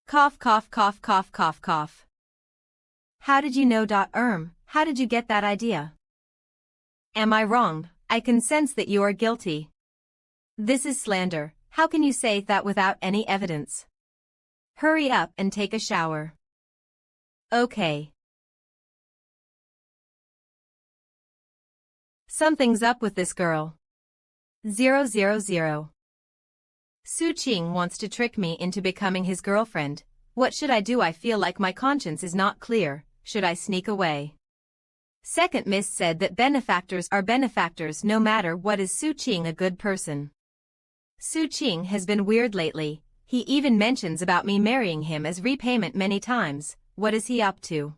Cough cough cough cough cough cough. How did you know? How did you get that idea? Am I wrong? I can sense that you are guilty. This is slander. How can you say that without any evidence? Hurry up and take a shower. Okay. Something's up with this girl. 000. Su Qing wants to trick me into becoming his girlfriend. What should I do? I feel like my conscience is not clear. Should I sneak away? Second Miss said that benefactors are benefactors no matter what. Is Su Qing a good person? Su Qing has been weird lately. He even mentions about me marrying him as repayment many times. What is he up to?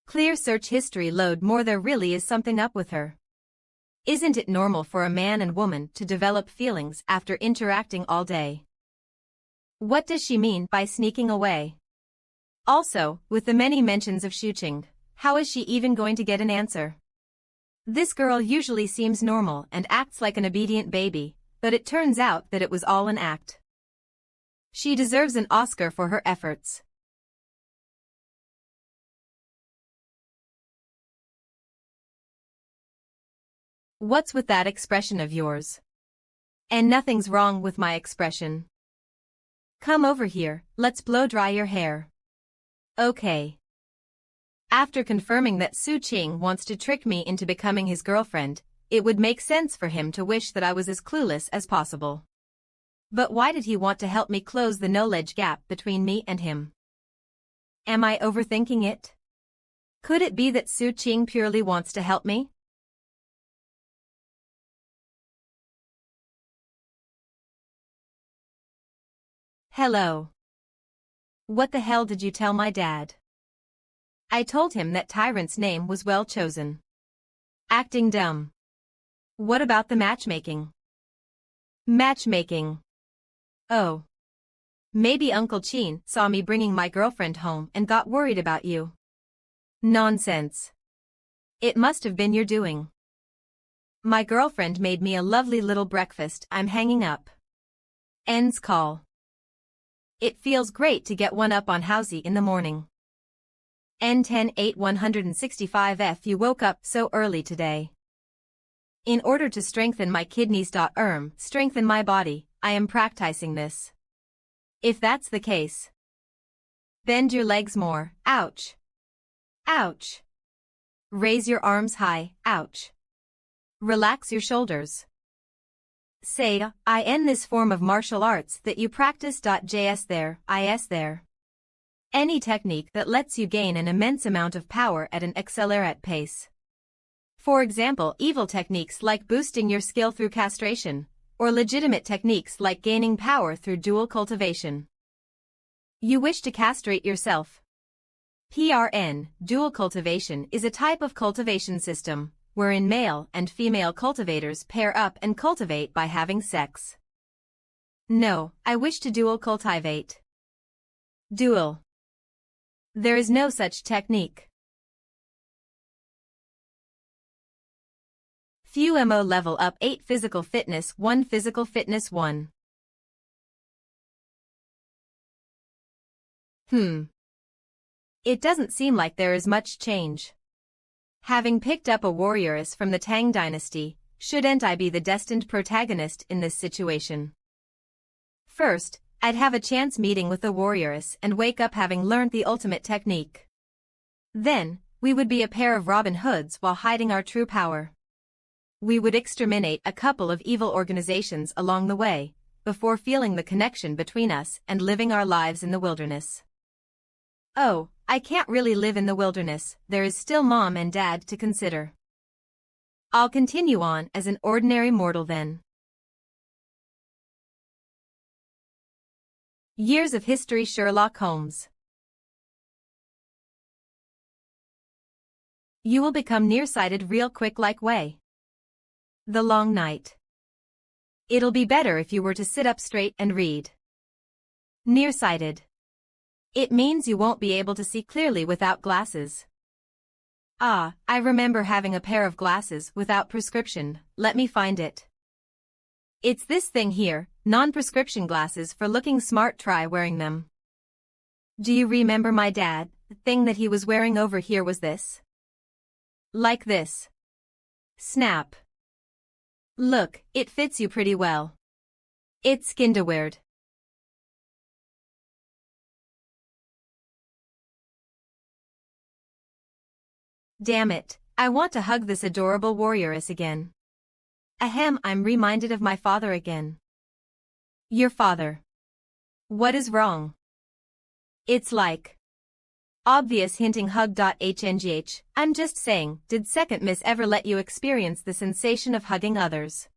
Clear search history load more. There really is something up with her. Isn't it normal for a man and woman to develop feelings after interacting all day? What does she mean by sneaking away? Also, with the many mentions of shooting, how is she even going to get an answer? This girl usually seems normal and acts like an obedient baby, but it turns out that it was all an act. She deserves an Oscar for her efforts. What's with that expression of yours? And nothing's wrong with my expression. Come over here, let's blow dry your hair. Okay. After confirming that Su Qing wants to trick me into becoming his girlfriend, it would make sense for him to wish that I was as clueless as possible. But why did he want to help me close the knowledge gap between me and him? Am I overthinking it? Could it be that Su Qing purely wants to help me? Hello. What the hell did you tell my dad? I told him that Tyrant's name was well chosen. Acting dumb. What about the matchmaking? Matchmaking. Oh. Maybe Uncle Qin saw me bringing my girlfriend home and got worried about you. Nonsense. It must have been your doing. My girlfriend made me a lovely little breakfast. I'm hanging up. Ends call. It feels great to get one up on Housey in the morning. N10-8-165F. You woke up so early today. In order to strengthen my kidneys. Strengthen my body, I am practicing this. If that's the case. Bend your legs more. Ouch. Ouch. Raise your arms high. Ouch. Relax your shoulders. Say, I end this form of martial arts that you practice. Js there, is there. Any technique that lets you gain an immense amount of power at an accelerate pace. For example, evil techniques like boosting your skill through castration, or legitimate techniques like gaining power through dual cultivation. You wish to castrate yourself. PRN, dual cultivation is a type of cultivation system, wherein male and female cultivators pair up and cultivate by having sex. No, I wish to dual cultivate. Dual. There is no such technique. Few MO level up 8 physical fitness 1 physical fitness 1. It doesn't seem like there is much change. Having picked up a warrioress from the Tang dynasty, shouldn't I be the destined protagonist in this situation? First, I'd have a chance meeting with the warrioress and wake up having learned the ultimate technique. Then, we would be a pair of Robin Hoods while hiding our true power. We would exterminate a couple of evil organizations along the way, before feeling the connection between us and living our lives in the wilderness. Oh, I can't really live in the wilderness, there is still mom and dad to consider. I'll continue on as an ordinary mortal then. Years of history. Sherlock Holmes. You will become nearsighted real quick like way. The long night. It'll be better if you were to sit up straight and read. Nearsighted. It means you won't be able to see clearly without glasses. Ah, I remember having a pair of glasses without prescription, let me find it. It's this thing here, non-prescription glasses for looking smart. Try wearing them. Do you remember my dad? The thing that he was wearing over here was this. Like this. Snap. Look, it fits you pretty well. It's skindaweared. Damn it, I want to hug this adorable warrioress again. Ahem, I'm reminded of my father again. Your father. What is wrong? It's like. Obvious hinting hug. HNGH, I'm just saying, did second miss ever let you experience the sensation of hugging others?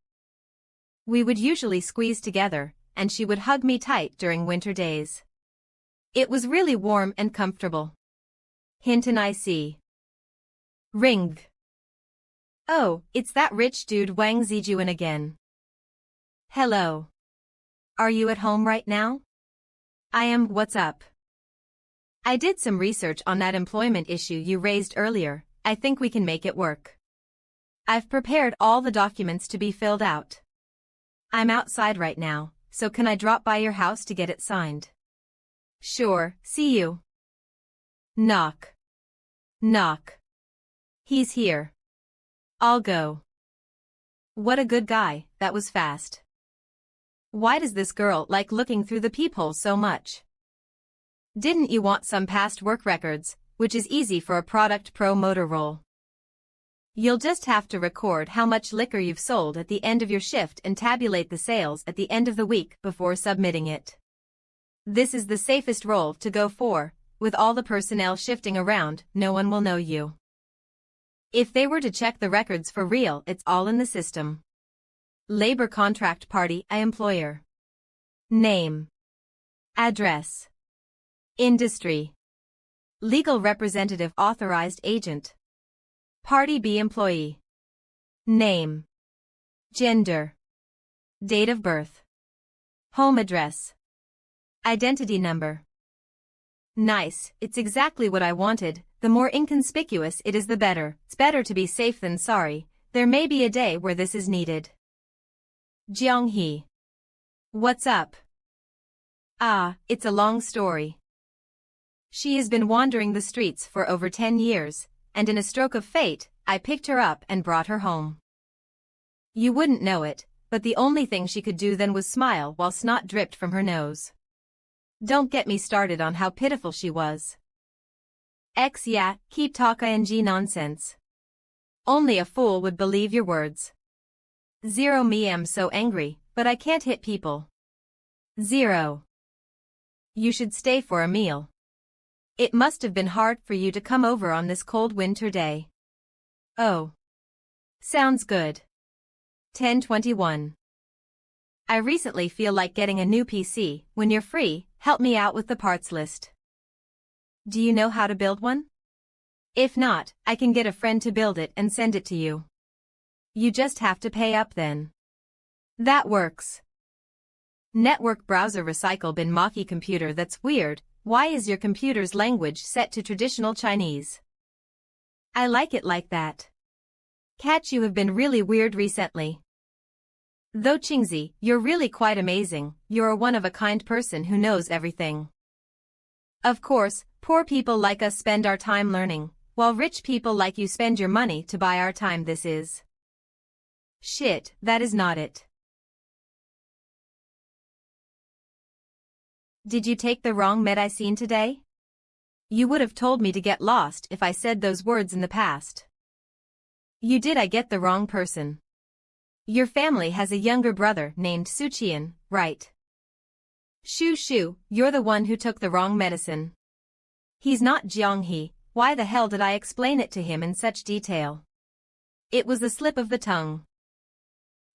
We would usually squeeze together, and she would hug me tight during winter days. It was really warm and comfortable. Hint and I see. Ring. Oh, it's that rich dude Wang Zijuan again. Hello. Are you at home right now? I am. What's up? I did some research on that employment issue you raised earlier. I think we can make it work. I've prepared all the documents to be filled out. I'm outside right now, so can I drop by your house to get it signed? Sure, see you. Knock. Knock. He's here. I'll go. What a good guy, that was fast. Why does this girl like looking through the peephole so much? Didn't you want some past work records, which is easy for a product promoter role? You'll just have to record how much liquor you've sold at the end of your shift and tabulate the sales at the end of the week before submitting it. This is the safest role to go for. With all the personnel shifting around, no one will know you. If they were to check the records for real, it's all in the system. Labor contract party, employer. Name. Address. Industry. Legal representative authorized agent. Party B employee. Name. Gender. Date of birth. Home address. Identity number. Nice, it's exactly what I wanted. The more inconspicuous it is the better. It's better to be safe than sorry. There may be a day where this is needed. Jianghe. What's up? Ah, it's a long story. She has been wandering the streets for over 10 years, and in a stroke of fate, I picked her up and brought her home. You wouldn't know it, but the only thing she could do then was smile while snot dripped from her nose. Don't get me started on how pitiful she was. Yeah, keep talking nonsense. Only a fool would believe your words. Zero me am so angry, but I can't hit people. Zero. You should stay for a meal. It must have been hard for you to come over on this cold winter day. Oh. Sounds good. 10:21. I recently feel like getting a new PC. When you're free, help me out with the parts list. Do you know how to build one? If not, I can get a friend to build it and send it to you. You just have to pay up then. That works. Network browser recycle bin Maki computer. That's weird. Why is your computer's language set to traditional Chinese? I like it like that. Catch, you have been really weird recently. Though Qingzi, you're really quite amazing. You're a one-of-a-kind person who knows everything. Of course, poor people like us spend our time learning, while rich people like you spend your money to buy our time. This is... Shit, that is not it. Did you take the wrong medicine today? You would have told me to get lost if I said those words in the past. You did. I get the wrong person. Your family has a younger brother named Suqian, right? Shoo, you're the one who took the wrong medicine. He's not Jianghe. Why the hell did I explain it to him in such detail? It was the slip of the tongue.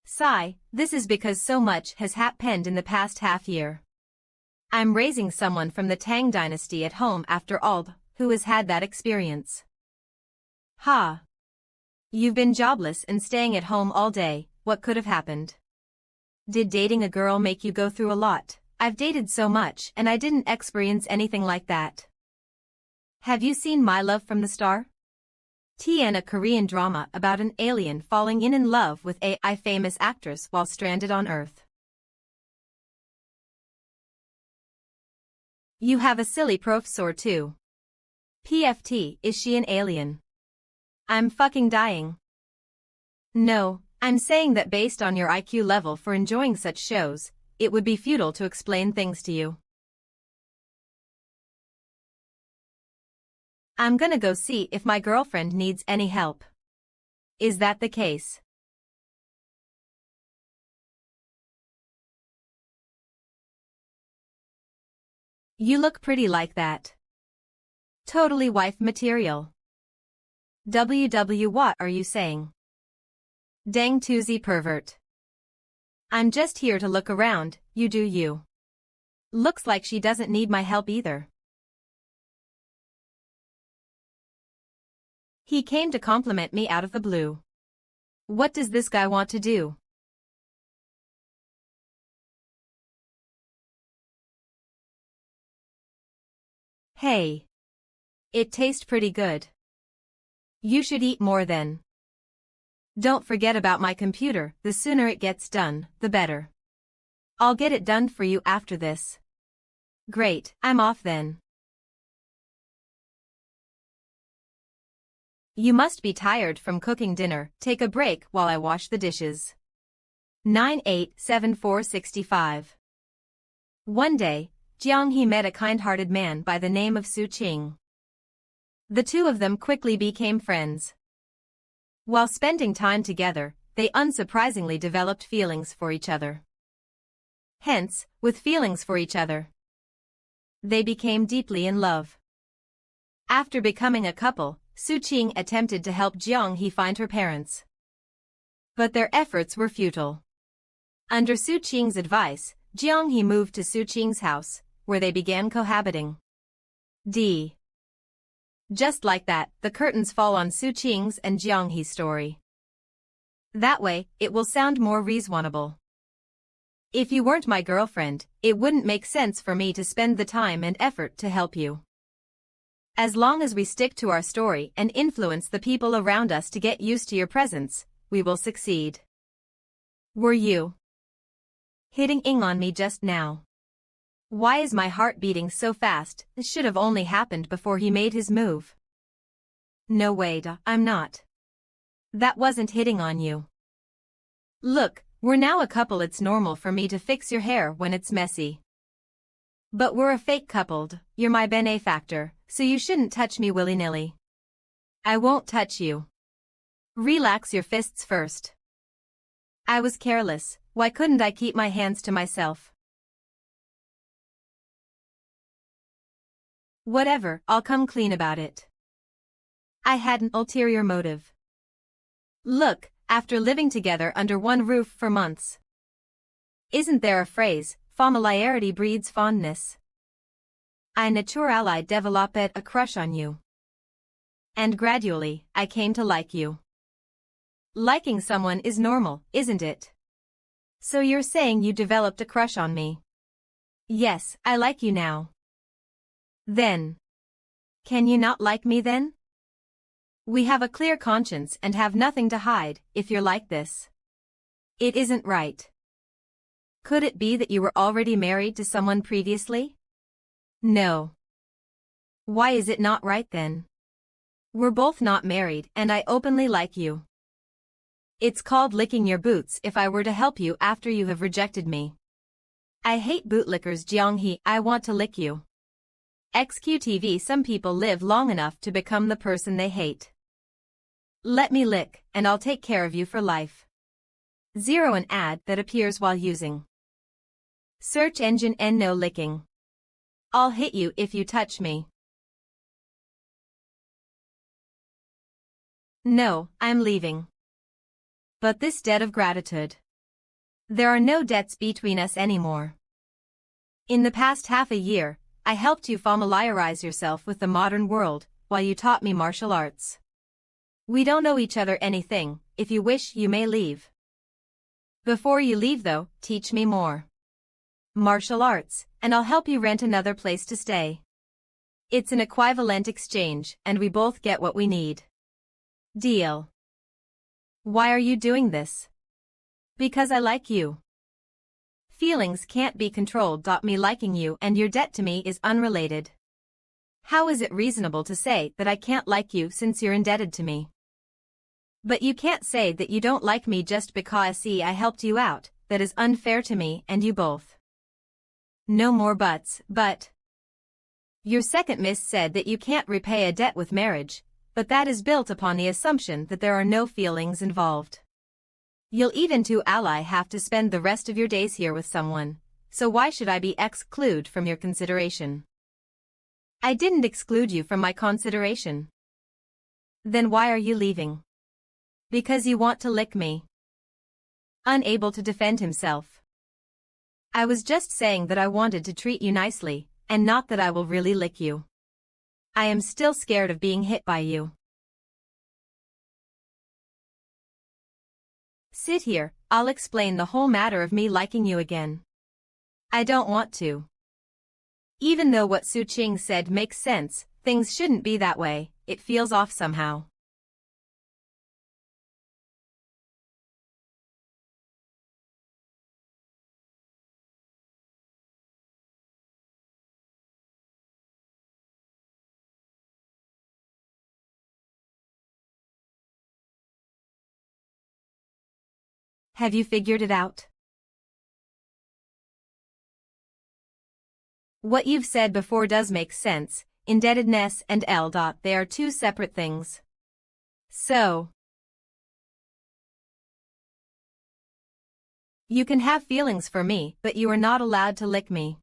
Sigh, this is because so much has happened in the past half year. I'm raising someone from the Tang dynasty at home after all, who has had that experience. Ha! You've been jobless and staying at home all day. What could have happened? Did dating a girl make you go through a lot? I've dated so much and I didn't experience anything like that. Have you seen My Love from the Star? TN, a Korean drama about an alien falling in love with a famous actress while stranded on Earth. You have a silly professor too. PFT, is she an alien? I'm fucking dying. No, I'm saying that based on your IQ level for enjoying such shows, it would be futile to explain things to you. I'm gonna go see if my girlfriend needs any help. Is that the case? You look pretty like that. Totally wife material. What are you saying? Dang toozy pervert. I'm just here to look around, you do you. Looks like she doesn't need my help either. He came to compliment me out of the blue. What does this guy want to do? Hey. It tastes pretty good. You should eat more then. Don't forget about my computer, the sooner it gets done, the better. I'll get it done for you after this. Great, I'm off then. You must be tired from cooking dinner, take a break while I wash the dishes. 987465. One day, Jiang He met a kind-hearted man by the name of Su Qing. The two of them quickly became friends. While spending time together, they unsurprisingly developed feelings for each other. Hence, with feelings for each other, they became deeply in love. After becoming a couple, Su Qing attempted to help Jiang He find her parents. But their efforts were futile. Under Su Qing's advice, Jiang He moved to Su Qing's house, where they began cohabiting. Just like that, the curtains fall on Su Qing's and Jiang He's story. That way, it will sound more reasonable. If you weren't my girlfriend, it wouldn't make sense for me to spend the time and effort to help you. As long as we stick to our story and influence the people around us to get used to your presence, we will succeed. Were you hitting on me just now? Why is my heart beating so fast? This should have only happened before he made his move. No way, I'm not. That wasn't hitting on you. Look, we're now a couple. It's normal for me to fix your hair when it's messy. But we're a fake coupled, you're my benefactor, so you shouldn't touch me willy-nilly. I won't touch you. Relax your fists first. I was careless, why couldn't I keep my hands to myself? Whatever, I'll come clean about it. I had an ulterior motive. Look, after living together under one roof for months. Isn't there a phrase, familiarity breeds fondness? I naturally developed a crush on you. And gradually, I came to like you. Liking someone is normal, isn't it? So you're saying you developed a crush on me? Yes, I like you now. Then, can you not like me then? We have a clear conscience and have nothing to hide, if you're like this. It isn't right. Could it be that you were already married to someone previously? No. Why is it not right then? We're both not married and I openly like you. It's called licking your boots if I were to help you after you have rejected me. I hate bootlickers, Jiang He, I want to lick you. XQTV. Some people live long enough to become the person they hate. Let me lick, and I'll take care of you for life. 0 An ad that appears while using search engine and no licking. I'll hit you if you touch me. No, I'm leaving. But this debt of gratitude. There are no debts between us anymore. In the past half a year, I helped you familiarize yourself with the modern world, while you taught me martial arts. We don't owe each other anything. If you wish, you may leave. Before you leave though, teach me more martial arts, and I'll help you rent another place to stay. It's an equivalent exchange, and we both get what we need. Deal. Why are you doing this? Because I like you. Feelings can't be controlled. Me liking you and your debt to me is unrelated. How is it reasonable to say that I can't like you since you're indebted to me? But you can't say that you don't like me just because I helped you out. That is unfair to me and you both. No more buts, but your second miss said that you can't repay a debt with marriage, but that is built upon the assumption that there are no feelings involved. You'll even to ally have to spend the rest of your days here with someone, so why should I be excluded from your consideration? I didn't exclude you from my consideration. Then why are you leaving? Because you want to lick me. Unable to defend himself. I was just saying that I wanted to treat you nicely, and not that I will really lick you. I am still scared of being hit by you. Sit here, I'll explain the whole matter of me liking you again. I don't want to. Even though what Su Qing said makes sense, things shouldn't be that way, it feels off somehow. Have you figured it out? What you've said before does make sense, indebtedness and they are two separate things. So, you can have feelings for me, but you are not allowed to lick me.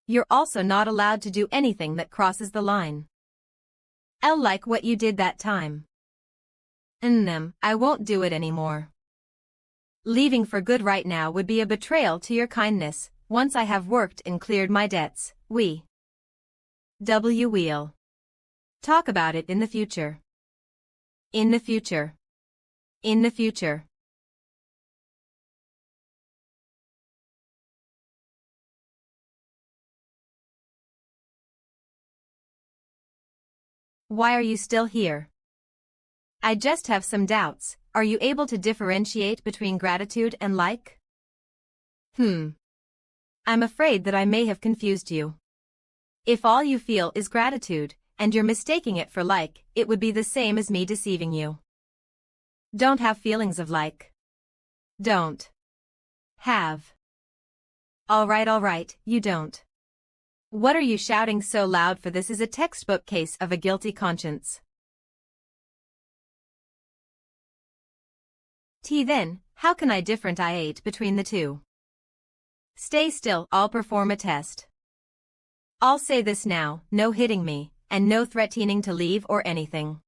You're also not allowed to do anything that crosses the line. Like what you did that time. I won't do it anymore. Leaving for good right now would be a betrayal to your kindness. Once I have worked and cleared my debts, we'll talk about it in the future. In the future. In the future. Why are you still here? I just have some doubts. Are you able to differentiate between gratitude and like? I'm afraid that I may have confused you. If all you feel is gratitude, and you're mistaking it for like, it would be the same as me deceiving you. Don't have feelings of like. Don't. Have. Alright, you don't. What are you shouting so loud for? This is a textbook case of a guilty conscience. Then, how can I differentiate between the two? Stay still, I'll perform a test. I'll say this now, no hitting me, and no threatening to leave or anything.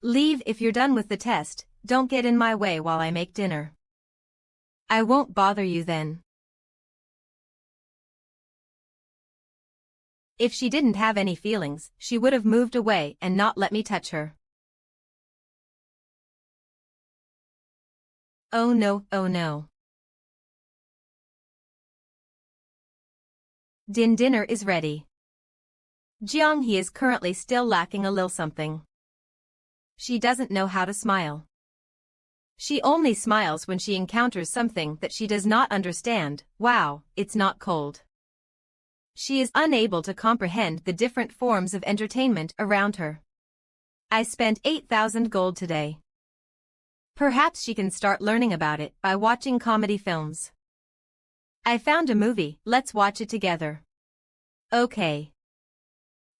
Leave if you're done with the test, don't get in my way while I make dinner. I won't bother you then. If she didn't have any feelings, she would have moved away and not let me touch her. Oh no, oh no. Dinner is ready. Jianghe is currently still lacking a little something. She doesn't know how to smile. She only smiles when she encounters something that she does not understand. Wow, it's not cold. She is unable to comprehend the different forms of entertainment around her. I spent 8,000 gold today. Perhaps she can start learning about it by watching comedy films. I found a movie, let's watch it together. Okay.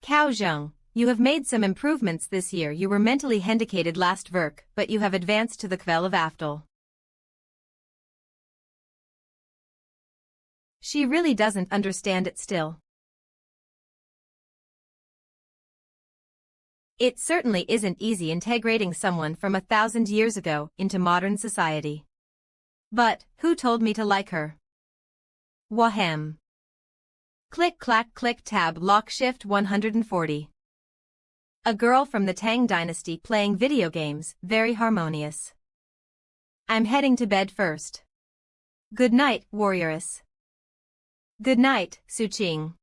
Cao Zheng, you have made some improvements this year. You were mentally handicapped last Verk, but you have advanced to the Kvel of Aftal. She really doesn't understand it still. It certainly isn't easy integrating someone from 1,000 years ago into modern society. But, who told me to like her? Wahem. Click clack click tab lock shift 140. A girl from the Tang dynasty playing video games, very harmonious. I'm heading to bed first. Good night, warrioress. Good night, Su Qing.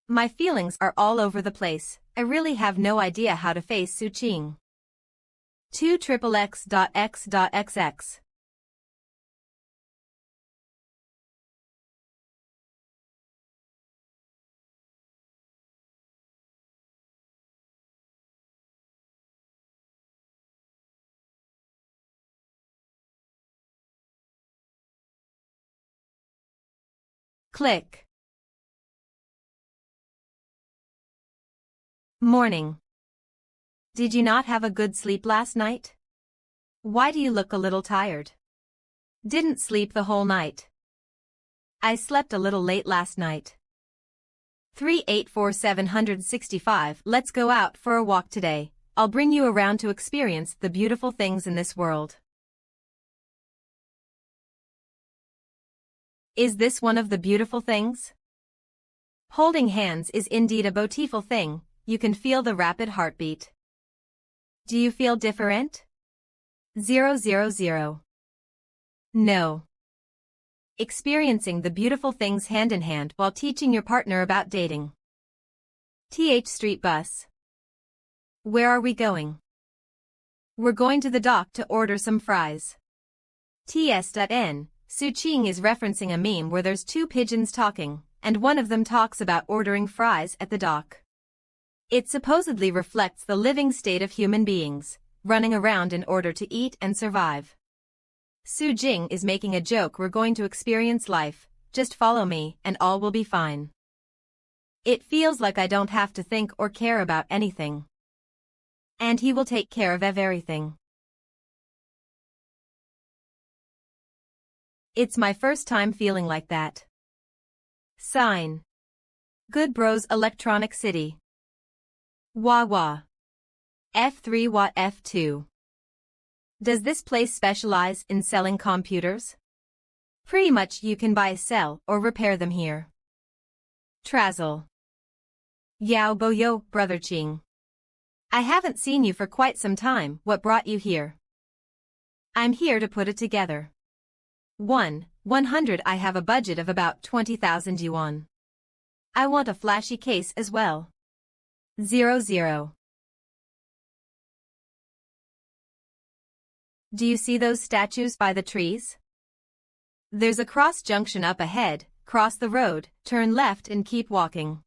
My feelings are all over the place. I really have no idea how to face Su Qing. 2xxx.x.xx. Click. Morning. Did you not have a good sleep last night? Why do you look a little tired? Didn't sleep the whole night. I slept a little late last night. 384765. Let's go out for a walk today. I'll bring you around to experience the beautiful things in this world. Is this one of the beautiful things? Holding hands is indeed a beautiful thing, you can feel the rapid heartbeat. Do you feel different? 000. No. Experiencing the beautiful things hand in hand while teaching your partner about dating. Street bus. Where are we going? We're going to the dock to order some fries. Ts.N. Su-Ching is referencing a meme where there's two pigeons talking, and one of them talks about ordering fries at the dock. It supposedly reflects the living state of human beings, running around in order to eat and survive. Su-Jing is making a joke, we're going to experience life, just follow me and all will be fine. It feels like I don't have to think or care about anything. And he will take care of everything. It's my first time feeling like that. Sign. Good Bros Electronic City. Wah wah. F3 Watt F2. Does this place specialize in selling computers? Pretty much you can buy, sell, or repair them here. Trazzle. Yao bo yo, brother Ching. I haven't seen you for quite some time, what brought you here? I'm here to put it together. 100 I have a budget of about 20,000 yuan. I want a flashy case as well. 00. Do you see those statues by the trees? There's a cross junction up ahead, cross the road, turn left and keep walking.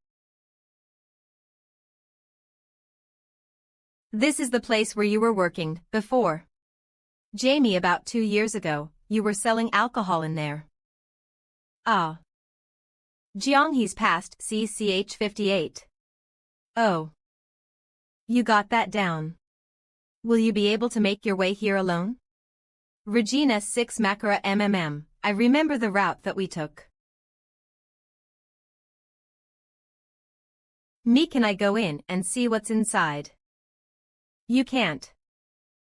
This is the place where you were working before. Jamie, about 2 years ago, you were selling alcohol in there. Ah. Jianghe's past CCH 58. Oh. You got that down. Will you be able to make your way here alone? Regina 6 Makara MMM, I remember the route that we took. Me, can I go in and see what's inside? You can't.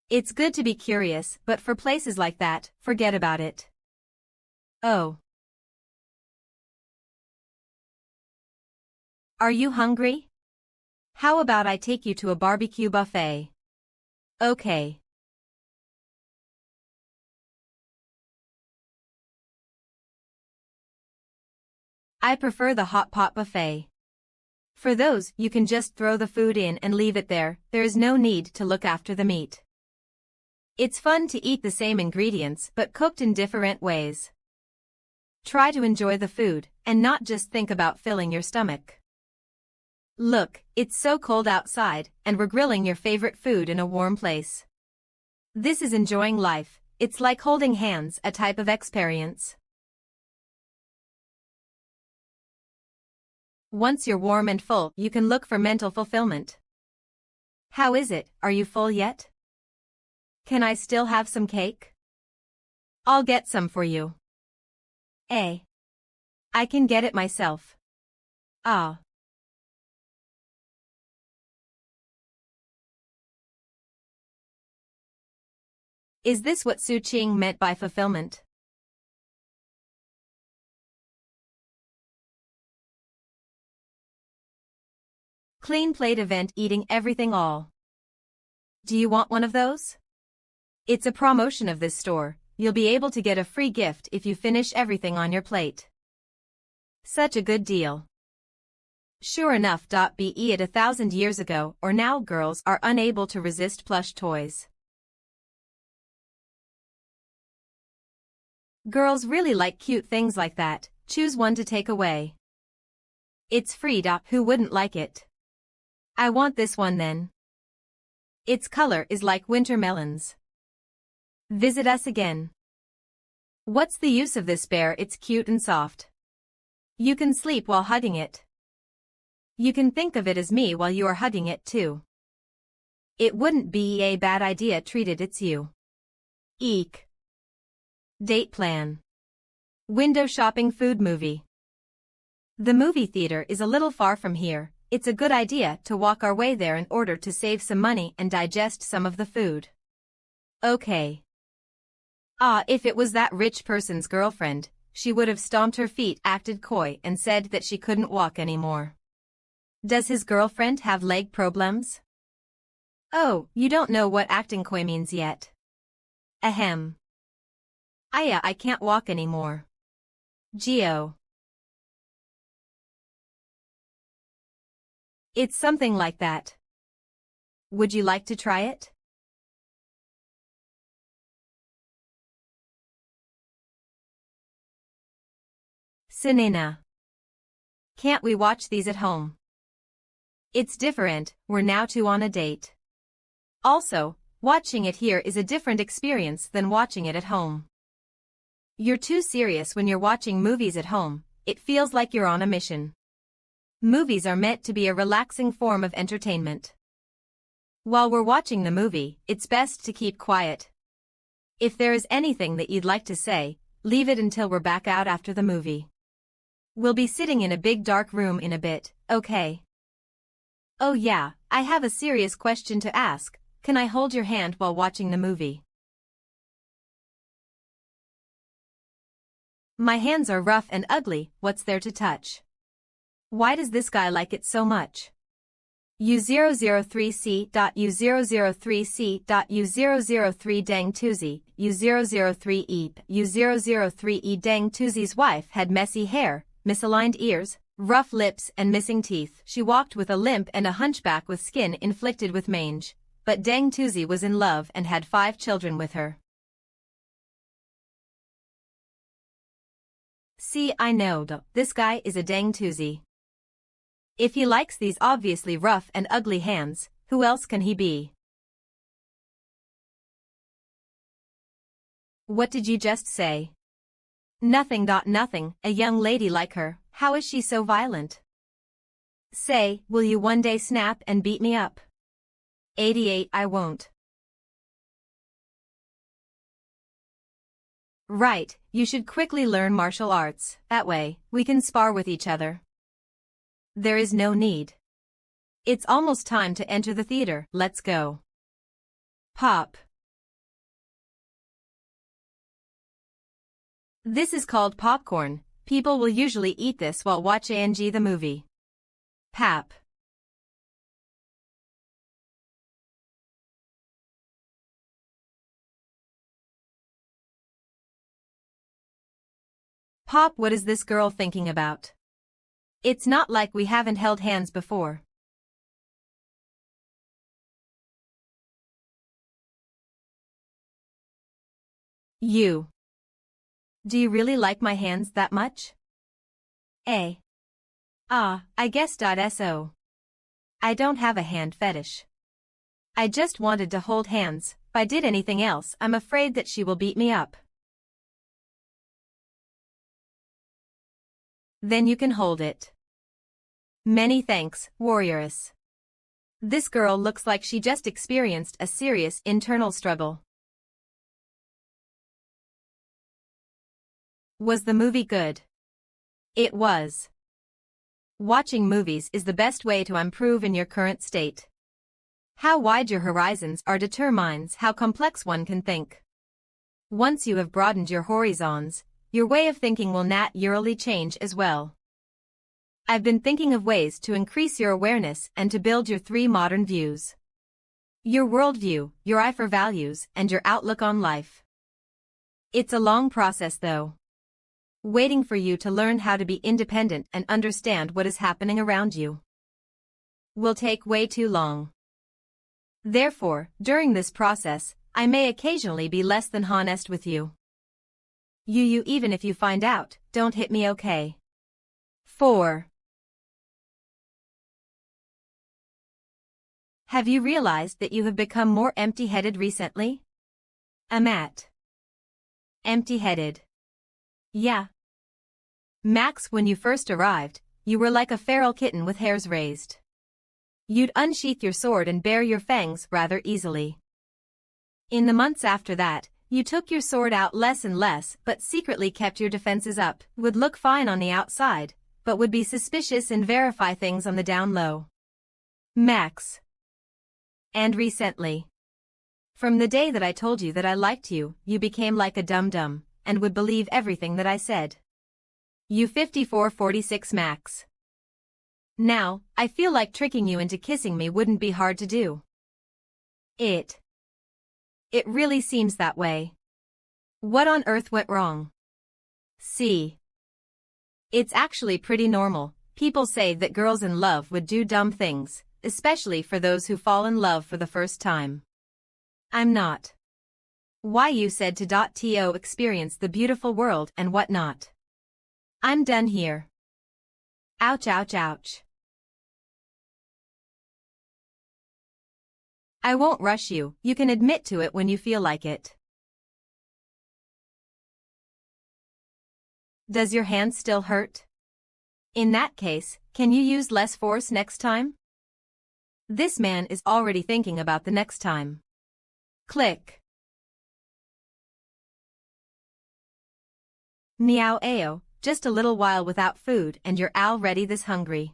It's good to be curious, but for places like that, forget about it. Oh. Are you hungry? How about I take you to a barbecue buffet? Okay. I prefer the hot pot buffet. For those, you can just throw the food in and leave it there, there is no need to look after the meat. It's fun to eat the same ingredients but cooked in different ways. Try to enjoy the food, and not just think about filling your stomach. Look, it's so cold outside, and we're grilling your favorite food in a warm place. This is enjoying life, it's like holding hands, a type of experience. Once you're warm and full, you can look for mental fulfillment. How is it, are you full yet? Can I still have some cake? I'll get some for you. I can get it myself. Ah. Is this what Su-Ching meant by fulfillment? Clean plate event, eating everything all. Do you want one of those? It's a promotion of this store, you'll be able to get a free gift if you finish everything on your plate. Such a good deal. Sure enough. Be it 1,000 years ago or now, girls are unable to resist plush toys. Girls really like cute things like that, choose one to take away. It's free. Who wouldn't like it? I want this one then. Its color is like winter melons. Visit us again. What's the use of this bear? It's cute and soft. You can sleep while hugging it. You can think of it as me while you are hugging it too. It wouldn't be a bad idea. Treated, it's you. Eek. Date plan. Window shopping, food, movie. The movie theater is a little far from here. It's a good idea to walk our way there in order to save some money and digest some of the food. Okay. If it was that rich person's girlfriend, she would have stomped her feet, acted coy, and said that she couldn't walk anymore. Does his girlfriend have leg problems? Oh, you don't know what acting coy means yet. Ahem. Aya, I can't walk anymore. Geo. It's something like that. Would you like to try it? Sinena. Can't we watch these at home? It's different, we're now two on a date. Also, watching it here is a different experience than watching it at home. You're too serious when you're watching movies at home, it feels like you're on a mission. Movies are meant to be a relaxing form of entertainment. While we're watching the movie, it's best to keep quiet. If there is anything that you'd like to say, leave it until we're back out after the movie. We'll be sitting in a big dark room in a bit, okay? Oh yeah, I have a serious question to ask. Can I hold your hand while watching the movie? My hands are rough and ugly, what's there to touch? Why does this guy like it so much? U003C.U003C.U003 Dang Tuzi, U003 Eep, U003 Dang Tuzi's wife had messy hair, misaligned ears, rough lips and missing teeth. She walked with a limp and a hunchback with skin inflicted with mange, but Dang Tuzi was in love and had 5 children with her. See, I know, this guy is a Dang Tuzi. If he likes these obviously rough and ugly hands, who else can he be? What did you just say? Nothing. Nothing, a young lady like her, how is she so violent? Say, will you one day snap and beat me up? 88 I won't. Right, you should quickly learn martial arts, that way, we can spar with each other. There is no need. It's almost time to enter the theater, let's go. Pop. This is called popcorn, people will usually eat this while watching the movie. Pap. Pop, what is this girl thinking about? It's not like we haven't held hands before. You. Do you really like my hands that much? I guess. So. I don't have a hand fetish. I just wanted to hold hands. If I did anything else, I'm afraid that she will beat me up. Then you can hold it. Many thanks, warrioress. This girl looks like she just experienced a serious internal struggle. Was the movie good? It was. Watching movies is the best way to improve in your current state. How wide your horizons are determines how complex one can think. Once you have broadened your horizons, your way of thinking will naturally change as well. I've been thinking of ways to increase your awareness and to build your 3 modern views. Your worldview, your eye for values, and your outlook on life. It's a long process though. Waiting for you to learn how to be independent and understand what is happening around you will take way too long. Therefore, during this process, I may occasionally be less than honest with you. You even if you find out, don't hit me, okay? 4. Have you realized that you have become more empty-headed recently? Matt. Empty-headed. Yeah. Max, when you first arrived, you were like a feral kitten with hairs raised. You'd unsheath your sword and bare your fangs rather easily. In the months after that, you took your sword out less and less but secretly kept your defenses up, would look fine on the outside, but would be suspicious and verify things on the down low. Max. And recently. From the day that I told you that I liked you, you became like a dum-dum, and would believe everything that I said. U5446 Max. Now, I feel like tricking you into kissing me wouldn't be hard to do. It really seems that way. What on earth went wrong? See. It's actually pretty normal. People say that girls in love would do dumb things, especially for those who fall in love for the first time. I'm not. Why you said to experience the beautiful world and whatnot. I'm done here. Ouch, ouch, ouch. I won't rush you, you can admit to it when you feel like it. Does your hand still hurt? In that case, can you use less force next time? This man is already thinking about the next time. Click. Meow ao, just a little while without food and you're already this hungry.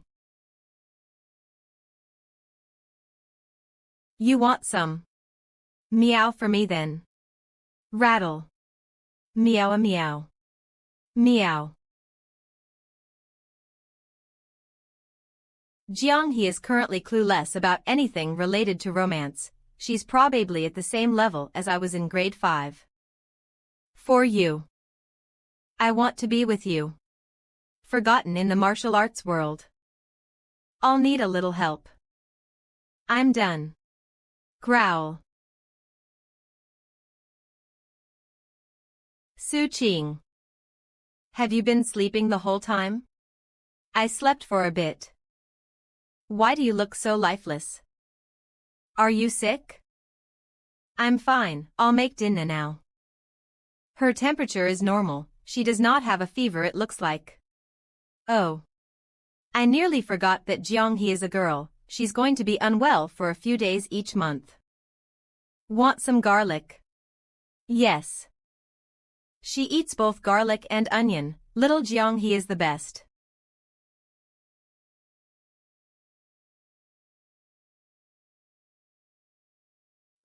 You want some? Meow for me then. Rattle. Meow a meow. Meow. Jianghe is currently clueless about anything related to romance. She's probably at the same level as I was in grade 5. For you. I want to be with you. Forgotten in the martial arts world. I'll need a little help. I'm done. Growl. Su Qing. Have you been sleeping the whole time? I slept for a bit. Why do you look so lifeless? Are you sick? I'm fine, I'll make dinner now. Her temperature is normal, she does not have a fever it looks like. Oh. I nearly forgot that Jianghe is a girl, she's going to be unwell for a few days each month. Want some garlic? Yes. She eats both garlic and onion, little Jianghe is the best.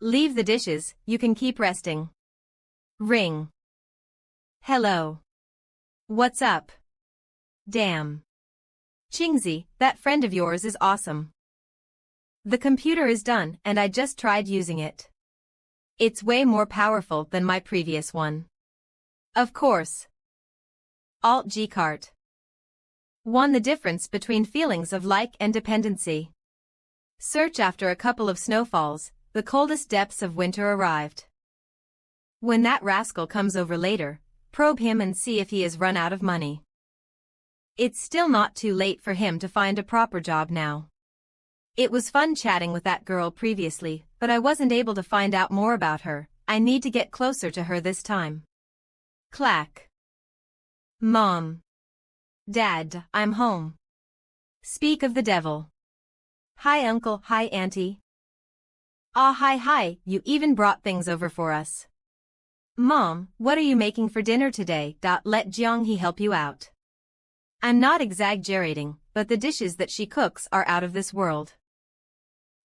Leave the dishes, you can keep resting. Ring. Hello. What's up? Damn. Qingzi, that friend of yours is awesome. The computer is done and I just tried using it. It's way more powerful than my previous one. Of course. Alt-G cart. One the difference between feelings of like and dependency. Search after a couple of snowfalls, the coldest depths of winter arrived. When that rascal comes over later, probe him and see if he has run out of money. It's still not too late for him to find a proper job now. It was fun chatting with that girl previously, but I wasn't able to find out more about her. I need to get closer to her this time. Clack. Mom. Dad, I'm home. Speak of the devil. Hi uncle, hi auntie. Ah hi, you even brought things over for us. Mom, what are you making for dinner today? Let Jianghe help you out. I'm not exaggerating, but the dishes that she cooks are out of this world.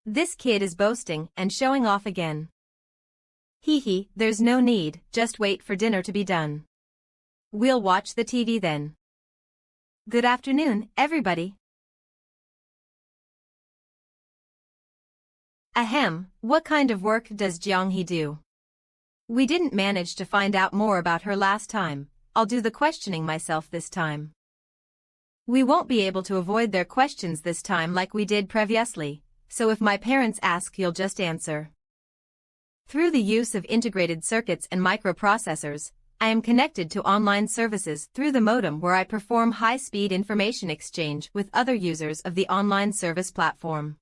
This kid is boasting and showing off again. Hee, there's no need, just wait for dinner to be done. We'll watch the TV then. Good afternoon, everybody. Ahem, what kind of work does Jianghe do? We didn't manage to find out more about her last time, I'll do the questioning myself this time. We won't be able to avoid their questions this time like we did previously, so if my parents ask you'll just answer. Through the use of integrated circuits and microprocessors, I am connected to online services through the modem where I perform high-speed information exchange with other users of the online service platform.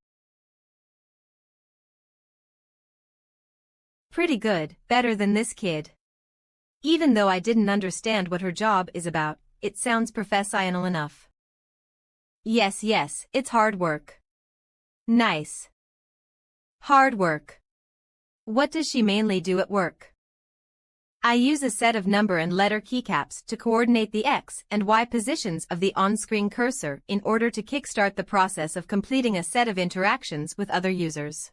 Pretty good, better than this kid. Even though I didn't understand what her job is about, it sounds professional enough. Yes, it's hard work. Nice. Hard work. What does she mainly do at work? I use a set of number and letter keycaps to coordinate the X and Y positions of the on-screen cursor in order to kickstart the process of completing a set of interactions with other users.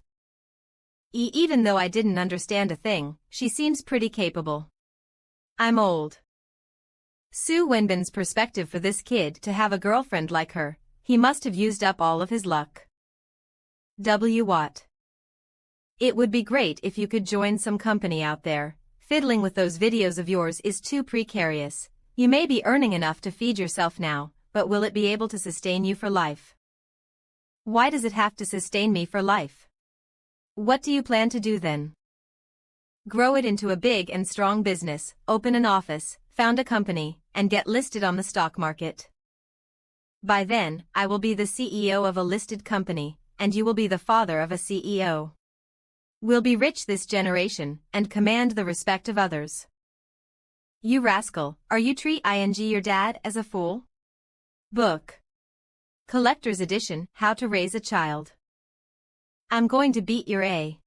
Even though I didn't understand a thing, she seems pretty capable. I'm old. Su Wenbin's perspective for this kid to have a girlfriend like her, he must have used up all of his luck. What? It would be great if you could join some company out there. Fiddling with those videos of yours is too precarious. You may be earning enough to feed yourself now, but will it be able to sustain you for life? Why does it have to sustain me for life? What do you plan to do then? Grow it into a big and strong business, open an office, found a company, and get listed on the stock market. By then, I will be the CEO of a listed company, and you will be the father of a CEO. We'll be rich this generation, and command the respect of others. You rascal, are you treat your dad as a fool? Book. Collector's Edition, How to Raise a Child. I'm going to beat your A.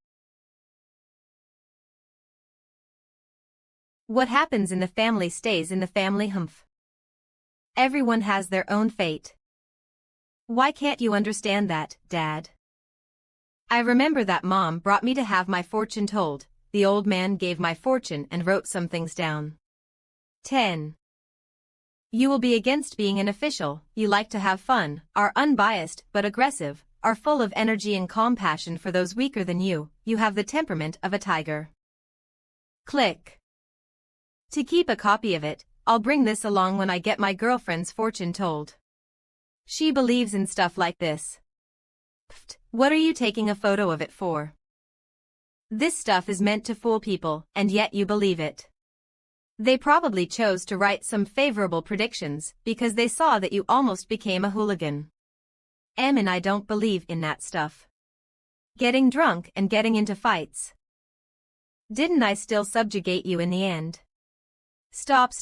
What happens in the family stays in the family. Humph. Everyone has their own fate. Why can't you understand that, Dad? I remember that Mom brought me to have my fortune told. The old man gave my fortune and wrote some things down. 10. You will be against being an official. You like to have fun, are unbiased but aggressive, are full of energy and compassion for those weaker than you. You have the temperament of a tiger. Click. To keep a copy of it, I'll bring this along when I get my girlfriend's fortune told. She believes in stuff like this. Pfft, what are you taking a photo of it for? This stuff is meant to fool people, and yet you believe it. They probably chose to write some favorable predictions because they saw that you almost became a hooligan. And I don't believe in that stuff. Getting drunk and getting into fights. Didn't I still subjugate you in the end? Stop.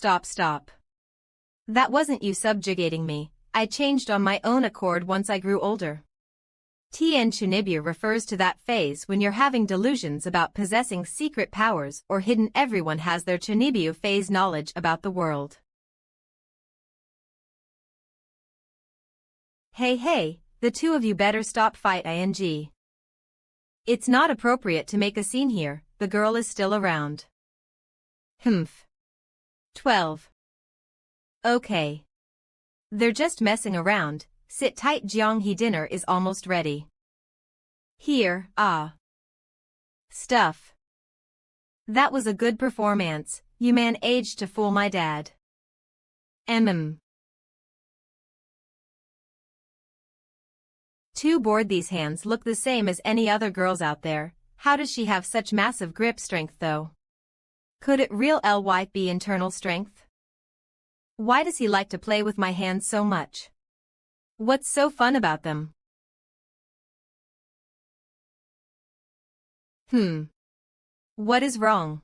That wasn't you subjugating me. I changed on my own accord once I grew older. Tien Chunibyu refers to that phase when you're having delusions about possessing secret powers or hidden. Everyone has their Chunibyu phase knowledge about the world. Hey, the two of you better stop fight ing. It's not appropriate to make a scene here, the girl is still around. Humph. 12. Okay. They're just messing around. Sit tight, Jianghe, dinner is almost ready. Here, Stuff. That was a good performance, you managed to fool my dad. Too bored. These hands look the same as any other girls out there. How does she have such massive grip strength though? Could it really be internal strength? Why does he like to play with my hands so much? What's so fun about them? What is wrong?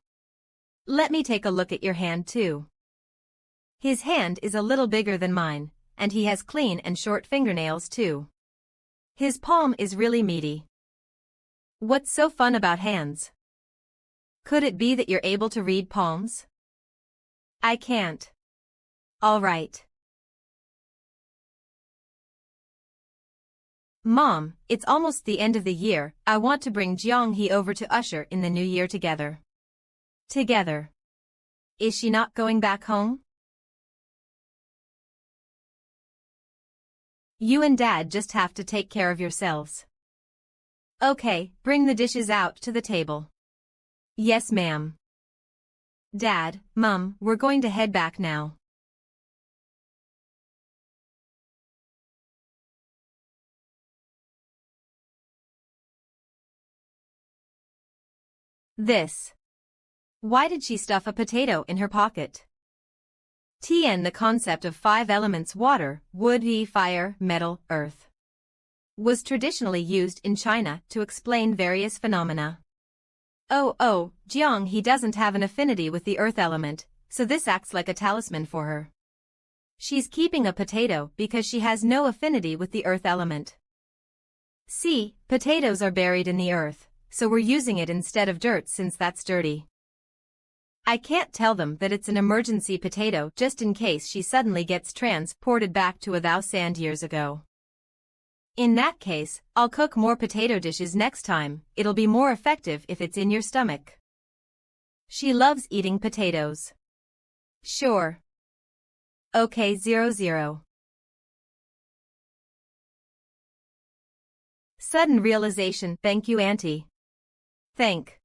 Let me take a look at your hand too. His hand is a little bigger than mine, and he has clean and short fingernails too. His palm is really meaty. What's so fun about hands? Could it be that you're able to read palms? I can't. All right. Mom, it's almost the end of the year. I want to bring Jianghe over to usher in the new year together. Together. Is she not going back home? You and Dad just have to take care of yourselves. Okay, bring the dishes out to the table. Yes, ma'am. Dad, Mum, we're going to head back now. This. Why did she stuff a potato in her pocket? Tien. The concept of 5 elements water, wood, fire, metal, earth was traditionally used in China to explain various phenomena. Jiang, he doesn't have an affinity with the earth element, so this acts like a talisman for her. She's keeping a potato because she has no affinity with the earth element. See, potatoes are buried in the earth, so we're using it instead of dirt since that's dirty. I can't tell them that it's an emergency potato just in case she suddenly gets transported back to 1,000 years ago. In that case, I'll cook more potato dishes next time. It'll be more effective if it's in your stomach. She loves eating potatoes. Sure. Okay, 00. Sudden realization. Thank you, Auntie. Thank.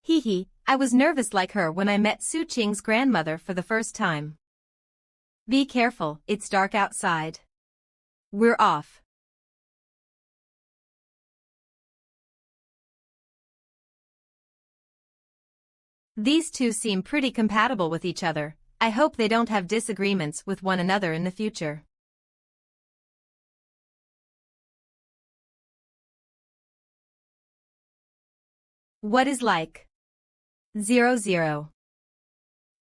Hee hee, I was nervous like her when I met Su Qing's grandmother for the first time. Be careful, it's dark outside. We're off. These two seem pretty compatible with each other. I hope they don't have disagreements with one another in the future. What is like? 00.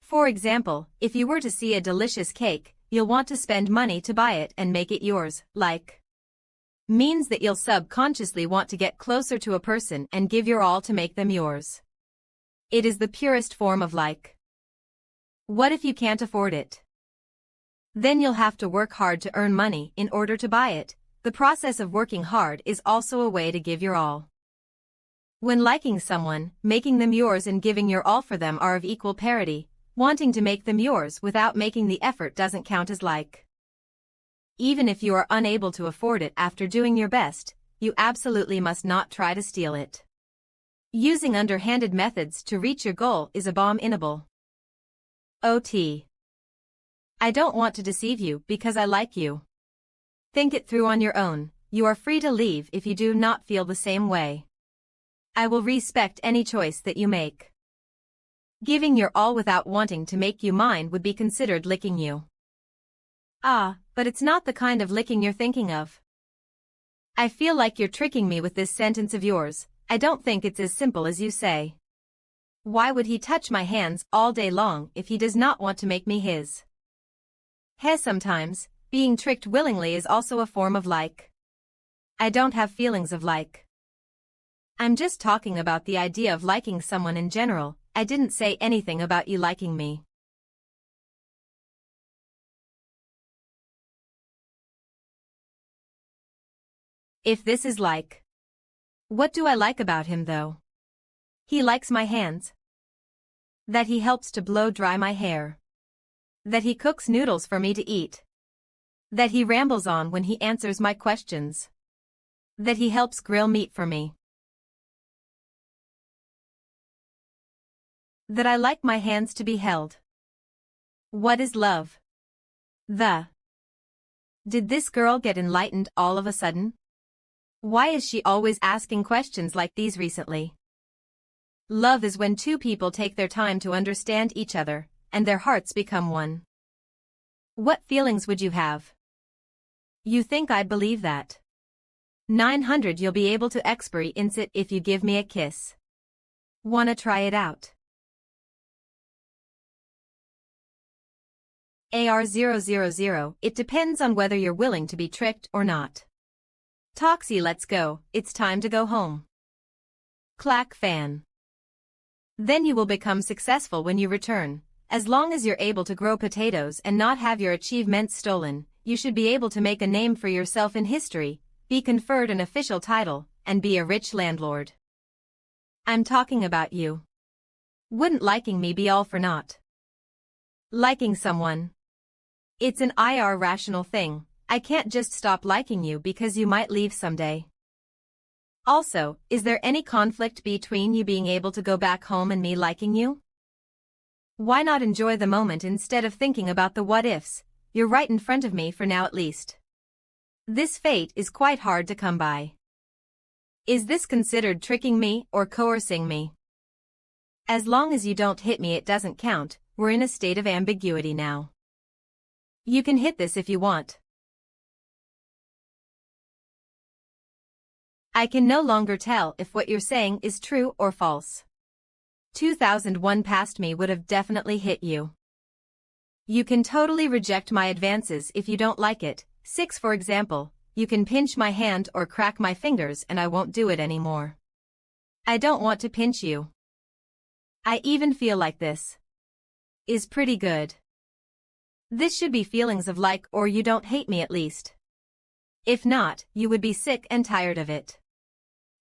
For example, if you were to see a delicious cake, you'll want to spend money to buy it and make it yours. Like means that you'll subconsciously want to get closer to a person and give your all to make them yours. It is the purest form of like. What if you can't afford it? Then you'll have to work hard to earn money in order to buy it. The process of working hard is also a way to give your all. When liking someone, making them yours and giving your all for them are of equal parity. Wanting to make them yours without making the effort doesn't count as like. Even if you are unable to afford it after doing your best, you absolutely must not try to steal it. Using underhanded methods to reach your goal is abominable. OT. I don't want to deceive you because I like you. Think it through on your own. You are free to leave if you do not feel the same way. I will respect any choice that you make. Giving your all without wanting to make you mine would be considered licking you. Ah, but it's not the kind of licking you're thinking of. I feel like you're tricking me with this sentence of yours. I don't think it's as simple as you say. Why would he touch my hands all day long if he does not want to make me his? Sometimes, being tricked willingly is also a form of like. I don't have feelings of like. I'm just talking about the idea of liking someone in general. I didn't say anything about you liking me. If this is like. What do I like about him though? He likes my hands. That he helps to blow dry my hair. That he cooks noodles for me to eat. That he rambles on when he answers my questions. That he helps grill meat for me. That I like my hands to be held. What is love? Did this girl get enlightened all of a sudden? Why is she always asking questions like these recently? Love is when two people take their time to understand each other, and their hearts become one. What feelings would you have? You think I'd believe that? 900 You'll be able to experience it if you give me a kiss. Wanna try it out? AR000, it depends on whether you're willing to be tricked or not. Toxie, let's go, it's time to go home. Clack fan. Then you will become successful when you return. As long as you're able to grow potatoes and not have your achievements stolen, you should be able to make a name for yourself in history, be conferred an official title, and be a rich landlord. I'm talking about you. Wouldn't liking me be all for naught? Liking someone. It's an irrational thing. I can't just stop liking you because you might leave someday. Also, is there any conflict between you being able to go back home and me liking you? Why not enjoy the moment instead of thinking about the what-ifs? You're right in front of me for now at least. This fate is quite hard to come by. Is this considered tricking me or coercing me? As long as you don't hit me it doesn't count. We're in a state of ambiguity now. You can hit this if you want. I can no longer tell if what you're saying is true or false. 2001 past me would have definitely hit you. You can totally reject my advances if you don't like it. 6 For example, you can pinch my hand or crack my fingers and I won't do it anymore. I don't want to pinch you. I even feel like this. Is pretty good. This should be feelings of like or you don't hate me at least. If not, you would be sick and tired of it.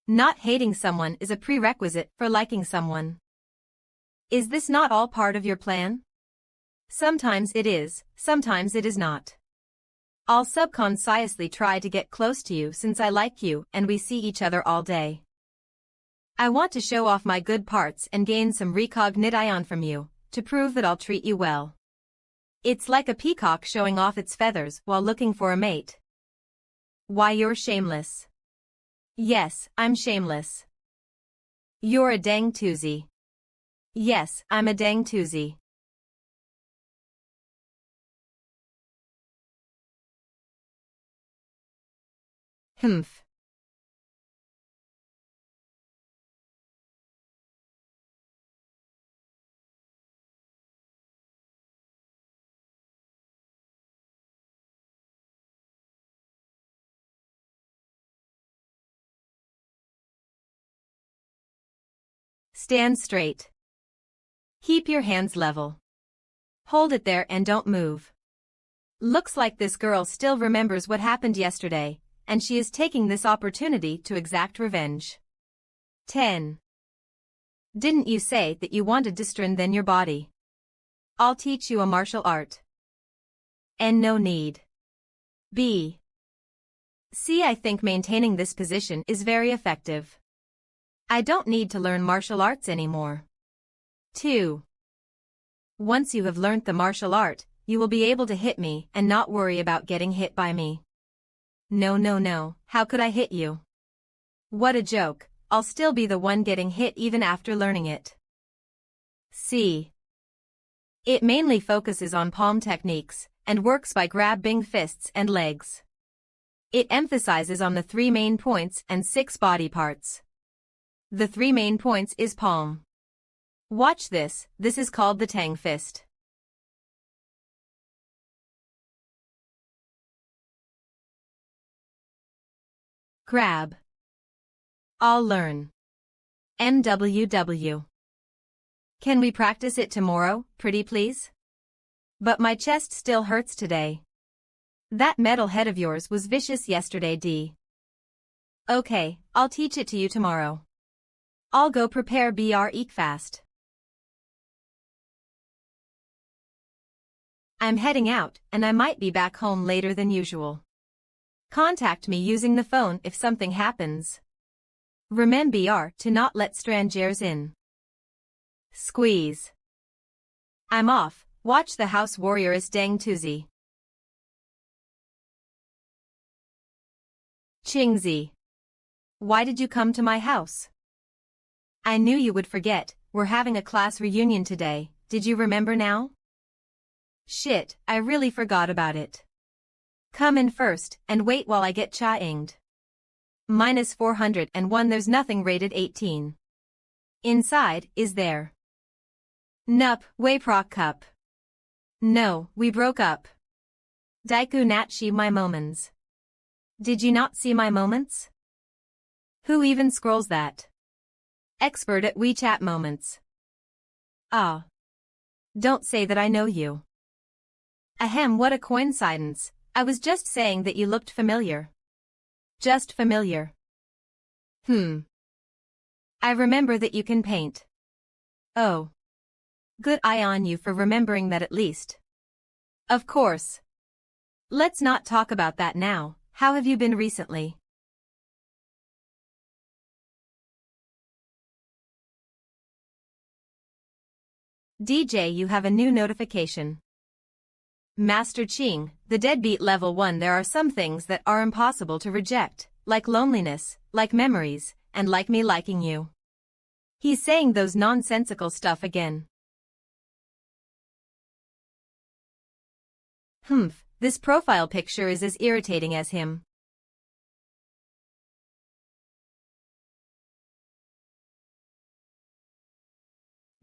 Not hating someone is a prerequisite for liking someone. Is this not all part of your plan? Sometimes it is, sometimes it is not. I'll subconsciously try to get close to you since I like you and we see each other all day. I want to show off my good parts and gain some recognition from you, to prove that I'll treat you well. It's like a peacock showing off its feathers while looking for a mate. Why, you're shameless. Yes, I'm shameless. You're a dang toozy. Yes, I'm a dang toozy. Humph. Stand straight. Keep your hands level. Hold it there and don't move. Looks like this girl still remembers what happened yesterday, and she is taking this opportunity to exact revenge. 10. Didn't you say that you wanted to strengthen your body? I'll teach you a martial art. And no need. B. See, I think maintaining this position is very effective. I don't need to learn martial arts anymore. 2. Once you have learnt the martial art, you will be able to hit me and not worry about getting hit by me. No, no, no, how could I hit you? What a joke, I'll still be the one getting hit even after learning it. C. It mainly focuses on palm techniques and works by grabbing fists and legs. It emphasizes on the 3 main points and 6 body parts. The 3 main points is palm. Watch this, this is called the Tang fist. Grab. I'll learn. MWW. Can we practice it tomorrow, pretty please? But my chest still hurts today. That metal head of yours was vicious yesterday, D. Okay, I'll teach it to you tomorrow. I'll go prepare eat fast. I'm heading out, and I might be back home later than usual. Contact me using the phone if something happens. Remember to not let strangers in. Squeeze. I'm off, watch the house warrioress dang toozy. Chingzi. Why did you come to my house? I knew you would forget, we're having a class reunion today, did you remember now? Shit, I really forgot about it. Come in first, and wait while I get cha-inged. -401 there's nothing rated 18. Inside, is there? Nup, way proc cup. No, we broke up. Daiku natshi my moments. Did you not see my moments? Who even scrolls that? Expert at WeChat moments. Ah. Don't say that I know you. Ahem, what a coincidence, I was just saying that you looked familiar. Just familiar. I remember that you can paint. Oh. Good eye on you for remembering that at least. Of course. Let's not talk about that now, how have you been recently? DJ, you have a new notification. Master Ching, the deadbeat level 1. There are some things that are impossible to reject, like loneliness, like memories, and like me liking you. He's saying those nonsensical stuff again. This profile picture is as irritating as him.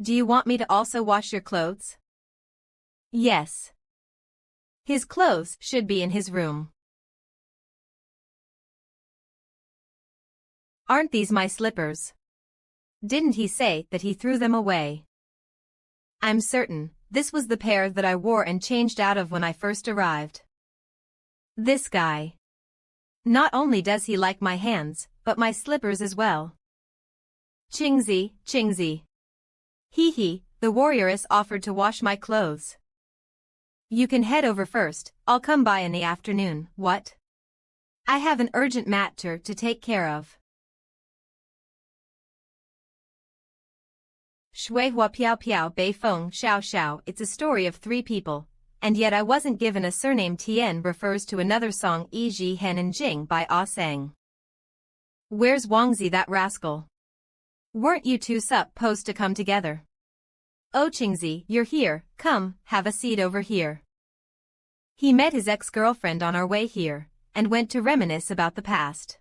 Do you want me to also wash your clothes? Yes. His clothes should be in his room. Aren't these my slippers? Didn't he say that he threw them away? I'm certain, this was the pair that I wore and changed out of when I first arrived. This guy. Not only does he like my hands, but my slippers as well. Chingzi, Chingzi. Hee hee, The warrioress offered to wash my clothes. You can head over first, I'll come by in the afternoon. What? I have an urgent matter to take care of. Shui hua piao piao bei feng xiao xiao. It's a story of three people, and yet I wasn't given a surname. Tian refers to another song Yi Ji Hen and Jing by Ah Sang. Where's Wangzi, that rascal? Weren't you two supposed to come together? Oh Qingzi, you're here, come, have a seat over here. He met his ex-girlfriend on our way here, and went to reminisce about the past.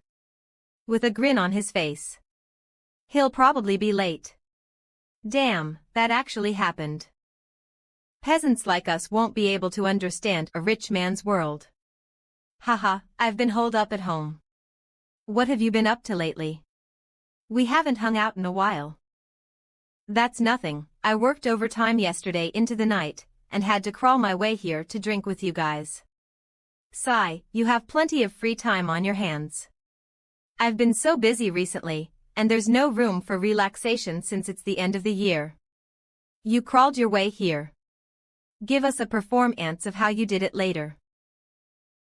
With a grin on his face. He'll probably be late. Damn, that actually happened. Peasants like us won't be able to understand a rich man's world. Haha, I've been holed up at home. What have you been up to lately? We haven't hung out in a while. That's nothing, I worked overtime yesterday into the night, and had to crawl my way here to drink with you guys. Sigh, you have plenty of free time on your hands. I've been so busy recently, and there's no room for relaxation since it's the end of the year. You crawled your way here. Give us a performance of how you did it later.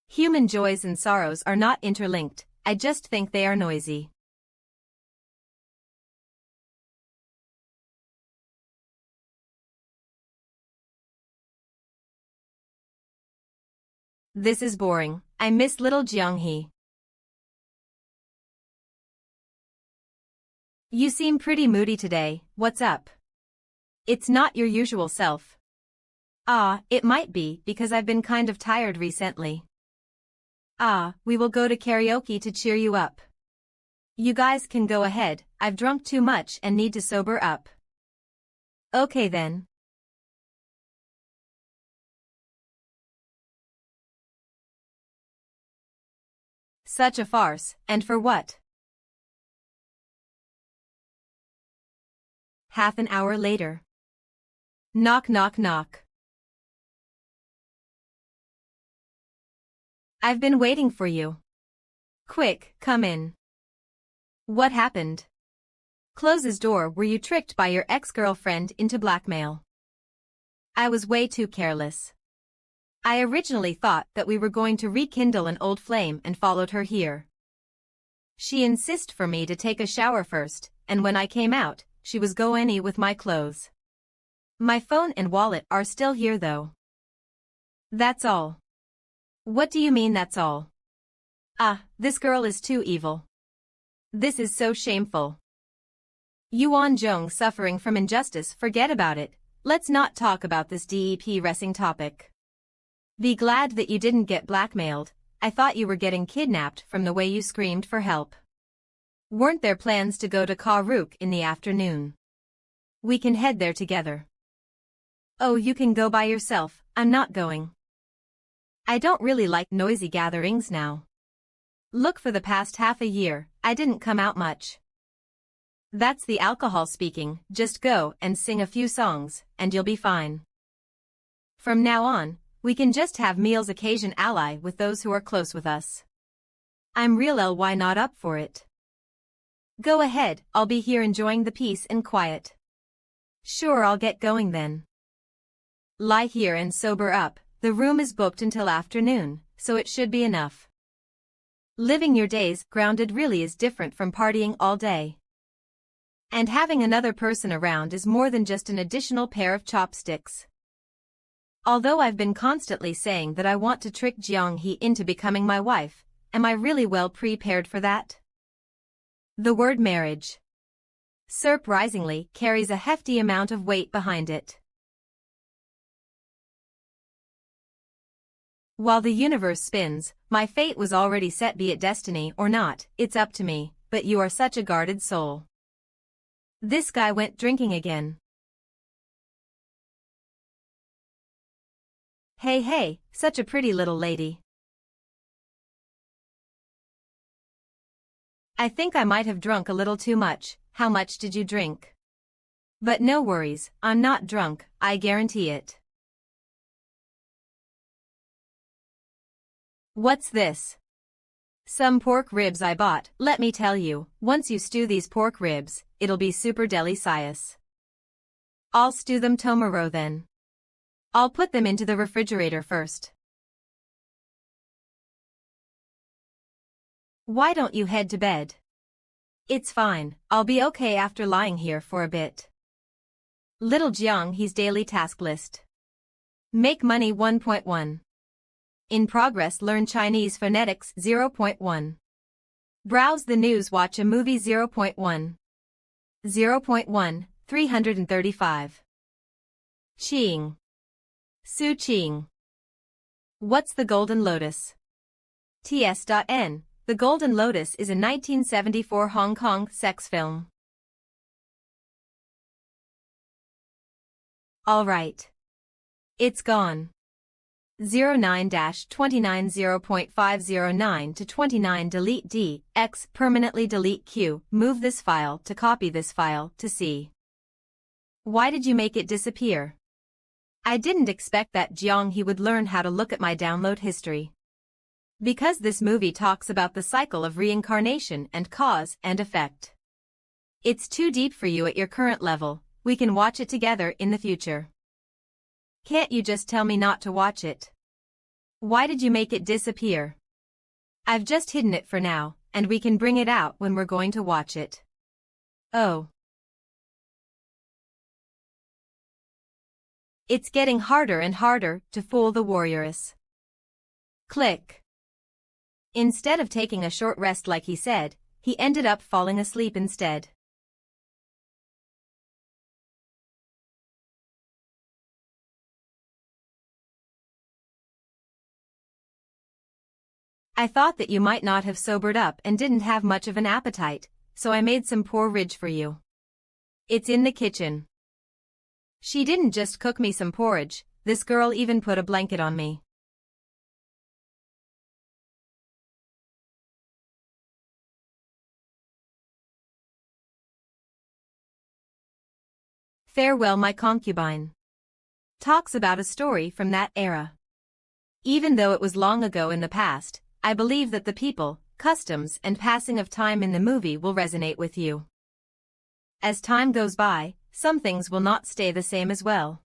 Human joys and sorrows are not interlinked, I just think they are noisy. This is boring, I miss little Jianghe. You seem pretty moody today, what's up? It's not your usual self. Ah, it might be because I've been kind of tired recently. Ah, we will go to karaoke to cheer you up. You guys can go ahead, I've drunk too much and need to sober up. Okay then. Such a farce, and for what? Half an hour later. Knock knock knock. I've been waiting for you. Quick, come in. What happened? Close his door. Were you tricked by your ex-girlfriend into blackmail? I was way too careless. I originally thought that we were going to rekindle an old flame and followed her here. She insisted for me to take a shower first, and when I came out, she was going with my clothes. My phone and wallet are still here though. That's all. What do you mean that's all? Ah, this girl is too evil. This is so shameful. Yuan Zhong suffering from injustice, forget about it, let's not talk about this depressing topic. Be glad that you didn't get blackmailed, I thought you were getting kidnapped from the way you screamed for help. Weren't there plans to go to Karuk in the afternoon? We can head there together. Oh, you can go by yourself, I'm not going. I don't really like noisy gatherings now. Look, for the past half a year, I didn't come out much. That's the alcohol speaking, just go and sing a few songs, and you'll be fine. From now on, we can just have meals occasion ally with those who are close with us. I'm real ly not up for it. Go ahead, I'll be here enjoying the peace and quiet. Sure, I'll get going then. Lie here and sober up, the room is booked until afternoon, so it should be enough. Living your days grounded really is different from partying all day. And having another person around is more than just an additional pair of chopsticks. Although I've been constantly saying that I want to trick Jianghe into becoming my wife, am I really well prepared for that? The word marriage, surprisingly, carries a hefty amount of weight behind it. While the universe spins, my fate was already set, be it destiny or not, it's up to me, but you are such a guarded soul. This guy went drinking again. Hey, such a pretty little lady. I think I might have drunk a little too much. How much did you drink? But no worries, I'm not drunk, I guarantee it. What's this? Some pork ribs I bought. Let me tell you, once you stew these pork ribs, it'll be super delicious. I'll stew them tomorrow then. I'll put them into the refrigerator first. Why don't you head to bed? It's fine, I'll be okay after lying here for a bit. Little Jiang He's daily task list. Make money 1.1. In progress learn Chinese phonetics 0.1. Browse the news watch a movie 0.1. 0.1, 335. Qing. Su Qing. What's the Golden Lotus? Ts.N. The Golden Lotus is a 1974 Hong Kong sex film. Alright. It's gone. 09-29 0.509 to 29 delete D, X permanently delete Q, move this file to copy this file to C. Why did you make it disappear? I didn't expect that Jiang He would learn how to look at my download history. Because this movie talks about the cycle of reincarnation and cause and effect. It's too deep for you at your current level, we can watch it together in the future. Can't you just tell me not to watch it? Why did you make it disappear? I've just hidden it for now, and we can bring it out when we're going to watch it. Oh. It's getting harder and harder to fool the warriors. Click. Instead of taking a short rest like he said, he ended up falling asleep instead. I thought that you might not have sobered up and didn't have much of an appetite, so I made some porridge for you. It's in the kitchen. She didn't just cook me some porridge, this girl even put a blanket on me. Farewell My Concubine. Talks about a story from that era. Even though it was long ago in the past, I believe that the people, customs and passing of time in the movie will resonate with you. As time goes by, some things will not stay the same as well.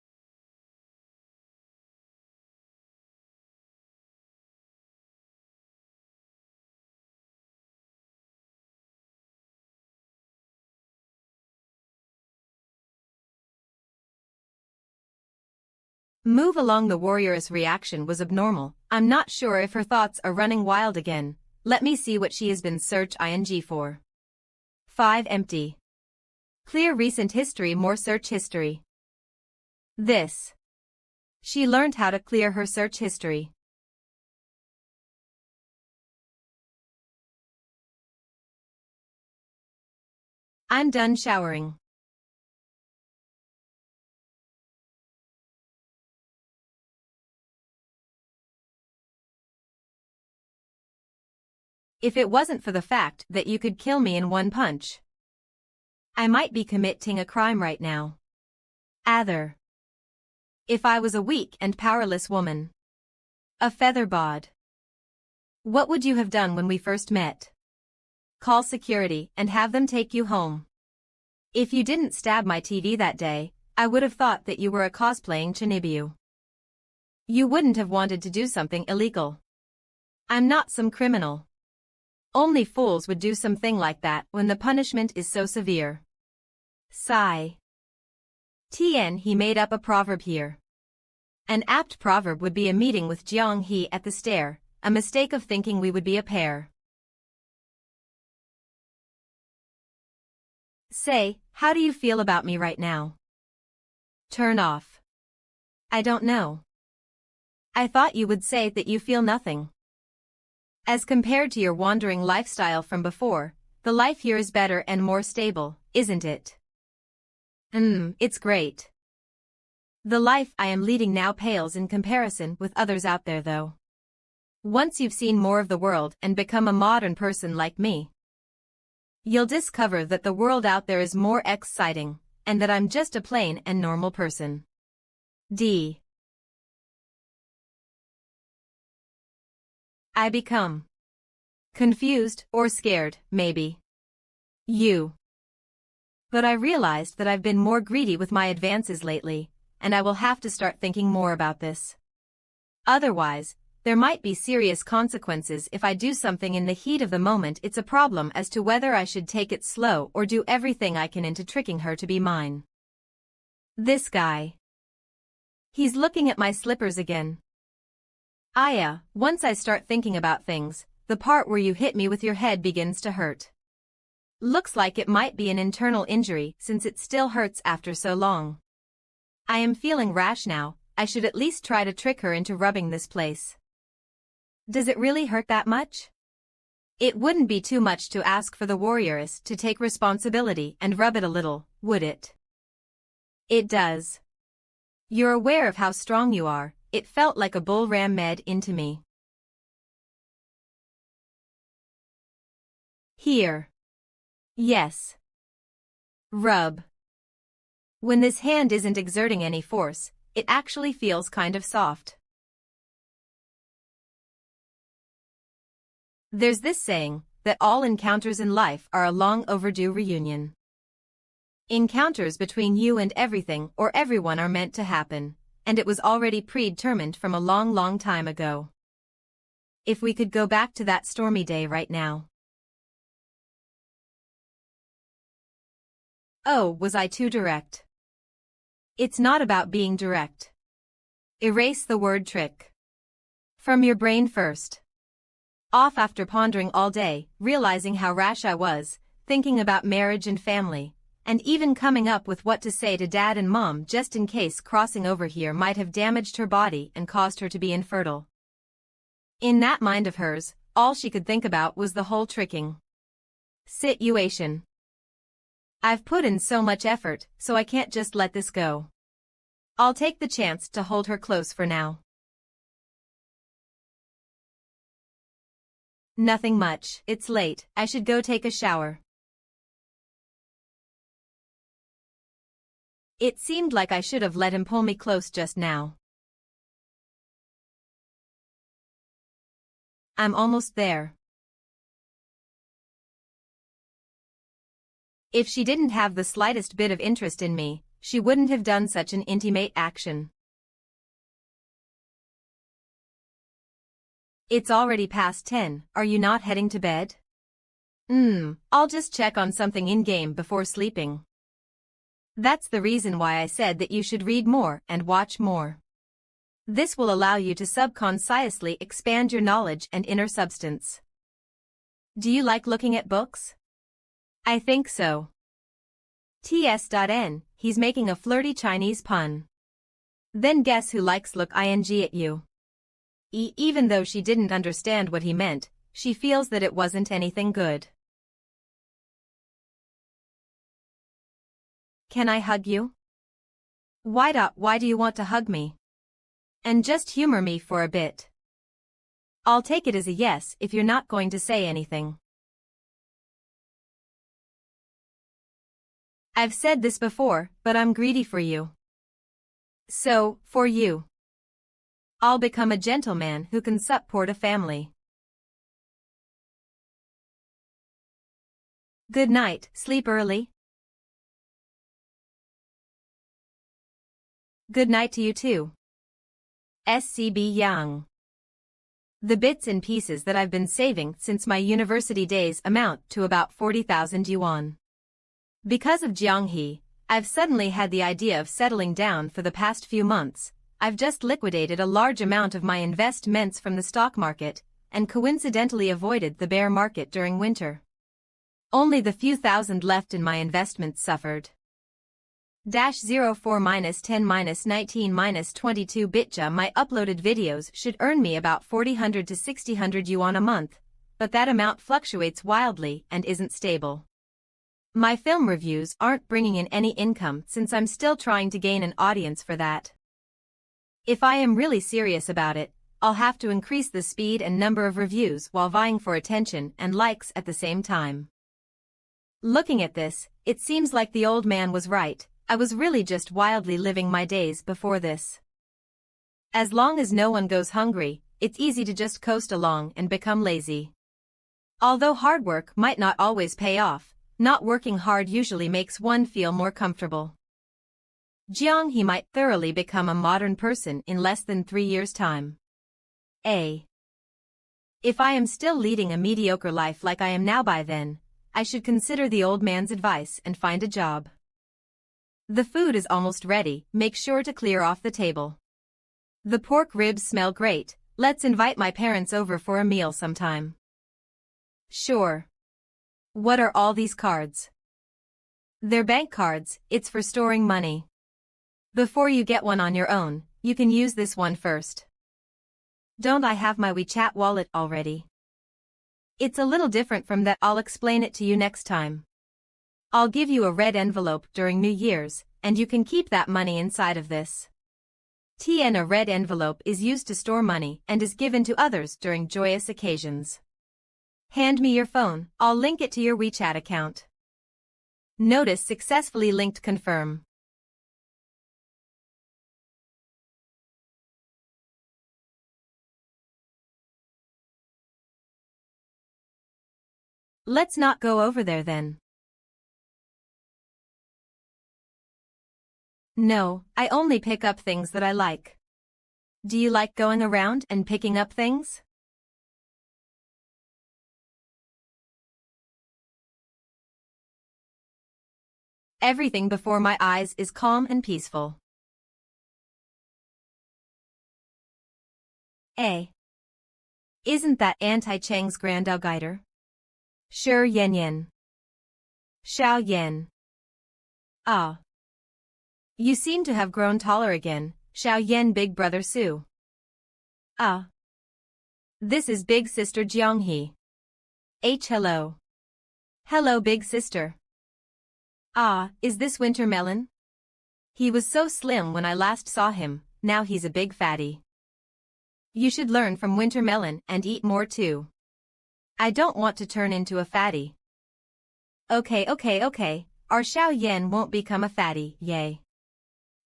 Move along. The warrior's reaction was abnormal. I'm not sure if her thoughts are running wild again. Let me see what she has been search ing for. 5 empty. Clear recent history. More search history. This. She learned how to clear her search history. I'm done showering. If it wasn't for the fact that you could kill me in one punch, I might be committing a crime right now. Other. If I was a weak and powerless woman. A feather bod. What would you have done when we first met? Call security and have them take you home. If you didn't stab my TV that day, I would have thought that you were a cosplaying Chinibu. You wouldn't have wanted to do something illegal. I'm not some criminal. Only fools would do something like that when the punishment is so severe. Sigh. Tien He made up a proverb here. An apt proverb would be a meeting with Jiang He at the stair, a mistake of thinking we would be a pair. Say, how do you feel about me right now? Turn off. I don't know. I thought you would say that you feel nothing. As compared to your wandering lifestyle from before, the life here is better and more stable, isn't it? It's great. The life I am leading now pales in comparison with others out there though. Once you've seen more of the world and become a modern person like me, you'll discover that the world out there is more exciting, and that I'm just a plain and normal person. D. I become confused or scared, maybe. You. But I realized that I've been more greedy with my advances lately, and I will have to start thinking more about this. Otherwise, there might be serious consequences if I do something in the heat of the moment. It's a problem as to whether I should take it slow or do everything I can into tricking her to be mine. This guy. He's looking at my slippers again. Once I start thinking about things, the part where you hit me with your head begins to hurt. Looks like it might be an internal injury since it still hurts after so long. I am feeling rash now. I should at least try to trick her into rubbing this place. Does it really hurt that much? It wouldn't be too much to ask for the warrioress to take responsibility and rub it a little, would it? It does. You're aware of how strong you are. It felt like a bull ram med into me. Here. Yes. Rub. When this hand isn't exerting any force, it actually feels kind of soft. There's this saying, that all encounters in life are a long overdue reunion. Encounters between you and everything or everyone are meant to happen, and it was already predetermined from a long time ago. If we could go back to that stormy day right now. Oh, was I too direct? It's not about being direct. Erase the word trick from your brain first. Off after pondering all day, realizing how rash I was, thinking about marriage and family, and even coming up with what to say to Dad and Mom just in case crossing over here might have damaged her body and caused her to be infertile. In that mind of hers, all she could think about was the whole tricking situation. I've put in so much effort, so I can't just let this go. I'll take the chance to hold her close for now. Nothing much. It's late. I should go take a shower. It seemed like I should have let him pull me close just now. I'm almost there. If she didn't have the slightest bit of interest in me, she wouldn't have done such an intimate action. It's already past 10, are you not heading to bed? I'll just check on something in-game before sleeping. That's the reason why I said that you should read more and watch more. This will allow you to subconsciously expand your knowledge and inner substance. Do you like looking at books? I think so. Ts.N, he's making a flirty Chinese pun. Then guess who likes look ing at you? Even though she didn't understand what he meant, she feels that it wasn't anything good. Can I hug you? Why do you want to hug me? And just humor me for a bit. I'll take it as a yes if you're not going to say anything. I've said this before, but I'm greedy for you. So, for you, I'll become a gentleman who can support a family. Good night, sleep early. Good night to you too. SCB Young. The bits and pieces that I've been saving since my university days amount to about 40,000 yuan. Because of Jianghe, I've suddenly had the idea of settling down for the past few months. I've just liquidated a large amount of my investments from the stock market, and coincidentally avoided the bear market during winter. Only the few thousand left in my investments suffered. -04-10-19-22 bitja. My uploaded videos should earn me about 4000 to 6000 yuan a month, but that amount fluctuates wildly and isn't stable. My film reviews aren't bringing in any income since I'm still trying to gain an audience for that. If I am really serious about it, I'll have to increase the speed and number of reviews while vying for attention and likes at the same time. Looking at this, it seems like the old man was right. I was really just wildly living my days before this. As long as no one goes hungry, it's easy to just coast along and become lazy. Although hard work might not always pay off, not working hard usually makes one feel more comfortable. Jiang-hee might thoroughly become a modern person in less than 3 years' time. If I am still leading a mediocre life like I am now by then, I should consider the old man's advice and find a job. The food is almost ready, make sure to clear off the table. The pork ribs smell great, let's invite my parents over for a meal sometime. Sure. What are all these cards? They're bank cards, it's for storing money. Before you get one on your own, you can use this one first. Don't I have my WeChat wallet already? It's a little different from that, I'll explain it to you next time. I'll give you a red envelope during New Year's, and you can keep that money inside of this. A red envelope is used to store money and is given to others during joyous occasions. Hand me your phone, I'll link it to your WeChat account. Notice successfully linked, confirm. Let's not go over there then. No, I only pick up things that I like. Do you like going around and picking up things? Everything before my eyes is calm and peaceful. Isn't that Auntie Cheng's granddaughter? Sure, Yen. Xiao Yen. Ah. You seem to have grown taller again, Xiao Yen, big brother Su. Ah. This is big sister Jiang-hee. Hello. Hello, big sister. Ah, is this Winter Melon? He was so slim when I last saw him, now he's a big fatty. You should learn from Winter Melon and eat more too. I don't want to turn into a fatty. Okay. Our Xiao Yen won't become a fatty, yay.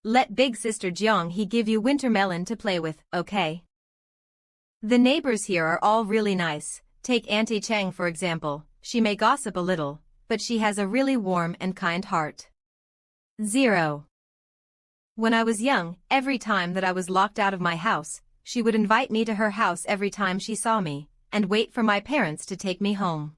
Let big sister Jiang-hee give you Winter Melon to play with, okay? The neighbors here are all really nice. Take Auntie Cheng for example, she may gossip a little, but she has a really warm and kind heart. 0. When I was young, every time that I was locked out of my house, she would invite me to her house every time she saw me, and wait for my parents to take me home.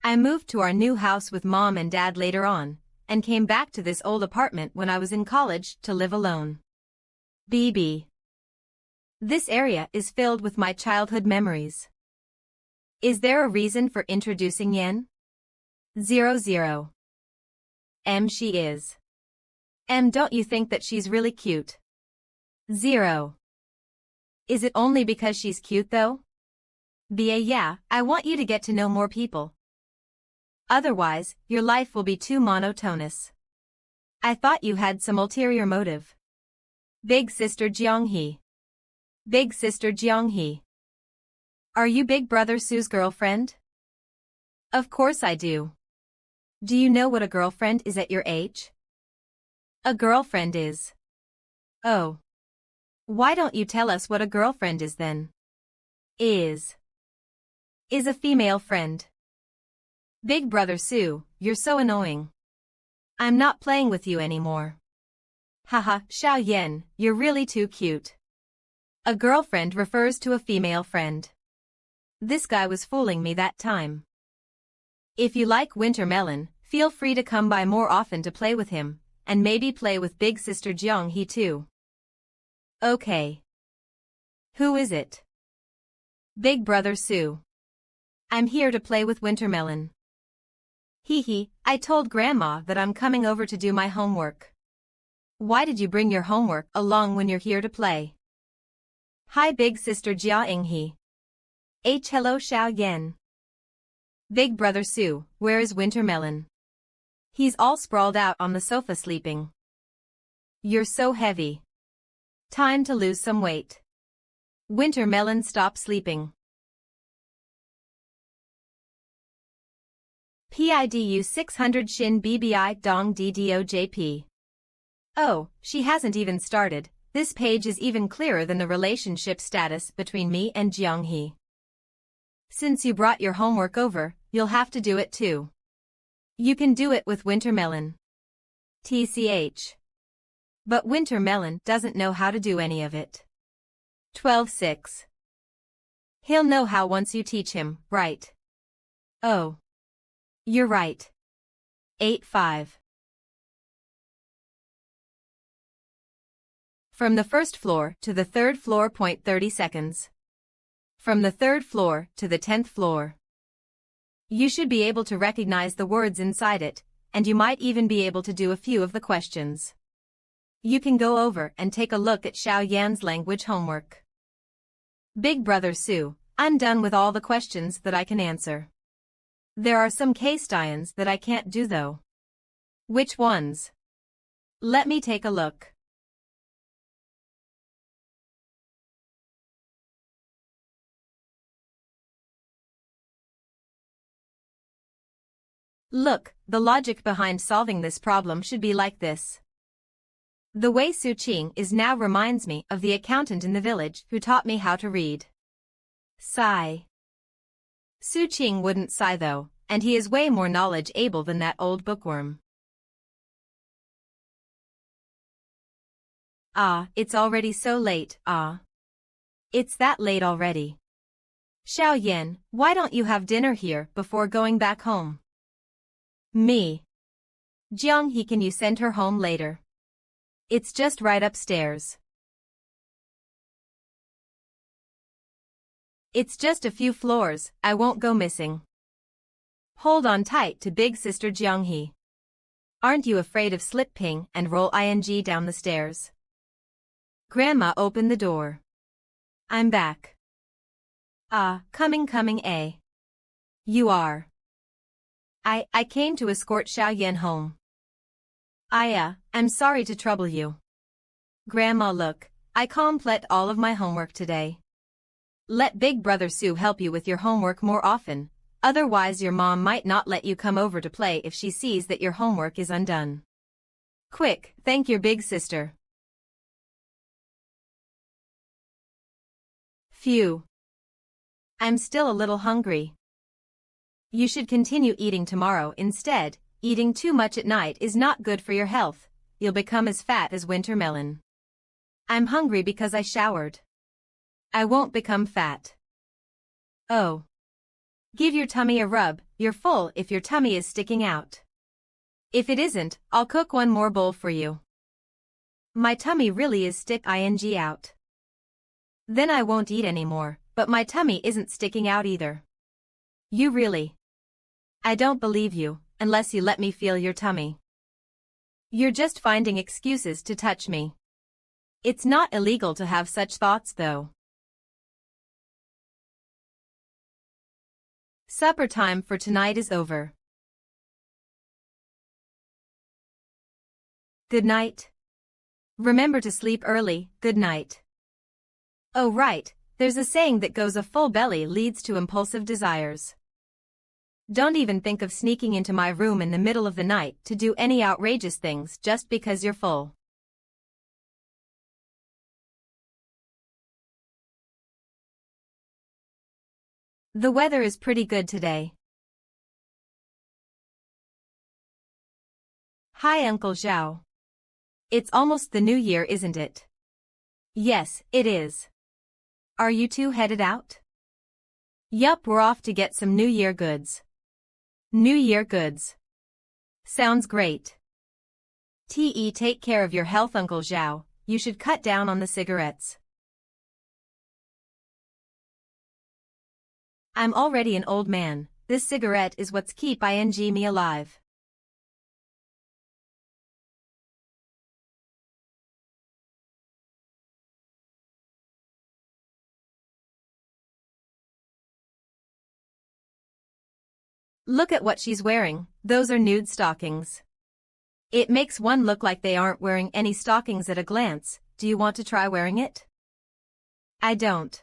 I moved to our new house with Mom and Dad later on, and came back to this old apartment when I was in college to live alone. BB. This area is filled with my childhood memories. Is there a reason for introducing Yen? 00. She is. Don't you think that she's really cute? 0. Is it only because she's cute though? Yeah, I want you to get to know more people. Otherwise, your life will be too monotonous. I thought you had some ulterior motive. Big sister Jiang-hee. Big sister Jiang-hee. Are you big brother Su's girlfriend? Of course I do. Do you know what a girlfriend is at your age? A girlfriend is. Oh. Why don't you tell us what a girlfriend is then? Is a female friend. Big brother Su, you're so annoying. I'm not playing with you anymore. Haha, Xiao Yen, you're really too cute. A girlfriend refers to a female friend. This guy was fooling me that time. If you like Winter Melon, feel free to come by more often to play with him, and maybe play with big sister Jiang-hee too. Okay. Who is it? Big brother Su. I'm here to play with Winter Melon. Hee, I told Grandma that I'm coming over to do my homework. Why did you bring your homework along when you're here to play? Hi big sister Jiang-hee. Hello Xiao Yen. Big brother Su, where is Winter Melon? He's all sprawled out on the sofa sleeping. You're so heavy. Time to lose some weight. Winter Melon, stop sleeping. PIDU 600 Shin BBI Dong DDOJP. Oh, she hasn't even started. This page is even clearer than the relationship status between me and Jiang-hee. Since you brought your homework over, you'll have to do it too. You can do it with Wintermelon. TCH. But Wintermelon doesn't know how to do any of it. 12:6. He'll know how once you teach him, right? Oh. You're right. 8:5. From the first floor to the third floor. 30 seconds. From the third floor to the 10th floor. You should be able to recognize the words inside it, and you might even be able to do a few of the questions. You can go over and take a look at Xiao Yan's language homework. Big Brother Sue, I'm done with all the questions that I can answer. There are some case studies that I can't do though. Which ones? Let me take a look. Look, the logic behind solving this problem should be like this. The way Su Qing is now reminds me of the accountant in the village who taught me how to read. Sigh. Su Qing wouldn't sigh though, and he is way more knowledge-able than that old bookworm. Ah, it's already so late, ah. It's that late already. Xiao Yan, why don't you have dinner here before going back home? Me. Jiang He, can you send her home later? It's just right upstairs. It's just a few floors, I won't go missing. Hold on tight to big sister Jiang He. Aren't you afraid of slipping and roll ing down the stairs? Grandma opened the door. I'm back. Ah, coming, eh? You are. I came to escort Xiao Yan home. I'm sorry to trouble you. Grandma, look, I complete all of my homework today. Let Big Brother Sue help you with your homework more often, otherwise your mom might not let you come over to play if she sees that your homework is undone. Quick, thank your big sister. Phew. I'm still a little hungry. You should continue eating tomorrow instead. Eating too much at night is not good for your health. You'll become as fat as Wintermelon. I'm hungry because I showered. I won't become fat. Oh. Give your tummy a rub, you're full if your tummy is sticking out. If it isn't, I'll cook one more bowl for you. My tummy really is sticking out. Then I won't eat anymore, but my tummy isn't sticking out either. You really? I don't believe you, unless you let me feel your tummy. You're just finding excuses to touch me. It's not illegal to have such thoughts though. Supper time for tonight is over. Good night. Remember to sleep early, good night. Oh right, there's a saying that goes, a full belly leads to impulsive desires. Don't even think of sneaking into my room in the middle of the night to do any outrageous things just because you're full. The weather is pretty good today. Hi Uncle Zhao. It's almost the new year, isn't it? Yes, it is. Are you two headed out? Yup, we're off to get some New Year goods. New Year goods. Sounds great. Take care of your health, Uncle Zhao. You should cut down on the cigarettes. I'm already an old man. This cigarette is what's keeping me alive. Look at what she's wearing, those are nude stockings. It makes one look like they aren't wearing any stockings at a glance. Do you want to try wearing it? I don't.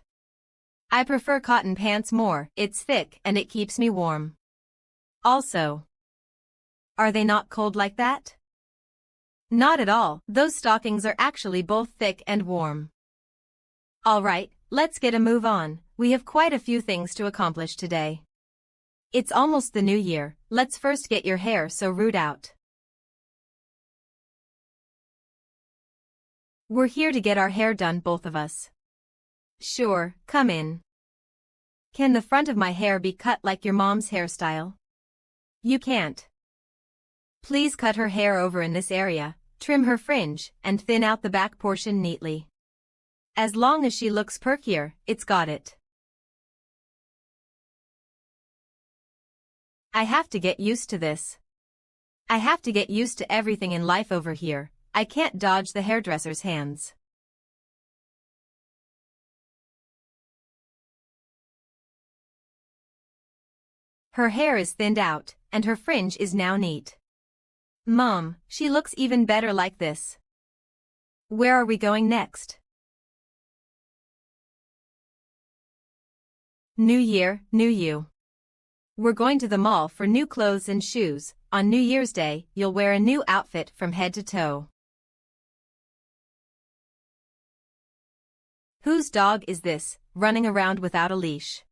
I prefer cotton pants more, it's thick and it keeps me warm. Also, are they not cold like that? Not at all, those stockings are actually both thick and warm. Alright, let's get a move on. We have quite a few things to accomplish today. It's almost the new year, let's first get your hair so rude out. We're here to get our hair done, both of us. Sure, come in. Can the front of my hair be cut like your mom's hairstyle? You can't. Please cut her hair over in this area, trim her fringe, and thin out the back portion neatly. As long as she looks perkier, it's got it. I have to get used to this. I have to get used to everything in life over here. I can't dodge the hairdresser's hands. Her hair is thinned out, and her fringe is now neat. Mom, she looks even better like this. Where are we going next? New year, new you. We're going to the mall for new clothes and shoes. On New Year's Day, you'll wear a new outfit from head to toe. Whose dog is this, running around without a leash?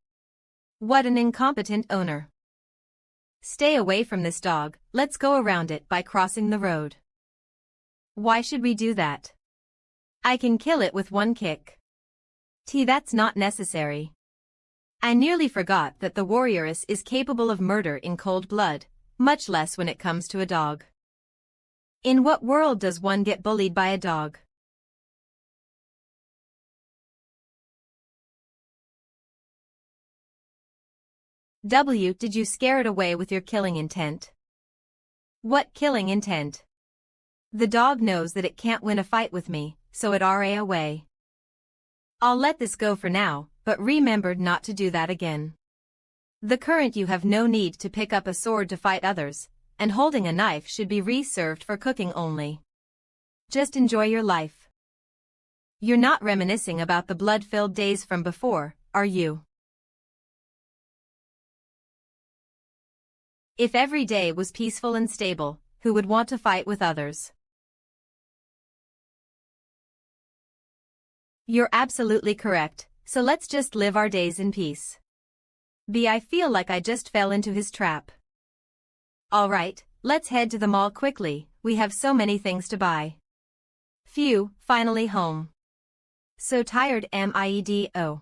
What an incompetent owner. Stay away from this dog, let's go around it by crossing the road. Why should we do that? I can kill it with one kick. That's not necessary. I nearly forgot that the warrioress is capable of murder in cold blood, much less when it comes to a dog. In what world does one get bullied by a dog? Did you scare it away with your killing intent? What killing intent? The dog knows that it can't win a fight with me, so it ran away. I'll let this go for now, but remember not to do that again. The current you have no need to pick up a sword to fight others, and holding a knife should be reserved for cooking only. Just enjoy your life. You're not reminiscing about the blood-filled days from before, are you? If every day was peaceful and stable, who would want to fight with others? You're absolutely correct, so let's just live our days in peace. I feel like I just fell into his trap. Alright, let's head to the mall quickly, we have so many things to buy. Phew, finally home. So tired MIEDO.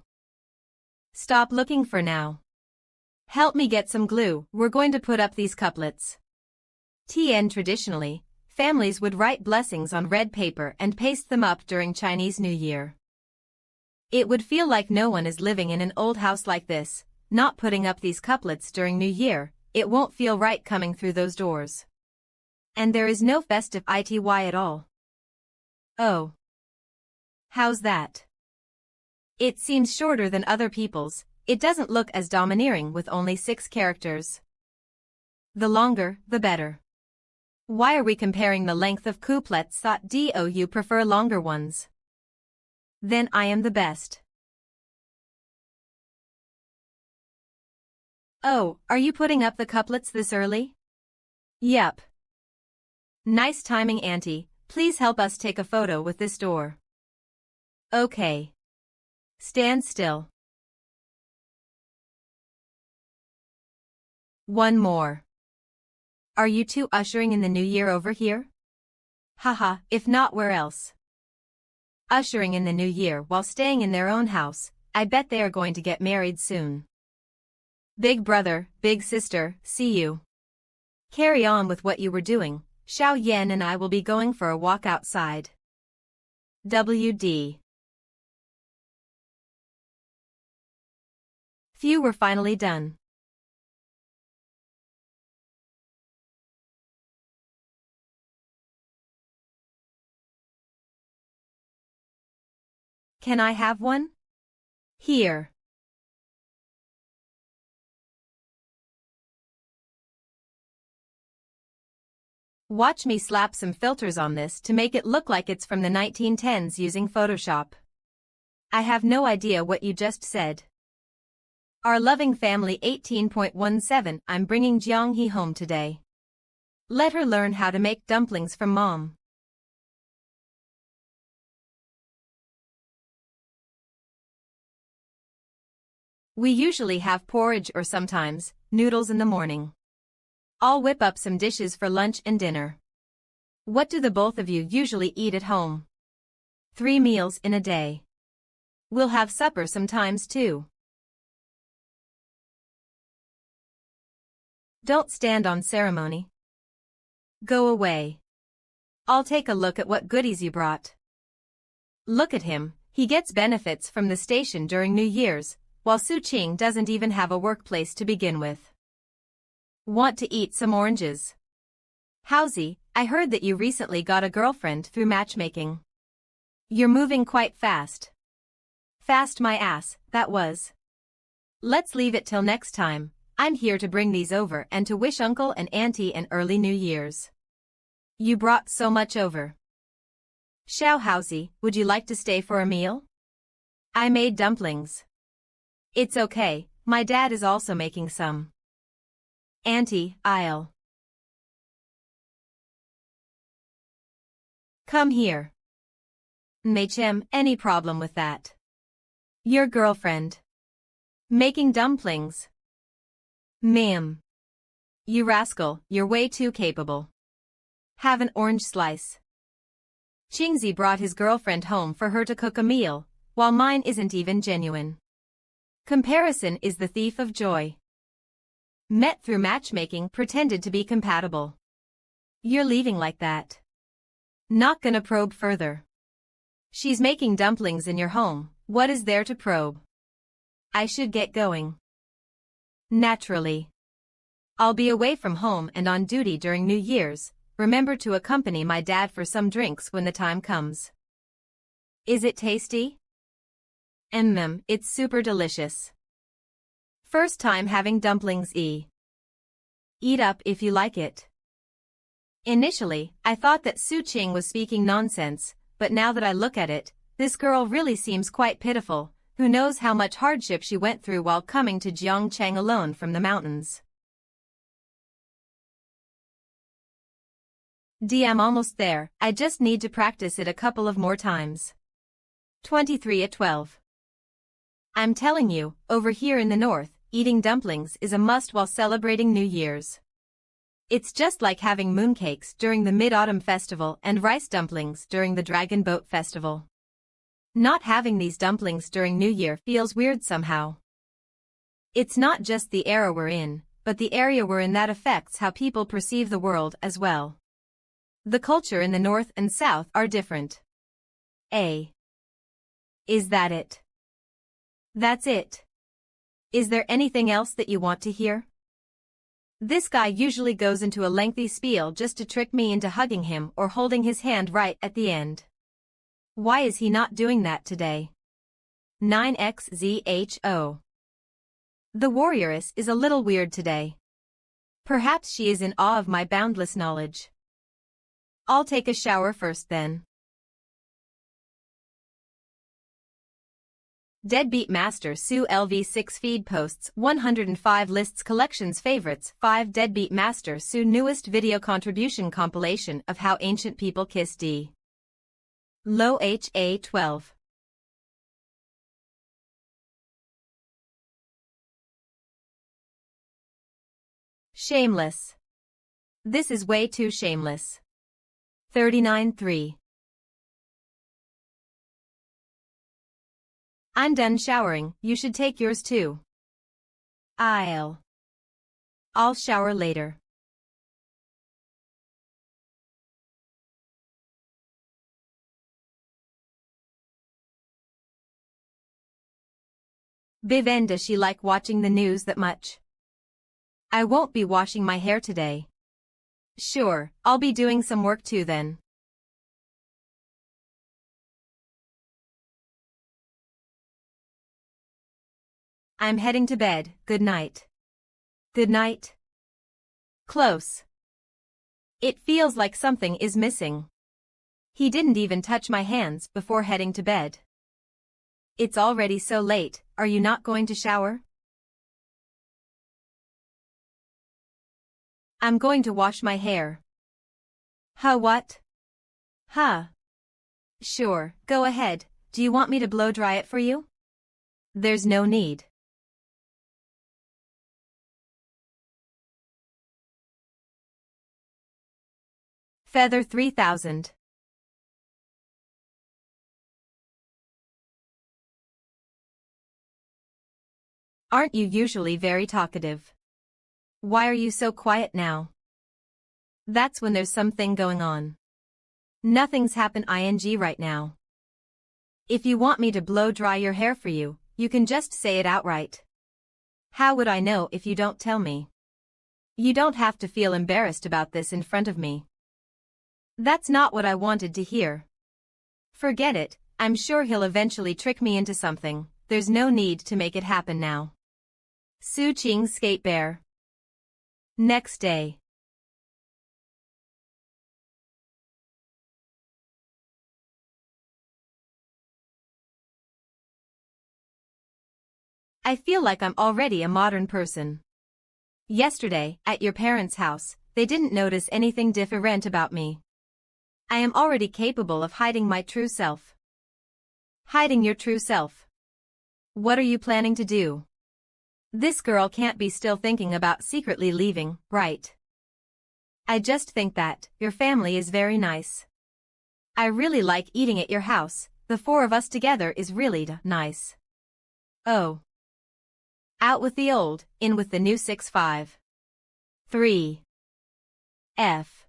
Stop looking for now. Help me get some glue, we're going to put up these couplets. Traditionally, families would write blessings on red paper and paste them up during Chinese New Year. It would feel like no one is living in an old house like this, not putting up these couplets during New Year, it won't feel right coming through those doors. And there is no festive ity at all. Oh. How's that? It seems shorter than other people's. It doesn't look as domineering with only 6 characters. The longer, the better. Why are we comparing the length of couplets? Do you prefer longer ones? Then I am the best. Oh, are you putting up the couplets this early? Yep. Nice timing, Auntie. Please help us take a photo with this door. Okay. Stand still. One more. Are you two ushering in the new year over here? Haha, if not, where else? Ushering in the new year while staying in their own house, I bet they are going to get married soon. Big brother, big sister, see you. Carry on with what you were doing, Xiao Yan and I will be going for a walk outside. WD. Phew, we're finally done. Can I have one? Here. Watch me slap some filters on this to make it look like it's from the 1910s using Photoshop. I have no idea what you just said. Our loving family 18.17. I'm bringing Jianghe home today. Let her learn how to make dumplings from mom. We usually have porridge or sometimes noodles in the morning. I'll whip up some dishes for lunch and dinner. What do the both of you usually eat at home? 3 meals in a day. We'll have supper sometimes too. Don't stand on ceremony. Go away. I'll take a look at what goodies you brought. Look at him, he gets benefits from the station during New Year's, while Su Qing doesn't even have a workplace to begin with. Want to eat some oranges? Howsy, I heard that you recently got a girlfriend through matchmaking. You're moving quite fast. Fast my ass, that was. Let's leave it till next time. I'm here to bring these over and to wish Uncle and Auntie an early New Year's. You brought so much over. Xiao Howsy, would you like to stay for a meal? I made dumplings. It's okay, my dad is also making some. Auntie, I'll. Come here. Machem, any problem with that? Your girlfriend. Making dumplings. Ma'am. You rascal, you're way too capable. Have an orange slice. Qingzi brought his girlfriend home for her to cook a meal, while mine isn't even genuine. Comparison is the thief of joy. Met through matchmaking, pretended to be compatible. You're leaving like that. Not gonna probe further. She's making dumplings in your home, what is there to probe? I should get going. Naturally. I'll be away from home and on duty during New Year's. Remember to accompany my dad for some drinks when the time comes. Is it tasty? It's super delicious. First time having dumplings. Eat up if you like it. Initially, I thought that Su Qing was speaking nonsense, but now that I look at it, this girl really seems quite pitiful. Who knows how much hardship she went through while coming to Jiangcheng alone from the mountains. I'm almost there, I just need to practice it a couple of more times. 23:12. I'm telling you, over here in the north, eating dumplings is a must while celebrating New Year's. It's just like having mooncakes during the Mid-Autumn Festival and rice dumplings during the Dragon Boat Festival. Not having these dumplings during New Year feels weird somehow. It's not just the era we're in, but the area we're in that affects how people perceive the world as well. The culture in the north and south are different. Is that it? That's it. Is there anything else that you want to hear? This guy usually goes into a lengthy spiel just to trick me into hugging him or holding his hand right at the end. Why is he not doing that today? 9XZHO. The warrioress is a little weird today. Perhaps she is in awe of my boundless knowledge. I'll take a shower first then. Deadbeat Master Su LV6 feed posts 105 lists collections favorites 5 Deadbeat Master Su newest video contribution compilation of how ancient people kiss D. Low HA12. Shameless. This is way too shameless. 39:3. I'm done showering, you should take yours too. I'll shower later. Biven, does she like watching the news that much? I won't be washing my hair today. Sure, I'll be doing some work too then. I'm heading to bed, good night. Good night. Close. It feels like something is missing. He didn't even touch my hands before heading to bed. It's already so late, are you not going to shower? I'm going to wash my hair. Huh, what? Huh. Sure, go ahead, do you want me to blow dry it for you? There's no need. Feather 3000. Aren't you usually very talkative? Why are you so quiet now? That's when there's something going on. Nothing's happened right now. If you want me to blow dry your hair for you, you can just say it outright. How would I know if you don't tell me? You don't have to feel embarrassed about this in front of me. That's not what I wanted to hear. Forget it, I'm sure he'll eventually trick me into something, there's no need to make it happen now. Su Qing's Skate Bear. Next day. I feel like I'm already a modern person. Yesterday, at your parents' house, they didn't notice anything different about me. I am already capable of hiding my true self. Hiding your true self. What are you planning to do? This girl can't be still thinking about secretly leaving, right? I just think that your family is very nice. I really like eating at your house, the four of us together is really nice. Oh. Out with the old, in with the new 6-5. 3. F.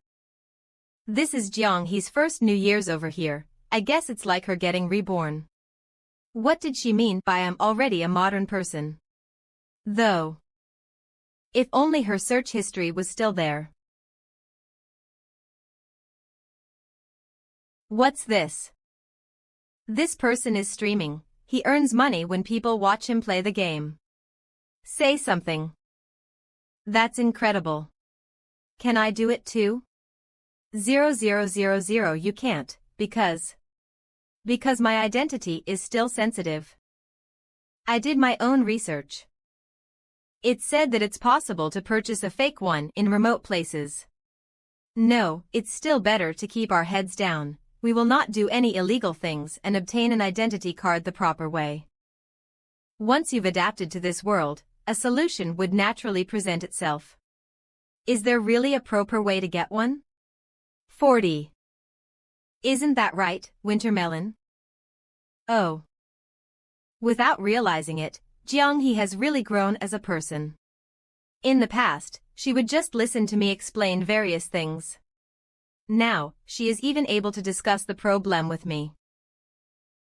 This is Jiang He's first New Year's over here, I guess it's like her getting reborn. What did she mean by I'm already a modern person? Though. If only her search history was still there. What's this? This person is streaming, he earns money when people watch him play the game. Say something. That's incredible. Can I do it too? 0000 You can't, because my identity is still sensitive. I did my own research. It said that it's possible to purchase a fake one in remote places. No, it's still better to keep our heads down, we will not do any illegal things and obtain an identity card the proper way. Once you've adapted to this world, a solution would naturally present itself. Is there really a proper way to get one? 40. Isn't that right, Wintermelon? Oh. Without realizing it, Jiang He has really grown as a person. In the past, she would just listen to me explain various things. Now, she is even able to discuss the problem with me.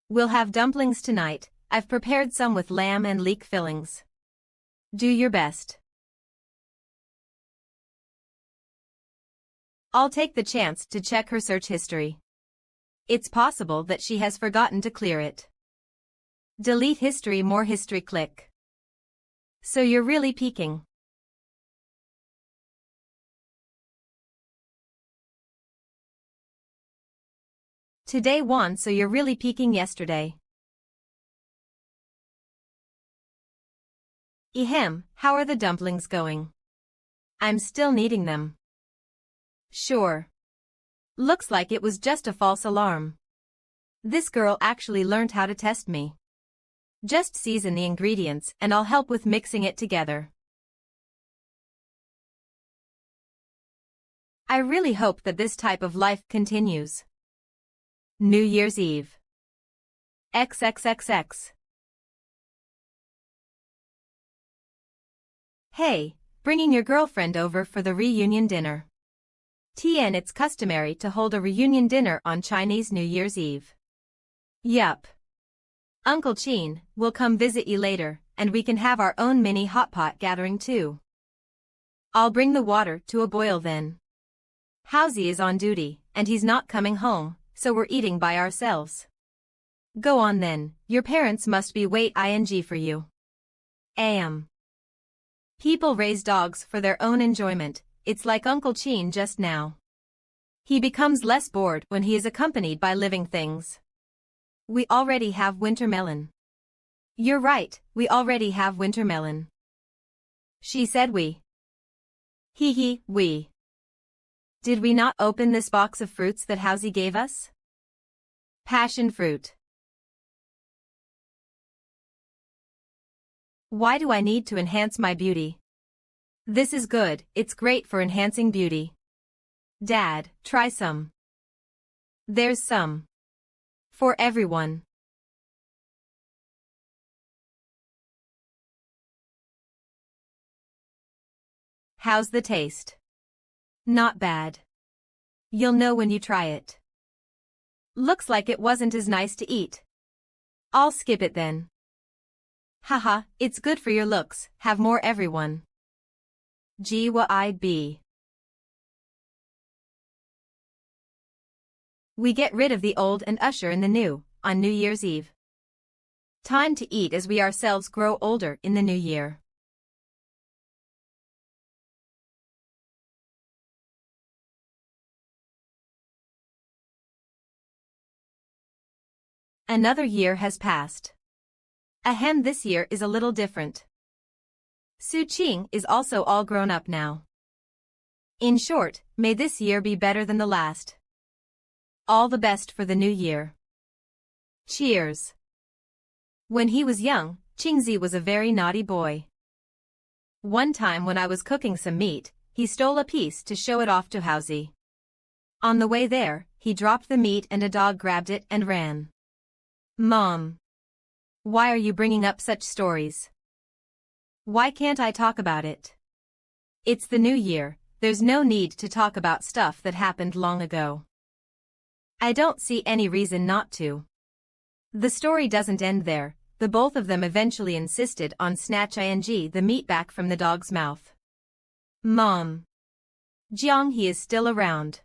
We'll have dumplings tonight, I've prepared some with lamb and leek fillings. Do your best. I'll take the chance to check her search history. It's possible that she has forgotten to clear it. Delete history, more history, click. So you're really peeking. Today won, so you're really peeking yesterday. Ehem, how are the dumplings going? I'm still needing them. Sure. Looks like it was just a false alarm. This girl actually learned how to test me. Just season the ingredients and I'll help with mixing it together. I really hope that this type of life continues. New Year's Eve. XXXX. Hey, bringing your girlfriend over for the reunion dinner. Tian, it's customary to hold a reunion dinner on Chinese New Year's Eve. Yup. Uncle Qin will come visit you later, and we can have our own mini hot pot gathering too. I'll bring the water to a boil then. Housie is on duty, and he's not coming home, so we're eating by ourselves. Go on then, your parents must be wait ing for you. People raise dogs for their own enjoyment, it's like Uncle Qin just now. He becomes less bored when he is accompanied by living things. We already have Wintermelon. You're right, we already have Wintermelon. She said we. We. Did we not open this box of fruits that Housie gave us? Passion fruit. Why do I need to enhance my beauty? This is good, it's great for enhancing beauty. Dad, try some. There's some. For everyone. How's the taste? Not bad. You'll know when you try it. Looks like it wasn't as nice to eat. I'll skip it then. Haha, it's good for your looks, have more everyone. GYB. We get rid of the old and usher in the new, on New Year's Eve. Time to eat as we ourselves grow older in the new year. Another year has passed. Ahem, this year is a little different. Su Qing is also all grown up now. In short, may this year be better than the last. All the best for the new year. Cheers. When he was young, Qingzi was a very naughty boy. One time when I was cooking some meat, he stole a piece to show it off to Haozi. On the way there, he dropped the meat and a dog grabbed it and ran. Mom. Why are you bringing up such stories? Why can't I talk about it? It's the new year, there's no need to talk about stuff that happened long ago. I don't see any reason not to. The story doesn't end there, the both of them eventually insisted on snatch the meat back from the dog's mouth. Mom. Jiang, he is still around.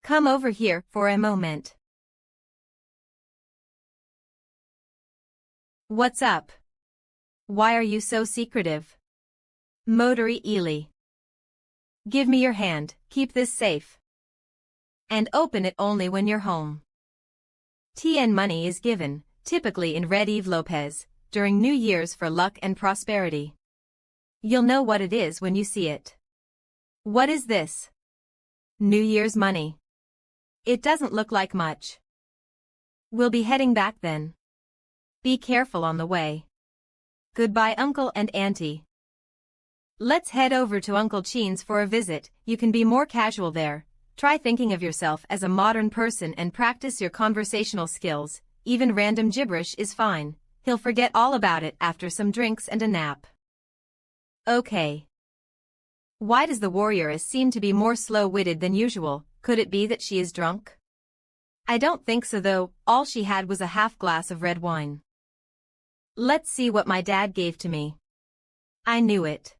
Come over here for a moment. What's up? Why are you so secretive? Motori Ely. Give me your hand, keep this safe. And open it only when you're home. TN money is given, typically in red envelopes, during New Year's for luck and prosperity. You'll know what it is when you see it. What is this? New Year's money. It doesn't look like much. We'll be heading back then. Be careful on the way. Goodbye, Uncle and Auntie. Let's head over to Uncle Chin's for a visit. You can be more casual there. Try thinking of yourself as a modern person and practice your conversational skills. Even random gibberish is fine. He'll forget all about it after some drinks and a nap. Okay. Why does the warrioress seem to be more slow-witted than usual? Could it be that she is drunk? I don't think so though, all she had was a half glass of red wine. Let's see what my dad gave to me. I knew it.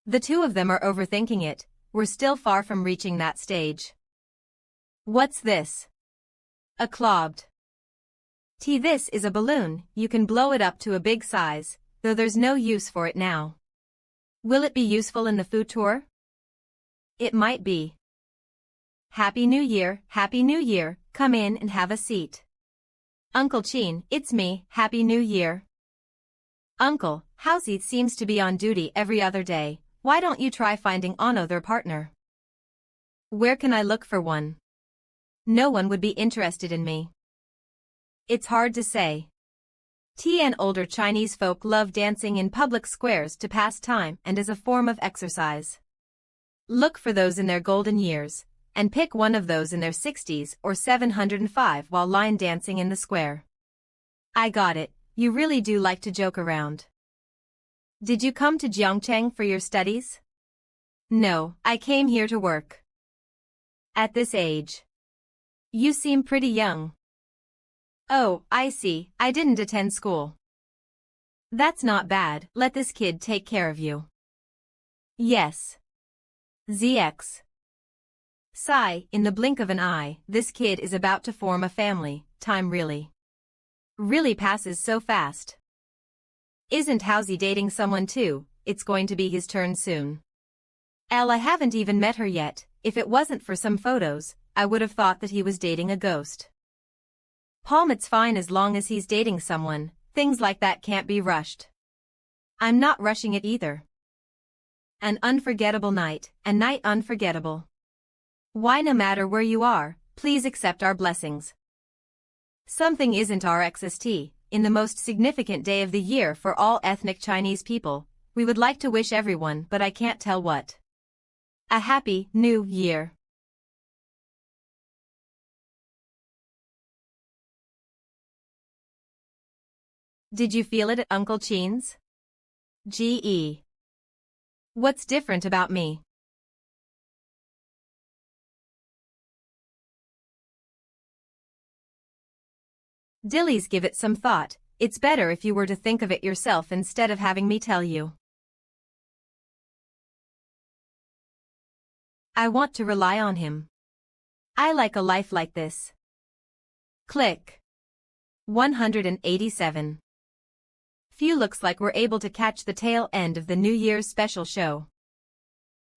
The two of them are overthinking it, we're still far from reaching that stage. What's this? A clobbed. This is a balloon, you can blow it up to a big size, though there's no use for it now. Will it be useful in the future? It might be. Happy New Year, come in and have a seat. Uncle Chin, it's me, Happy New Year. Uncle, Haozi seems to be on duty every other day, why don't you try finding another partner? Where can I look for one? No one would be interested in me. It's hard to say. Older Chinese folk love dancing in public squares to pass time and as a form of exercise. Look for those in their golden years, and pick one of those in their 60s or 705 while line dancing in the square. I got it, you really do like to joke around. Did you come to Jiangcheng for your studies? No, I came here to work. At this age. You seem pretty young. Oh, I see, I didn't attend school. That's not bad, let this kid take care of you. Yes. ZX. Sigh, in the blink of an eye, this kid is about to form a family, time really passes so fast. Isn't Haozi dating someone too? It's going to be his turn soon. I haven't even met her yet, if it wasn't for some photos, I would have thought that he was dating a ghost. Palm, it's fine as long as he's dating someone, things like that can't be rushed. I'm not rushing it either. An unforgettable night, a night unforgettable. Why, no matter where you are, please accept our blessings. Something isn't RXST, in the most significant day of the year for all ethnic Chinese people, we would like to wish everyone, but I can't tell what, a happy new year. Did you feel it at Uncle Chin's? GE. What's different about me? Dillies, give it some thought. It's better if you were to think of it yourself instead of having me tell you. I want to rely on him. I like a life like this. Click. 187. Phew, looks like we're able to catch the tail end of the New Year's special show.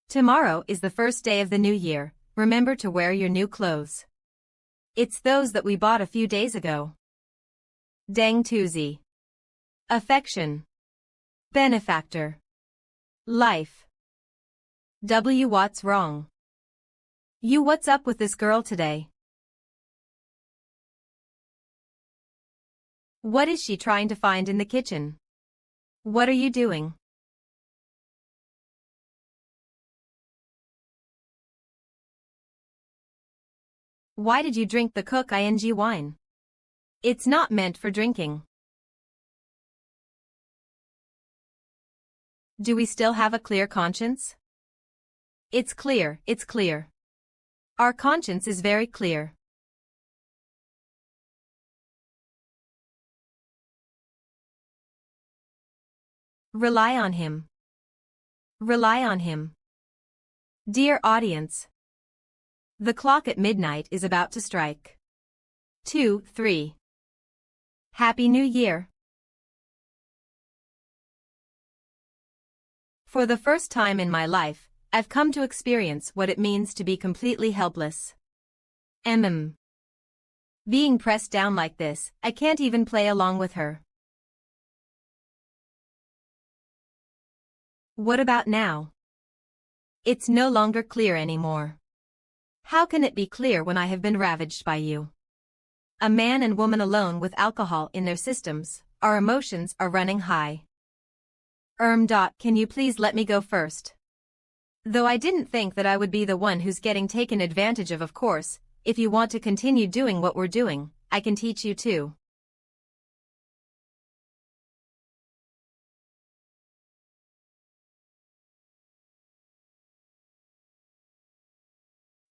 Tomorrow is the first day of the new year. Remember to wear your new clothes. It's those that we bought a few days ago. Dang Tuesday. Affection. Benefactor. Life. W. What's wrong? You, what's up with this girl today? What is she trying to find in the kitchen? What are you doing? Why did you drink the Cook ing wine? It's not meant for drinking. Do we still have a clear conscience? It's clear, it's clear. Our conscience is very clear. Rely on him. Rely on him. Dear audience, the clock at midnight is about to strike. 2, 3. Happy New Year. For the first time in my life, I've come to experience what it means to be completely helpless. Being pressed down like this, I can't even play along with her. What about now? It's no longer clear anymore. How can it be clear when I have been ravaged by you? A man and woman alone with alcohol in their systems, our emotions are running high. Can you please let me go first? Though I didn't think that I would be the one who's getting taken advantage of course, if you want to continue doing what we're doing, I can teach you too.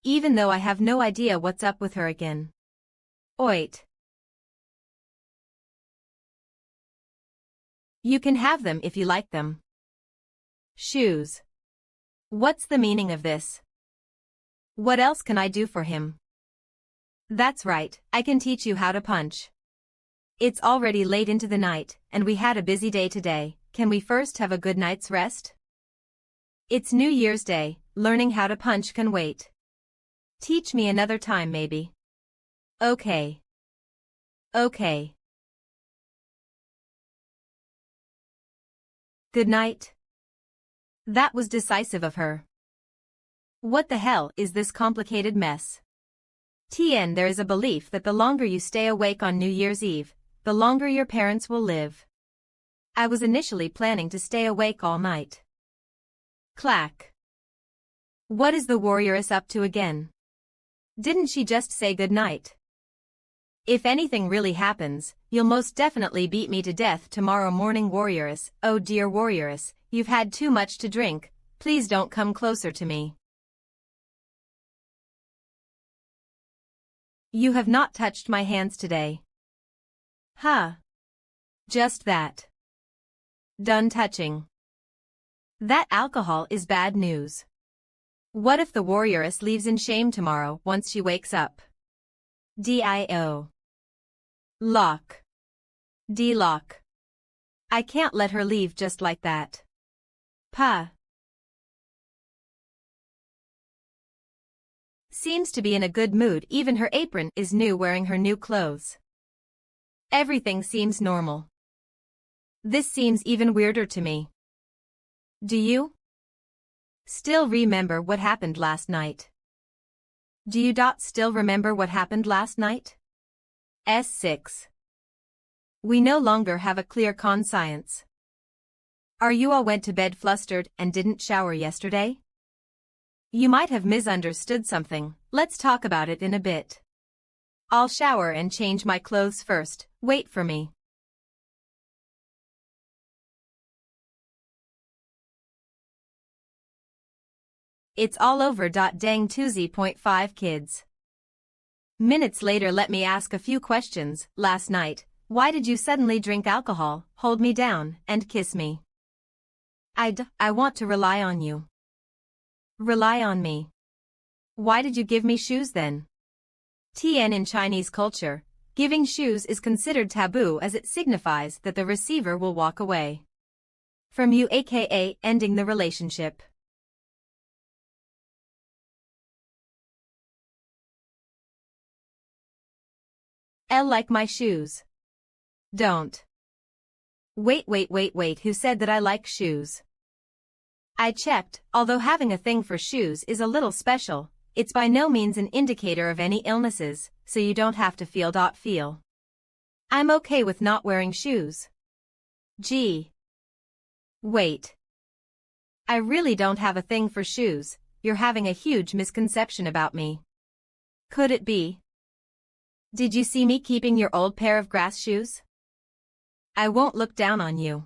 Even though I have no idea what's up with her again. Oit. You can have them if you like them. Shoes. What's the meaning of this? What else can I do for him? That's right, I can teach you how to punch. It's already late into the night, and we had a busy day today. Can we first have a good night's rest? It's New Year's Day, learning how to punch can wait. Teach me another time maybe. Okay. Okay. Good night. That was decisive of her. What the hell is this complicated mess? There is a belief that the longer you stay awake on New Year's Eve, the longer your parents will live. I was initially planning to stay awake all night. Clack. What is the warrioress up to again? Didn't she just say good night? If anything really happens, you'll most definitely beat me to death tomorrow morning, warrioress. Oh dear warrioress, you've had too much to drink. Please don't come closer to me. You have not touched my hands today. Huh. Just that. Done touching. That alcohol is bad news. What if the warrioress leaves in shame tomorrow once she wakes up? Dio. Lock. D-lock. I can't let her leave just like that. Pa. Seems to be in a good mood, even her apron is new, wearing her new clothes. Everything seems normal. This seems even weirder to me. Do you still remember what happened last night? Do you still remember what happened last night? S6. We no longer have a clear conscience. Are you all went to bed flustered and didn't shower yesterday? You might have misunderstood something, let's talk about it in a bit. I'll shower and change my clothes first, wait for me. It's all over. Dang 2Z.5 kids. Minutes later, let me ask a few questions. Last night, why did you suddenly drink alcohol, hold me down, and kiss me? I want to rely on you. Rely on me. Why did you give me shoes then? In Chinese culture, giving shoes is considered taboo as it signifies that the receiver will walk away from you, aka ending the relationship. Like my shoes. Don't. Wait, who said that I like shoes? I checked, although having a thing for shoes is a little special, it's by no means an indicator of any illnesses, so you don't have to feel. I'm okay with not wearing shoes. Gee. Wait. I really don't have a thing for shoes, you're having a huge misconception about me. Could it be? Did you see me keeping your old pair of grass shoes? I won't look down on you.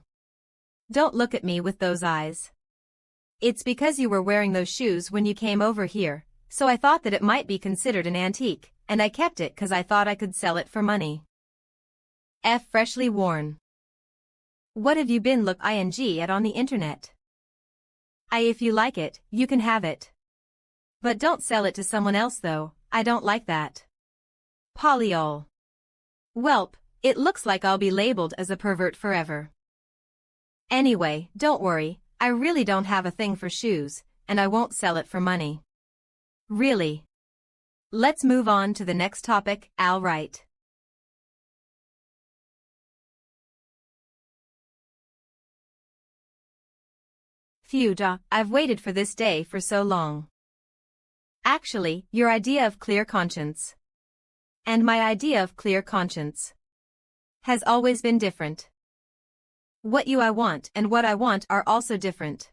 Don't look at me with those eyes. It's because you were wearing those shoes when you came over here, so I thought that it might be considered an antique, and I kept it 'cause I thought I could sell it for money. Freshly worn. What have you been ing at on the internet? If you like it, you can have it. But don't sell it to someone else though, I don't like that. Polyol. Welp, it looks like I'll be labeled as a pervert forever. Anyway, don't worry, I really don't have a thing for shoes, and I won't sell it for money. Really. Let's move on to the next topic, Al right. Phew, I've waited for this day for so long. Actually, your idea of clear conscience and my idea of clear conscience has always been different. What I want and what I want are also different.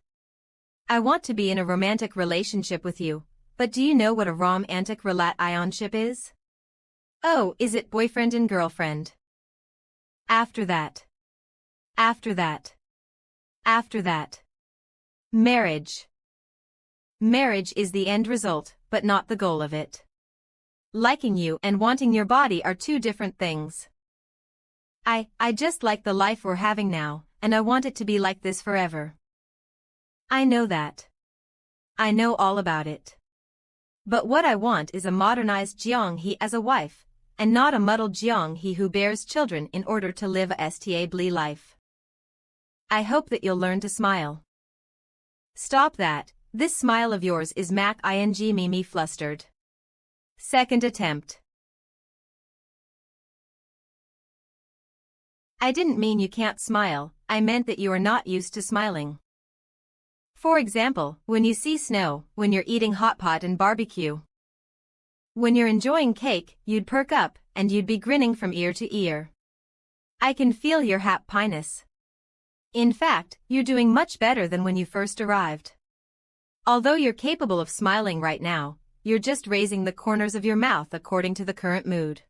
I want to be in a romantic relationship with you, but do you know what a romantic relationship is? Oh, is it boyfriend and girlfriend? After that. Marriage. Marriage is the end result, but not the goal of it. Liking you and wanting your body are two different things. I just like the life we're having now, and I want it to be like this forever. I know that. I know all about it. But what I want is a modernized Jianghe as a wife, and not a muddled Jianghe who bears children in order to live a stable life. I hope that you'll learn to smile. Stop that, this smile of yours is me flustered. Second attempt. I didn't mean you can't smile, I meant that you are not used to smiling. For example, when you see snow, when you're eating hot pot and barbecue. When you're enjoying cake, you'd perk up, and you'd be grinning from ear to ear. I can feel your happiness. In fact, you're doing much better than when you first arrived. Although you're capable of smiling right now, you're just raising the corners of your mouth according to the current mood.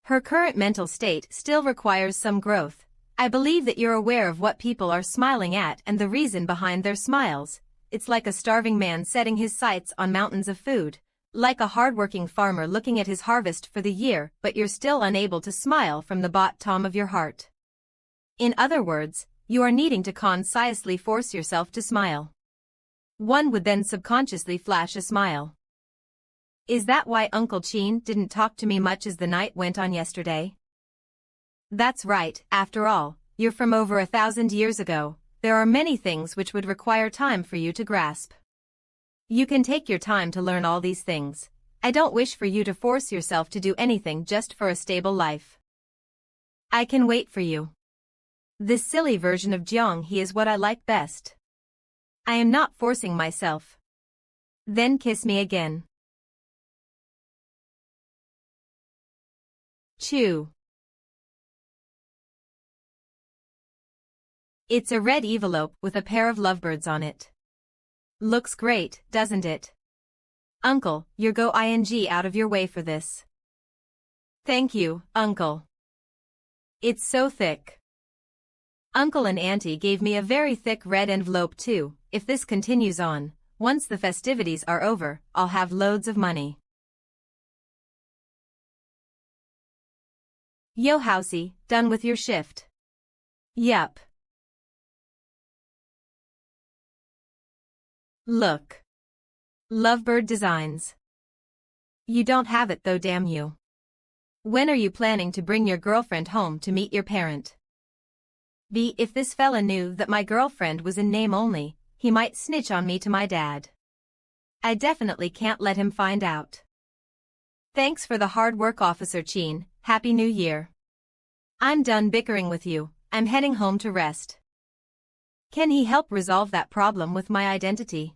Her current mental state still requires some growth. I believe that you're aware of what people are smiling at and the reason behind their smiles. It's like a starving man setting his sights on mountains of food, like a hardworking farmer looking at his harvest for the year, but you're still unable to smile from the bottom of your heart. In other words, you are needing to consciously force yourself to smile. One would then subconsciously flash a smile. Is that why Uncle Chin didn't talk to me much as the night went on yesterday? That's right, after all, you're from over 1,000 years ago, there are many things which would require time for you to grasp. You can take your time to learn all these things. I don't wish for you to force yourself to do anything just for a stable life. I can wait for you. This silly version of Jianghe is what I like best. I am not forcing myself. Then kiss me again. Chew. It's a red envelope with a pair of lovebirds on it. Looks great, doesn't it? Uncle, you're go ing out of your way for this. Thank you, Uncle. It's so thick. Uncle and Auntie gave me a very thick red envelope too. If this continues on, once the festivities are over, I'll have loads of money. Yo Housey, done with your shift? Yup. Look. Lovebird designs. You don't have it though, damn you. When are you planning to bring your girlfriend home to meet your parent? B. If this fella knew that my girlfriend was in name only, he might snitch on me to my dad. I definitely can't let him find out. Thanks for the hard work, Officer Cheen. Happy New Year. I'm done bickering with you. I'm heading home to rest. Can he help resolve that problem with my identity?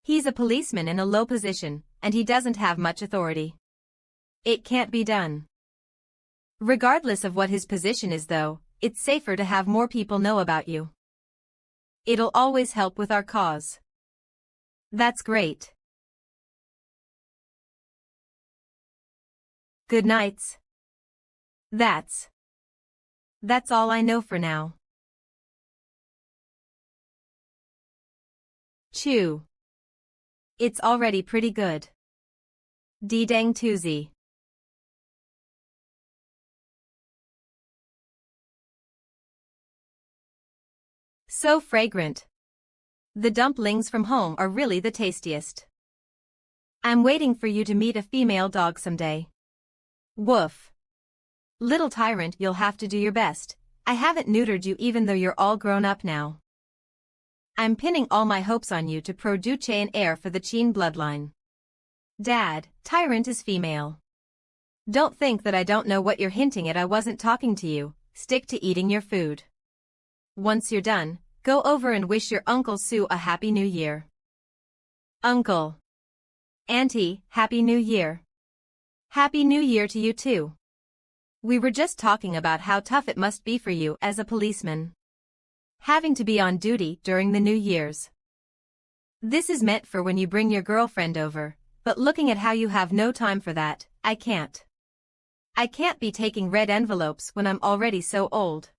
He's a policeman in a low position, and he doesn't have much authority. It can't be done. Regardless of what his position is though, it's safer to have more people know about you. It'll always help with our cause. That's great. Good nights. That's all I know for now. Chew. It's already pretty good. D-dang Tuesday. So fragrant. The dumplings from home are really the tastiest. I'm waiting for you to meet a female dog someday. Woof. Little tyrant, you'll have to do your best. I haven't neutered you even though you're all grown up now. I'm pinning all my hopes on you to produce an heir for the Cheen bloodline. Dad, tyrant is female. Don't think that I don't know what you're hinting at. I wasn't talking to you. Stick to eating your food. Once you're done, go over and wish your Uncle Sue a Happy New Year. Uncle. Auntie, Happy New Year. Happy New Year to you too. We were just talking about how tough it must be for you as a policeman. Having to be on duty during the New Year's. This is meant for when you bring your girlfriend over, but looking at how you have no time for that, I can't. I can't be taking red envelopes when I'm already so old.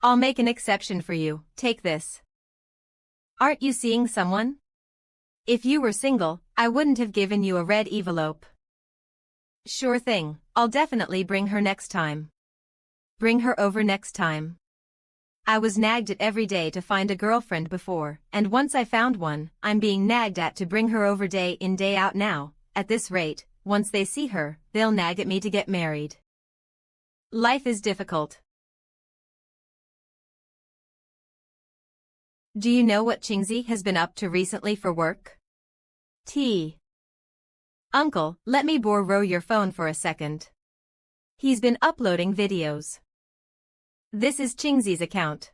I'll make an exception for you. Take this. Aren't you seeing someone? If you were single, I wouldn't have given you a red envelope. Sure thing, I'll definitely bring her next time. Bring her over next time. I was nagged at every day to find a girlfriend before, and once I found one, I'm being nagged at to bring her over day in day out now. At this rate, once they see her, they'll nag at me to get married. Life is difficult. Do you know what Chingzi has been up to recently for work? T. Uncle, let me borrow your phone for a second. He's been uploading videos. This is Chingzi's account.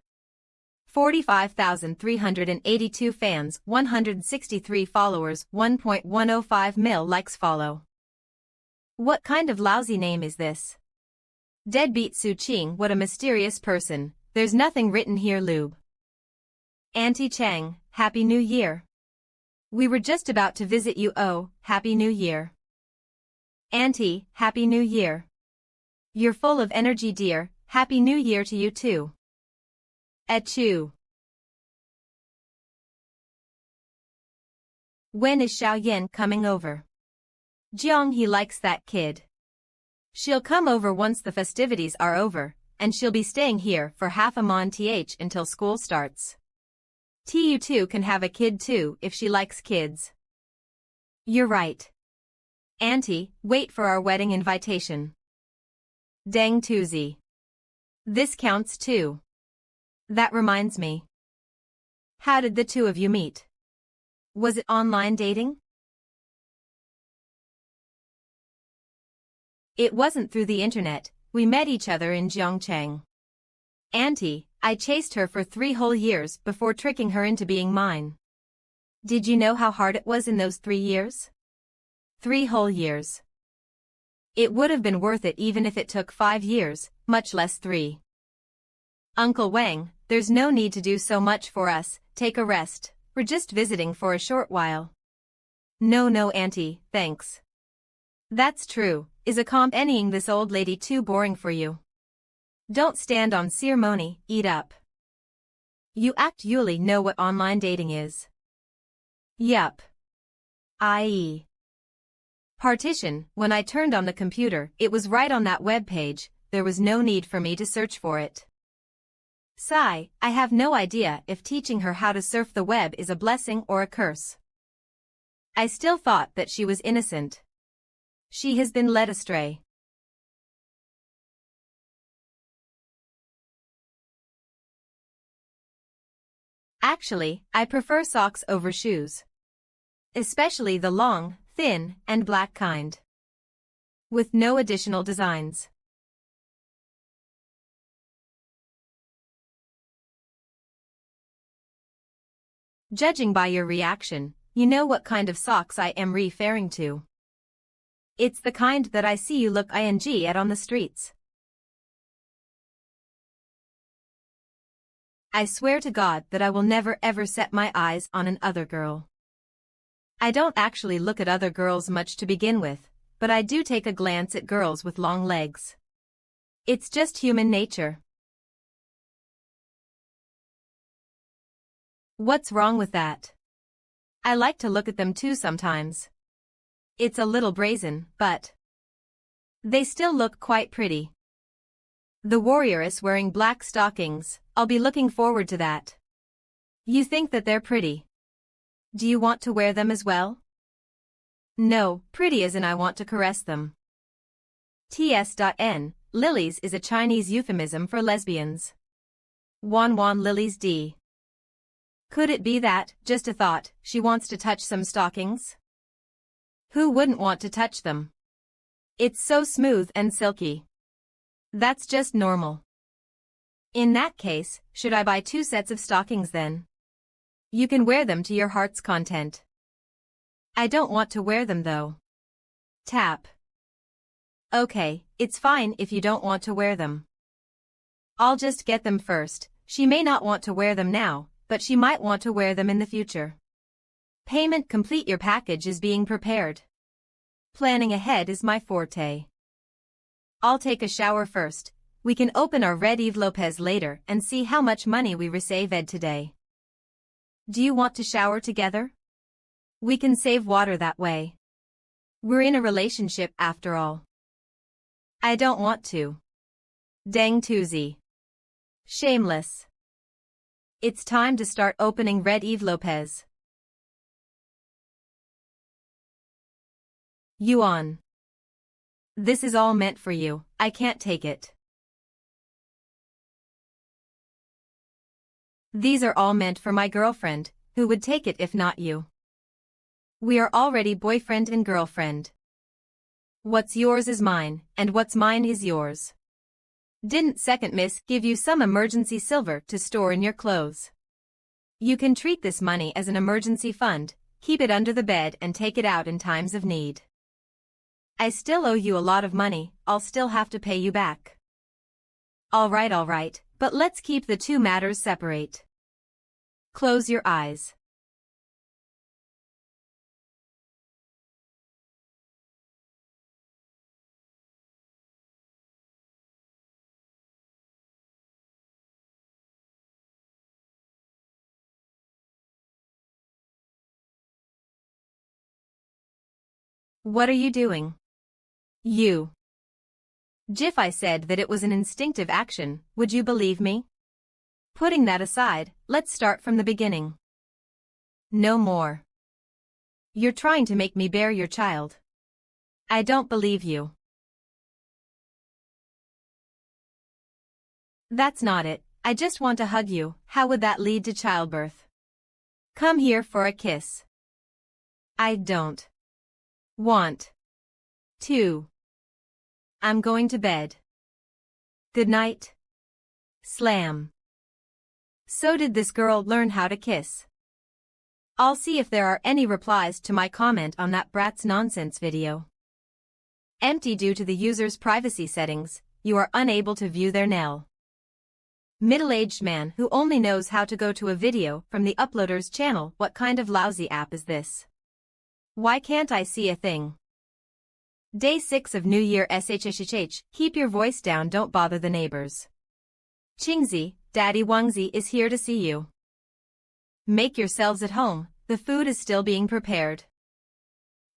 45,382 fans, 163 followers, 1.105 mil likes follow. What kind of lousy name is this? Deadbeat Su Ching, what a mysterious person. There's nothing written here, lube. Auntie Chang, Happy New Year. We were just about to visit you. Oh, Happy New Year. Auntie, Happy New Year. You're full of energy, dear. Happy New Year to you too. Achoo. When is Xiao Yin coming over? Jiang, he likes that kid. She'll come over once the festivities are over, and she'll be staying here for half a month until school starts. Tu can have a kid too if she likes kids. You're right. Auntie, wait for our wedding invitation. Dang Tuesday. This counts too. That reminds me. How did the two of you meet? Was it online dating? It wasn't through the internet. We met each other in Zhongcheng. Auntie, I chased her for 3 whole years before tricking her into being mine. Did you know how hard it was in those 3 years? 3 whole years. It would have been worth it even if it took 5 years, much less 3. Uncle Wang, there's no need to do so much for us, take a rest, we're just visiting for a short while. No auntie, thanks. That's true, is accompanying this old lady too boring for you? Don't stand on ceremony, eat up. You actually know what online dating is. Yup. I.e. partition, when I turned on the computer, it was right on that web page, there was no need for me to search for it. Sigh, I have no idea if teaching her how to surf the web is a blessing or a curse. I still thought that she was innocent. She has been led astray. Actually, I prefer socks over shoes. Especially the long, thin, and black kind. With no additional designs. Judging by your reaction, you know what kind of socks I am referring to. It's the kind that I see you look ing at on the streets. I swear to God that I will never ever set my eyes on an other girl. I don't actually look at other girls much to begin with, but I do take a glance at girls with long legs. It's just human nature. What's wrong with that? I like to look at them too sometimes. It's a little brazen, but they still look quite pretty. The warrioress wearing black stockings, I'll be looking forward to that. You think that they're pretty? Do you want to wear them as well? No, pretty as in I want to caress them. Ts.N. Lilies is a Chinese euphemism for lesbians. Wan lilies d. Could it be that, just a thought, she wants to touch some stockings? Who wouldn't want to touch them? It's so smooth and silky. That's just normal. In that case, should I buy 2 sets of stockings then? You can wear them to your heart's content. I don't want to wear them though. Tap. Okay, it's fine if you don't want to wear them. I'll just get them first. She may not want to wear them now, but she might want to wear them in the future. Payment complete. Your package is being prepared. Planning ahead is my forte. I'll take a shower first. We can open our Red Eve Lopez later and see how much money we received today. Do you want to shower together? We can save water that way. We're in a relationship after all. I don't want to. Dang toozy. Shameless. It's time to start opening Red Eve Lopez. Yuan. This is all meant for you, I can't take it. These are all meant for my girlfriend, who would take it if not you. We are already boyfriend and girlfriend. What's yours is mine, and what's mine is yours. Didn't second miss give you some emergency silver to store in your clothes? You can treat this money as an emergency fund, keep it under the bed and take it out in times of need. I still owe you a lot of money, I'll still have to pay you back. Alright, but let's keep the two matters separate. Close your eyes. What are you doing? You. Jiff, I said that it was an instinctive action, would you believe me? Putting that aside, let's start from the beginning. No more. You're trying to make me bear your child. I don't believe you. That's not it, I just want to hug you, how would that lead to childbirth? Come here for a kiss. I don't want to. I'm going to bed. Good night. Slam. So did this girl learn how to kiss? I'll see if there are any replies to my comment on that brat's nonsense video. Empty. Due to the user's privacy settings, you are unable to view their nail. Middle-aged man who only knows how to go to a video from the uploader's channel. What kind of lousy app is this? Why can't I see a thing? Day 6 of New Year SHSHH. Keep your voice down, don't bother the neighbors. Chingzi, Daddy Wangzi is here to see you. Make yourselves at home, the food is still being prepared.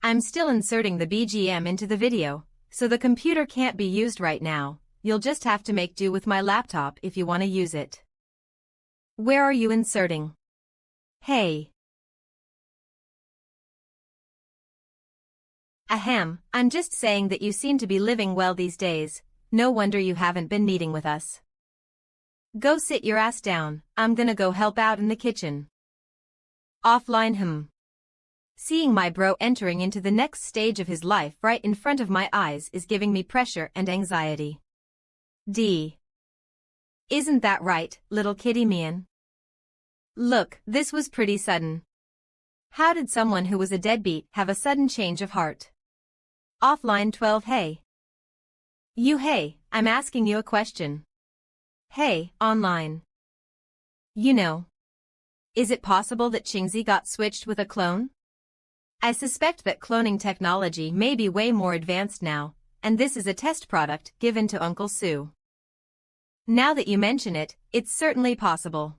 I'm still inserting the BGM into the video, so the computer can't be used right now. You'll just have to make do with my laptop if you want to use it. Where are you inserting? Hey. Ahem, I'm just saying that you seem to be living well these days. No wonder you haven't been meeting with us. Go sit your ass down, I'm gonna go help out in the kitchen. Offline. Seeing my bro entering into the next stage of his life right in front of my eyes is giving me pressure and anxiety. Isn't that right, little kitty Mian? Look, this was pretty sudden. How did someone who was a deadbeat have a sudden change of heart? Offline 12. Hey. Hey, I'm asking you a question. Hey, online. You know. Is it possible that Chingzi got switched with a clone? I suspect that cloning technology may be way more advanced now, and this is a test product given to Uncle Sue. Now that you mention it, it's certainly possible.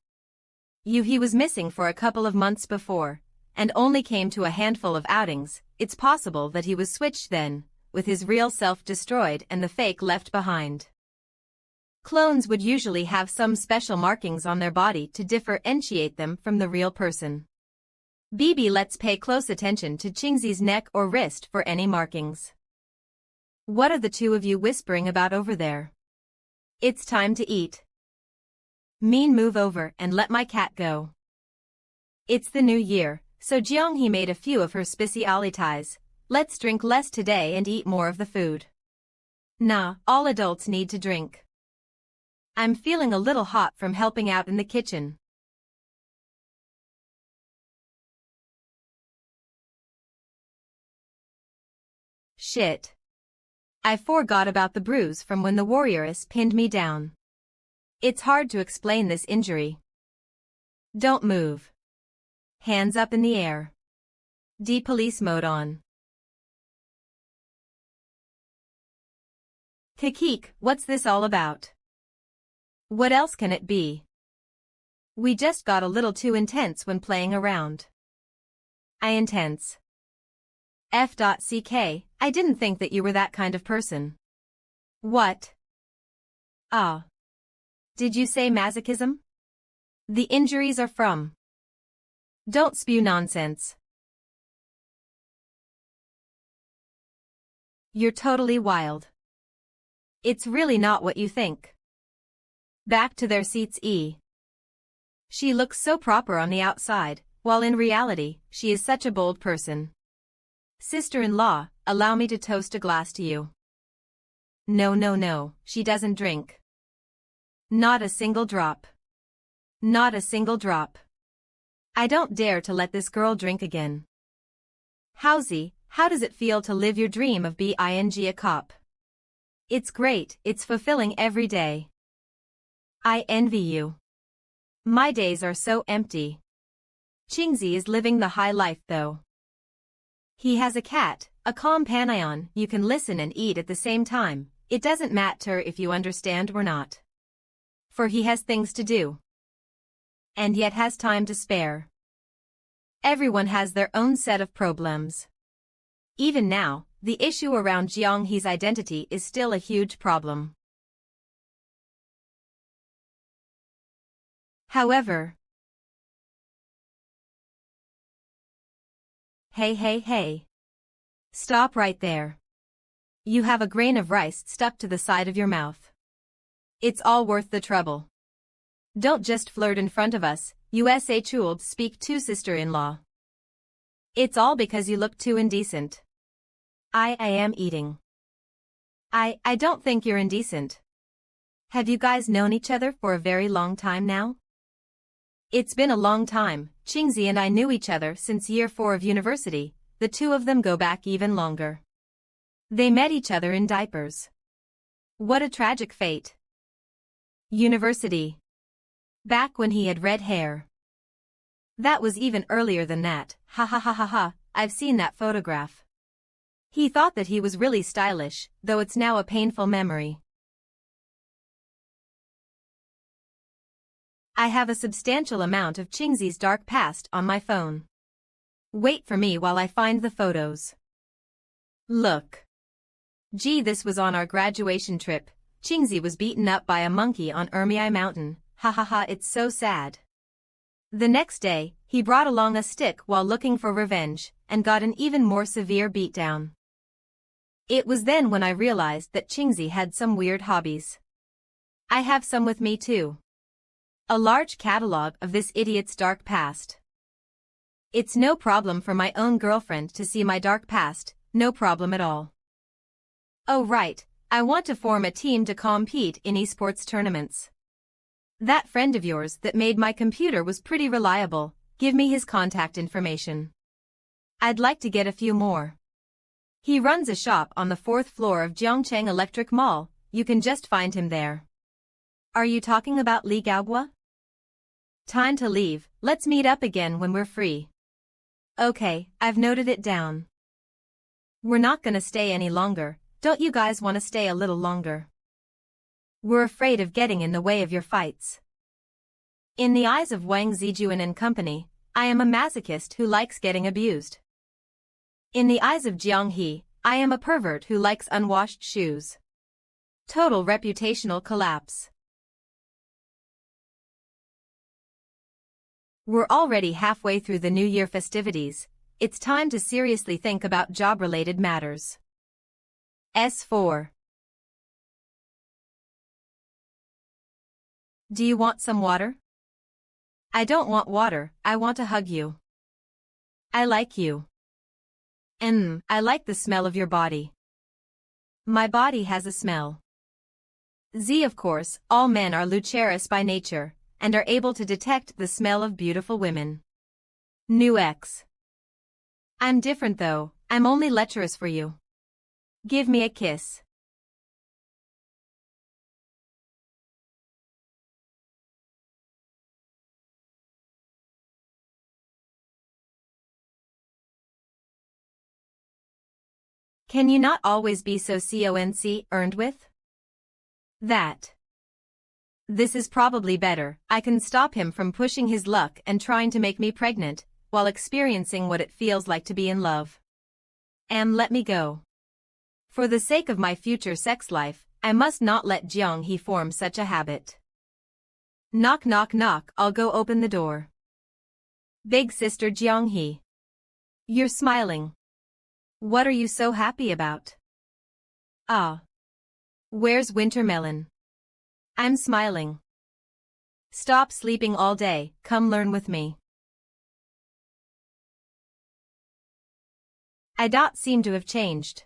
He was missing for a couple of months before, and only came to a handful of outings. It's possible that he was switched then, with his real self destroyed and the fake left behind. Clones would usually have some special markings on their body to differentiate them from the real person. Let's pay close attention to Chingzi's neck or wrist for any markings. What are the two of you whispering about over there? It's time to eat. Move over and let my cat go. It's the new year, so Jianghe made a few of her specialities. Let's drink less today and eat more of the food. Nah, all adults need to drink. I'm feeling a little hot from helping out in the kitchen. Shit. I forgot about the bruise from when the warrioress pinned me down. It's hard to explain this injury. Don't move. Hands up in the air. Police mode on. Kikik, what's this all about? What else can it be? We just got a little too intense when playing around. Intense. F.ck, I didn't think that you were that kind of person. What? Ah. Did you say masochism? The injuries are from. Don't spew nonsense. You're totally wild. It's really not what you think. Back to their seats. She looks so proper on the outside, while in reality, she is such a bold person. Sister-in-law, allow me to toast a glass to you. No, she doesn't drink. Not a single drop. Not a single drop. I don't dare to let this girl drink again. Howsy, how does it feel to live your dream of being a cop? It's great, it's fulfilling every day. I envy you. My days are so empty. Chingzi is living the high life though. He has a cat, a companion, you can listen and eat at the same time, it doesn't matter if you understand or not. For he has things to do. And yet has time to spare. Everyone has their own set of problems. Even now, the issue around Jianghe's identity is still a huge problem. However, Hey. Stop right there. You have a grain of rice stuck to the side of your mouth. It's all worth the trouble. Don't just flirt in front of us, USA Chuld speak to sister-in-law. It's all because you look too indecent. I am eating. I don't think you're indecent. Have you guys known each other for a very long time now? It's been a long time. Chingzi and I knew each other since year 4 of university, the two of them go back even longer. They met each other in diapers. What a tragic fate. University. Back when he had red hair. That was even earlier than that, ha ha ha ha ha, I've seen that photograph. He thought that he was really stylish, though it's now a painful memory. I have a substantial amount of Chingzi's dark past on my phone. Wait for me while I find the photos. Look. Gee, this was on our graduation trip. Chingzi was beaten up by a monkey on Ermei Mountain, ha ha ha, it's so sad. The next day, he brought along a stick while looking for revenge, and got an even more severe beatdown. It was then when I realized that Chingzi had some weird hobbies. I have some with me too. A large catalog of this idiot's dark past. It's no problem for my own girlfriend to see my dark past, no problem at all. Oh right, I want to form a team to compete in esports tournaments. That friend of yours that made my computer was pretty reliable, give me his contact information. I'd like to get a few more. He runs a shop on the 4th floor of Jiangcheng Electric Mall, you can just find him there. Are you talking about Li Gaogua? Time to leave, let's meet up again when we're free. Okay, I've noted it down. We're not gonna stay any longer, don't you guys want to stay a little longer? We're afraid of getting in the way of your fights. In the eyes of Wang Zijuan and company, I am a masochist who likes getting abused. In the eyes of Jiang He, I am a pervert who likes unwashed shoes. Total reputational collapse. We're already halfway through the New Year festivities, it's time to seriously think about job-related matters. S4. Do you want some water? I don't want water, I want to hug you. I like you. I like the smell of your body. My body has a smell. Z, of course, all men are lucerous by nature, and are able to detect the smell of beautiful women. New X. I'm different though, I'm only lecherous for you. Give me a kiss. Can you not always be so earned with? That. This is probably better, I can stop him from pushing his luck and trying to make me pregnant, while experiencing what it feels like to be in love. Let me go. For the sake of my future sex life, I must not let Jiang He form such a habit. Knock knock knock, I'll go open the door. Big sister Jiang He. You're smiling. What are you so happy about? Ah. Where's Wintermelon? I'm smiling. Stop sleeping all day, come learn with me. I don't seem to have changed.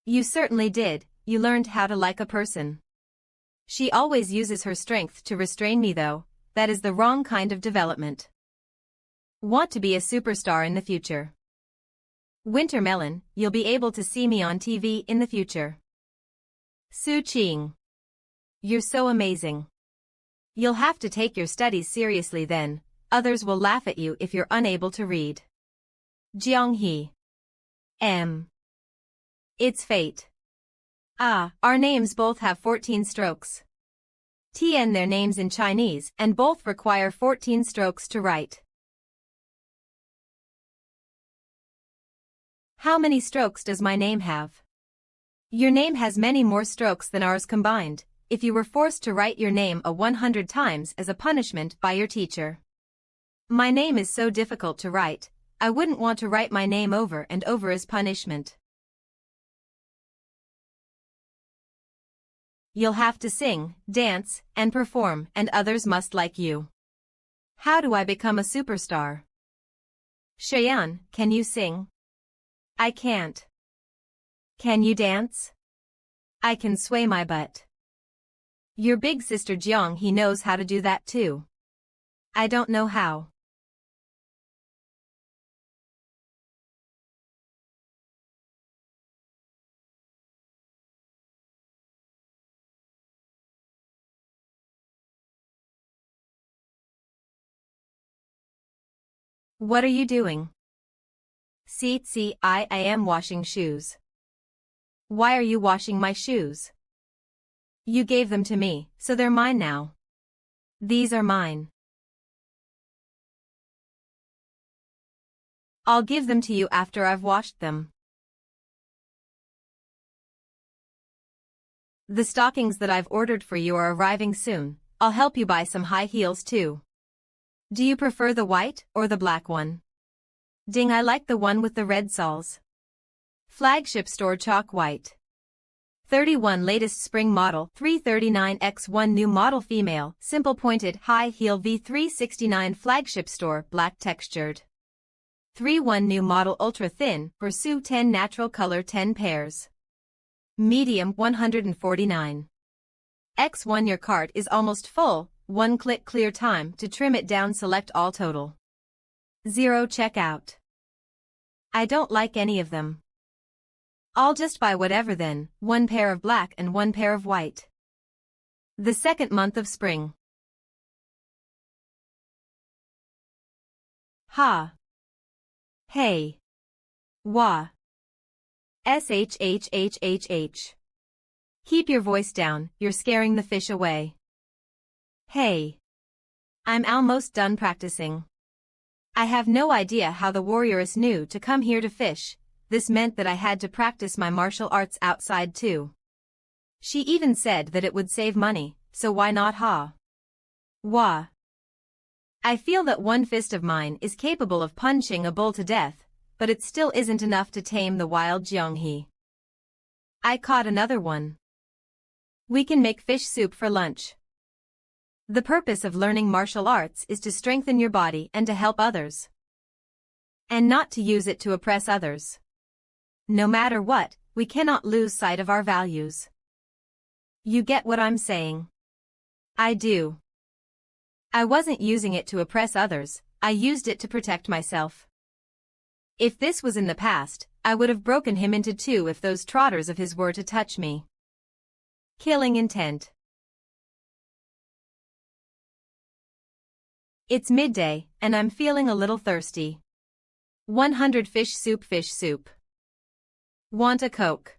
You certainly did, you learned how to like a person. She always uses her strength to restrain me though, that is the wrong kind of development. Want to be a superstar in the future. Wintermelon, you'll be able to see me on TV in the future. Su Qing. You're so amazing. You'll have to take your studies seriously then, others will laugh at you if you're unable to read. Jiang He. It's fate. Ah, our names both have 14 strokes. Tian their names in Chinese and both require 14 strokes to write. How many strokes does my name have? Your name has many more strokes than ours combined, if you were forced to write your name 100 times as a punishment by your teacher. My name is so difficult to write, I wouldn't want to write my name over and over as punishment. You'll have to sing, dance, and perform, and others must like you. How do I become a superstar? Cheyenne, can you sing? I can't. Can you dance? I can sway my butt. Your big sister Jiang He knows how to do that too. I don't know how. What are you doing? See, I am washing shoes. Why are you washing my shoes? You gave them to me, so they're mine now. These are mine. I'll give them to you after I've washed them. The stockings that I've ordered for you are arriving soon. I'll help you buy some high heels too. Do you prefer the white or the black one? Ding, I like the one with the red soles. Flagship store chalk white. 31 latest spring model 339x1 new model female simple pointed high heel V369 flagship store black textured. 31 new model ultra thin Pursue 10 natural color 10 pairs. Medium 149. X1 your cart is almost full, one click clear time to trim it down select all total. 0 checkout. I don't like any of them. I'll just buy whatever then, one pair of black and one pair of white. The second month of spring. Ha. Hey. Wah. SHHHHH. Keep your voice down, you're scaring the fish away. Hey. I'm almost done practicing. I have no idea how the warrioress knew to come here to fish. This meant that I had to practice my martial arts outside too. She even said that it would save money, so why not ha? Wah. I feel that one fist of mine is capable of punching a bull to death, but it still isn't enough to tame the wild Jeonghi. I caught another one. We can make fish soup for lunch. The purpose of learning martial arts is to strengthen your body and to help others. And not to use it to oppress others. No matter what, we cannot lose sight of our values. You get what I'm saying? I do. I wasn't using it to oppress others, I used it to protect myself. If this was in the past, I would have broken him into two if those trotters of his were to touch me. Killing intent. It's midday, and I'm feeling a little thirsty. 100 fish soup. Want a Coke?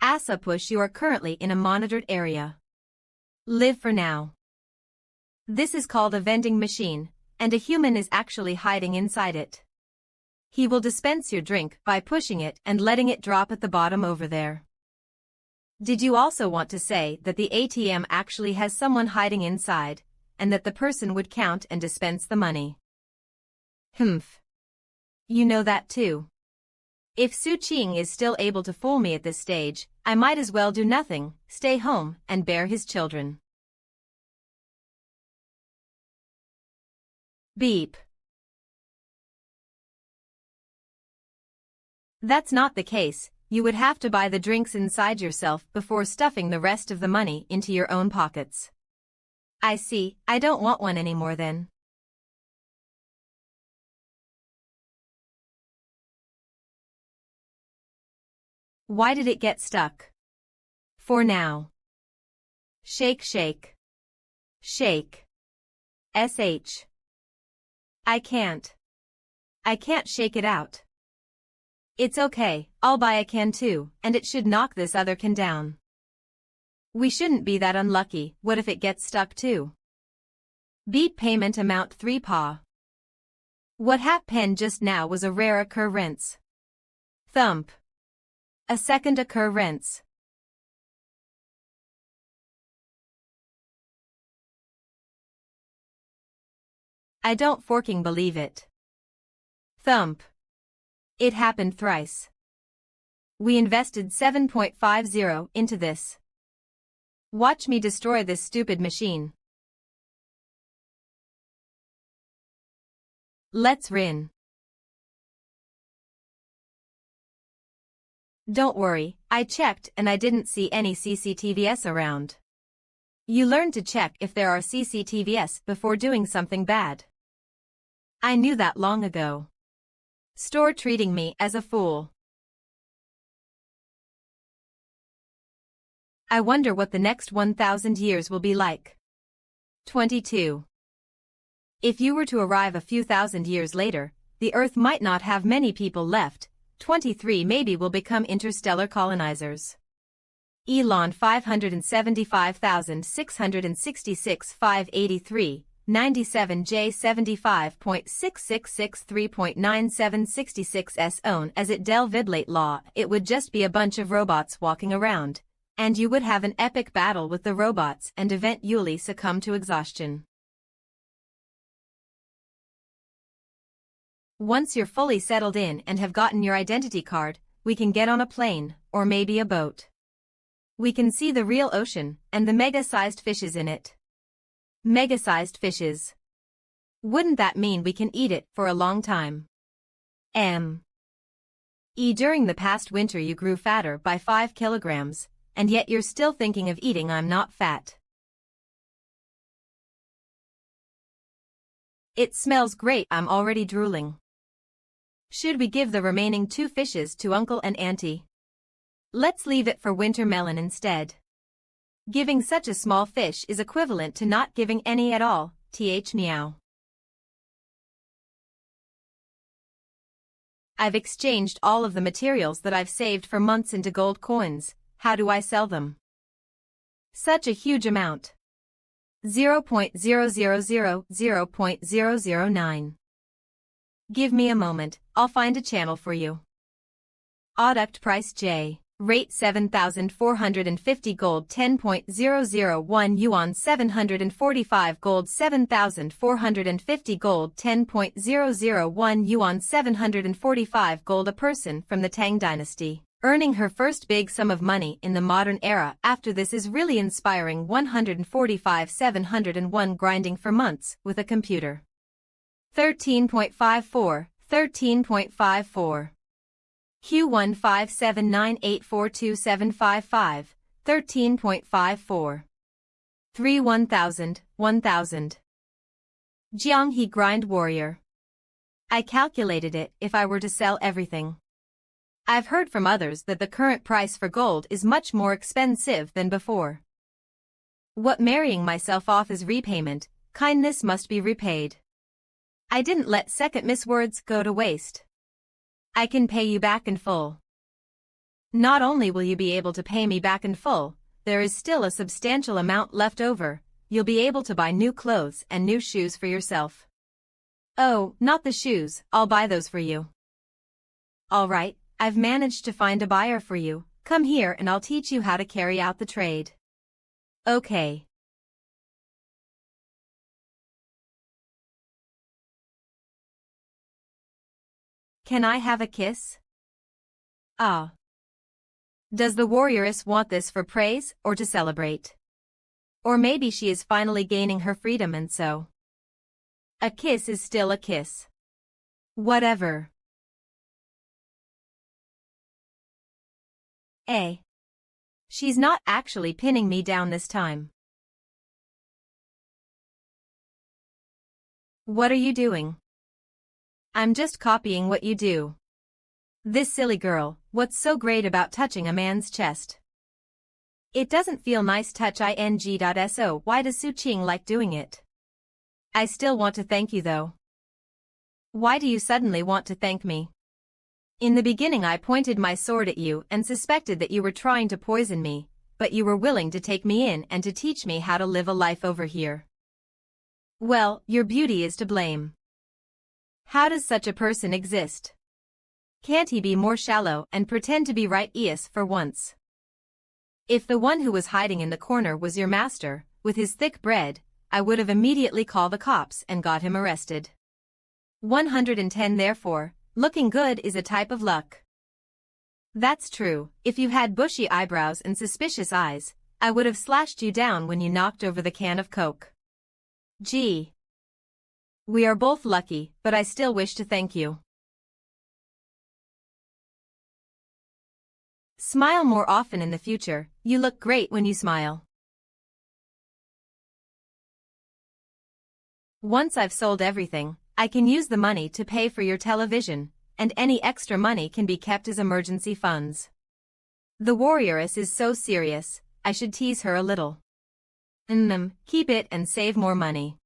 Asa push you are currently in a monitored area. Live for now. This is called a vending machine, and a human is actually hiding inside it. He will dispense your drink by pushing it and letting it drop at the bottom over there. Did you also want to say that the ATM actually has someone hiding inside, and that the person would count and dispense the money? Humph. You know that too. If Su Qing is still able to fool me at this stage, I might as well do nothing, stay home, and bear his children. Beep. That's not the case, you would have to buy the drinks inside yourself before stuffing the rest of the money into your own pockets. I see, I don't want one anymore then. Why did it get stuck? For now. Shake. Shake. SH. I can't shake it out. It's okay, I'll buy a can too, and it should knock this other can down. We shouldn't be that unlucky, what if it gets stuck too? Beep payment amount 3 pa. What happened just now was a rare occurrence. Thump. A second occurrence. I don't forking believe it. Thump. It happened thrice. We invested 7.50 into this. Watch me destroy this stupid machine. Let's rin. Don't worry, I checked and I didn't see any CCTVs around. You learn to check if there are CCTVs before doing something bad. I knew that long ago. Store treating me as a fool. I wonder what the next 1,000 years will be like. 22. If you were to arrive a few thousand years later, the Earth might not have many people left. 23 maybe will become interstellar colonizers. Elon 575,666 583, 97 J 75.6663.9766 S own as it del vidlate law, it would just be a bunch of robots walking around, and you would have an epic battle with the robots and eventually succumb to exhaustion. Once you're fully settled in and have gotten your identity card, we can get on a plane, or maybe a boat. We can see the real ocean, and the mega-sized fishes in it. Mega-sized fishes. Wouldn't that mean we can eat it for a long time? During the past winter you grew fatter by 5 kilograms, and yet you're still thinking of eating. I'm not fat. It smells great. I'm already drooling. Should we give the remaining 2 fishes to Uncle and Auntie? Let's leave it for winter melon instead. Giving such a small fish is equivalent to not giving any at all. Meow. I've exchanged all of the materials that I've saved for months into gold coins. How do I sell them? Such a huge amount. 0.0000.009. Give me a moment, I'll find a channel for you. Product price J. Rate 7,450 gold 10.001 yuan 745 gold 7,450 gold 10.001 yuan 745 gold. A person from the Tang dynasty, earning her first big sum of money in the modern era. After this is really inspiring. 145 701 grinding for months with a computer. 13.54, 13.54. Q15798427555, 13.54. 3 1000, 1000. Jianghe Grind Warrior. I calculated it if I were to sell everything. I've heard from others that the current price for gold is much more expensive than before. What marrying myself off as repayment, kindness must be repaid. I didn't let second miss words go to waste. I can pay you back in full. Not only will you be able to pay me back in full, there is still a substantial amount left over. You'll be able to buy new clothes and new shoes for yourself. Oh, not the shoes, I'll buy those for you. Alright, I've managed to find a buyer for you. Come here and I'll teach you how to carry out the trade. Okay. Can I have a kiss? Ah. Does the warrioress want this for praise or to celebrate? Or maybe she is finally gaining her freedom and so. A kiss is still a kiss. Whatever. She's not actually pinning me down this time. What are you doing? I'm just copying what you do. This silly girl, what's so great about touching a man's chest? It doesn't feel nice. Touch ing.so. Why does Su Qing like doing it? I still want to thank you though. Why do you suddenly want to thank me? In the beginning I pointed my sword at you and suspected that you were trying to poison me, but you were willing to take me in and to teach me how to live a life over here. Well, your beauty is to blame. How does such a person exist? Can't he be more shallow and pretend to be right for once? If the one who was hiding in the corner was your master, with his thick bread, I would have immediately called the cops and got him arrested. 110 Therefore, looking good is a type of luck. That's true. If you had bushy eyebrows and suspicious eyes, I would have slashed you down when you knocked over the can of Coke. Gee. We are both lucky, but I still wish to thank you. Smile more often in the future. You look great when you smile. Once I've sold everything, I can use the money to pay for your television, and any extra money can be kept as emergency funds. The warrioress is so serious, I should tease her a little. Keep it and save more money.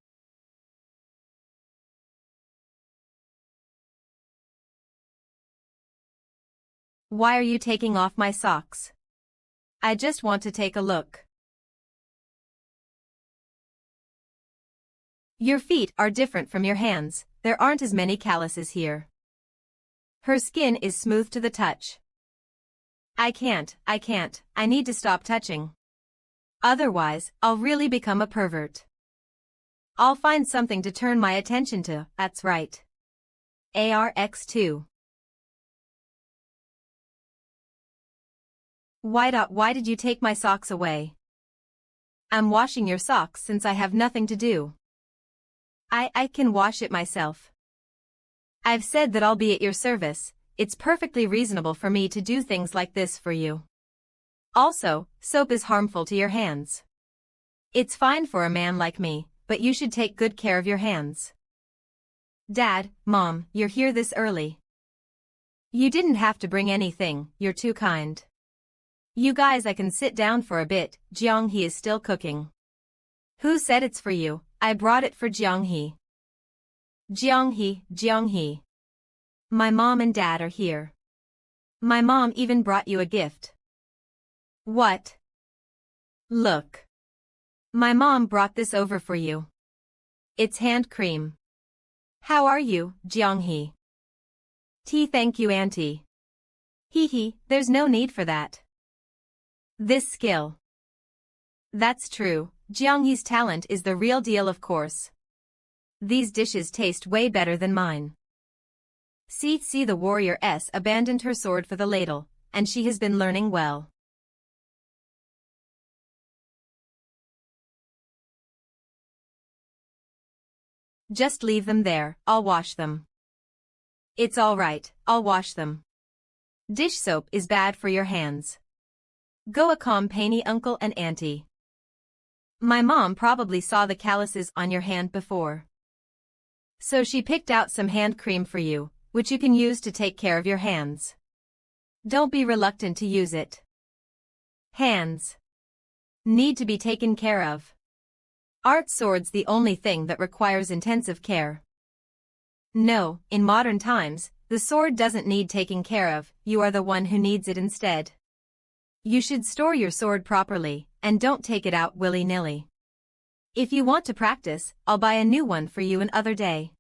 Why are you taking off my socks? I just want to take a look. Your feet are different from your hands, there aren't as many calluses here. Her skin is smooth to the touch. I can't, I need to stop touching. Otherwise, I'll really become a pervert. I'll find something to turn my attention to, that's right. ARX2. Why did you take my socks away? I'm washing your socks since I have nothing to do. I can wash it myself. I've said that I'll be at your service, it's perfectly reasonable for me to do things like this for you. Also, soap is harmful to your hands. It's fine for a man like me, but you should take good care of your hands. Dad, Mom, you're here this early. You didn't have to bring anything, you're too kind. You guys, I can sit down for a bit, Jeong-hee is still cooking. Who said it's for you? I brought it for Jeong-hee. Jeong-hee. My mom and dad are here. My mom even brought you a gift. What? Look. My mom brought this over for you. It's hand cream. How are you, Jeong-hee? Thank you, Auntie. Hee, there's no need for that. This skill. That's true, Jeong-hee's talent is the real deal, of course. These dishes taste way better than mine. See, the warrior-s abandoned her sword for the ladle, and she has been learning well. Just leave them there, I'll wash them. It's all right, I'll wash them. Dish soap is bad for your hands. Go accompany Uncle and Auntie. My mom probably saw the calluses on your hand before. So she picked out some hand cream for you, which you can use to take care of your hands. Don't be reluctant to use it. Hands need to be taken care of. Art sword's the only thing that requires intensive care. No, in modern times, the sword doesn't need taking care of, you are the one who needs it instead. You should store your sword properly, and don't take it out willy-nilly. If you want to practice, I'll buy a new one for you another day.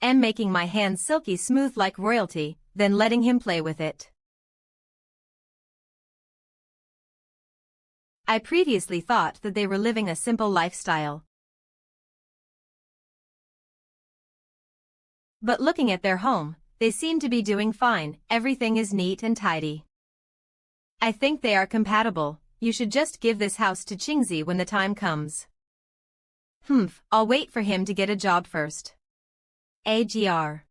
And making my hands silky smooth like royalty, then letting him play with it. I previously thought that they were living a simple lifestyle. But looking at their home, they seem to be doing fine, everything is neat and tidy. I think they are compatible, you should just give this house to Qingzi when the time comes. I'll wait for him to get a job first. AGR.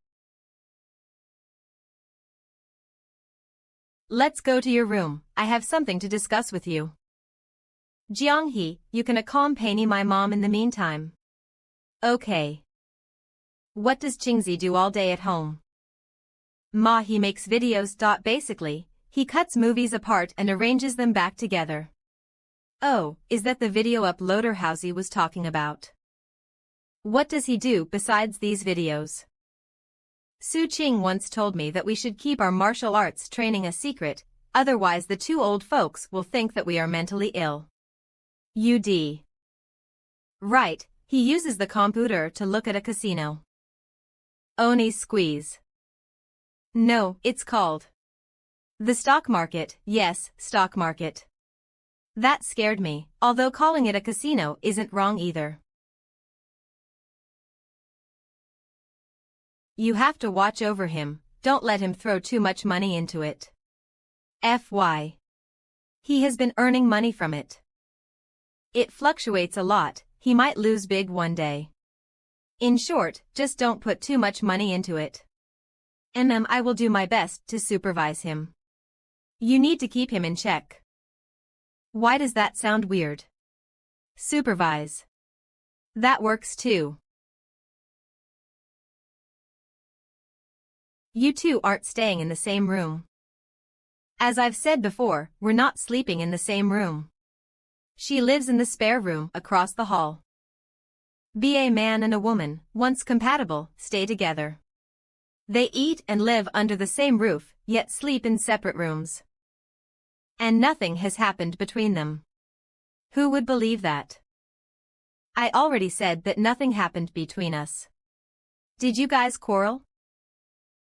Let's go to your room, I have something to discuss with you. Jeong-hee, you can accompany my mom in the meantime. Okay. What does Qingzi do all day at home? He makes videos. Basically, he cuts movies apart and arranges them back together. Oh, is that the video uploader Housie was talking about? What does he do besides these videos? Su Qing once told me that we should keep our martial arts training a secret, otherwise the two old folks will think that we are mentally ill. UD. Right, he uses the computer to look at a casino. Oni squeeze. No, it's called the stock market, yes, stock market. That scared me, although calling it a casino isn't wrong either. You have to watch over him, don't let him throw too much money into it. FY. He has been earning money from it. It fluctuates a lot, he might lose big one day. In short, just don't put too much money into it. I will do my best to supervise him. You need to keep him in check. Why does that sound weird? Supervise. That works too. You two aren't staying in the same room. As I've said before, we're not sleeping in the same room. She lives in the spare room across the hall. Be a man and a woman, once compatible, stay together. They eat and live under the same roof, yet sleep in separate rooms. And nothing has happened between them. Who would believe that? I already said that nothing happened between us. Did you guys quarrel?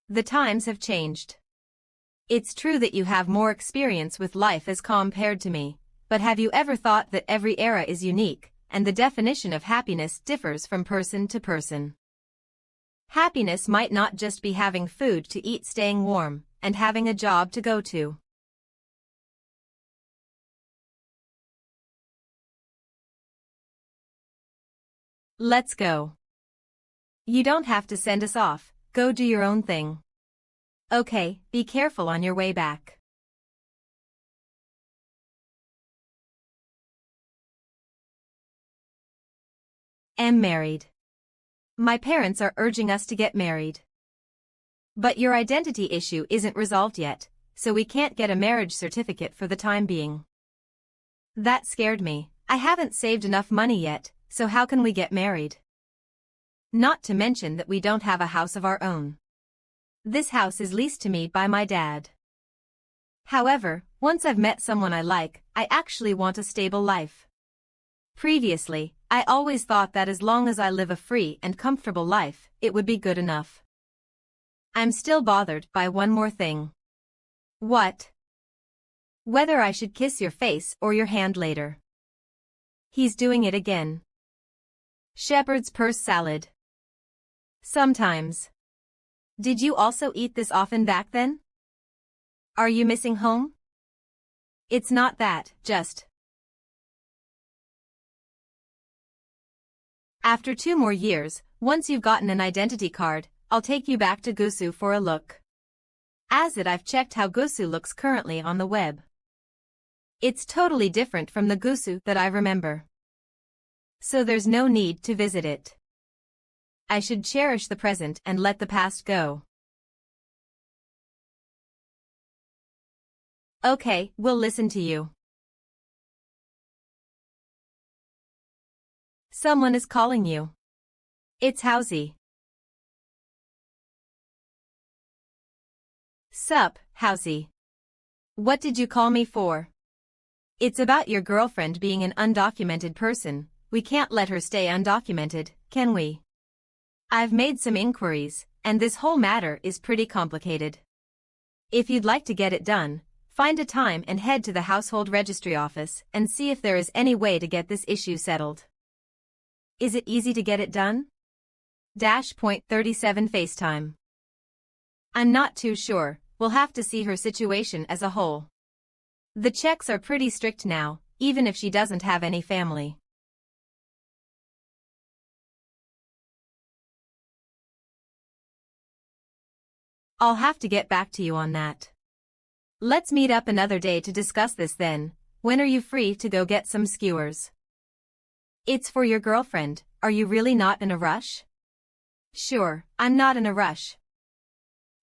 The times have changed. It's true that you have more experience with life as compared to me, but have you ever thought that every era is unique, and the definition of happiness differs from person to person? Happiness might not just be having food to eat, staying warm, and having a job to go to. Let's go. You don't have to send us off, go do your own thing. Okay, be careful on your way back. Am married. My parents are urging us to get married. But your identity issue isn't resolved yet, so we can't get a marriage certificate for the time being. That scared me. I haven't saved enough money yet, so how can we get married? Not to mention that we don't have a house of our own. This house is leased to me by my dad. However, once I've met someone I like, I actually want a stable life. Previously, I always thought that as long as I live a free and comfortable life, it would be good enough. I'm still bothered by one more thing. What? Whether I should kiss your face or your hand later. He's doing it again. Shepherd's purse salad. Sometimes. Did you also eat this often back then? Are you missing home? It's not that, just. After 2 more years, once you've gotten an identity card, I'll take you back to Gusu for a look. As it, I've checked how Gusu looks currently on the web. It's totally different from the Gusu that I remember. So there's no need to visit it. I should cherish the present and let the past go. Okay, we'll listen to you. Someone is calling you. It's Housey. Sup, Housey. What did you call me for? It's about your girlfriend being an undocumented person. We can't let her stay undocumented, can we? I've made some inquiries, and this whole matter is pretty complicated. If you'd like to get it done, find a time and head to the household registry office and see if there is any way to get this issue settled. Is it easy to get it done? .37 FaceTime. I'm not too sure, we'll have to see her situation as a whole. The checks are pretty strict now, even if she doesn't have any family. I'll have to get back to you on that. Let's meet up another day to discuss this then. When are you free to go get some skewers? It's for your girlfriend. Are you really not in a rush? Sure, I'm not in a rush.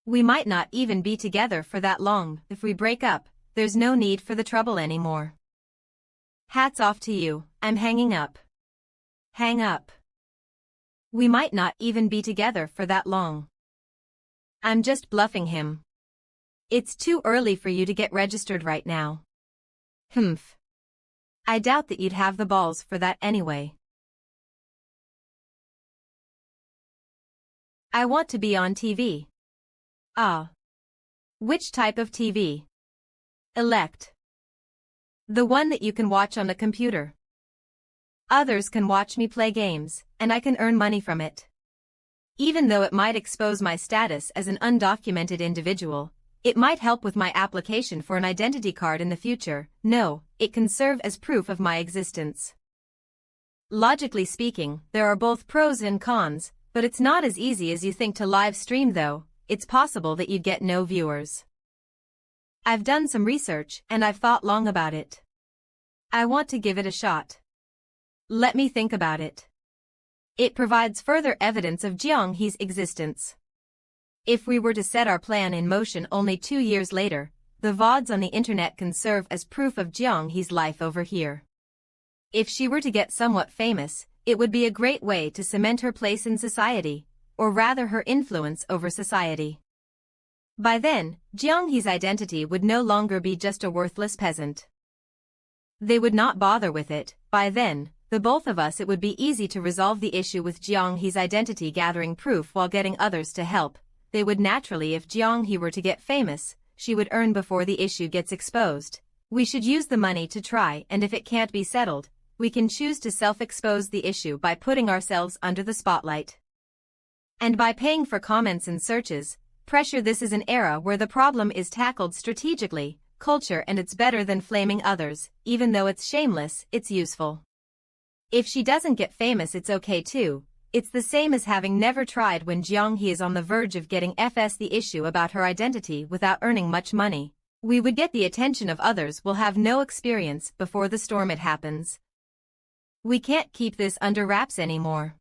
We might not even be together for that long. If we break up, there's no need for the trouble anymore. Hats off to you, I'm hanging up. Hang up. We might not even be together for that long. I'm just bluffing him. It's too early for you to get registered right now. Humph. I doubt that you'd have the balls for that anyway. I want to be on TV. Ah. Which type of TV? Elect. The one that you can watch on a computer. Others can watch me play games, and I can earn money from it. Even though it might expose my status as an undocumented individual, it might help with my application for an identity card in the future. No, it can serve as proof of my existence. Logically speaking, there are both pros and cons, but it's not as easy as you think to live stream though. It's possible that you'd get no viewers. I've done some research and I've thought long about it. I want to give it a shot. Let me think about it. It provides further evidence of Jianghe's existence. If we were to set our plan in motion only 2 years later, the VODs on the internet can serve as proof of Jianghe's life over here. If she were to get somewhat famous, it would be a great way to cement her place in society. or rather her influence over society. By then, Jianghe's identity would no longer be just a worthless peasant. They would not bother with it. By then, the both of us, it would be easy to resolve the issue with Jianghe's identity, gathering proof while getting others to help. They would naturally, if Jianghe were to get famous, she would earn before the issue gets exposed. We should use the money to try, and if it can't be settled, we can choose to self-expose the issue by putting ourselves under the spotlight. And by paying for comments and searches, pressure. This is an era where the problem is tackled strategically, culture, and it's better than flaming others. Even though it's shameless, it's useful. If she doesn't get famous, it's okay too. It's the same as having never tried. When Jianghe is on the verge of getting the issue about her identity without earning much money, we would get the attention of others. We'll have no experience before the storm it happens. We can't keep this under wraps anymore.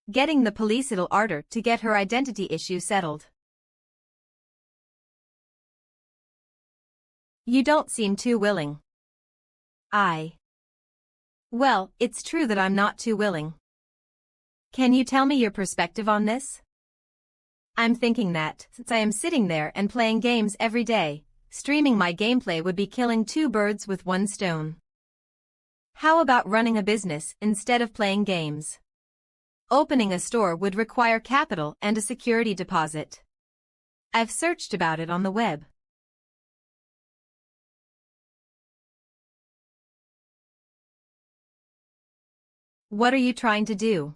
Getting the police, it'll harder to get her identity issue settled. You don't seem too willing. Well, it's true that I'm not too willing. Can you tell me your perspective on this? I'm thinking that, since I am sitting there and playing games every day, streaming my gameplay would be killing two birds with one stone. How about running a business instead of playing games? Opening a store would require capital and a security deposit. I've searched about it on the web. What are you trying to do?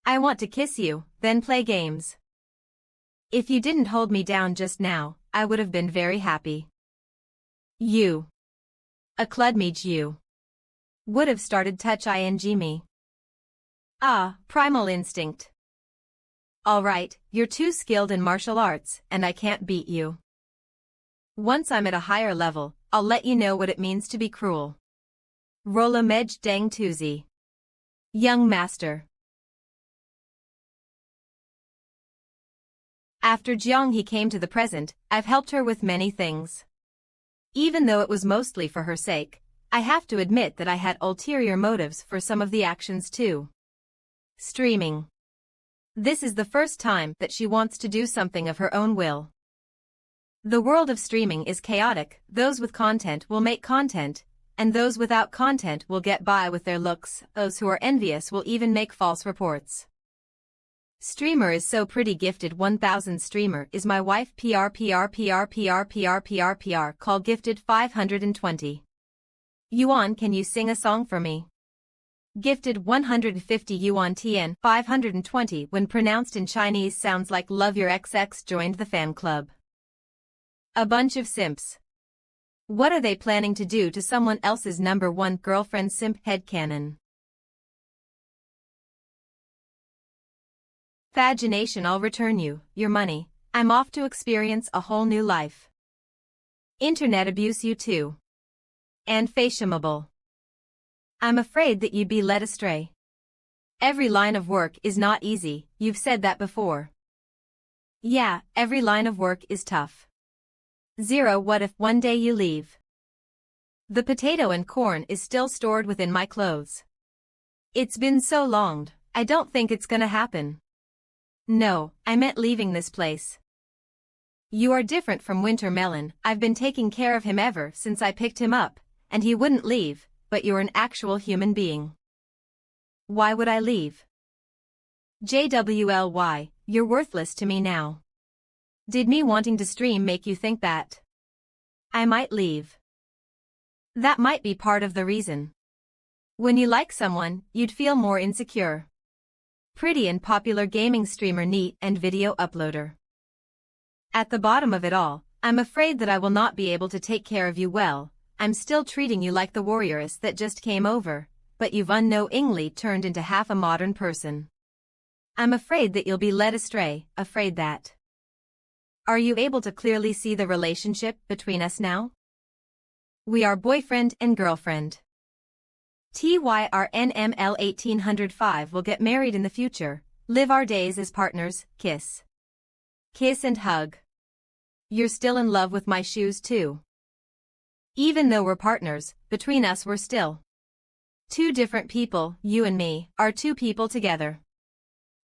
I want to kiss you, then play games. If you didn't hold me down just now, I would have been very happy. You. A Kludmage you. Would have started touch ing me. Primal instinct. Alright, you're too skilled in martial arts, and I can't beat you. Once I'm at a higher level, I'll let you know what it means to be cruel. Rola Mej Deng Tuzi. Young Master. After Jianghe came to the present, I've helped her with many things. Even though it was mostly for her sake, I have to admit that I had ulterior motives for some of the actions too. Streaming. This is the first time that she wants to do something of her own will. The world of streaming is chaotic. Those with content will make content, and those without content will get by with their looks. Those who are envious will even make false reports. Streamer is so pretty, gifted 1000. Streamer is my wife. PR call gifted 520 yuan. Can you sing a song for me? Gifted 150 yuan. TN 520 when pronounced in Chinese sounds like love your XX. Joined the fan club. A bunch of simps. What are they planning to do to someone else's number one girlfriend? Simp headcanon. Fagination. I'll return you your money. I'm off to experience a whole new life. Internet abuse. You too. And fashionable. I'm afraid that you'd be led astray. Every line of work is not easy. You've said that before. Yeah, every line of work is tough. 0. What if one day you leave? The potato and corn is still stored within my clothes. It's been so long, I don't think it's gonna happen. No, I meant leaving this place. You are different from Winter Melon. I've been taking care of him ever since I picked him up, and he wouldn't leave, but you're an actual human being. Why would I leave? JWLY, you're worthless to me now. Did me wanting to stream make you think that I might leave? That might be part of the reason. When you like someone, you'd feel more insecure. Pretty and popular gaming streamer, neat and video uploader. At the bottom of it all, I'm afraid that I will not be able to take care of you well. I'm still treating you like the warrioress that just came over, but you've unknowingly turned into half a modern person. I'm afraid that you'll be led astray, afraid that. Are you able to clearly see the relationship between us now? We are boyfriend and girlfriend. TYRNML 1805 will get married in the future, live our days as partners, kiss. Kiss and hug. You're still in love with my shoes too. Even though we're partners, between us we're still two different people. You and me are two people together.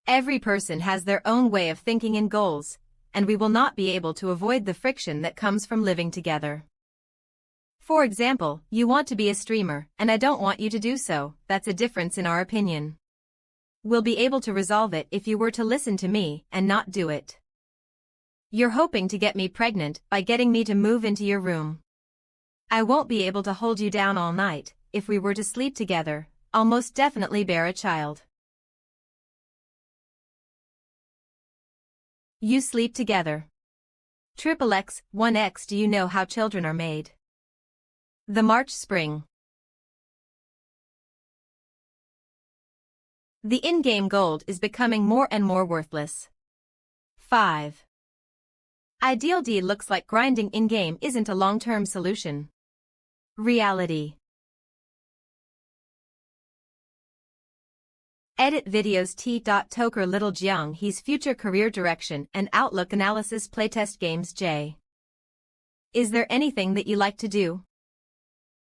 Every person has their own way of thinking and goals, and we will not be able to avoid the friction that comes from living together. For example, you want to be a streamer, and I don't want you to do so. That's a difference in our opinion. We'll be able to resolve it if you were to listen to me and not do it. You're hoping to get me pregnant by getting me to move into your room. I won't be able to hold you down all night. If we were to sleep together, I'll most definitely bear a child. You sleep together. XXX, 1x. Do you know how children are made? The March spring. The in-game gold is becoming more and more worthless. 5. Ideal D looks like grinding in-game isn't a long-term solution. Reality. Edit videos T.Toker Little Jiang He's future career direction and outlook analysis playtest games J. Is there anything that you like to do?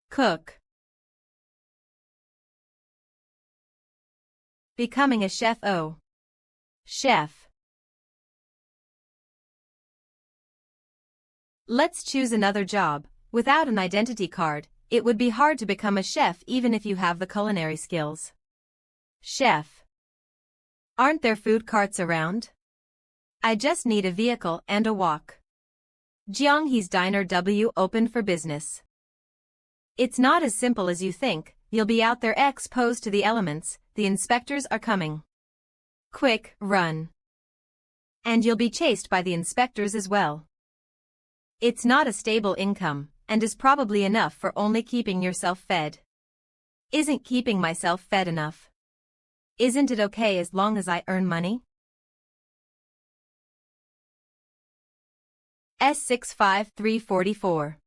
Cook. Becoming a chef. Oh. Chef. Let's choose another job. Without an identity card, it would be hard to become a chef even if you have the culinary skills. Chef. Aren't there food carts around? I just need a vehicle and a walk. Jianghe's Diner W open for business. It's not as simple as you think. You'll be out there exposed to the elements. The inspectors are coming. Quick, run. And you'll be chased by the inspectors as well. It's not a stable income, and is probably enough for only keeping yourself fed. Isn't keeping myself fed enough? Isn't it okay as long as I earn money? S65344.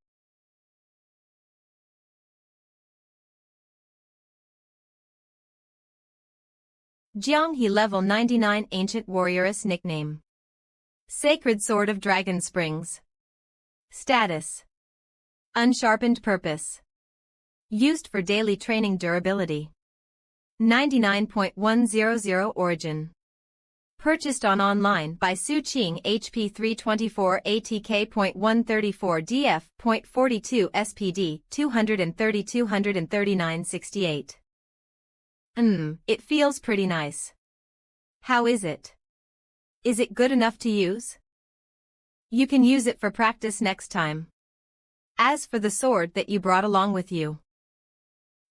Jianghe level 99 ancient warrioress nickname. Sacred Sword of Dragon Springs. Status. Unsharpened purpose. Used for daily training durability. 99.100 origin. Purchased on online by Su Qing HP 324 ATK.134 DF.42 SPD 230-239-68. It feels pretty nice. How is it? Is it good enough to use? You can use it for practice next time. As for the sword that you brought along with you.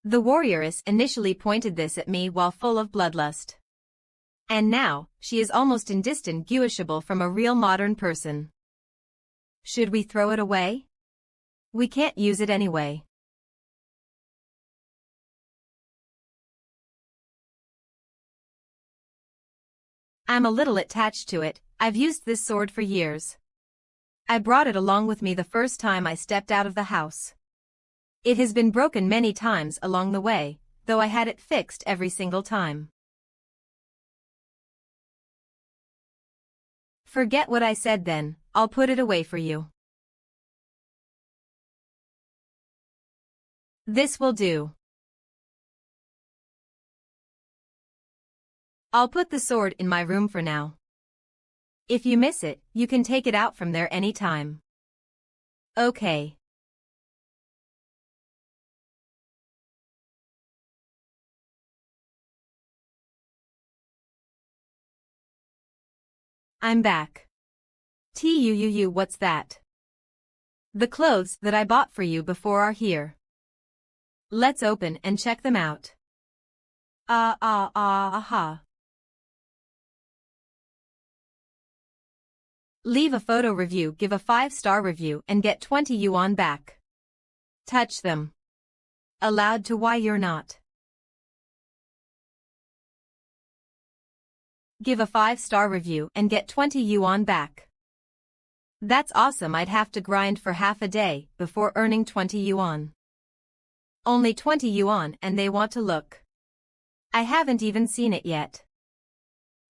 The warrioress initially pointed this at me while full of bloodlust. And now, she is almost indistinguishable from a real modern person. Should we throw it away? We can't use it anyway. I'm a little attached to it. I've used this sword for years. I brought it along with me the first time I stepped out of the house. It has been broken many times along the way, though I had it fixed every single time. Forget what I said then, I'll put it away for you. This will do. I'll put the sword in my room for now. If you miss it, you can take it out from there any time. Okay. I'm back. What's that? The clothes that I bought for you before are here. Let's open and check them out. Aha. Leave a photo review, give a 5-star review and get 20 yuan back. Touch them. Allowed to why you're not. Give a 5-star review and get 20 yuan back. That's awesome. I'd have to grind for half a day before earning 20 yuan. Only 20 yuan and they want to look. I haven't even seen it yet.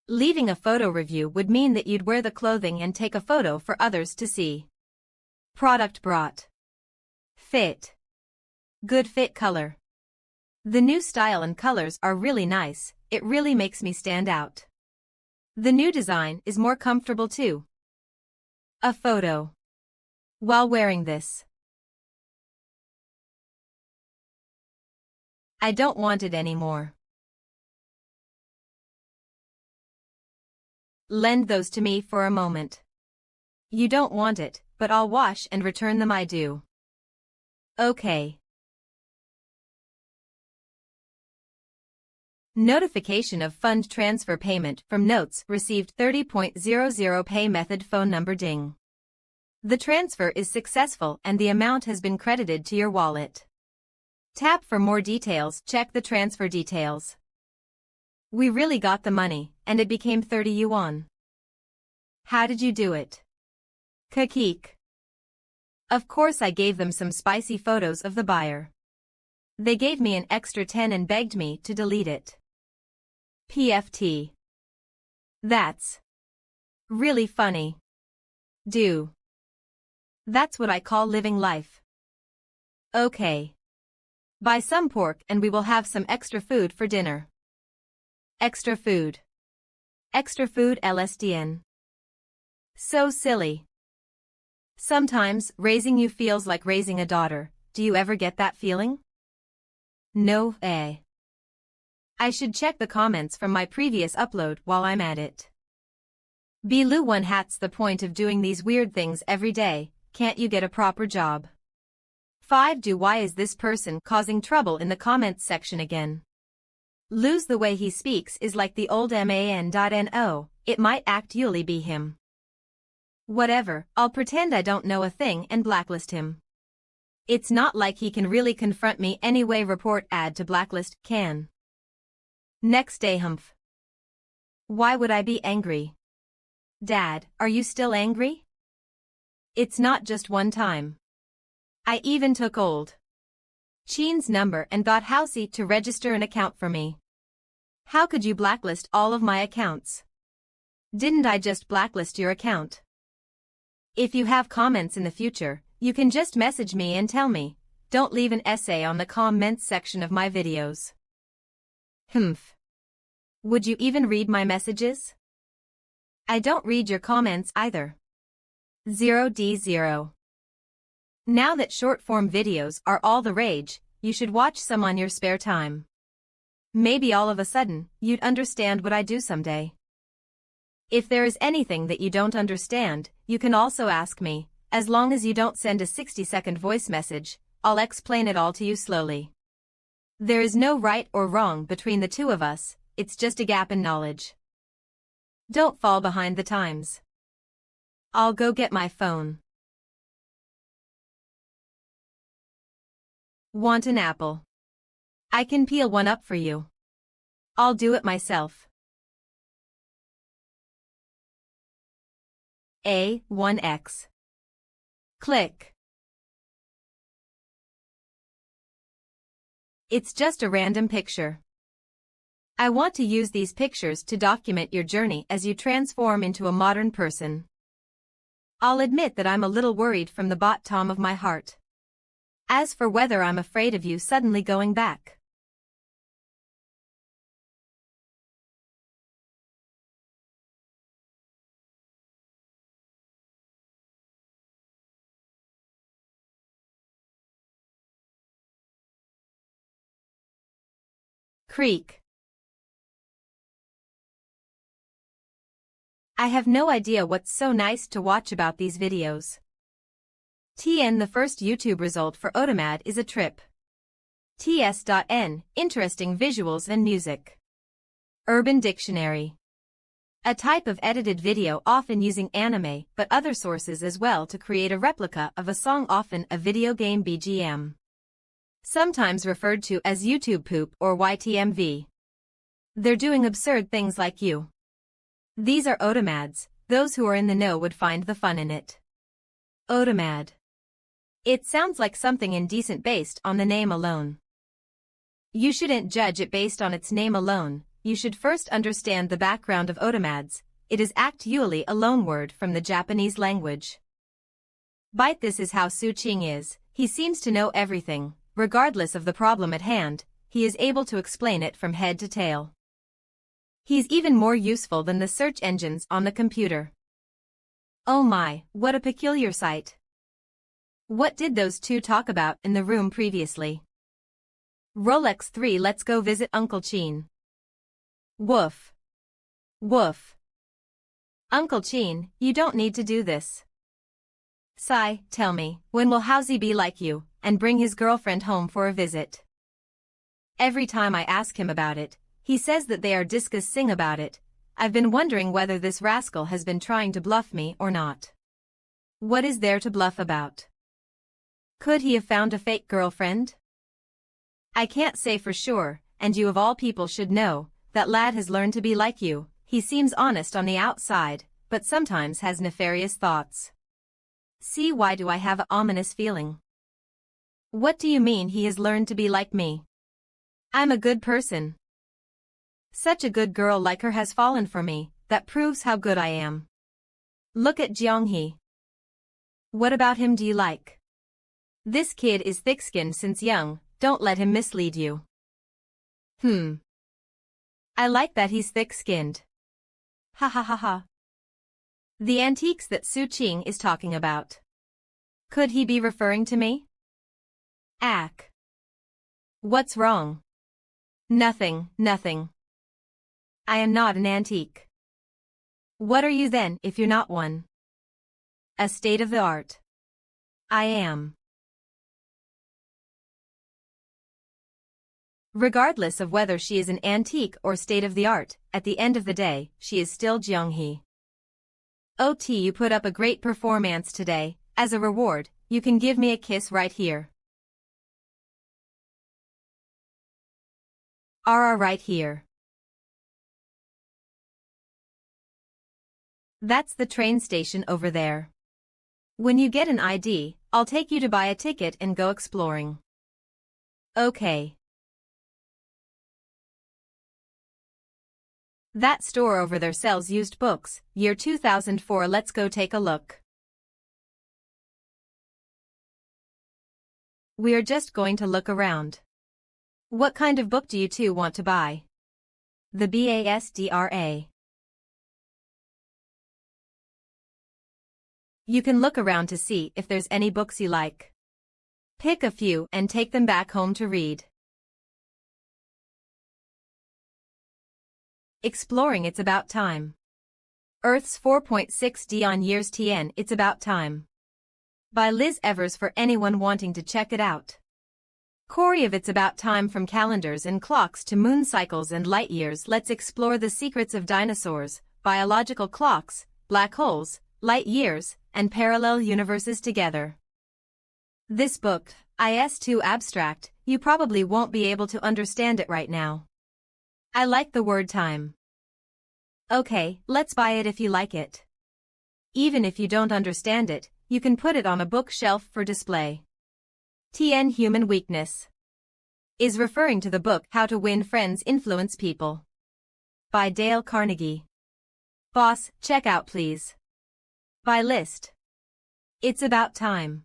Leaving a photo review would mean that you'd wear the clothing and take a photo for others to see. Product brought. Fit. Good fit color. The new style and colors are really nice. It really makes me stand out. The new design is more comfortable too. A photo. While wearing this. I don't want it anymore. Lend those to me for a moment. You don't want it, but I'll wash and return them. I do. Okay. Notification of fund transfer payment from Notes received 30.00 pay method phone number ding. The transfer is successful and the amount has been credited to your wallet. Tap for more details. Check the transfer details. We really got the money, and it became 30 yuan. How did you do it? Kakik. Of course I gave them some spicy photos of the buyer. They gave me an extra 10 and begged me to delete it. PFT. That's really funny. That's what I call living life. Okay. Buy some pork and we will have some extra food for dinner. Extra food. Extra food LSDN. So silly. Sometimes raising you feels like raising a daughter. Do you ever get that feeling? No, I should check the comments from my previous upload while I'm at it. Bilu one hat's the point of doing these weird things every day. Can't you get a proper job? 5. Why is this person causing trouble in the comments section again? Lose the way he speaks is like the old man.no, it might actually be him. Whatever, I'll pretend I don't know a thing and blacklist him. It's not like he can really confront me anyway. Report add to blacklist, can. Next day humph. Why would I be angry? Dad, are you still angry? It's not just one time. I even took old Sheen's number and got Housey to register an account for me. How could you blacklist all of my accounts? Didn't I just blacklist your account? If you have comments in the future, you can just message me and tell me. Don't leave an essay on the comments section of my videos. Humph. Would you even read my messages? I don't read your comments either. 0D0. Now that short-form videos are all the rage, you should watch some on your spare time. Maybe all of a sudden, you'd understand what I do someday. If there is anything that you don't understand, you can also ask me. As long as you don't send a 60-second voice message, I'll explain it all to you slowly. There is no right or wrong between the two of us, it's just a gap in knowledge. Don't fall behind the times. I'll go get my phone. Want an apple? I can peel one up for you. I'll do it myself. A1X. Click. It's just a random picture. I want to use these pictures to document your journey as you transform into a modern person. I'll admit that I'm a little worried from the bottom of my heart. As for whether I'm afraid of you suddenly going back. Creek. I have no idea what's so nice to watch about these videos. TN. The first YouTube result for Automad is a trip. TS.N. Interesting visuals and music. Urban Dictionary. A type of edited video often using anime but other sources as well to create a replica of a song, often a video game BGM. Sometimes referred to as YouTube poop or YTMV. They're doing absurd things like you. These are Automads. Those who are in the know would find the fun in it. Automad. It sounds like something indecent based on the name alone. You shouldn't judge it based on its name alone. You should first understand the background of Automads. It is actually a loanword from the Japanese language. Bite. This is how Su Ching is. He seems to know everything. Regardless of the problem at hand, he is able to explain it from head to tail. He's even more useful than the search engines on the computer. Oh my, what a peculiar sight. What did those two talk about in the room previously? Rolex 3, let's go visit Uncle Chin. Woof. Woof. Uncle Chin, you don't need to do this. Sai, tell me, when will Housie be like you, and bring his girlfriend home for a visit? Every time I ask him about it, he says that they are discussing about it. I've been wondering whether this rascal has been trying to bluff me or not. What is there to bluff about? Could he have found a fake girlfriend? I can't say for sure, and you of all people should know, that lad has learned to be like you. He seems honest on the outside, but sometimes has nefarious thoughts. See, why do I have an ominous feeling? What do you mean he has learned to be like me? I'm a good person. Such a good girl like her has fallen for me, that proves how good I am. Look at Jeonghee. What about him do you like? This kid is thick-skinned since young, don't let him mislead you. I like that he's thick-skinned. Ha ha ha ha. The antiques that Su Qing is talking about. Could he be referring to me? Ack. What's wrong? Nothing, nothing. I am not an antique. What are you then, if you're not one? A state of the art. I am. Regardless of whether she is an antique or state of the art, at the end of the day, she is still Jeonghee. OT, you put up a great performance today. As a reward, you can give me a kiss right here. RR right here. That's the train station over there. When you get an ID, I'll take you to buy a ticket and go exploring. Okay. That store over there sells used books, year 2004. Let's go take a look. We're just going to look around. What kind of book do you two want to buy? The BASDRA. You can look around to see if there's any books you like. Pick a few and take them back home to read. Exploring, it's about time. Earth's 4.6D on years TN, it's about time. By Liz Evers, for anyone wanting to check it out. Corey of It's About Time, from calendars and clocks to moon cycles and light years. Let's explore the secrets of dinosaurs, biological clocks, black holes, light years, and parallel universes together. This book is too abstract, you probably won't be able to understand it right now. I like the word time. Okay, let's buy it if you like it. Even if you don't understand it, you can put it on a bookshelf for display. TN Human Weakness is referring to the book How to Win Friends, Influence People by Dale Carnegie. Boss, check out please. By list. It's About Time.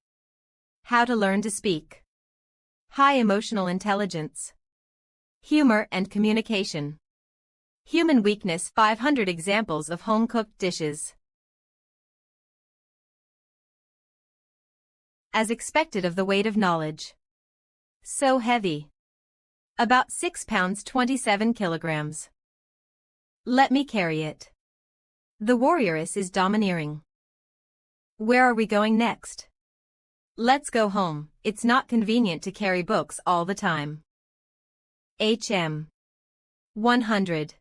How to Learn to Speak. High Emotional Intelligence. Humor and Communication. Human Weakness, 500 Examples of Home-Cooked Dishes. As expected of the weight of knowledge. So heavy. About 6 pounds 27 kilograms. Let me carry it. The warrioress is domineering. Where are we going next? Let's go home, it's not convenient to carry books all the time. HM 100.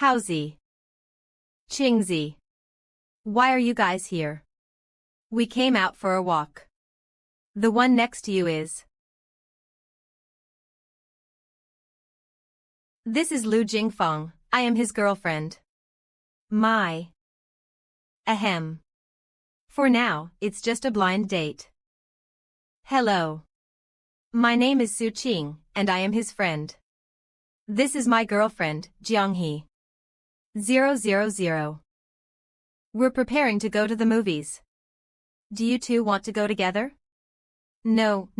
Housie. Qingzi. Why are you guys here? We came out for a walk. The one next to you is. This is Lu Jingfeng, I am his girlfriend. My. Ahem. For now, it's just a blind date. Hello. My name is Su Qing, and I am his friend. This is my girlfriend, Jeonghee. 000. We're preparing to go to the movies. Do you two want to go together? No,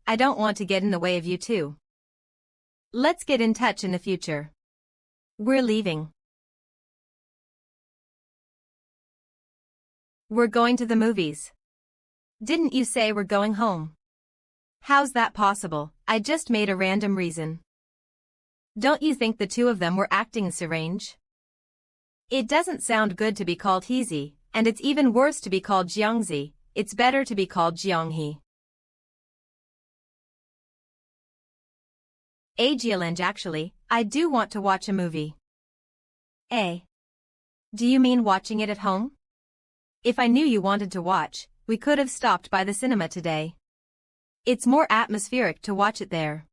I don't want to get in the way of you two. Let's get in touch in the future. We're leaving. We're going to the movies. Didn't you say we're going home? How's that possible? I just made a random reason. Don't you think the two of them were acting strange? It doesn't sound good to be called Heezy, and it's even worse to be called Jiangzi. It's better to be called Jianghe. Jialange, actually, I do want to watch a movie. Do you mean watching it at home? If I knew you wanted to watch, we could have stopped by the cinema today. It's more atmospheric to watch it there.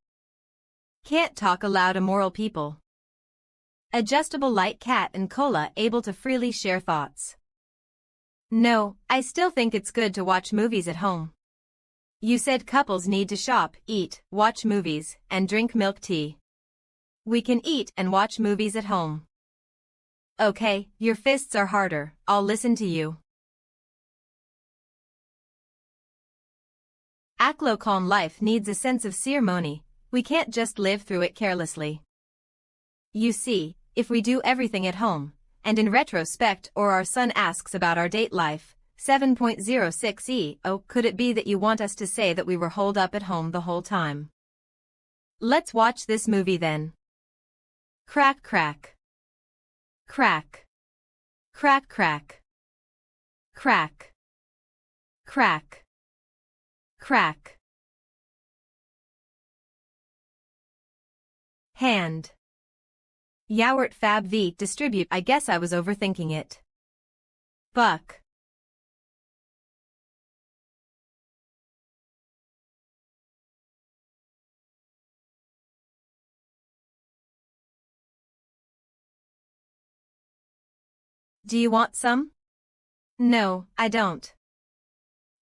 Can't talk aloud, immoral people. Adjustable light cat and cola able to freely share thoughts. No, I still think it's good to watch movies at home. You said couples need to shop, eat, watch movies, and drink milk tea. We can eat and watch movies at home. Okay, your fists are harder, I'll listen to you. Aclocan life needs a sense of ceremony, we can't just live through it carelessly. You see, if we do everything at home, and in retrospect or our son asks about our date life, 7.06 oh, could it be that you want us to say that we were holed up at home the whole time? Let's watch this movie then. Crack crack. Crack. Crack crack. Crack. Crack. Crack. Hand. Yowert Fab V distribute. I guess I was overthinking it. Buck. Do you want some? No, I don't.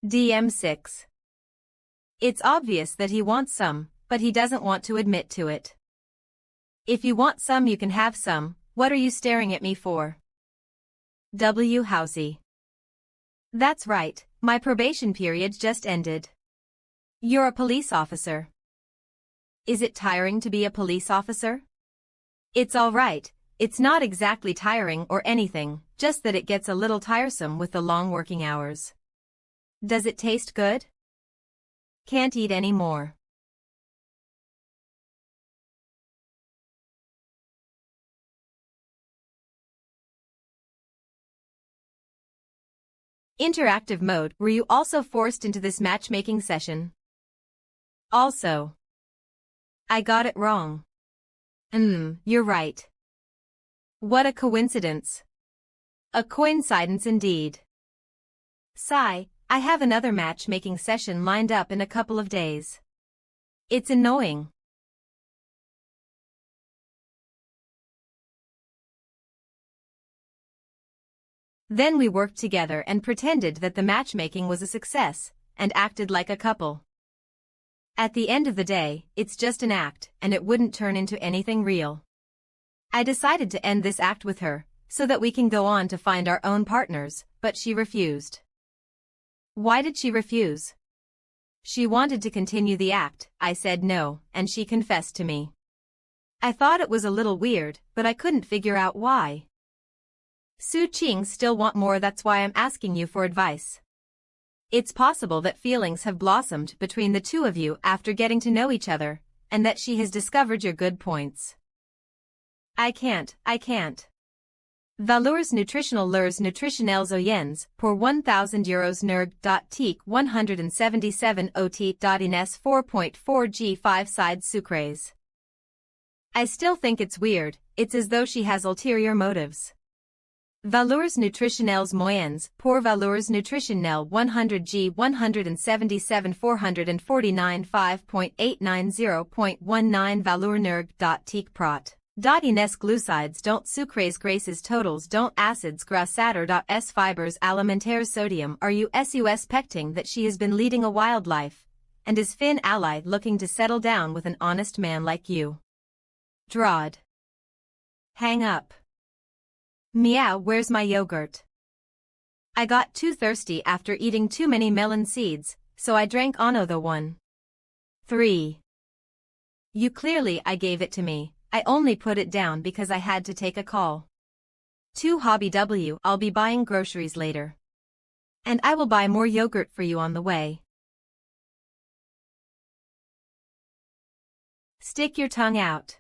DM6. It's obvious that he wants some, but he doesn't want to admit to it. If you want some, you can have some. What are you staring at me for? W. Housey. That's right, my probation period just ended. You're a police officer. Is it tiring to be a police officer? It's all right, it's not exactly tiring or anything, just that it gets a little tiresome with the long working hours. Does it taste good? Can't eat any more. Interactive mode. Were you also forced into this matchmaking session? Also. I got it wrong. You're right. What a coincidence. A coincidence indeed. Sigh, I have another matchmaking session lined up in a couple of days. It's annoying. Then we worked together and pretended that the matchmaking was a success, and acted like a couple. At the end of the day, it's just an act, and it wouldn't turn into anything real. I decided to end this act with her, so that we can go on to find our own partners, but she refused. Why did she refuse? She wanted to continue the act. I said no, and she confessed to me. I thought it was a little weird, but I couldn't figure out why. Su Qing still want more. That's why I'm asking you for advice. It's possible that feelings have blossomed between the two of you after getting to know each other, and that she has discovered your good points. I can't. Valeurs nutritional lures nutritionnels oyens, pour 1,000 euros nerg.teak 177 ot.ines 4.4 G5 side sucres. I still think it's weird, it's as though she has ulterior motives. Valeurs nutritionnels moyens, pour valeurs nutritionnel 100 G 177 449 5.890.19 valeur nerg.teak prot. Ines glucides don't sucrase graces totals don't acids grassator.s fibers alimentaires sodium are you sus pecting that she has been leading a wild life, and is fin ally looking to settle down with an honest man like you. Drawed. Hang up. Meow, where's my yogurt? I got too thirsty after eating too many melon seeds, so I drank Ono the one. 3. You clearly I gave it to me. I only put it down because I had to take a call. 2 Hobby W. I'll be buying groceries later. And I will buy more yogurt for you on the way. Stick your tongue out.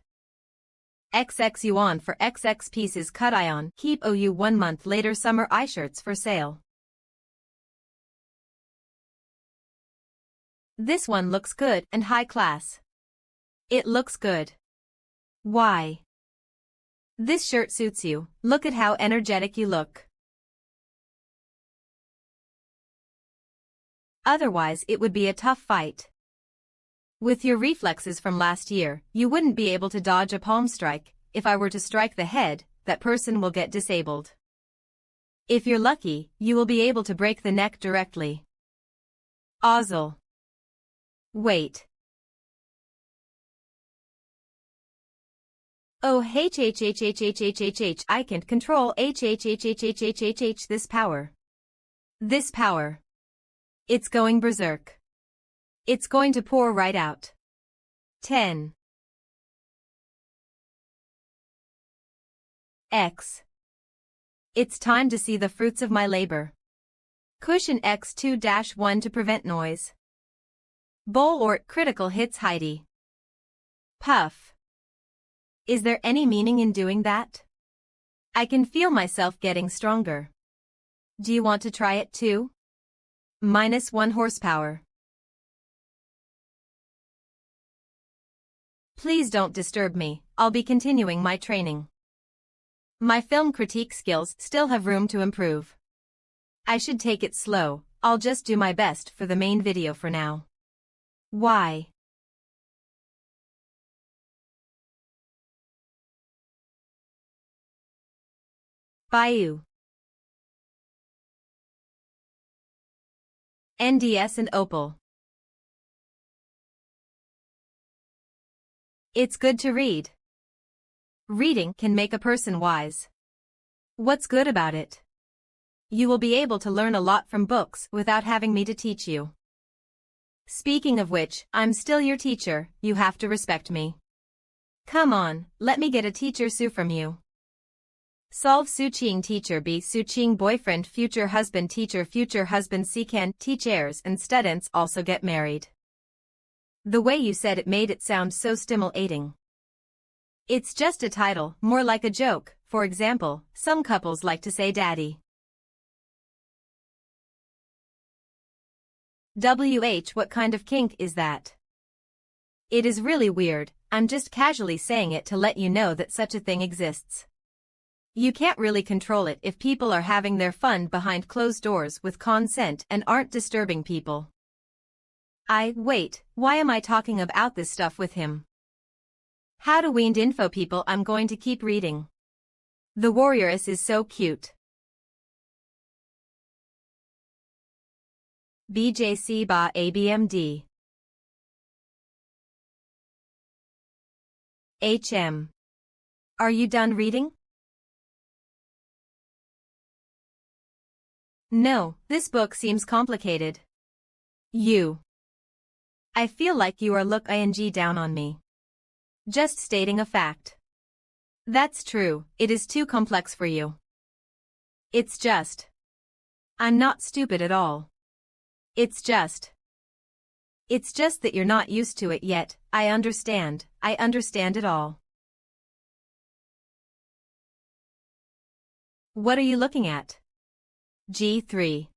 XX yuan for XX pieces cut ion. Keep OU 1 month later summer eye shirts for sale. This one looks good and high class. It looks good. Why? This shirt suits you. Look at how energetic you look. Otherwise it would be a tough fight. With your reflexes from last year, you wouldn't be able to dodge a palm strike. If I were to strike the head, that person will get disabled. If you're lucky, you will be able to break the neck directly. Ozzel. Wait. Oh HHHHHHHH, I can't control HHHHHHHH this power. This power. It's going berserk. It's going to pour right out. 10. X. It's time to see the fruits of my labor. Cushion X2-1 to prevent noise. Bowl or critical hits Heidi. Puff. Is there any meaning in doing that? I can feel myself getting stronger. Do you want to try it too? -1 horsepower. Please don't disturb me, I'll be continuing my training. My film critique skills still have room to improve. I should take it slow, I'll just do my best for the main video for now. Why? Bayou. NDS and Opal. It's good to read. Reading can make a person wise. What's good about it? You will be able to learn a lot from books without having me to teach you. Speaking of which, I'm still your teacher, you have to respect me. Come on, let me get a teacher Sue from you. Solve Suching teacher B Suching boyfriend future husband C can teach heirs and students also get married. The way you said it made it sound so stimulating. It's just a title, more like a joke. For example, some couples like to say daddy. WH, what kind of kink is that? It is really weird, I'm just casually saying it to let you know that such a thing exists. You can't really control it if people are having their fun behind closed doors with consent and aren't disturbing people. Wait, why am I talking about this stuff with him? How to weaned info people. I'm going to keep reading. The Warrioress is so cute. BJC Ba ABMD. HM. Are you done reading? No, this book seems complicated. I feel like you are look ing down on me. Just stating a fact. That's true, it is too complex for you. It's just. I'm not stupid at all. It's just that you're not used to it yet. I understand it all. What are you looking at? G3.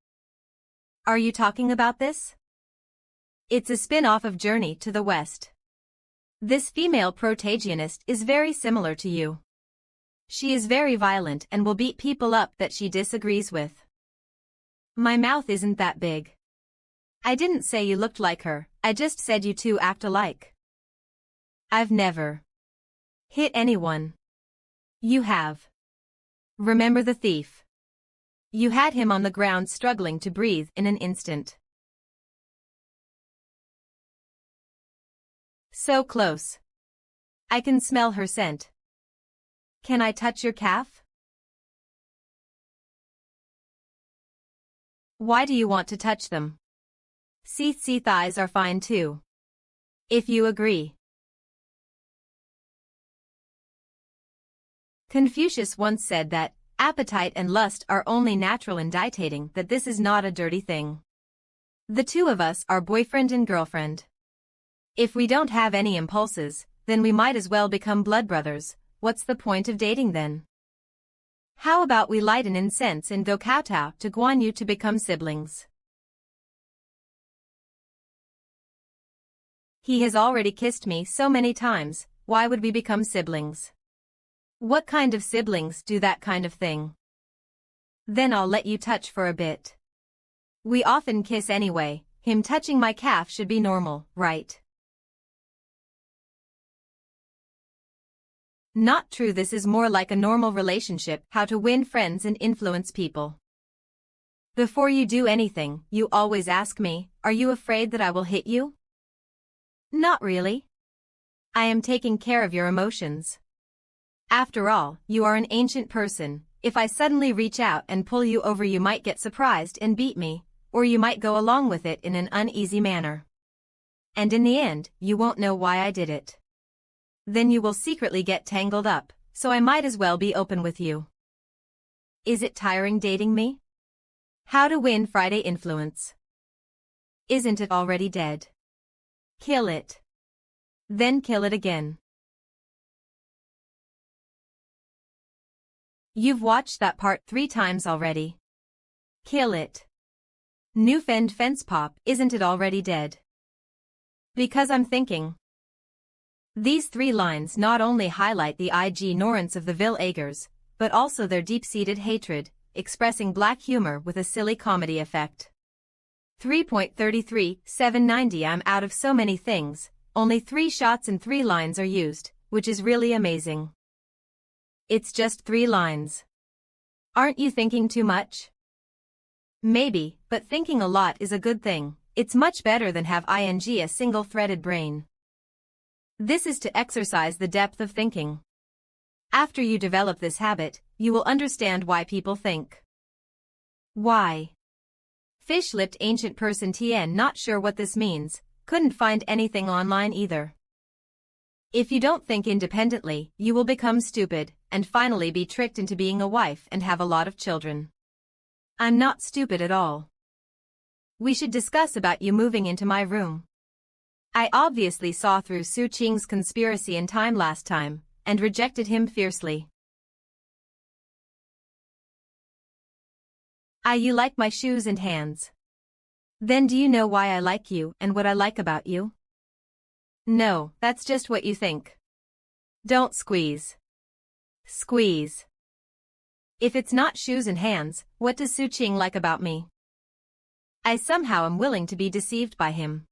Are you talking about this? It's a spin-off of Journey to the West. This female protagonist is very similar to you. She is very violent and will beat people up that she disagrees with. My mouth isn't that big. I didn't say you looked like her, I just said you two act alike. I've never hit anyone. You have. Remember the thief? You had him on the ground struggling to breathe in an instant. So close. I can smell her scent. Can I touch your calf? Why do you want to touch them? See thighs are fine too. If you agree. Confucius once said that appetite and lust are only natural, indicating that this is not a dirty thing. The two of us are boyfriend and girlfriend. If we don't have any impulses, then we might as well become blood brothers. What's the point of dating then? How about we light an incense and go kowtow to Guan Yu to become siblings? He has already kissed me so many times, why would we become siblings? What kind of siblings do that kind of thing? Then I'll let you touch for a bit. We often kiss anyway, him touching my calf should be normal, right? Not true, this is more like a normal relationship, how to win friends and influence people. Before you do anything, you always ask me, are you afraid that I will hit you? Not really. I am taking care of your emotions. After all, you are an ancient person. If I suddenly reach out and pull you over, you might get surprised and beat me, or you might go along with it in an uneasy manner. And in the end, you won't know why I did it. Then you will secretly get tangled up, so I might as well be open with you. Is it tiring dating me? How to win Friday influence. Isn't it already dead? Kill it. Then kill it again. You've watched that part 3 times already. Kill it. Newfound fence pop, isn't it already dead? Because I'm thinking. These 3 lines not only highlight the ignorance of the villagers, but also their deep-seated hatred, expressing black humor with a silly comedy effect. 3.33, 790. I'm out of so many things, only 3 shots and 3 lines are used, which is really amazing. It's just 3 lines. Aren't you thinking too much? Maybe, but thinking a lot is a good thing. It's much better than have a single-threaded brain. This is to exercise the depth of thinking. After you develop this habit, you will understand why people think. Why? Fish-lipped ancient person Tien, not sure what this means, couldn't find anything online either. If you don't think independently, you will become stupid, and finally be tricked into being a wife and have a lot of children. I'm not stupid at all. We should discuss about you moving into my room. I obviously saw through Su Qing's conspiracy in time last time, and rejected him fiercely. You like my shoes and hands. Then do you know why I like you and what I like about you? No, that's just what you think. Don't squeeze. Squeeze. If it's not shoes and hands, what does Su Qing like about me? I somehow am willing to be deceived by him.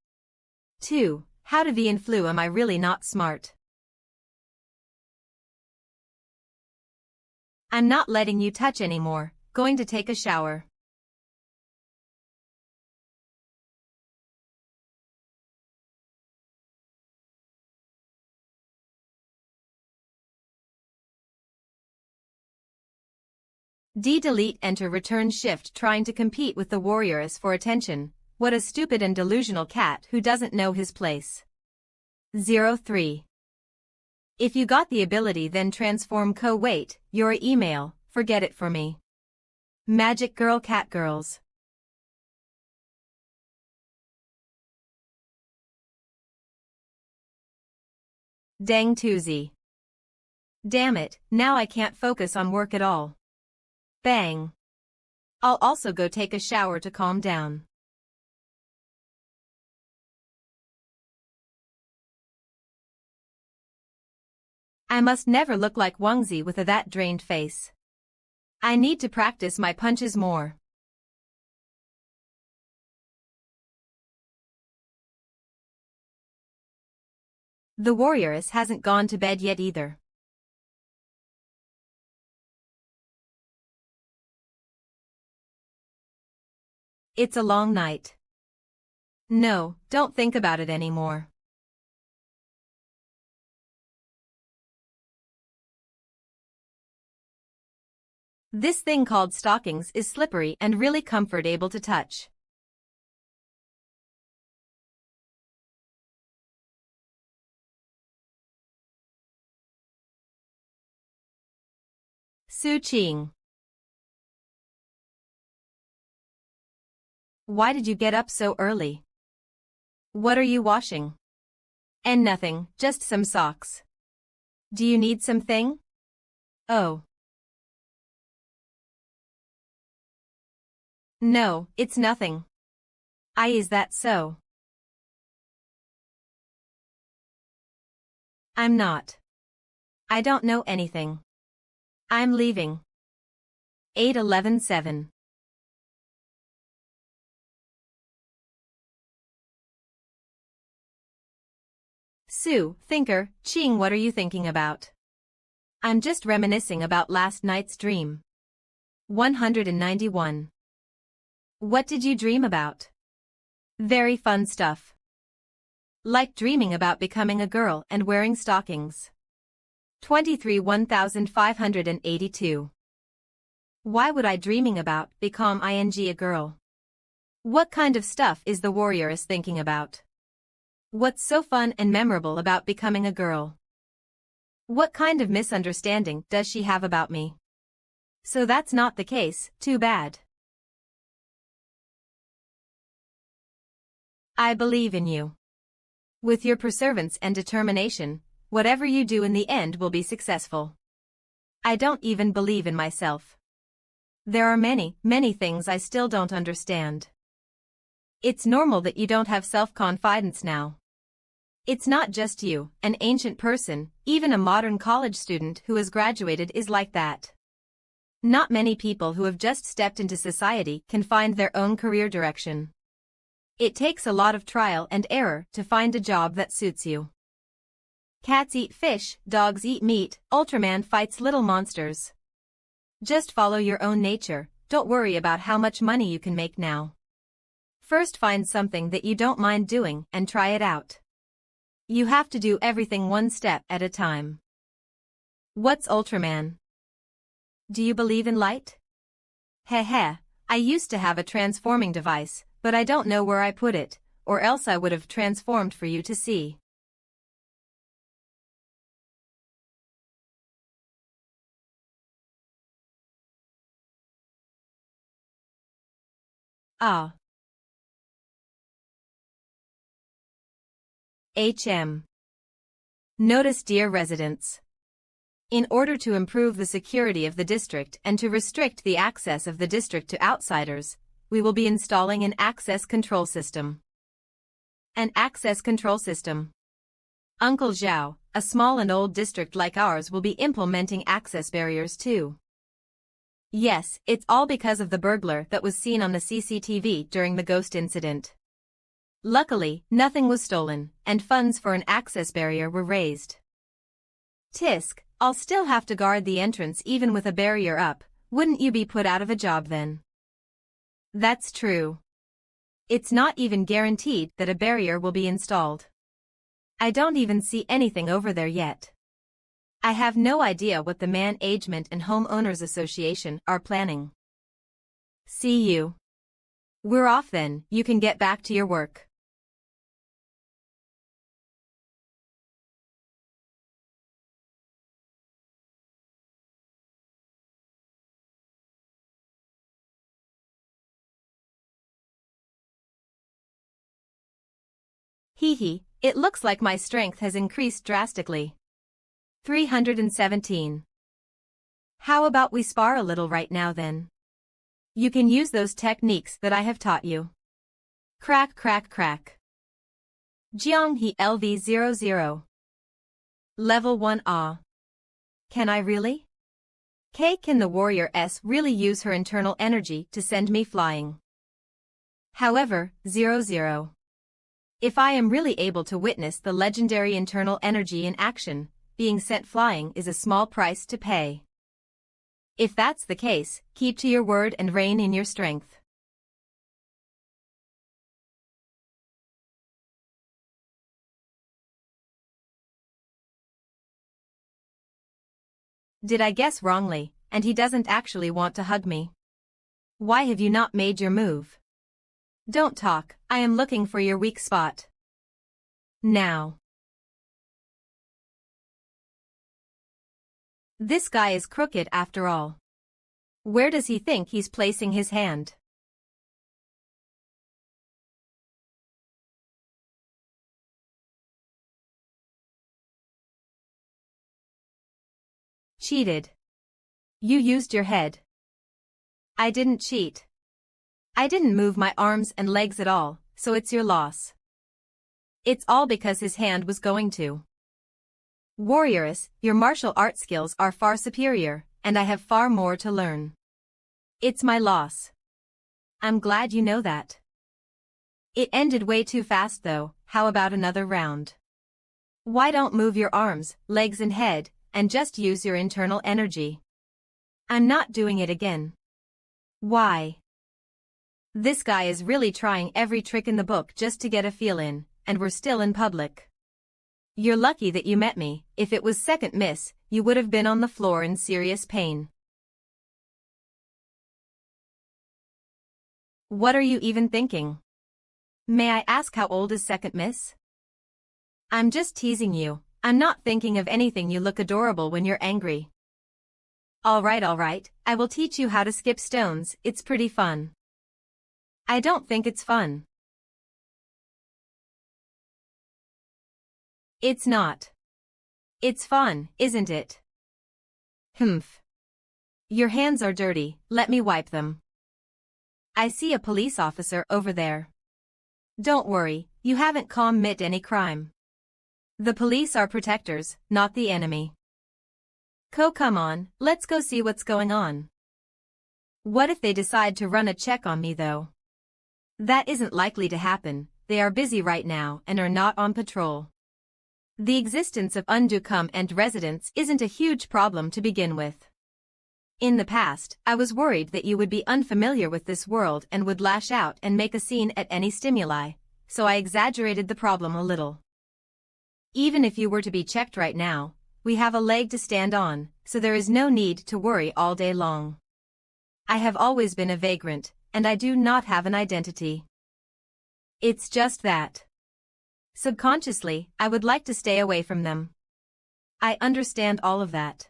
2. How to be influ. Am I really not smart? I'm not letting you touch anymore, going to take a shower. Delete enter return shift, trying to compete with the warriors for attention. What a stupid and delusional cat who doesn't know his place. 03. If you got the ability, then transform wait, your email, forget it for me. Magic girl cat girls. Dang Tuesday. Damn it, now I can't focus on work at all. Bang. I'll also go take a shower to calm down. I must never look like Wangzi with that drained face. I need to practice my punches more. The warrioress hasn't gone to bed yet either. It's a long night. No, don't think about it anymore. This thing called stockings is slippery and really comfortable to touch. Su Qing. Why did you get up so early? What are you washing? And nothing, just some socks. Do you need something? Oh. No, it's nothing. Is that so? I'm not. I don't know anything. I'm leaving. 8-11-7. Su, thinker, Qing, what are you thinking about? I'm just reminiscing about last night's dream. 191. What did you dream about? Very fun stuff. Like dreaming about becoming a girl and wearing stockings. 1582. Why would I dreaming about become a girl? What kind of stuff is the warrioress thinking about? What's so fun and memorable about becoming a girl? What kind of misunderstanding does she have about me? So that's not the case, too bad. I believe in you. With your perseverance and determination, whatever you do in the end will be successful. I don't even believe in myself. There are many, many things I still don't understand. It's normal that you don't have self-confidence now. It's not just you, an ancient person, even a modern college student who has graduated is like that. Not many people who have just stepped into society can find their own career direction. It takes a lot of trial and error to find a job that suits you. Cats eat fish, dogs eat meat, Ultraman fights little monsters. Just follow your own nature, don't worry about how much money you can make now. First find something that you don't mind doing and try it out. You have to do everything one step at a time. What's Ultraman? Do you believe in light? Heh, I used to have a transforming device, but I don't know where I put it, or else I would have transformed for you to see. Ah. HM. Notice, dear residents. In order to improve the security of the district and to restrict the access of the district to outsiders, we will be installing an access control system. An access control system. Uncle Zhao, a small and old district like ours will be implementing access barriers too. Yes, it's all because of the burglar that was seen on the CCTV during the ghost incident. Luckily, nothing was stolen, and funds for an access barrier were raised. Tisk, I'll still have to guard the entrance even with a barrier up, wouldn't you be put out of a job then? That's true. It's not even guaranteed that a barrier will be installed. I don't even see anything over there yet. I have no idea what the Management and Homeowners Association are planning. See you. We're off then, you can get back to your work. Hee, it looks like my strength has increased drastically. 317. How about we spar a little right now then? You can use those techniques that I have taught you. Crack crack crack. Jianghe LV00. Level 1 Ah. Can I really? Can the warrior S really use her internal energy to send me flying? However, 00. If I am really able to witness the legendary internal energy in action, being sent flying is a small price to pay. If that's the case, keep to your word and rein in your strength. Did I guess wrongly, and he doesn't actually want to hug me? Why have you not made your move? Don't talk, I am looking for your weak spot. Now. This guy is crooked after all. Where does he think he's placing his hand? Cheated. You used your head. I didn't cheat. I didn't move my arms and legs at all, so it's your loss. It's all because his hand was going to. Warrioress, your martial art skills are far superior, and I have far more to learn. It's my loss. I'm glad you know that. It ended way too fast though. How about another round? Why don't move your arms, legs and head, and just use your internal energy? I'm not doing it again. Why? This guy is really trying every trick in the book just to get a feel in, and we're still in public. You're lucky that you met me. If it was second miss, you would have been on the floor in serious pain. What are you even thinking? May I ask how old is second miss? I'm just teasing you. I'm not thinking of anything. You look adorable when you're angry. Alright, I will teach you how to skip stones. It's pretty fun. I don't think it's fun. It's not. It's fun, isn't it? Humph. Your hands are dirty, let me wipe them. I see a police officer over there. Don't worry, you haven't committed any crime. The police are protectors, not the enemy. Come on, let's go see what's going on. What if they decide to run a check on me though? That isn't likely to happen. They are busy right now and are not on patrol. The existence of undue and residents isn't a huge problem to begin with. In the past, I was worried that you would be unfamiliar with this world and would lash out and make a scene at any stimuli, so I exaggerated the problem a little. Even if you were to be checked right now, we have a leg to stand on, so there is no need to worry all day long. I have always been a vagrant, and I do not have an identity. It's just that. Subconsciously, I would like to stay away from them. I understand all of that.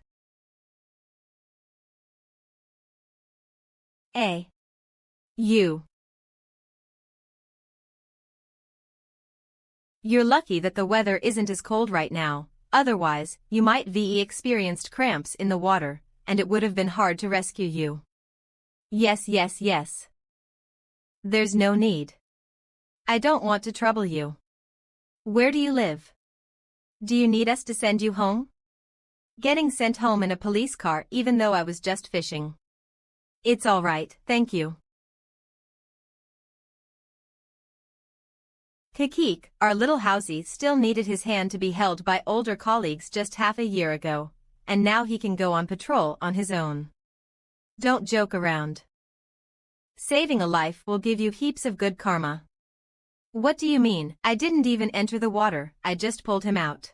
You're lucky that the weather isn't as cold right now, otherwise, you might have experienced cramps in the water, and it would have been hard to rescue you. Yes. There's no need. I don't want to trouble you. Where do you live? Do you need us to send you home? Getting sent home in a police car even though I was just fishing. It's alright, thank you. Kikik, our little housey, still needed his hand to be held by older colleagues just half a year ago, and now he can go on patrol on his own. Don't joke around. Saving a life will give you heaps of good karma. What do you mean? I didn't even enter the water, I just pulled him out.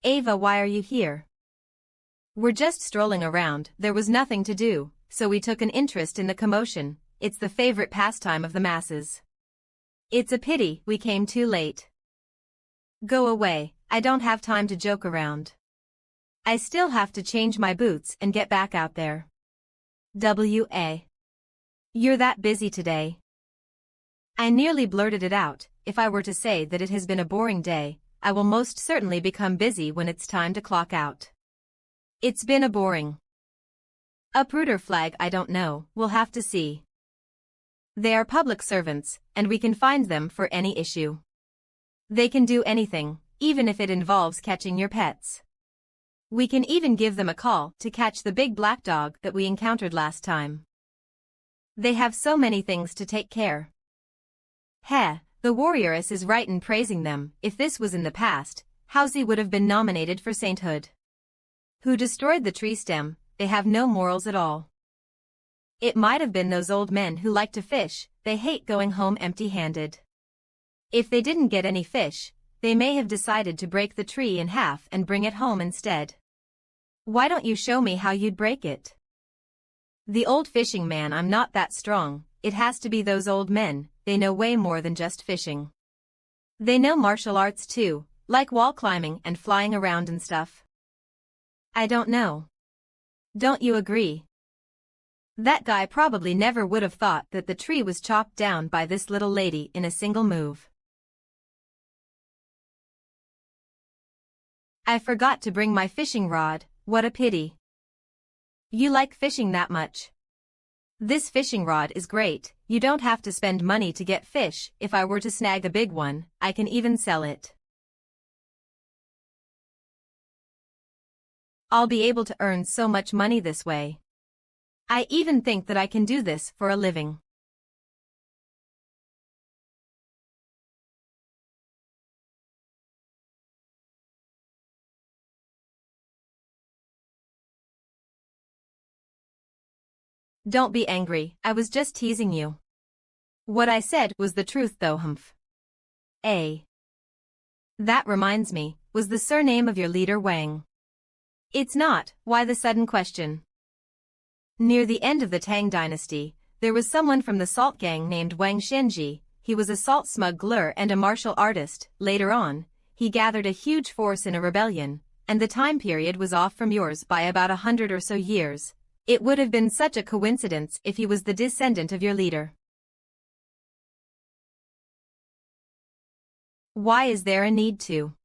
Ava, why are you here? We're just strolling around, there was nothing to do, so we took an interest in the commotion. It's the favorite pastime of the masses. It's a pity we came too late. Go away, I don't have time to joke around. I still have to change my boots and get back out there. You're that busy today? I nearly blurted it out. If I were to say that it has been a boring day, I will most certainly become busy when it's time to clock out. It's been a boring. Uprooter flag, I don't know, we'll have to see. They are public servants, and we can find them for any issue. They can do anything, even if it involves catching your pets. We can even give them a call to catch the big black dog that we encountered last time. They have so many things to take care. The warrioress is right in praising them. If this was in the past, Housey would have been nominated for sainthood. Who destroyed the tree stem? They have no morals at all. It might have been those old men who like to fish, they hate going home empty-handed. If they didn't get any fish, they may have decided to break the tree in half and bring it home instead. Why don't you show me how you'd break it? The old fishing man, I'm not that strong. It has to be those old men, they know way more than just fishing. They know martial arts too, like wall climbing and flying around and stuff. I don't know. Don't you agree? That guy probably never would have thought that the tree was chopped down by this little lady in a single move. I forgot to bring my fishing rod, what a pity. You like fishing that much? This fishing rod is great, you don't have to spend money to get fish. If I were to snag a big one, I can even sell it. I'll be able to earn so much money this way. I even think that I can do this for a living. Don't be angry, I was just teasing you. What I said was the truth though, humph. That reminds me, was the surname of your leader Wang? It's not, why the sudden question? Near the end of the Tang dynasty, there was someone from the salt gang named Wang Shenji. He was a salt smuggler and a martial artist. Later on, he gathered a huge force in a rebellion, and the time period was off from yours by about 100 or so years. It would have been such a coincidence if he was the descendant of your leader. Why is there a need to?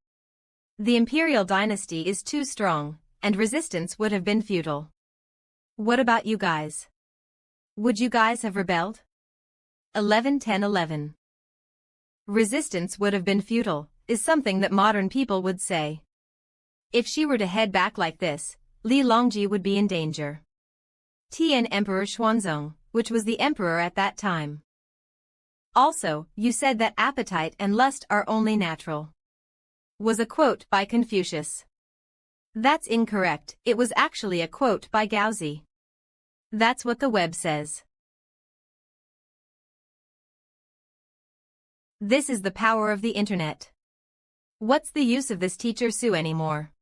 The imperial dynasty is too strong, and resistance would have been futile. What about you guys? Would you guys have rebelled? 11-10-11. Resistance would have been futile, is something that modern people would say. If she were to head back like this, Li Longji would be in danger. Tian Emperor Xuanzong, which was the emperor at that time. Also, you said that appetite and lust are only natural. Was a quote by Confucius. That's incorrect, it was actually a quote by Gaozi. That's what the web says. This is the power of the internet. What's the use of this teacher Sue anymore?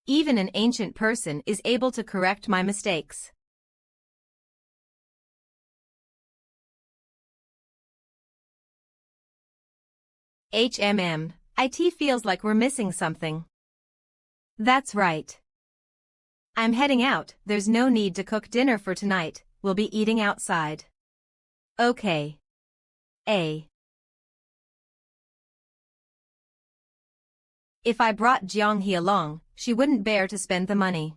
Even an ancient person is able to correct my mistakes. It feels like we're missing something. That's right. I'm heading out, there's no need to cook dinner for tonight, we'll be eating outside. Okay. If I brought Jianghe along, she wouldn't bear to spend the money.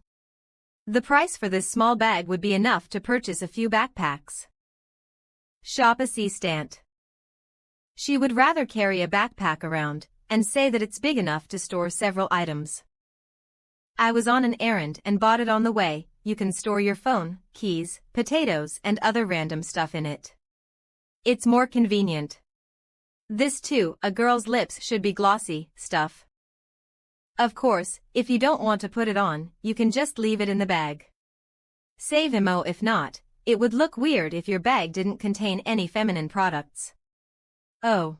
The price for this small bag would be enough to purchase a few backpacks. Shop a C-stant. She would rather carry a backpack around, and say that it's big enough to store several items. I was on an errand and bought it on the way. You can store your phone, keys, potatoes and other random stuff in it. It's more convenient. This too, a girl's lips should be glossy, stuff. Of course, if you don't want to put it on, you can just leave it in the bag. Save MO if not, it would look weird if your bag didn't contain any feminine products. Oh.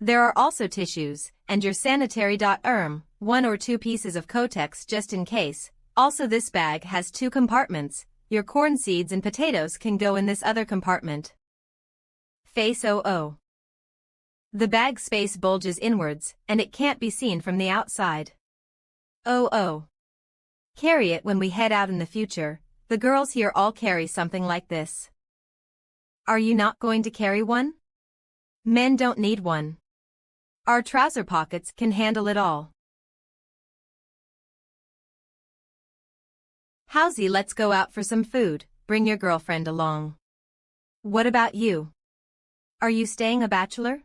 There are also tissues, and your sanitary. 1 or 2 pieces of Kotex just in case. Also this bag has 2 compartments, your corn seeds and potatoes can go in this other compartment. Face 00. The bag space bulges inwards, and it can't be seen from the outside. 00. Carry it when we head out in the future, the girls here all carry something like this. Are you not going to carry one? Men don't need one. Our trouser pockets can handle it all. Howsy, let's go out for some food, bring your girlfriend along. What about you? Are you staying a bachelor?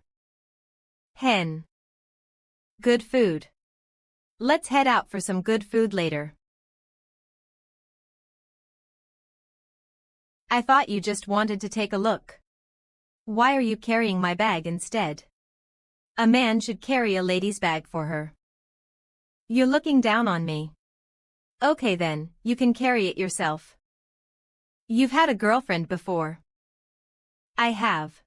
Hen. Good food. Let's head out for some good food later. I thought you just wanted to take a look. Why are you carrying my bag instead? A man should carry a lady's bag for her. You're looking down on me. Okay then, you can carry it yourself. You've had a girlfriend before. I have.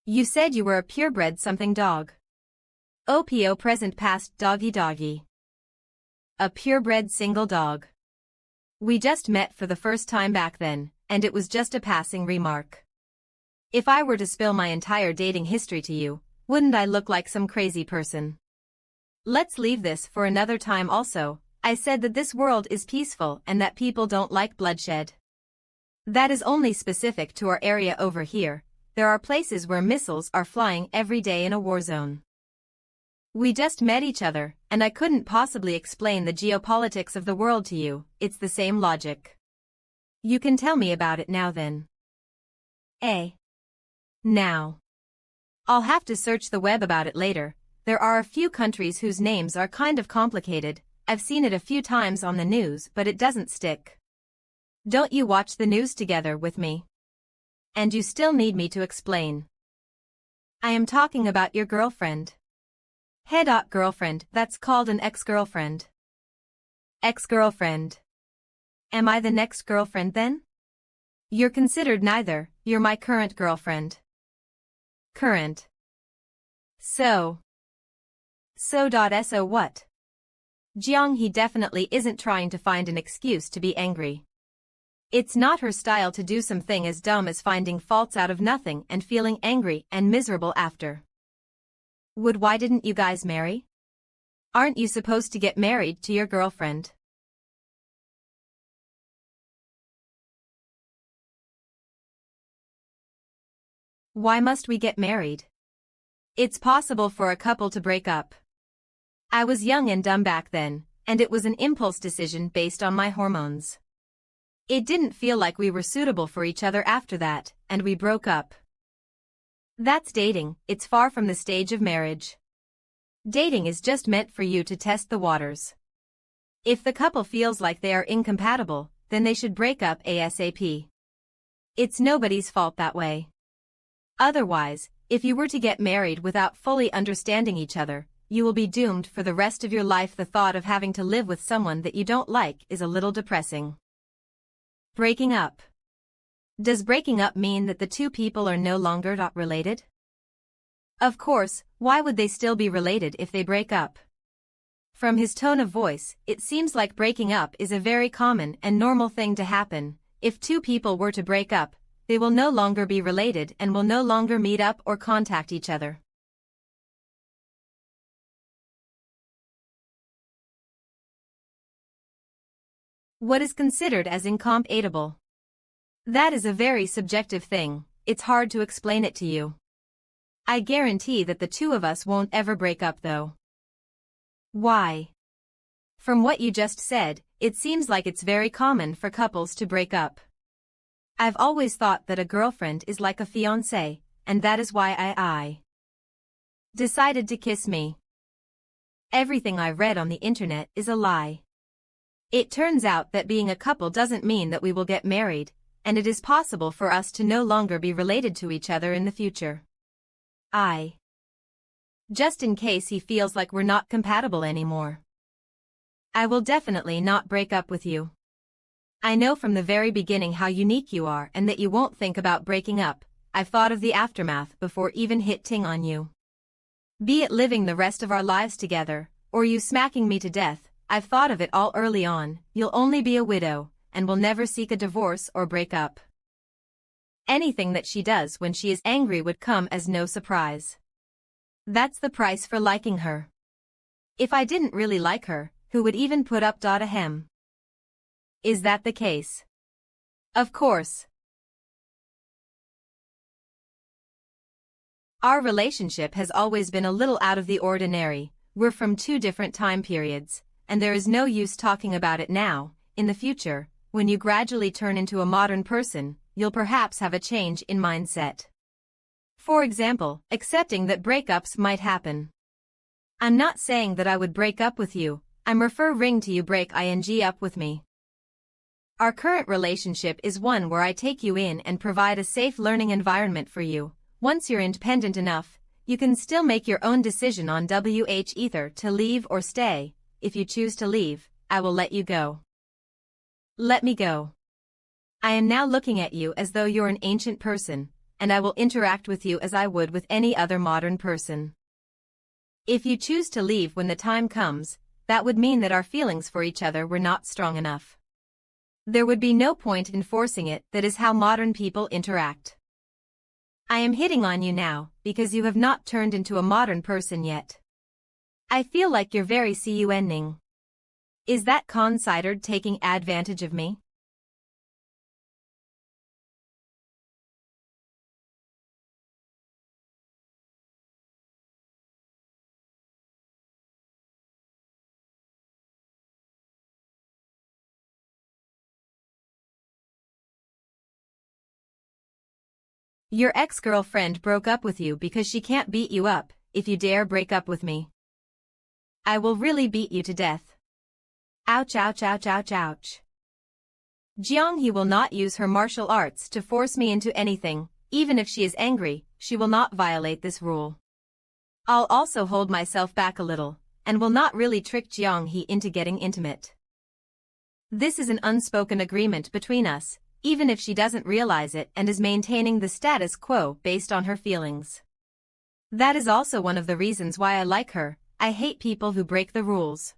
You said you were a purebred something dog. OPO present past doggy doggy. A purebred single dog. We just met for the first time back then, and it was just a passing remark. If I were to spill my entire dating history to you, wouldn't I look like some crazy person? Let's leave this for another time also. I said that this world is peaceful and that people don't like bloodshed. That is only specific to our area over here. There are places where missiles are flying every day in a war zone. We just met each other, and I couldn't possibly explain the geopolitics of the world to you. It's the same logic. You can tell me about it now then. Now. I'll have to search the web about it later. There are a few countries whose names are kind of complicated. I've seen it a few times on the news, but it doesn't stick. Don't you watch the news together with me? And you still need me to explain. I am talking about your girlfriend. Girlfriend, that's called an ex-girlfriend. Ex-girlfriend. Am I the next girlfriend then? You're considered neither, you're my current girlfriend. Current. So what? Jiang-hee definitely isn't trying to find an excuse to be angry. It's not her style to do something as dumb as finding faults out of nothing and feeling angry and miserable after. Why didn't you guys marry? Aren't you supposed to get married to your girlfriend? Why must we get married? It's possible for a couple to break up. I was young and dumb back then, and it was an impulse decision based on my hormones. It didn't feel like we were suitable for each other after that, and we broke up. That's dating. It's far from the stage of marriage. Dating is just meant for you to test the waters. If the couple feels like they are incompatible, then they should break up ASAP. It's nobody's fault that way. Otherwise, if you were to get married without fully understanding each other, you will be doomed for the rest of your life. The thought of having to live with someone that you don't like is a little depressing. Breaking up. Does breaking up mean that the two people are no longer not related? Of course, why would they still be related if they break up? From his tone of voice, it seems like breaking up is a very common and normal thing to happen. If two people were to break up, they will no longer be related and will no longer meet up or contact each other. What is considered as incompatible? That is a very subjective thing. It's hard to explain it to you. I guarantee that the two of us won't ever break up though. Why? From what you just said, it seems like it's very common for couples to break up. I've always thought that a girlfriend is like a fiancé, and that is why I decided to kiss me. Everything I read on the internet is a lie. It turns out that being a couple doesn't mean that we will get married, and it is possible for us to no longer be related to each other in the future. Just in case he feels like we're not compatible anymore. I will definitely not break up with you. I know from the very beginning how unique you are and that you won't think about breaking up. I've thought of the aftermath before even hitting on you. Be it living the rest of our lives together, or you smacking me to death, I've thought of it all early on. You'll only be a widow, and will never seek a divorce or break up. Anything that she does when she is angry would come as no surprise. That's the price for liking her. If I didn't really like her, who would even put up ahem? Is that the case? Of course. Our relationship has always been a little out of the ordinary. We're from two different time periods, and there is no use talking about it now. In the future, when you gradually turn into a modern person, you'll perhaps have a change in mindset. For example, accepting that breakups might happen. I'm not saying that I would break up with you, I'm referring to you break ing up with me. Our current relationship is one where I take you in and provide a safe learning environment for you. Once you're independent enough, you can still make your own decision on either to leave or stay. If you choose to leave, I will let you go. Let me go. I am now looking at you as though you're an ancient person, and I will interact with you as I would with any other modern person. If you choose to leave when the time comes, that would mean that our feelings for each other were not strong enough. There would be no point in forcing it. That is how modern people interact. I am hitting on you now, because you have not turned into a modern person yet. I feel like you're very cuning. Is that considered taking advantage of me? Your ex-girlfriend broke up with you because she can't beat you up. If you dare break up with me, I will really beat you to death. Ouch, ouch, ouch, ouch, ouch. Jianghe will not use her martial arts to force me into anything. Even if she is angry, she will not violate this rule. I'll also hold myself back a little, and will not really trick Jianghe into getting intimate. This is an unspoken agreement between us, even if she doesn't realize it and is maintaining the status quo based on her feelings. That is also one of the reasons why I like her. I hate people who break the rules.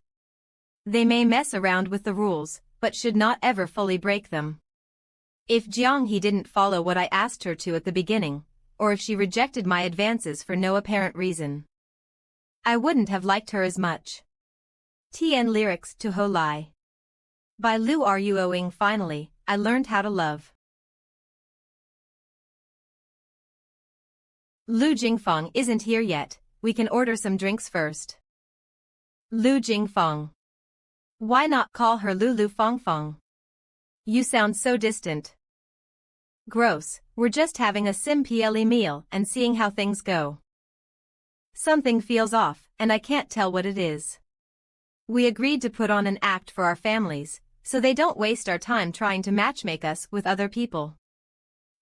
They may mess around with the rules, but should not ever fully break them. If Jianghe didn't follow what I asked her to at the beginning, or if she rejected my advances for no apparent reason, I wouldn't have liked her as much. TN Lyrics to Ho Lai. By Liu Ruoing. Finally, I learned how to love. Lu Jingfeng isn't here yet, we can order some drinks first. Lu Jingfeng. Why not call her Lulu Fengfeng? You sound so distant. Gross, we're just having a simple meal and seeing how things go. Something feels off, and I can't tell what it is. We agreed to put on an act for our families, so they don't waste our time trying to matchmake us with other people.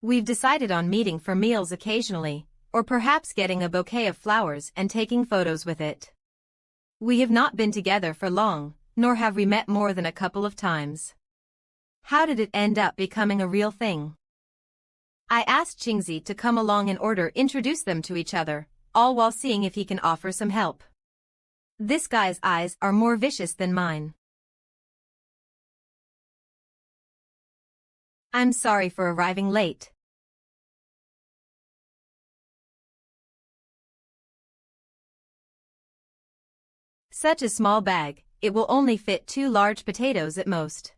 We've decided on meeting for meals occasionally, or perhaps getting a bouquet of flowers and taking photos with it. We have not been together for long, nor have we met more than a couple of times. How did it end up becoming a real thing? I asked Qingzi to come along in order to introduce them to each other, all while seeing if he can offer some help. This guy's eyes are more vicious than mine. I'm sorry for arriving late. Such a small bag, it will only fit 2 large potatoes at most.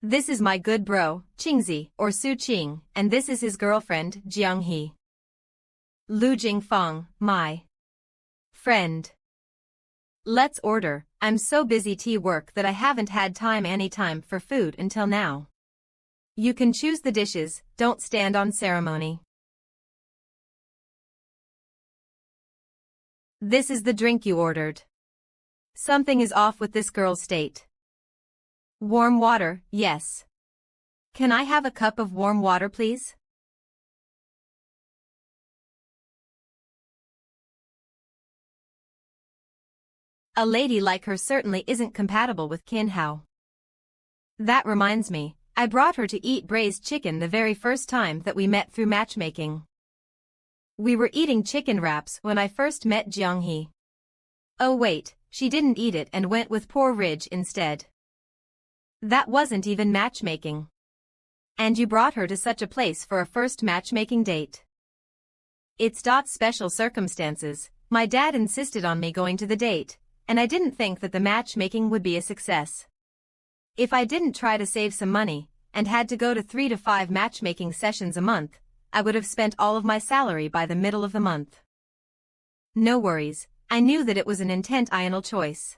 This is my good bro, Qingzi, or Su Qing, and this is his girlfriend, Jianghe. Lu Jingfeng, my friend. Let's order. I'm so busy at work that I haven't had any time for food until now. You can choose the dishes, don't stand on ceremony. This is the drink you ordered. Something is off with this girl's state. Warm water, yes. Can I have a cup of warm water, please? A lady like her certainly isn't compatible with Qin Hao. That reminds me, I brought her to eat braised chicken the very first time that we met through matchmaking. We were eating chicken wraps when I first met Jianghe. Oh wait, she didn't eat it and went with porridge instead. That wasn't even matchmaking. And you brought her to such a place for a first matchmaking date. It's special circumstances. My dad insisted on me going to the date, and I didn't think that the matchmaking would be a success. If I didn't try to save some money, and had to go to 3 to 5 matchmaking sessions a month, I would have spent all of my salary by the middle of the month. No worries, I knew that it was an intentional choice.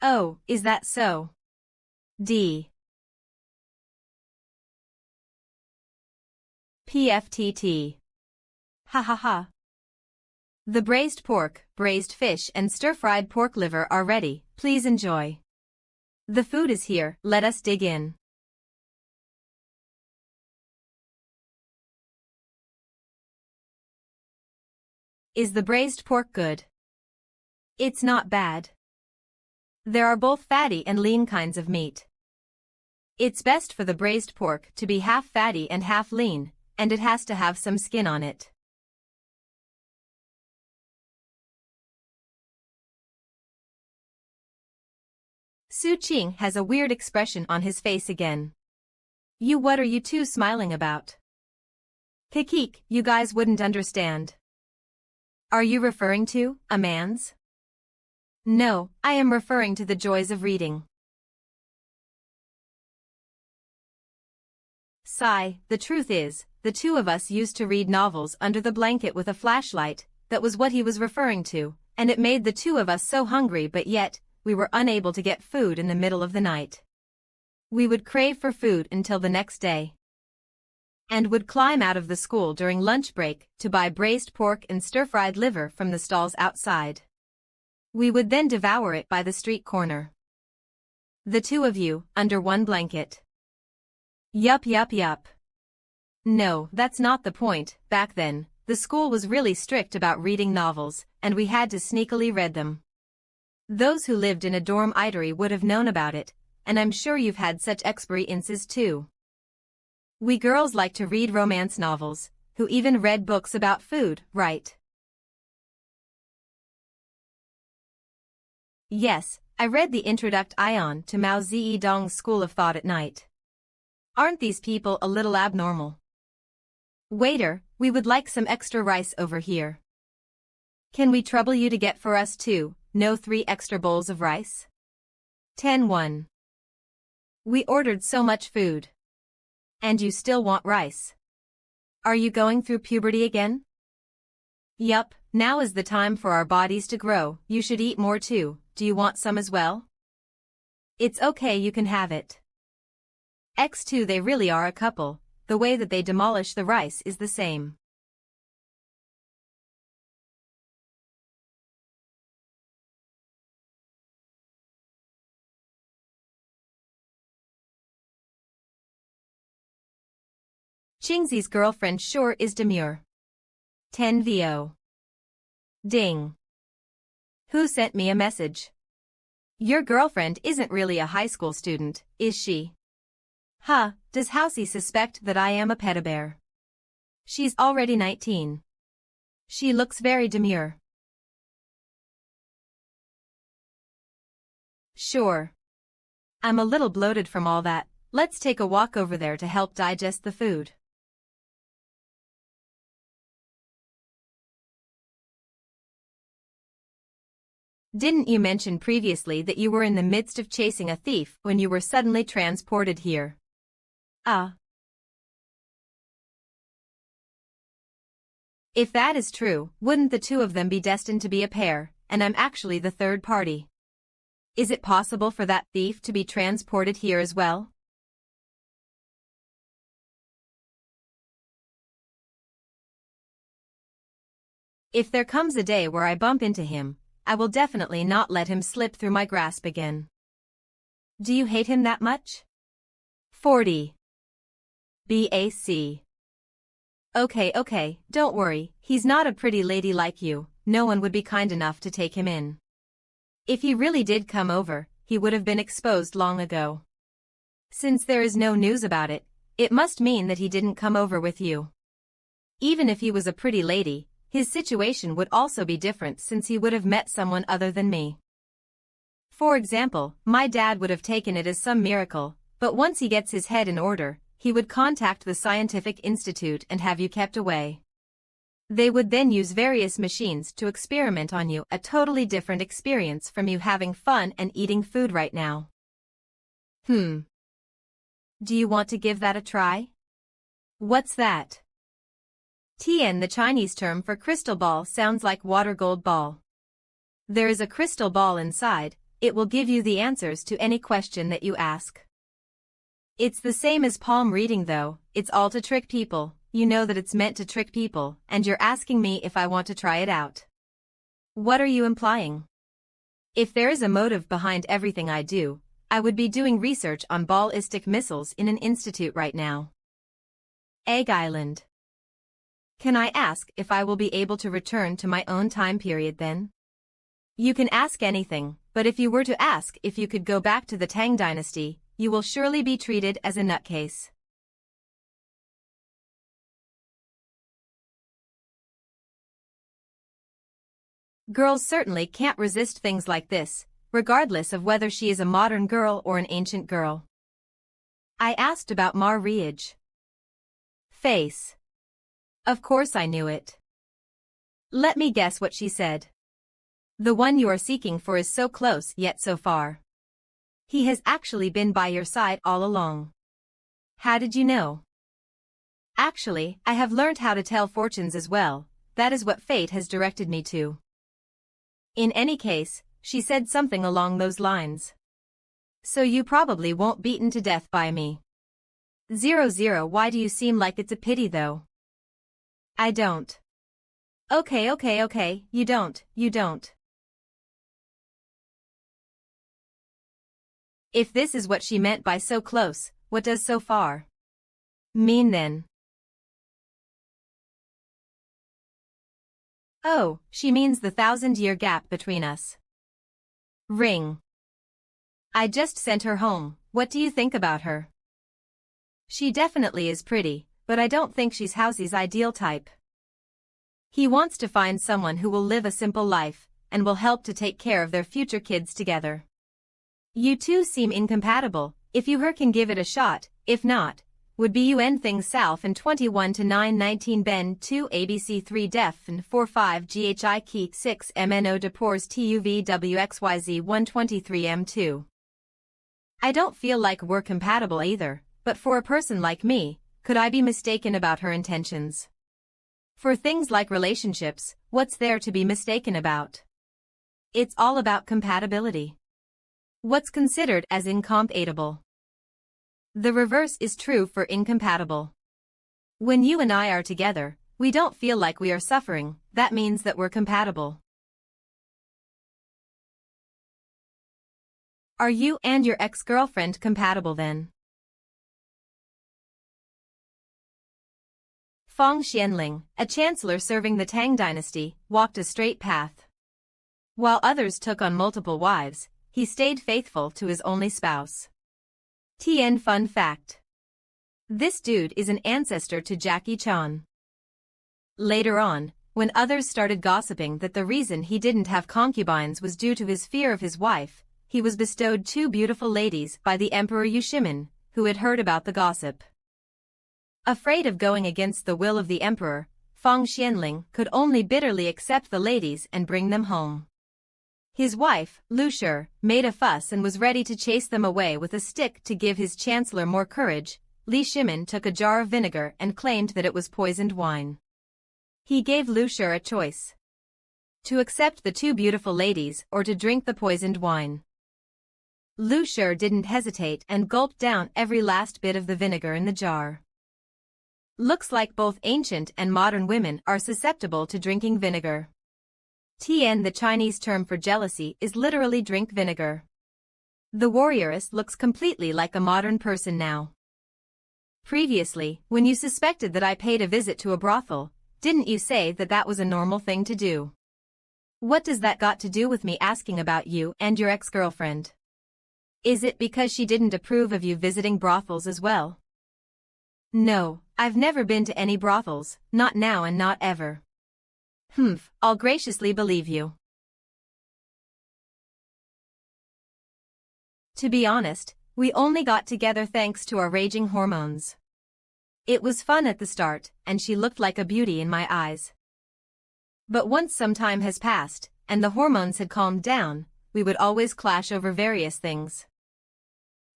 Oh, is that so? D. PFTT. Ha ha ha. The braised pork, braised fish and stir-fried pork liver are ready, please enjoy. The food is here, let us dig in. Is the braised pork good? It's not bad. There are both fatty and lean kinds of meat. It's best for the braised pork to be half fatty and half lean, and it has to have some skin on it. Su Qing has a weird expression on his face again. What are you two smiling about? Kikik, you guys wouldn't understand. Are you referring to a man's? No, I am referring to the joys of reading. Sigh, the truth is, the two of us used to read novels under the blanket with a flashlight. That was what he was referring to, and it made the two of us so hungry, but yet, we were unable to get food in the middle of the night. We would crave for food until the next day, and would climb out of the school during lunch break to buy braised pork and stir-fried liver from the stalls outside. We would then devour it by the street corner. The two of you, under one blanket. Yup. No, that's not the point. Back then, the school was really strict about reading novels, and we had to sneakily read them. Those who lived in a dorm eatery would have known about it, and I'm sure you've had such experiences too. We girls like to read romance novels, who even read books about food, right? Yes, I read the Introduction to Mao Zedong's School of Thought at night. Aren't these people a little abnormal? Waiter, we would like some extra rice over here. Can we trouble you to get for us 3 extra bowls of rice? 10-1. We ordered so much food. And you still want rice? Are you going through puberty again? Yup, now is the time for our bodies to grow. You should eat more too. Do you want some as well? It's okay, you can have it. X2, they really are a couple. The way that they demolish the rice is the same. Chingzi's girlfriend sure is demure. 10 VO. Ding. Who sent me a message? Your girlfriend isn't really a high school student, is she? Huh, does Housey suspect that I am a pedobear? She's already 19. She looks very demure. Sure. I'm a little bloated from all that. Let's take a walk over there to help digest the food. Didn't you mention previously that you were in the midst of chasing a thief when you were suddenly transported here? If that is true, wouldn't the two of them be destined to be a pair, and I'm actually the third party? Is it possible for that thief to be transported here as well? If there comes a day where I bump into him, I will definitely not let him slip through my grasp again. Do you hate him that much? 40. BAC. Okay, don't worry, he's not a pretty lady like you, no one would be kind enough to take him in. If he really did come over, he would have been exposed long ago. Since there is no news about it, it must mean that he didn't come over with you. Even if he was a pretty lady, his situation would also be different since he would have met someone other than me. For example, my dad would have taken it as some miracle, but once he gets his head in order, he would contact the scientific institute and have you kept away. They would then use various machines to experiment on you, a totally different experience from you having fun and eating food right now. Do you want to give that a try? What's that? Tian, the Chinese term for crystal ball, sounds like water gold ball. There is a crystal ball inside, it will give you the answers to any question that you ask. It's the same as palm reading though, it's all to trick people, you know that it's meant to trick people, and you're asking me if I want to try it out. What are you implying? If there is a motive behind everything I do, I would be doing research on ballistic missiles in an institute right now. Egg Island. Can I ask if I will be able to return to my own time period then? You can ask anything, but if you were to ask if you could go back to the Tang dynasty, you will surely be treated as a nutcase. Girls certainly can't resist things like this, regardless of whether she is a modern girl or an ancient girl. I asked about Marriage. Face. Of course I knew it. Let me guess what she said. The one you are seeking for is so close yet so far. He has actually been by your side all along. How did you know? Actually, I have learned how to tell fortunes as well. That is what fate has directed me to. In any case, she said something along those lines. So you probably won't be beaten to death by me. 00 Why do you seem like it's a pity though? I don't. Okay, you don't. If this is what she meant by so close, what does so far mean then? Oh, she means the 1,000-year gap between us. Ring. I just sent her home. What do you think about her? She definitely is pretty, but I don't think she's Housy's ideal type. He wants to find someone who will live a simple life, and will help to take care of their future kids together. You two seem incompatible. If you her can give it a shot, if not, would be you end things south in 21 to 9-19 Ben 2 ABC 3 Def and 45 GHI Key 6 MNO Depors TUV WXYZ 123 M2. I don't feel like we're compatible either, but for a person like me, could I be mistaken about her intentions? For things like relationships, what's there to be mistaken about? It's all about compatibility. What's considered as incompatible? The reverse is true for incompatible. When you and I are together, we don't feel like we are suffering. That means that we're compatible. Are you and your ex-girlfriend compatible then? Feng Xianling, a chancellor serving the Tang dynasty, walked a straight path. While others took on multiple wives, he stayed faithful to his only spouse. TN Fun Fact: this dude is an ancestor to Jackie Chan. Later on, when others started gossiping that the reason he didn't have concubines was due to his fear of his wife, he was bestowed 2 beautiful ladies by the Emperor Yushimin, who had heard about the gossip. Afraid of going against the will of the emperor, Feng Xianling could only bitterly accept the ladies and bring them home. His wife, Lu Shi, made a fuss and was ready to chase them away with a stick to give his chancellor more courage. Li Shimin took a jar of vinegar and claimed that it was poisoned wine. He gave Lu Shi a choice: to accept the 2 beautiful ladies or to drink the poisoned wine. Lu Shi didn't hesitate and gulped down every last bit of the vinegar in the jar. Looks like both ancient and modern women are susceptible to drinking vinegar. TN The Chinese term for jealousy is literally drink vinegar. The warrioress looks completely like a modern person now. Previously, when you suspected that I paid a visit to a brothel, didn't you say that that was a normal thing to do? What does that got to do with me asking about you and your ex-girlfriend? Is it because she didn't approve of you visiting brothels as well? No, I've never been to any brothels, not now and not ever. I'll graciously believe you. To be honest, we only got together thanks to our raging hormones. It was fun at the start, and she looked like a beauty in my eyes. But once some time has passed, and the hormones had calmed down, we would always clash over various things.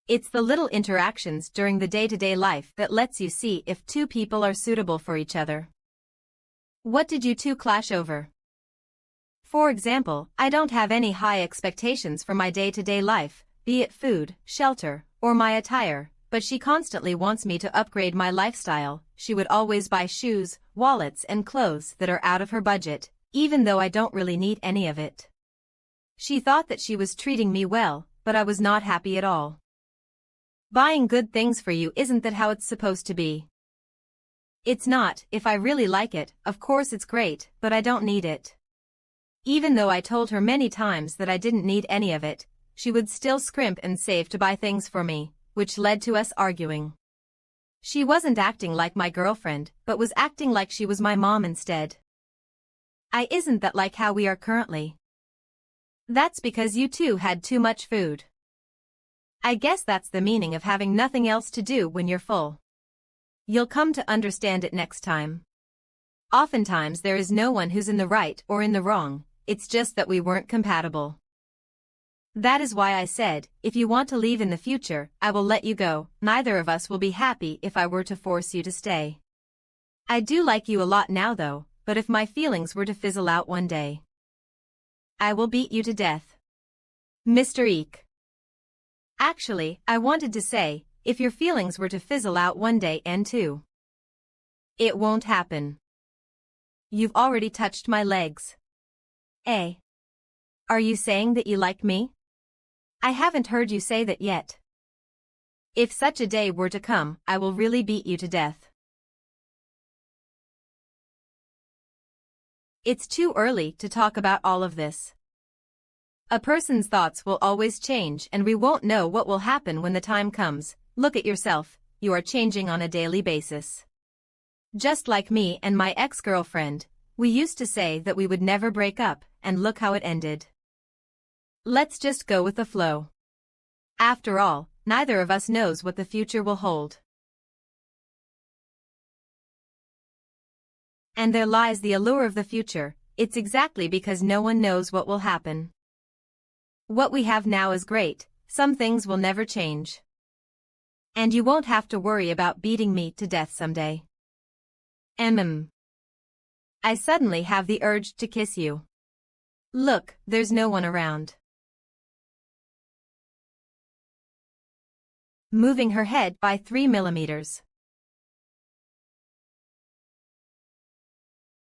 It's the little interactions during the day-to-day life that lets you see if 2 people are suitable for each other. What did you 2 clash over? For example, I don't have any high expectations for my day-to-day life, be it food, shelter, or my attire, but she constantly wants me to upgrade my lifestyle. She would always buy shoes, wallets and clothes that are out of her budget, even though I don't really need any of it. She thought that she was treating me well, but I was not happy at all. Buying good things for you isn't that how it's supposed to be? It's not. If I really like it, of course it's great, but I don't need it. Even though I told her many times that I didn't need any of it, she would still scrimp and save to buy things for me, which led to us arguing. She wasn't acting like my girlfriend, but was acting like she was my mom instead. Isn't that like how we are currently? That's because you 2 had too much food. I guess that's the meaning of having nothing else to do when you're full. You'll come to understand it next time. Oftentimes there is no one who's in the right or in the wrong, it's just that we weren't compatible. That is why I said, if you want to leave in the future, I will let you go. Neither of us will be happy if I were to force you to stay. I do like you a lot now though, but if my feelings were to fizzle out one day, I will beat you to death. Mr. Eek. Actually, I wanted to say, if your feelings were to fizzle out one day and too. It won't happen. You've already touched my legs. Eh? Are you saying that you like me? I haven't heard you say that yet. If such a day were to come, I will really beat you to death. It's too early to talk about all of this. A person's thoughts will always change and we won't know what will happen when the time comes. Look at yourself, you are changing on a daily basis. Just like me and my ex-girlfriend, we used to say that we would never break up, and look how it ended. Let's just go with the flow. After all, neither of us knows what the future will hold. And there lies the allure of the future, it's exactly because no one knows what will happen. What we have now is great, some things will never change. And you won't have to worry about beating me to death someday. I suddenly have the urge to kiss you. Look, there's no one around. Moving her head by 3 millimeters.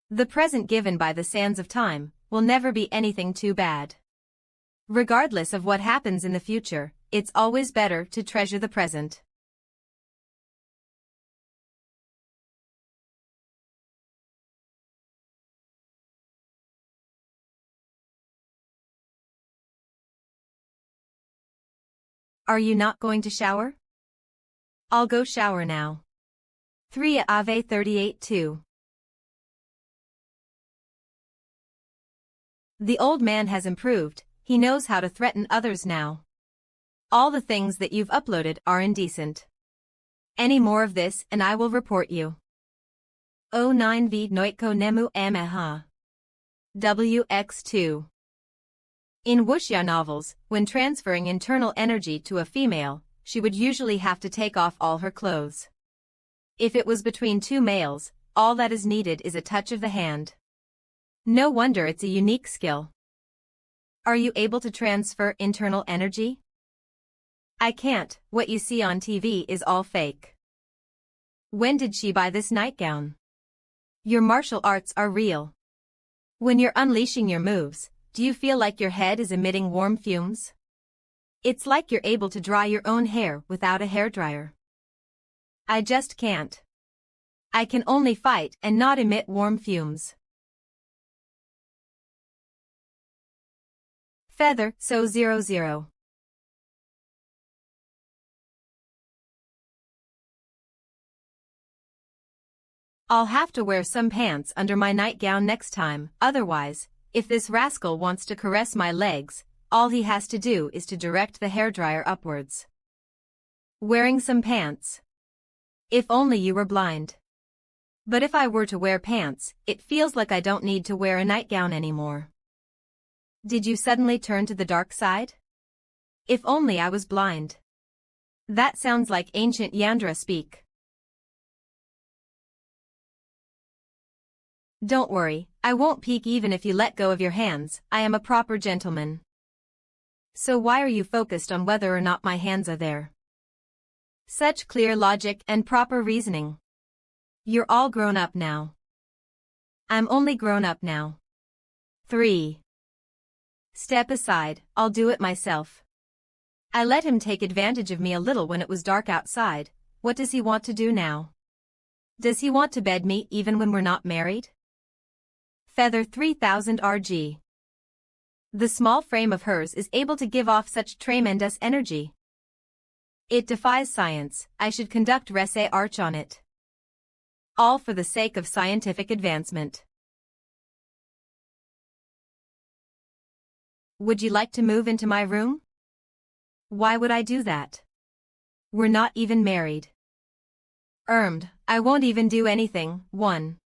The present given by the sands of time will never be anything too bad. Regardless of what happens in the future, it's always better to treasure the present. Are you not going to shower? I'll go shower now. 3 Ave 38-2. The old man has improved, he knows how to threaten others now. All the things that you've uploaded are indecent. Any more of this and I will report you. 09V Noitko Nemu MANHWA. WX2. In wuxia novels, when transferring internal energy to a female, she would usually have to take off all her clothes. If it was between two males, all that is needed is a touch of the hand. No wonder it's a unique skill. Are you able to transfer internal energy? I can't, what you see on TV is all fake. When did she buy this nightgown? Your martial arts are real. When you're unleashing your moves, do you feel like your head is emitting warm fumes? It's like you're able to dry your own hair without a hairdryer. I just can't. I can only fight and not emit warm fumes. Feather, so 00. I'll have to wear some pants under my nightgown next time, otherwise, if this rascal wants to caress my legs, all he has to do is to direct the hairdryer upwards. Wearing some pants. If only you were blind. But if I were to wear pants, it feels like I don't need to wear a nightgown anymore. Did you suddenly turn to the dark side? If only I was blind. That sounds like ancient Yandra speak. Don't worry, I won't peek even if you let go of your hands, I am a proper gentleman. So why are you focused on whether or not my hands are there? Such clear logic and proper reasoning. You're all grown up now. I'm only grown up now. 3. Step aside, I'll do it myself. I let him take advantage of me a little when it was dark outside, what does he want to do now? Does he want to bed me even when we're not married? Feather 3000 RG. The small frame of hers is able to give off such tremendous energy. It defies science, I should conduct research on it. All for the sake of scientific advancement. Would you like to move into my room? Why would I do that? We're not even married. I won't even do anything. 1.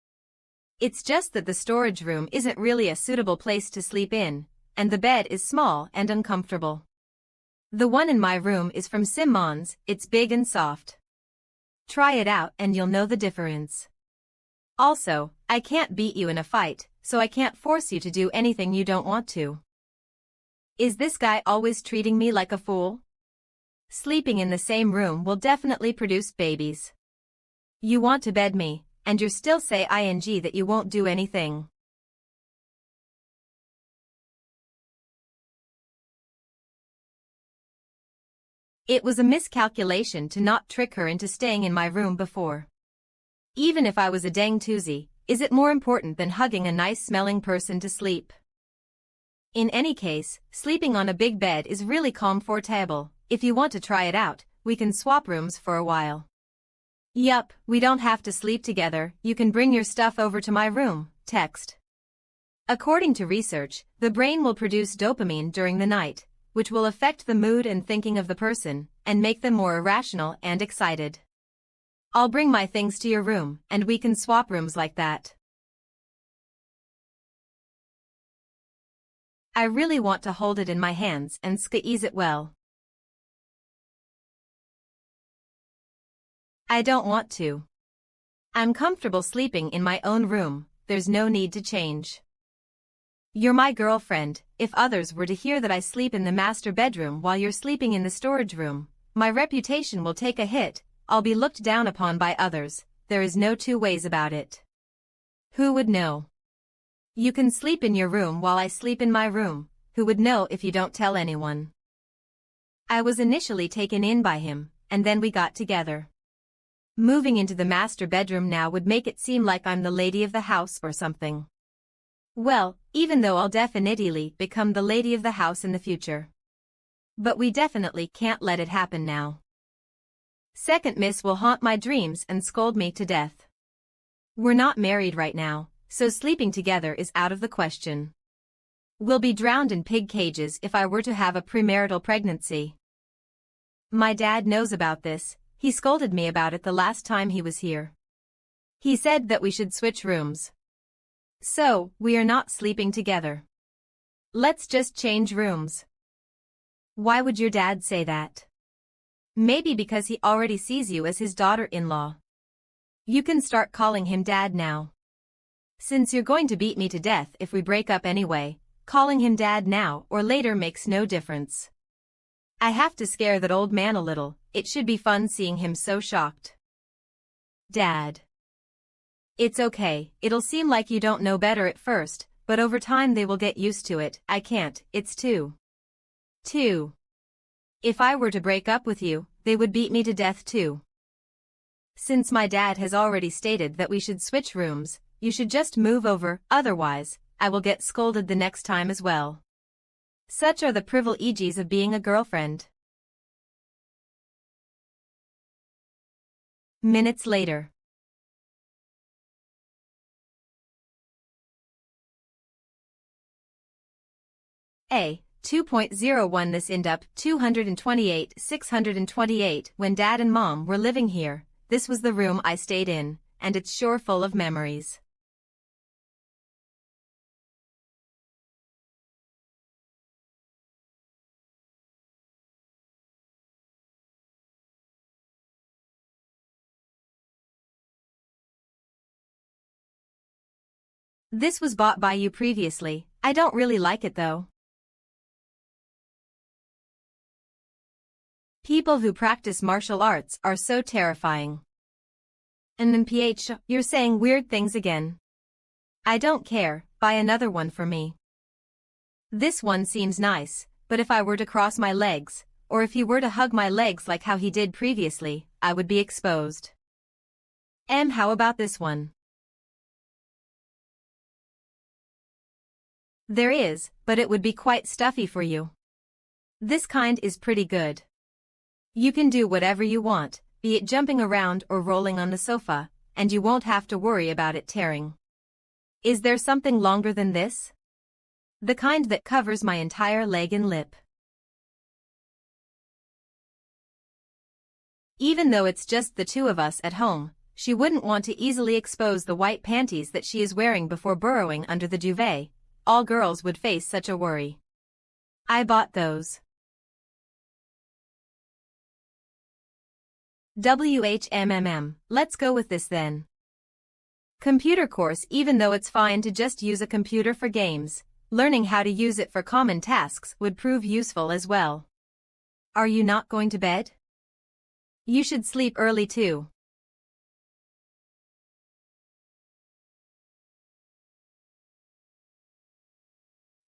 It's just that the storage room isn't really a suitable place to sleep in, and the bed is small and uncomfortable. The one in my room is from Simmons, it's big and soft. Try it out and you'll know the difference. Also, I can't beat you in a fight, so I can't force you to do anything you don't want to. Is this guy always treating me like a fool? Sleeping in the same room will definitely produce babies. You want to bed me, and you still say ing that you won't do anything. It was a miscalculation to not trick her into staying in my room before. Even if I was a dang toozy, is it more important than hugging a nice-smelling person to sleep? In any case, sleeping on a big bed is really comfortable. If you want to try it out, we can swap rooms for a while. Yup, we don't have to sleep together, you can bring your stuff over to my room, text. According to research, the brain will produce dopamine during the night, which will affect the mood and thinking of the person, and make them more irrational and excited. I'll bring my things to your room, and we can swap rooms like that. I really want to hold it in my hands and squeeze it well. I don't want to. I'm comfortable sleeping in my own room, there's no need to change. You're my girlfriend. If others were to hear that I sleep in the master bedroom while you're sleeping in the storage room, my reputation will take a hit, I'll be looked down upon by others, there is no two ways about it. Who would know? You can sleep in your room while I sleep in my room, who would know if you don't tell anyone? I was initially taken in by him, and then we got together. Moving into the master bedroom now would make it seem like I'm the lady of the house or something. Well, even though I'll definitely become the lady of the house in the future. But we definitely can't let it happen now. Second miss will haunt my dreams and scold me to death. We're not married right now, so sleeping together is out of the question. We'll be drowned in pig cages if I were to have a premarital pregnancy. My dad knows about this. He scolded me about it the last time he was here. He said that we should switch rooms. So, we are not sleeping together. Let's just change rooms. Why would your dad say that? Maybe because he already sees you as his daughter-in-law. You can start calling him dad now. Since you're going to beat me to death if we break up anyway, calling him dad now or later makes no difference. I have to scare that old man a little, it should be fun seeing him so shocked. Dad. It's okay, it'll seem like you don't know better at first, but over time they will get used to it. I can't, it's too. If I were to break up with you, they would beat me to death too. Since my dad has already stated that we should switch rooms, you should just move over, otherwise, I will get scolded the next time as well. Such are the privileges of being a girlfriend. Minutes later. A. 2.01 This ended up 628 when Dad and Mom were living here. This was the room I stayed in, and it's sure full of memories. This was bought by you previously. I don't really like it though. People who practice martial arts are so terrifying. And then you're saying weird things again. I don't care, buy another one for me. This one seems nice, but if I were to cross my legs, or if he were to hug my legs like how he did previously, I would be exposed. How about this one? There is, but it would be quite stuffy for you. This kind is pretty good. You can do whatever you want, be it jumping around or rolling on the sofa, and you won't have to worry about it tearing. Is there something longer than this? The kind that covers my entire leg and lip. Even though it's just the two of us at home, she wouldn't want to easily expose the white panties that she is wearing before burrowing under the duvet. All girls would face such a worry. I bought those. WHMMM, let's go with this then. Computer course. Even though it's fine to just use a computer for games, learning how to use it for common tasks would prove useful as well. Are you not going to bed? You should sleep early too.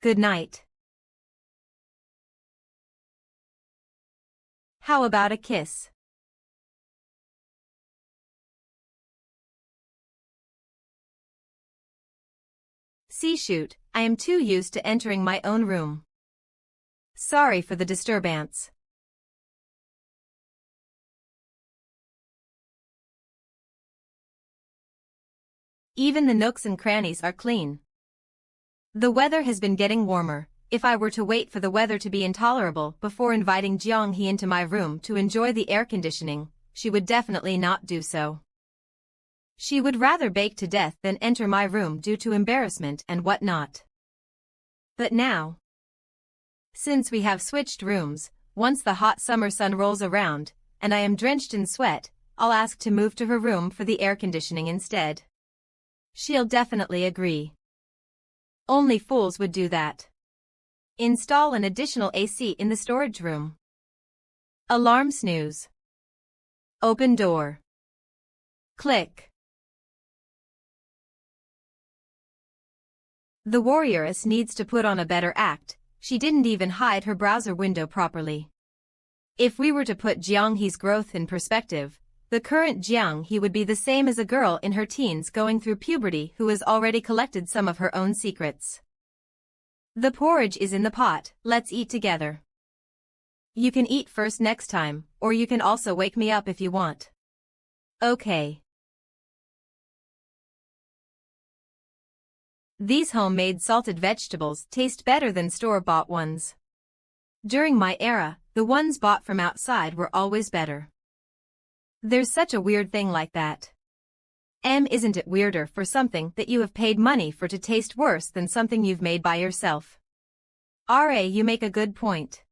Good night. How about a kiss? See, shoot, I am too used to entering my own room. Sorry for the disturbance. Even the nooks and crannies are clean. The weather has been getting warmer. If I were to wait for the weather to be intolerable before inviting Jiang-hee into my room to enjoy the air conditioning, she would definitely not do so. She would rather bake to death than enter my room due to embarrassment and whatnot. But now, since we have switched rooms, once the hot summer sun rolls around, and I am drenched in sweat, I'll ask to move to her room for the air conditioning instead. She'll definitely agree. Only fools would do that. Install an additional AC in the storage room. Alarm snooze. Open door. Click. The warrioress needs to put on a better act. She didn't even hide her browser window properly. If we were to put Jiang-hee's growth in perspective, the current Jiang-hee would be the same as a girl in her teens going through puberty who has already collected some of her own secrets. The porridge is in the pot, let's eat together. You can eat first next time, or you can also wake me up if you want. Okay. These homemade salted vegetables taste better than store-bought ones. During my era, the ones bought from outside were always better. There's such a weird thing like that. Isn't it weirder for something that you have paid money for to taste worse than something you've made by yourself? You make a good point.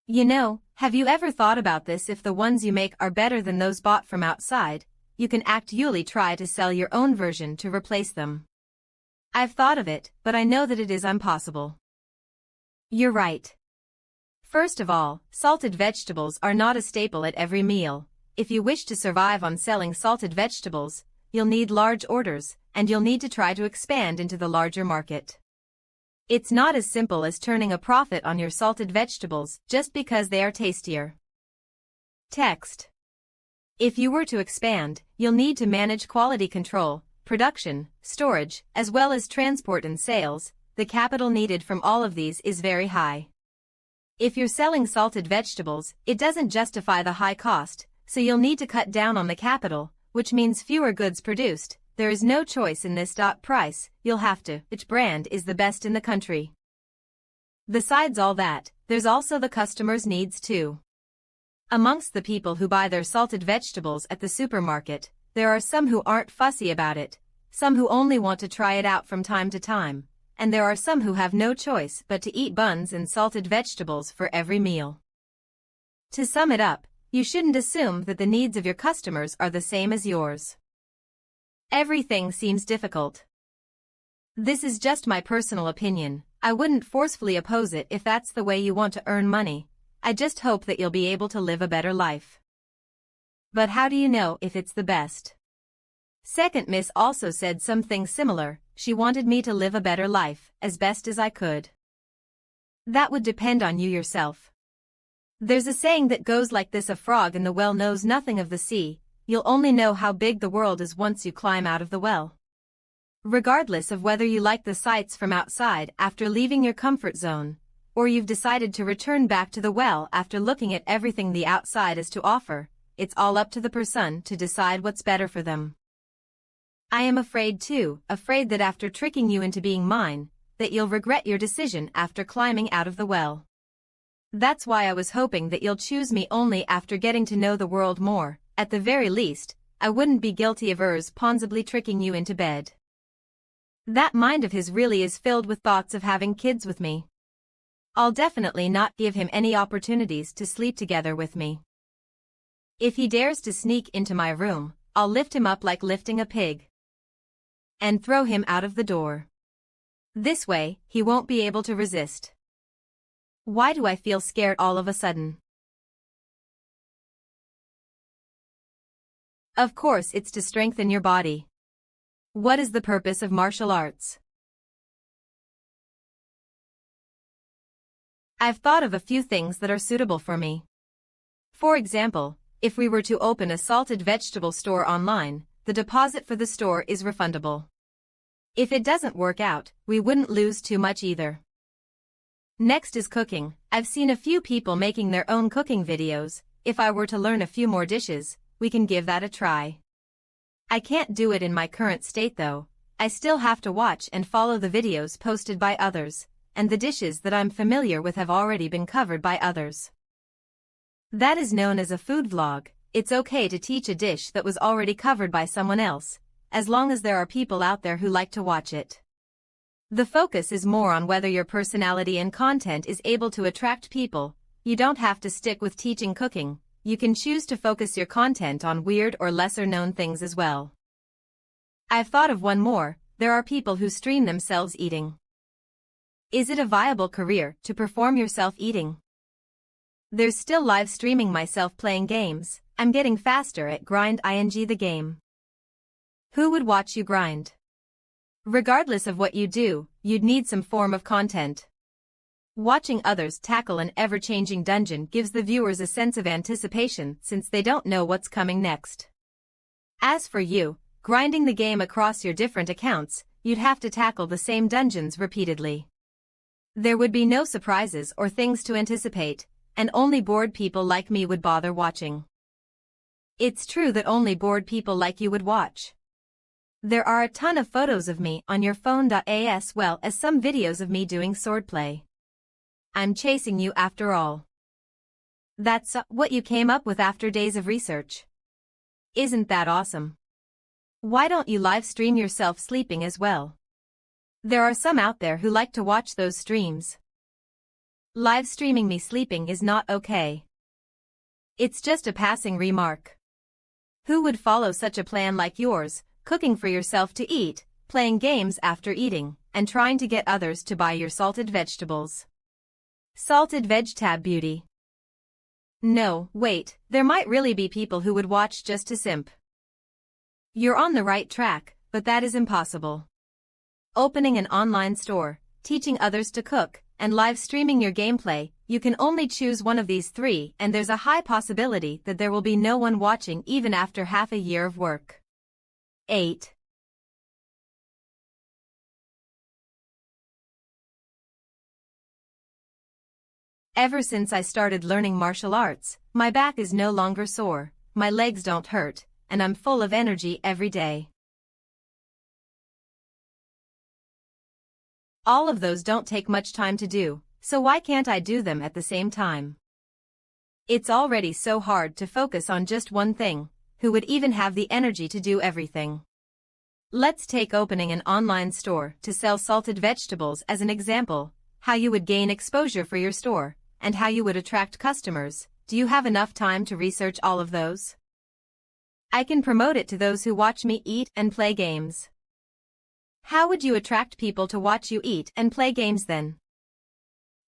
You know, have you ever thought about this? If the ones you make are better than those bought from outside, you can actually try to sell your own version to replace them. I've thought of it, but I know that it is impossible. You're right. First of all, salted vegetables are not a staple at every meal. If you wish to survive on selling salted vegetables, you'll need large orders, and you'll need to try to expand into the larger market. It's not as simple as turning a profit on your salted vegetables just because they are tastier. Text. If you were to expand, you'll need to manage quality control, production, storage, as well as transport and sales. The capital needed from all of these is very high. If you're selling salted vegetables, it doesn't justify the high cost, so you'll need to cut down on the capital, which means fewer goods produced. There is no choice in this. Price, you'll have to. Which brand is the best in the country? Besides all that, there's also the customer's needs too. Amongst the people who buy their salted vegetables at the supermarket, there are some who aren't fussy about it, some who only want to try it out from time to time, and there are some who have no choice but to eat buns and salted vegetables for every meal. To sum it up, you shouldn't assume that the needs of your customers are the same as yours. Everything seems difficult. This is just my personal opinion. I wouldn't forcefully oppose it if that's the way you want to earn money. I just hope that you'll be able to live a better life. But how do you know if it's the best? Second Miss also said something similar. She wanted me to live a better life, as best as I could. That would depend on you yourself. There's a saying that goes like this: a frog in the well knows nothing of the sea. You'll only know how big the world is once you climb out of the well. Regardless of whether you like the sights from outside after leaving your comfort zone, or you've decided to return back to the well after looking at everything the outside has to offer, it's all up to the person to decide what's better for them. I am afraid that after tricking you into being mine, that you'll regret your decision after climbing out of the well. That's why I was hoping that you'll choose me only after getting to know the world more. At the very least, I wouldn't be guilty of responsibly tricking you into bed. That mind of his really is filled with thoughts of having kids with me. I'll definitely not give him any opportunities to sleep together with me. If he dares to sneak into my room, I'll lift him up like lifting a pig and throw him out of the door. This way, he won't be able to resist. Why do I feel scared all of a sudden? Of course, it's to strengthen your body. What is the purpose of martial arts? I've thought of a few things that are suitable for me. For example, if we were to open a salted vegetable store online, the deposit for the store is refundable. If it doesn't work out, we wouldn't lose too much either. Next is cooking. I've seen a few people making their own cooking videos. If I were to learn a few more dishes, we can give that a try. I can't do it in my current state though. I still have to watch and follow the videos posted by others, and the dishes that I'm familiar with have already been covered by others. That is known as a food vlog. It's okay to teach a dish that was already covered by someone else, as long as there are people out there who like to watch it. The focus is more on whether your personality and content is able to attract people. You don't have to stick with teaching cooking. You can choose to focus your content on weird or lesser-known things as well. I've thought of one more. There are people who stream themselves eating. Is it a viable career to perform yourself eating? There's still live streaming myself playing games. I'm getting faster at grind ing the game. Who would watch you grind? Regardless of what you do, you'd need some form of content. Watching others tackle an ever-changing dungeon gives the viewers a sense of anticipation since they don't know what's coming next. As for you, grinding the game across your different accounts, you'd have to tackle the same dungeons repeatedly. There would be no surprises or things to anticipate, and only bored people like me would bother watching. It's true that only bored people like you would watch. There are a ton of photos of me on your phone as well as some videos of me doing swordplay. I'm chasing you after all. That's what you came up with after days of research. Isn't that awesome? Why don't you live stream yourself sleeping as well? There are some out there who like to watch those streams. Live streaming me sleeping is not okay. It's just a passing remark. Who would follow such a plan like yours, cooking for yourself to eat, playing games after eating, and trying to get others to buy your salted vegetables? Salted veg beauty. No, wait, there might really be people who would watch just to simp. You're on the right track, but that is impossible. Opening an online store, teaching others to cook, and live streaming your gameplay, you can only choose one of these three, and there's a high possibility that there will be no one watching even after half a year of work. 8. Ever since I started learning martial arts, my back is no longer sore, my legs don't hurt, and I'm full of energy every day. All of those don't take much time to do, so why can't I do them at the same time? It's already so hard to focus on just one thing. Who would even have the energy to do everything? Let's take opening an online store to sell salted vegetables as an example. How you would gain exposure for your store, and how you would attract customers. Do you have enough time to research all of those? I can promote it to those who watch me eat and play games. How would you attract people to watch you eat and play games then?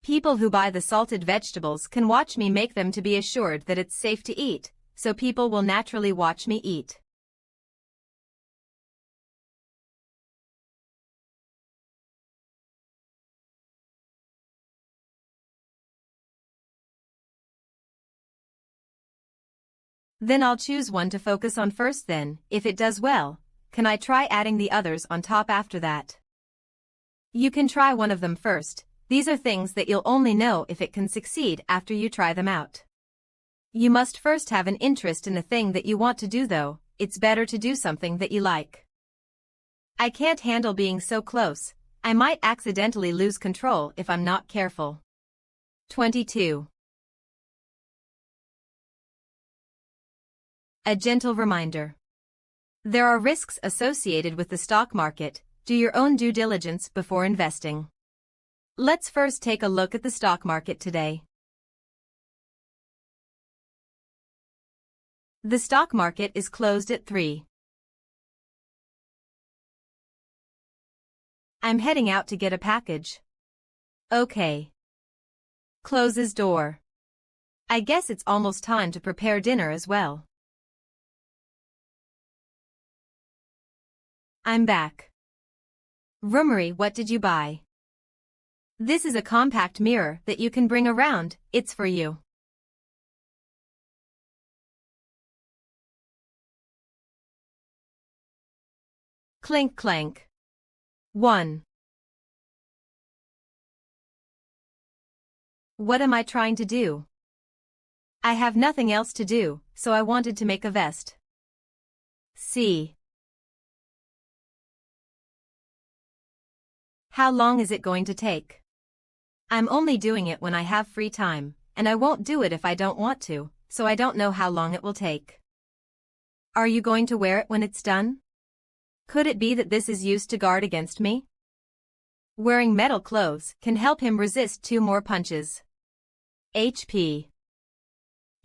People who buy the salted vegetables can watch me make them to be assured that it's safe to eat, so people will naturally watch me eat. Then I'll choose one to focus on first then. If it does well, can I try adding the others on top after that? You can try one of them first. These are things that you'll only know if it can succeed after you try them out. You must first have an interest in the thing that you want to do though. It's better to do something that you like. I can't handle being so close. I might accidentally lose control if I'm not careful. 22. A gentle reminder. There are risks associated with the stock market. Do your own due diligence before investing. Let's first take a look at the stock market today. The stock market is closed at 3. I'm heading out to get a package. Okay. Closes door. I guess it's almost time to prepare dinner as well. I'm back. Roomery, what did you buy? This is a compact mirror that you can bring around. It's for you. Clink clank. 1. What am I trying to do? I have nothing else to do, so I wanted to make a vest. C. How long is it going to take? I'm only doing it when I have free time, and I won't do it if I don't want to, so I don't know how long it will take. Are you going to wear it when it's done? Could it be that this is used to guard against me? Wearing metal clothes can help him resist 2 more punches. HP.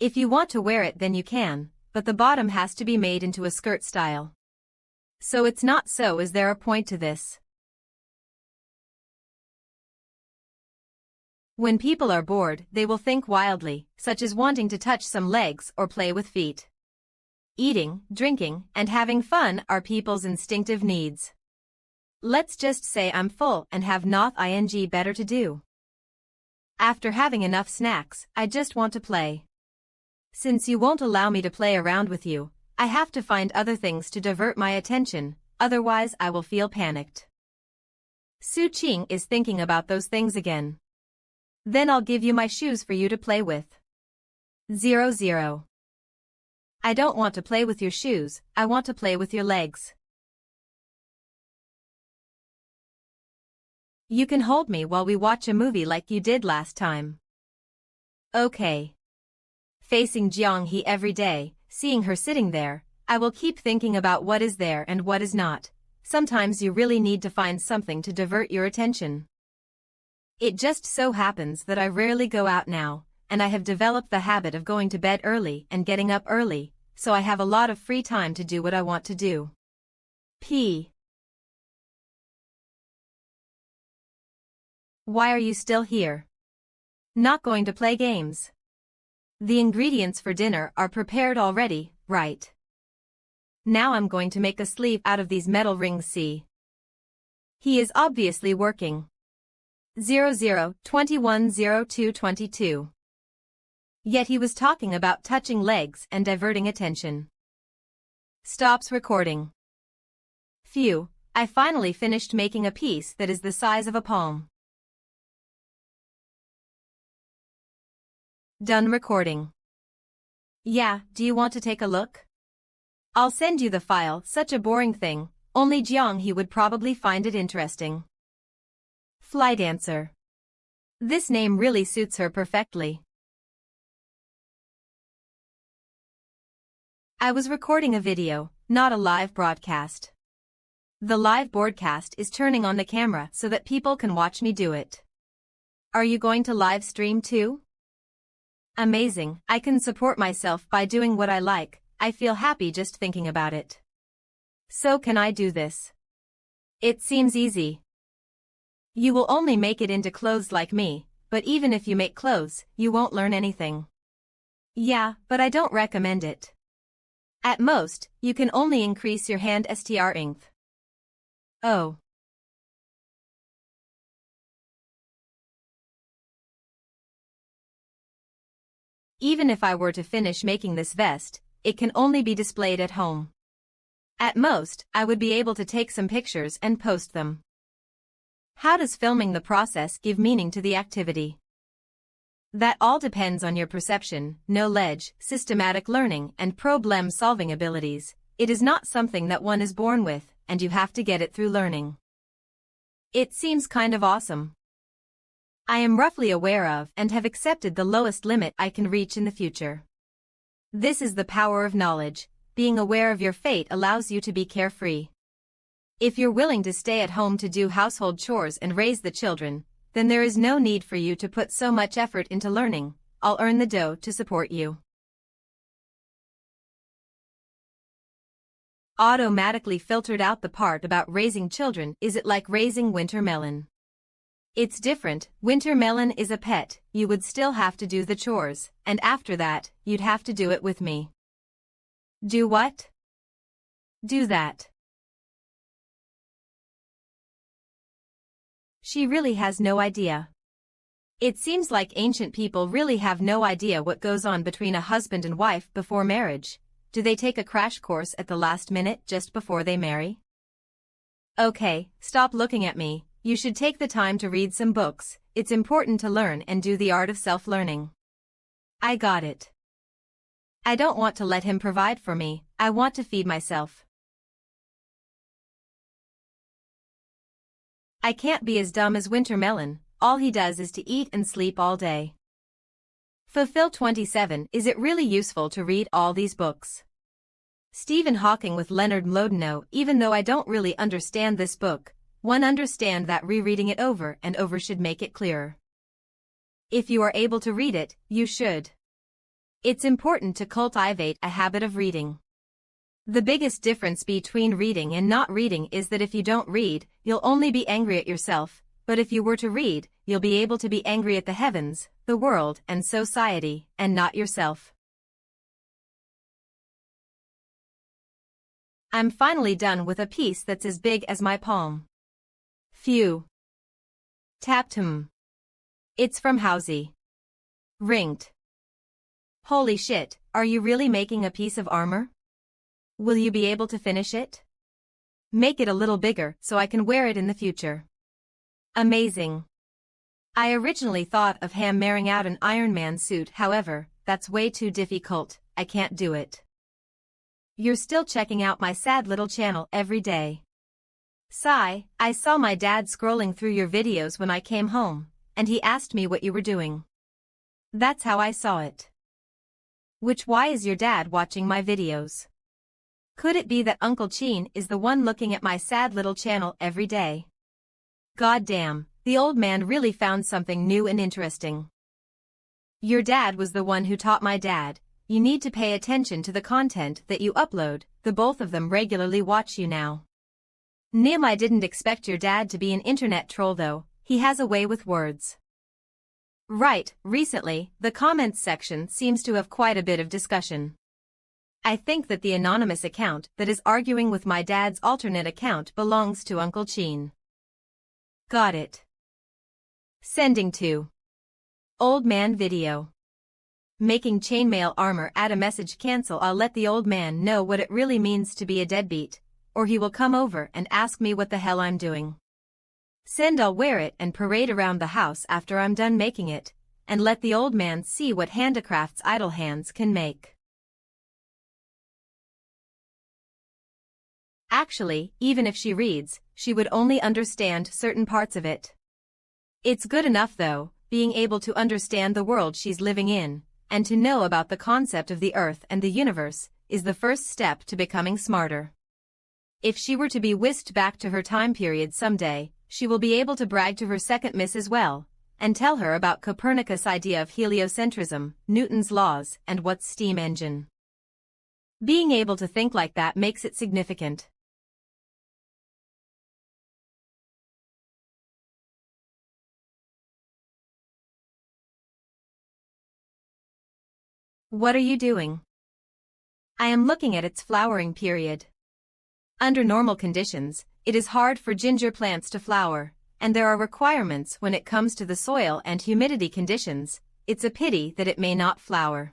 If you want to wear it then you can, but the bottom has to be made into a skirt style. So it's not so. Is there a point to this? When people are bored, they will think wildly, such as wanting to touch some legs or play with feet. Eating, drinking, and having fun are people's instinctive needs. Let's just say I'm full and have nothing better to do. After having enough snacks, I just want to play. Since you won't allow me to play around with you, I have to find other things to divert my attention, otherwise I will feel panicked. Su Qing is thinking about those things again. Then I'll give you my shoes for you to play with. 00. I don't want to play with your shoes, I want to play with your legs. You can hold me while we watch a movie like you did last time. Okay. Facing Jianghe every day, seeing her sitting there, I will keep thinking about what is there and what is not. Sometimes you really need to find something to divert your attention. It just so happens that I rarely go out now, and I have developed the habit of going to bed early and getting up early, so I have a lot of free time to do what I want to do. P. Why are you still here? Not going to play games? The ingredients for dinner are prepared already, right? Now I'm going to make a sleeve out of these metal rings. See? He is obviously working. 00210222. Yet he was talking about touching legs and diverting attention. Stops recording. Phew, I finally finished making a piece that is the size of a palm. Done recording. Yeah, do you want to take a look? I'll send you the file. Such a boring thing, only Jianghe would probably find it interesting. Fly dancer. This name really suits her perfectly. I was recording a video, not a live broadcast. The live broadcast is turning on the camera so that people can watch me do it. Are you going to live stream too? Amazing, I can support myself by doing what I like. I feel happy just thinking about it. So can I do this? It seems easy. You will only make it into clothes like me, but even if you make clothes, you won't learn anything. Yeah, but I don't recommend it. At most, you can only increase your hand strength. Oh. Even if I were to finish making this vest, it can only be displayed at home. At most, I would be able to take some pictures and post them. How does filming the process give meaning to the activity? That all depends on your perception, knowledge, systematic learning, and problem-solving abilities. It is not something that one is born with, and you have to get it through learning. It seems kind of awesome. I am roughly aware of and have accepted the lowest limit I can reach in the future. This is the power of knowledge. being aware of your fate allows you to be carefree. If you're willing to stay at home to do household chores and raise the children, then there is no need for you to put so much effort into learning. I'll earn the dough to support you. Automatically filtered out the part about raising children. Is it like raising winter melon? It's different. Winter melon is a pet. You would still have to do the chores, and after that, you'd have to do it with me. Do what? Do that. She really has no idea. It seems like ancient people really have no idea what goes on between a husband and wife before marriage. Do they take a crash course at the last minute just before they marry? Okay, stop looking at me. You should take the time to read some books. It's important to learn and do the art of self-learning. I got it. I don't want to let him provide for me. I want to feed myself. I can't be as dumb as Winter Melon. All he does is to eat and sleep all day. Fulfill 27. Is it really useful to read all these books? Stephen Hawking with Leonard Mlodinow. Even though I don't really understand this book, one understand that rereading it over and over should make it clearer. If you are able to read it, you should. It's important to cultivate a habit of reading. The biggest difference between reading and not reading is that if you don't read, you'll only be angry at yourself, but if you were to read, you'll be able to be angry at the heavens, the world, and society, and not yourself. I'm finally done with a piece that's as big as my palm. Phew. Tapped him. It's from Housie. Ringed. Holy shit, are you really making a piece of armor? Will you be able to finish it? Make it a little bigger so I can wear it in the future. Amazing. I originally thought of hammering out an Iron Man suit, however, that's way too difficult. I can't do it. You're still checking out my sad little channel every day. Sigh, I saw my dad scrolling through your videos when I came home, and he asked me what you were doing. That's how I saw it. Why is your dad watching my videos? Could it be that Uncle Cheen is the one looking at my sad little channel every day? God damn, the old man really found something new and interesting. Your dad was the one who taught my dad. You need to pay attention to the content that you upload. The both of them regularly watch you now. Nim, I didn't expect your dad to be an internet troll though. He has a way with words. Right, recently, the comments section seems to have quite a bit of discussion. I think that the anonymous account that is arguing with my dad's alternate account belongs to Uncle Cheen. Got it. Sending to Old Man video. Making chainmail armor. Add a message. Cancel. I'll let the old man know what it really means to be a deadbeat, or he will come over and ask me what the hell I'm doing. Send. I'll wear it and parade around the house after I'm done making it, and let the old man see what handicrafts idle hands can make. Actually, even if she reads, she would only understand certain parts of it. It's good enough though, being able to understand the world she's living in, and to know about the concept of the earth and the universe, is the first step to becoming smarter. If she were to be whisked back to her time period someday, she will be able to brag to her second miss as well, and tell her about Copernicus' idea of heliocentrism, Newton's laws, and what's steam engine. Being able to think like that makes it significant. What are you doing? I am looking at its flowering period. Under normal conditions, it is hard for ginger plants to flower, and there are requirements when it comes to the soil and humidity conditions. It's a pity that it may not flower.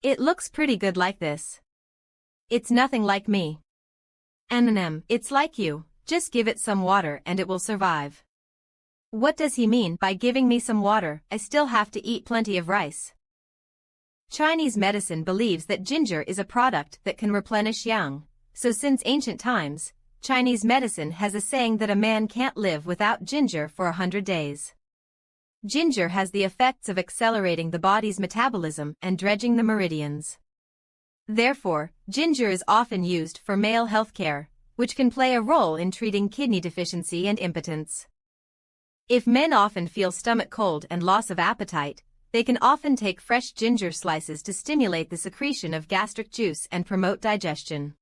It looks pretty good like this. It's nothing like me. It's like you, just give it some water and it will survive. What does he mean by giving me some water? I still have to eat plenty of rice. Chinese medicine believes that ginger is a product that can replenish yang, so since ancient times, Chinese medicine has a saying that a man can't live without ginger for 100 days. Ginger has the effects of accelerating the body's metabolism and dredging the meridians. Therefore, ginger is often used for male healthcare, which can play a role in treating kidney deficiency and impotence. If men often feel stomach cold and loss of appetite, they can often take fresh ginger slices to stimulate the secretion of gastric juice and promote digestion.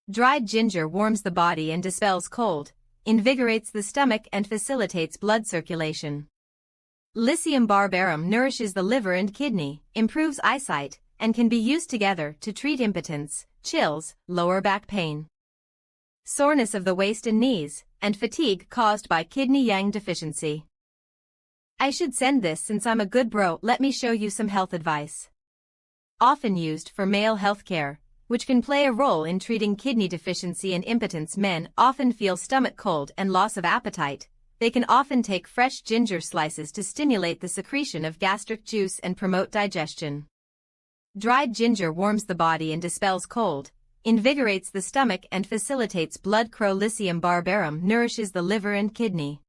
Dried ginger warms the body and dispels cold, invigorates the stomach and facilitates blood circulation. Lycium barbarum nourishes the liver and kidney, improves eyesight, and can be used together to treat impotence, chills, lower back pain, soreness of the waist and knees, and fatigue caused by kidney yang deficiency. I should send this since I'm a good bro. Let me show you some health advice. Often used for male healthcare, which can play a role in treating kidney deficiency and impotence. Men often feel stomach cold and loss of appetite. They can often take fresh ginger slices to stimulate the secretion of gastric juice and promote digestion. Dried ginger warms the body and dispels cold, invigorates the stomach and facilitates blood flow. Lycium barbarum nourishes the liver and kidney,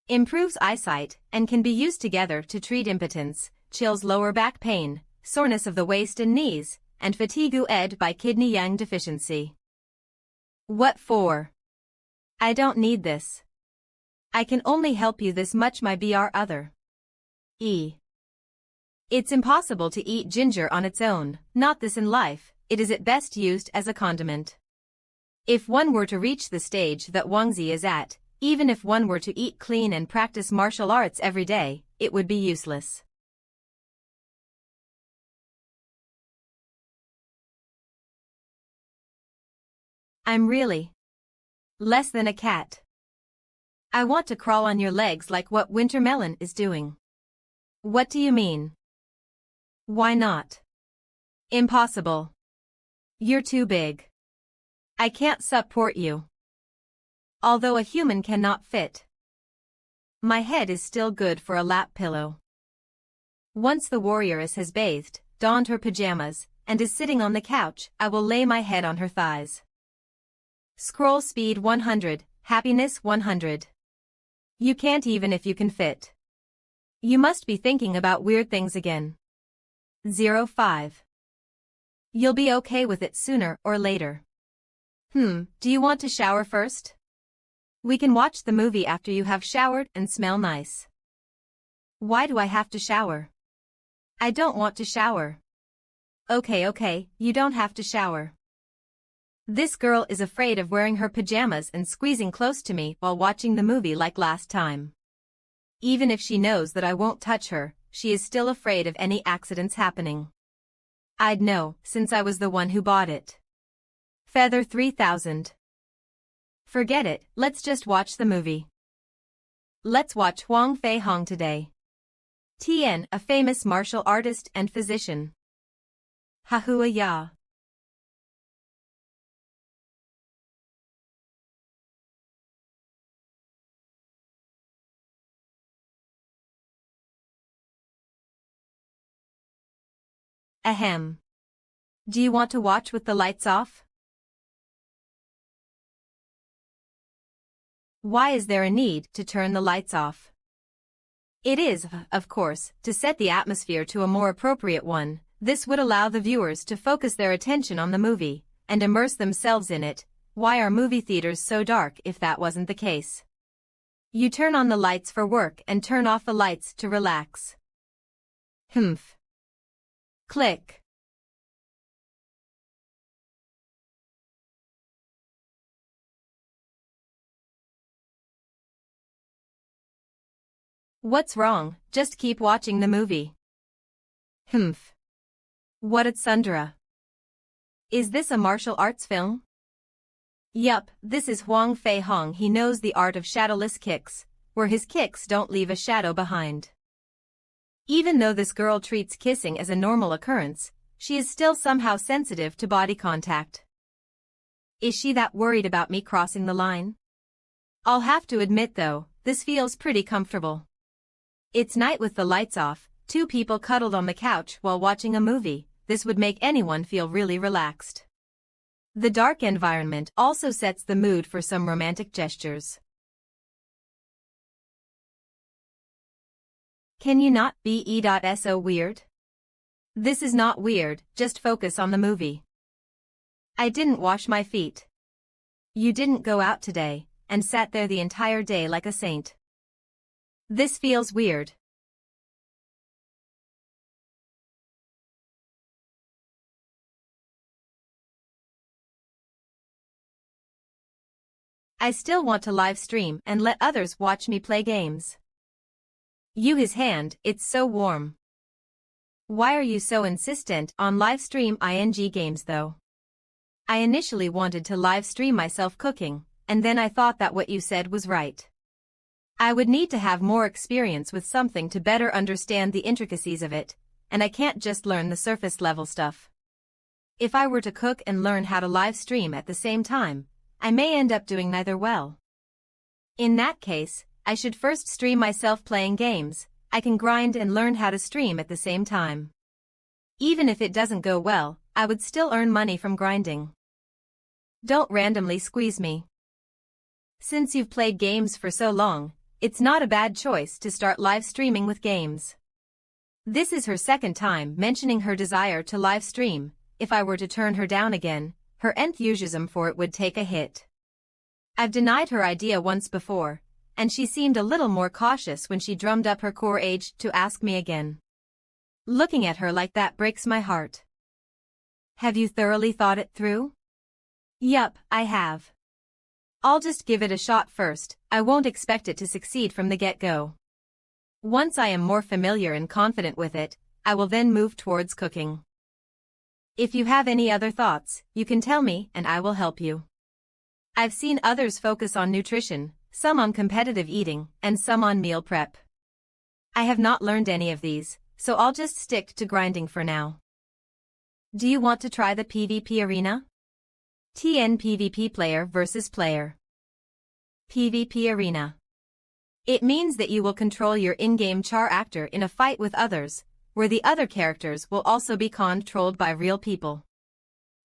improves eyesight, and can be used together to treat impotence, chills, lower back pain, soreness of the waist and knees, and fatigue caused by kidney yang deficiency. What for? I don't need this. I can only help you this much. My br other. It's impossible to eat ginger on its own, not this in life. It is at best used as a condiment. If one were to reach the stage that Wangzi is at, even if one were to eat clean and practice martial arts every day, it would be useless. I'm really less than a cat. I want to crawl on your legs like what Wintermelon is doing. What do you mean? Why not? Impossible. You're too big. I can't support you. Although a human cannot fit. My head is still good for a lap pillow. Once the warrioress has bathed, donned her pajamas, and is sitting on the couch, I will lay my head on her thighs. Scroll speed 100, happiness 100. You can't even if you can fit. You must be thinking about weird things again. 05. You'll be okay with it sooner or later. Do you want to shower first? We can watch the movie after you have showered and smell nice. Why do I have to shower? I don't want to shower. Okay, you don't have to shower. This girl is afraid of wearing her pajamas and squeezing close to me while watching the movie like last time. Even if she knows that I won't touch her, she is still afraid of any accidents happening. I'd know, since I was the one who bought it. Feather 3000. Forget it, let's just watch the movie. Let's watch Huang Fei Hong today. Tian, a famous martial artist and physician. Hahua ya. Ahem. Do you want to watch with the lights off? Why is there a need to turn the lights off? It is, of course, to set the atmosphere to a more appropriate one. This would allow the viewers to focus their attention on the movie and immerse themselves in it. Why are movie theaters so dark if that wasn't the case? You turn on the lights for work and turn off the lights to relax. Humph. Click. What's wrong? Just keep watching the movie. Humph. What at Sundara? Is this a martial arts film? Yup, this is Huang Fei Hong. He knows the art of shadowless kicks, where his kicks don't leave a shadow behind. Even though this girl treats kissing as a normal occurrence, she is still somehow sensitive to body contact. Is she that worried about me crossing the line? I'll have to admit though, this feels pretty comfortable. It's night with the lights off, two people cuddled on the couch while watching a movie. This would make anyone feel really relaxed. The dark environment also sets the mood for some romantic gestures. Can you not be so weird? This is not weird, just focus on the movie. I didn't wash my feet. You didn't go out today, and sat there the entire day like a saint. This feels weird. I still want to live stream and let others watch me play games. You his hand, it's so warm. Why are you so insistent on live stream ing games though? I initially wanted to live stream myself cooking, and then I thought that what you said was right. I would need to have more experience with something to better understand the intricacies of it, and I can't just learn the surface level stuff. If I were to cook and learn how to live stream at the same time, I may end up doing neither well. In that case, I should first stream myself playing games. I can grind and learn how to stream at the same time. Even if it doesn't go well, I would still earn money from grinding. Don't randomly squeeze me. Since you've played games for so long, it's not a bad choice to start live streaming with games. This is her second time mentioning her desire to live stream. If I were to turn her down again, her enthusiasm for it would take a hit. I've denied her idea once before, and she seemed a little more cautious when she drummed up her courage to ask me again. Looking at her like that breaks my heart. Have you thoroughly thought it through? Yup, I have. I'll just give it a shot first. I won't expect it to succeed from the get-go. Once I am more familiar and confident with it, I will then move towards cooking. If you have any other thoughts, you can tell me and I will help you. I've seen others focus on nutrition, some on competitive eating, and some on meal prep. I have not learned any of these, so I'll just stick to grinding for now. Do you want to try the PvP arena? TN PvP player versus player. PvP arena. It means that you will control your in-game char actor in a fight with others, where the other characters will also be controlled by real people.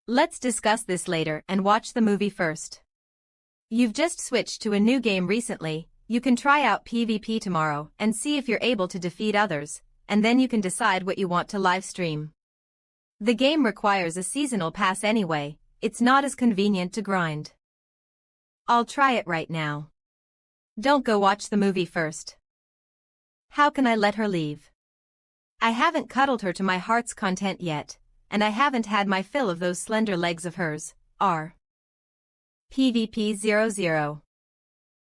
Let's discuss this later and watch the movie first. You've just switched to a new game recently. You can try out PvP tomorrow and see if you're able to defeat others, and then you can decide what you want to live stream. The game requires a seasonal pass anyway. It's not as convenient to grind. I'll try it right now. Don't go watch the movie first. How can I let her leave? I haven't cuddled her to my heart's content yet, and I haven't had my fill of those slender legs of hers. R. PvP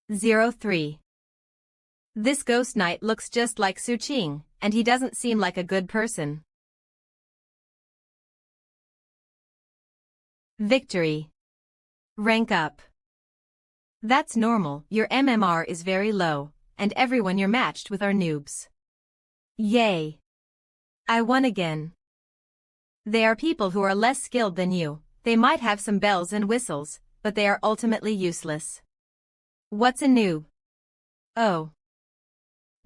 0003. This ghost knight looks just like Su Qing, and he doesn't seem like a good person. Victory. Rank up. That's normal, your MMR is very low, and everyone you're matched with are noobs. Yay. I won again. They are people who are less skilled than you. They might have some bells and whistles, but they are ultimately useless. What's a noob? Oh.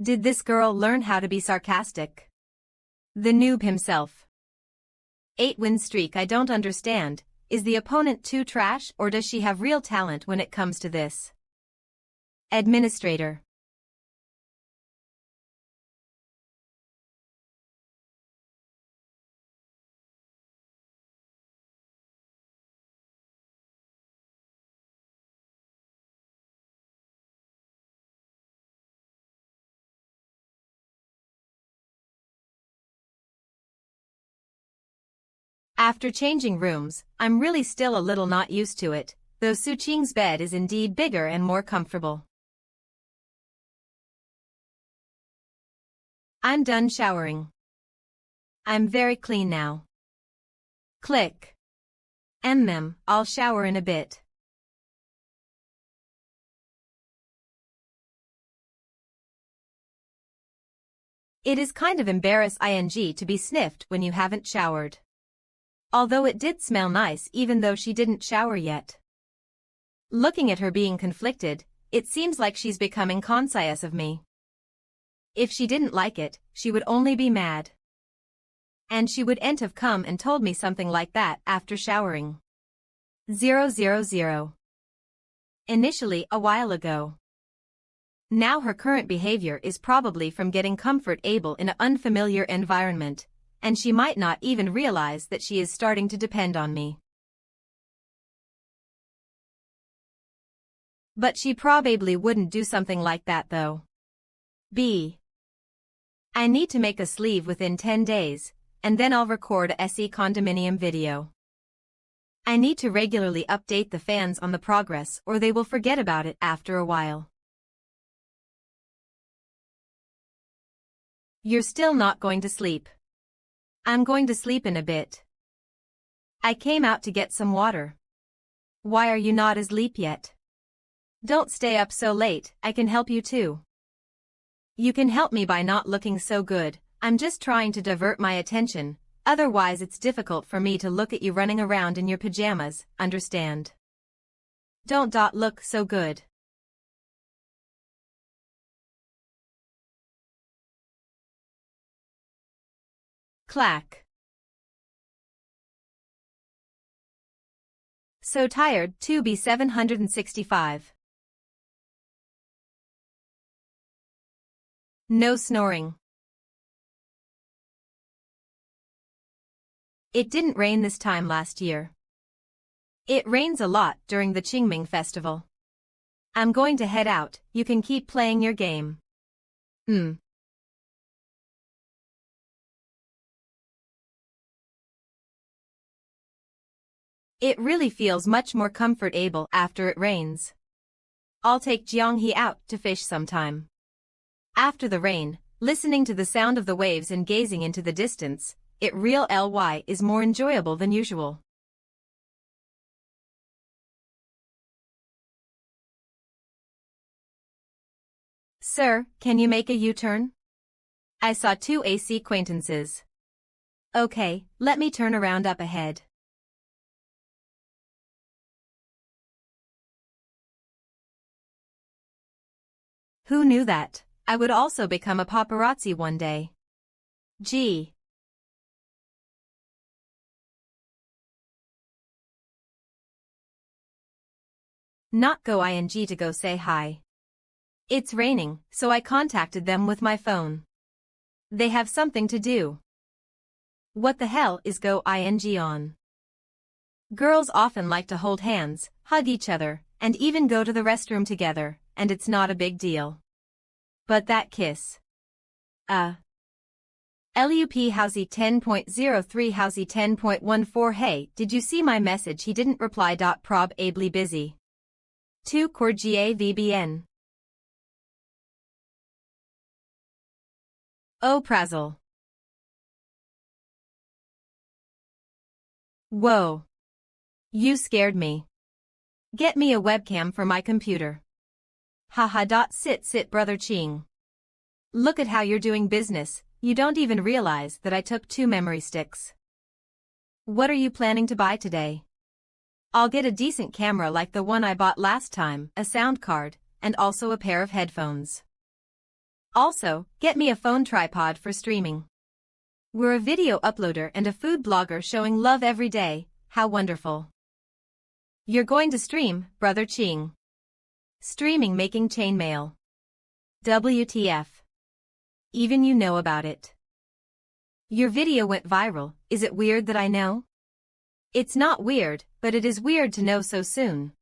Did this girl learn how to be sarcastic? The noob himself. 8-win streak. I don't understand. Is the opponent too trash or does she have real talent when it comes to this? Administrator. After changing rooms, I'm really still a little not used to it, though Su Qing's bed is indeed bigger and more comfortable. I'm done showering. I'm very clean now. Click. I'll shower in a bit. It is kind of embarrassing to be sniffed when you haven't showered. Although it did smell nice even though she didn't shower yet. Looking at her being conflicted, it seems like she's becoming conscious of me. If she didn't like it, she would only be mad. And she wouldn't have come and told me something like that after showering. 000. Initially a while ago. Now her current behavior is probably from getting comfortable in an unfamiliar environment, and she might not even realize that she is starting to depend on me. But she probably wouldn't do something like that though. B. I need to make a sleeve within 10 days, and then I'll record a SE condominium video. I need to regularly update the fans on the progress or they will forget about it after a while. You're still not going to sleep. I'm going to sleep in a bit. I came out to get some water. Why are you not asleep yet? Don't stay up so late, I can help you too. You can help me by not looking so good, I'm just trying to divert my attention. Otherwise it's difficult for me to look at you running around in your pajamas, understand? Don't look so good. Clack. So tired, 2B 765. No snoring. It didn't rain this time last year. It rains a lot during the Qingming festival. I'm going to head out, you can keep playing your game. It really feels much more comfortable after it rains. I'll take Jianghe out to fish sometime. After the rain, listening to the sound of the waves and gazing into the distance, it really is more enjoyable than usual. Sir, can you make a U-turn? I saw 2 AC acquaintances. Okay, let me turn around up ahead. Who knew that I would also become a paparazzi one day? Gee. Not go ing to go say hi. It's raining, so I contacted them with my phone. They have something to do. What the hell is go ing on? Girls often like to hold hands, hug each other, and even go to the restroom together, and it's not a big deal. But that kiss. LUP Housey 10.03 Housey 10.14 Hey, did you see my message? He didn't reply. Probably busy. 2 Cordier VBN. Oh Prazzle. Whoa. You scared me. Get me a webcam for my computer. Haha. Sit brother Ching. Look at how you're doing business, you don't even realize that I took 2 memory sticks. What are you planning to buy today? I'll get a decent camera like the one I bought last time, a sound card, and also a pair of headphones. Also, get me a phone tripod for streaming. We're a video uploader and a food blogger showing love every day, how wonderful. You're going to stream, brother Ching. Streaming making chainmail. WTF. Even you know about it. Your video went viral, is it weird that I know? It's not weird, but it is weird to know so soon.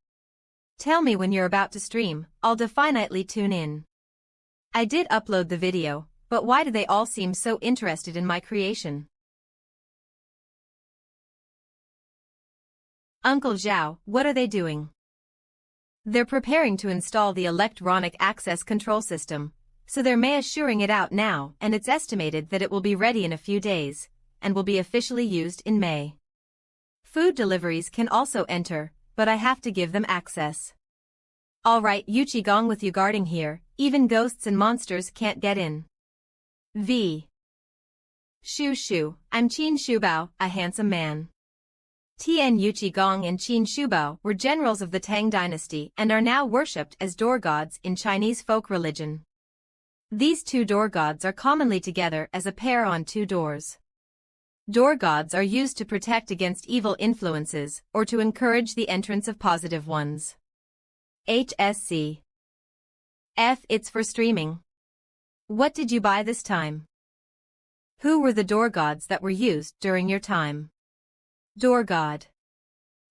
Tell me when you're about to stream, I'll definitely tune in. I did upload the video, but why do they all seem so interested in my creation? Uncle Zhao, what are they doing? They're preparing to install the electronic access control system, so they're assuring it out now, and it's estimated that it will be ready in a few days, and will be officially used in May. Food deliveries can also enter, but I have to give them access. Alright, Yuchi Gong with you guarding here, even ghosts and monsters can't get in. V. Shu, I'm Qin Shubao, a handsome man. Tian Yuchi Gong and Qin Shubao were generals of the Tang dynasty and are now worshipped as door gods in Chinese folk religion. These 2 door gods are commonly together as a pair on 2 doors. Door gods are used to protect against evil influences or to encourage the entrance of positive ones. HSC. F. It's for streaming. What did you buy this time? Who were the door gods that were used during your time? Door god.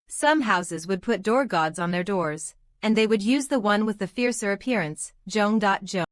Some houses would put door gods on their doors, and they would use the one with the fiercer appearance, Jong.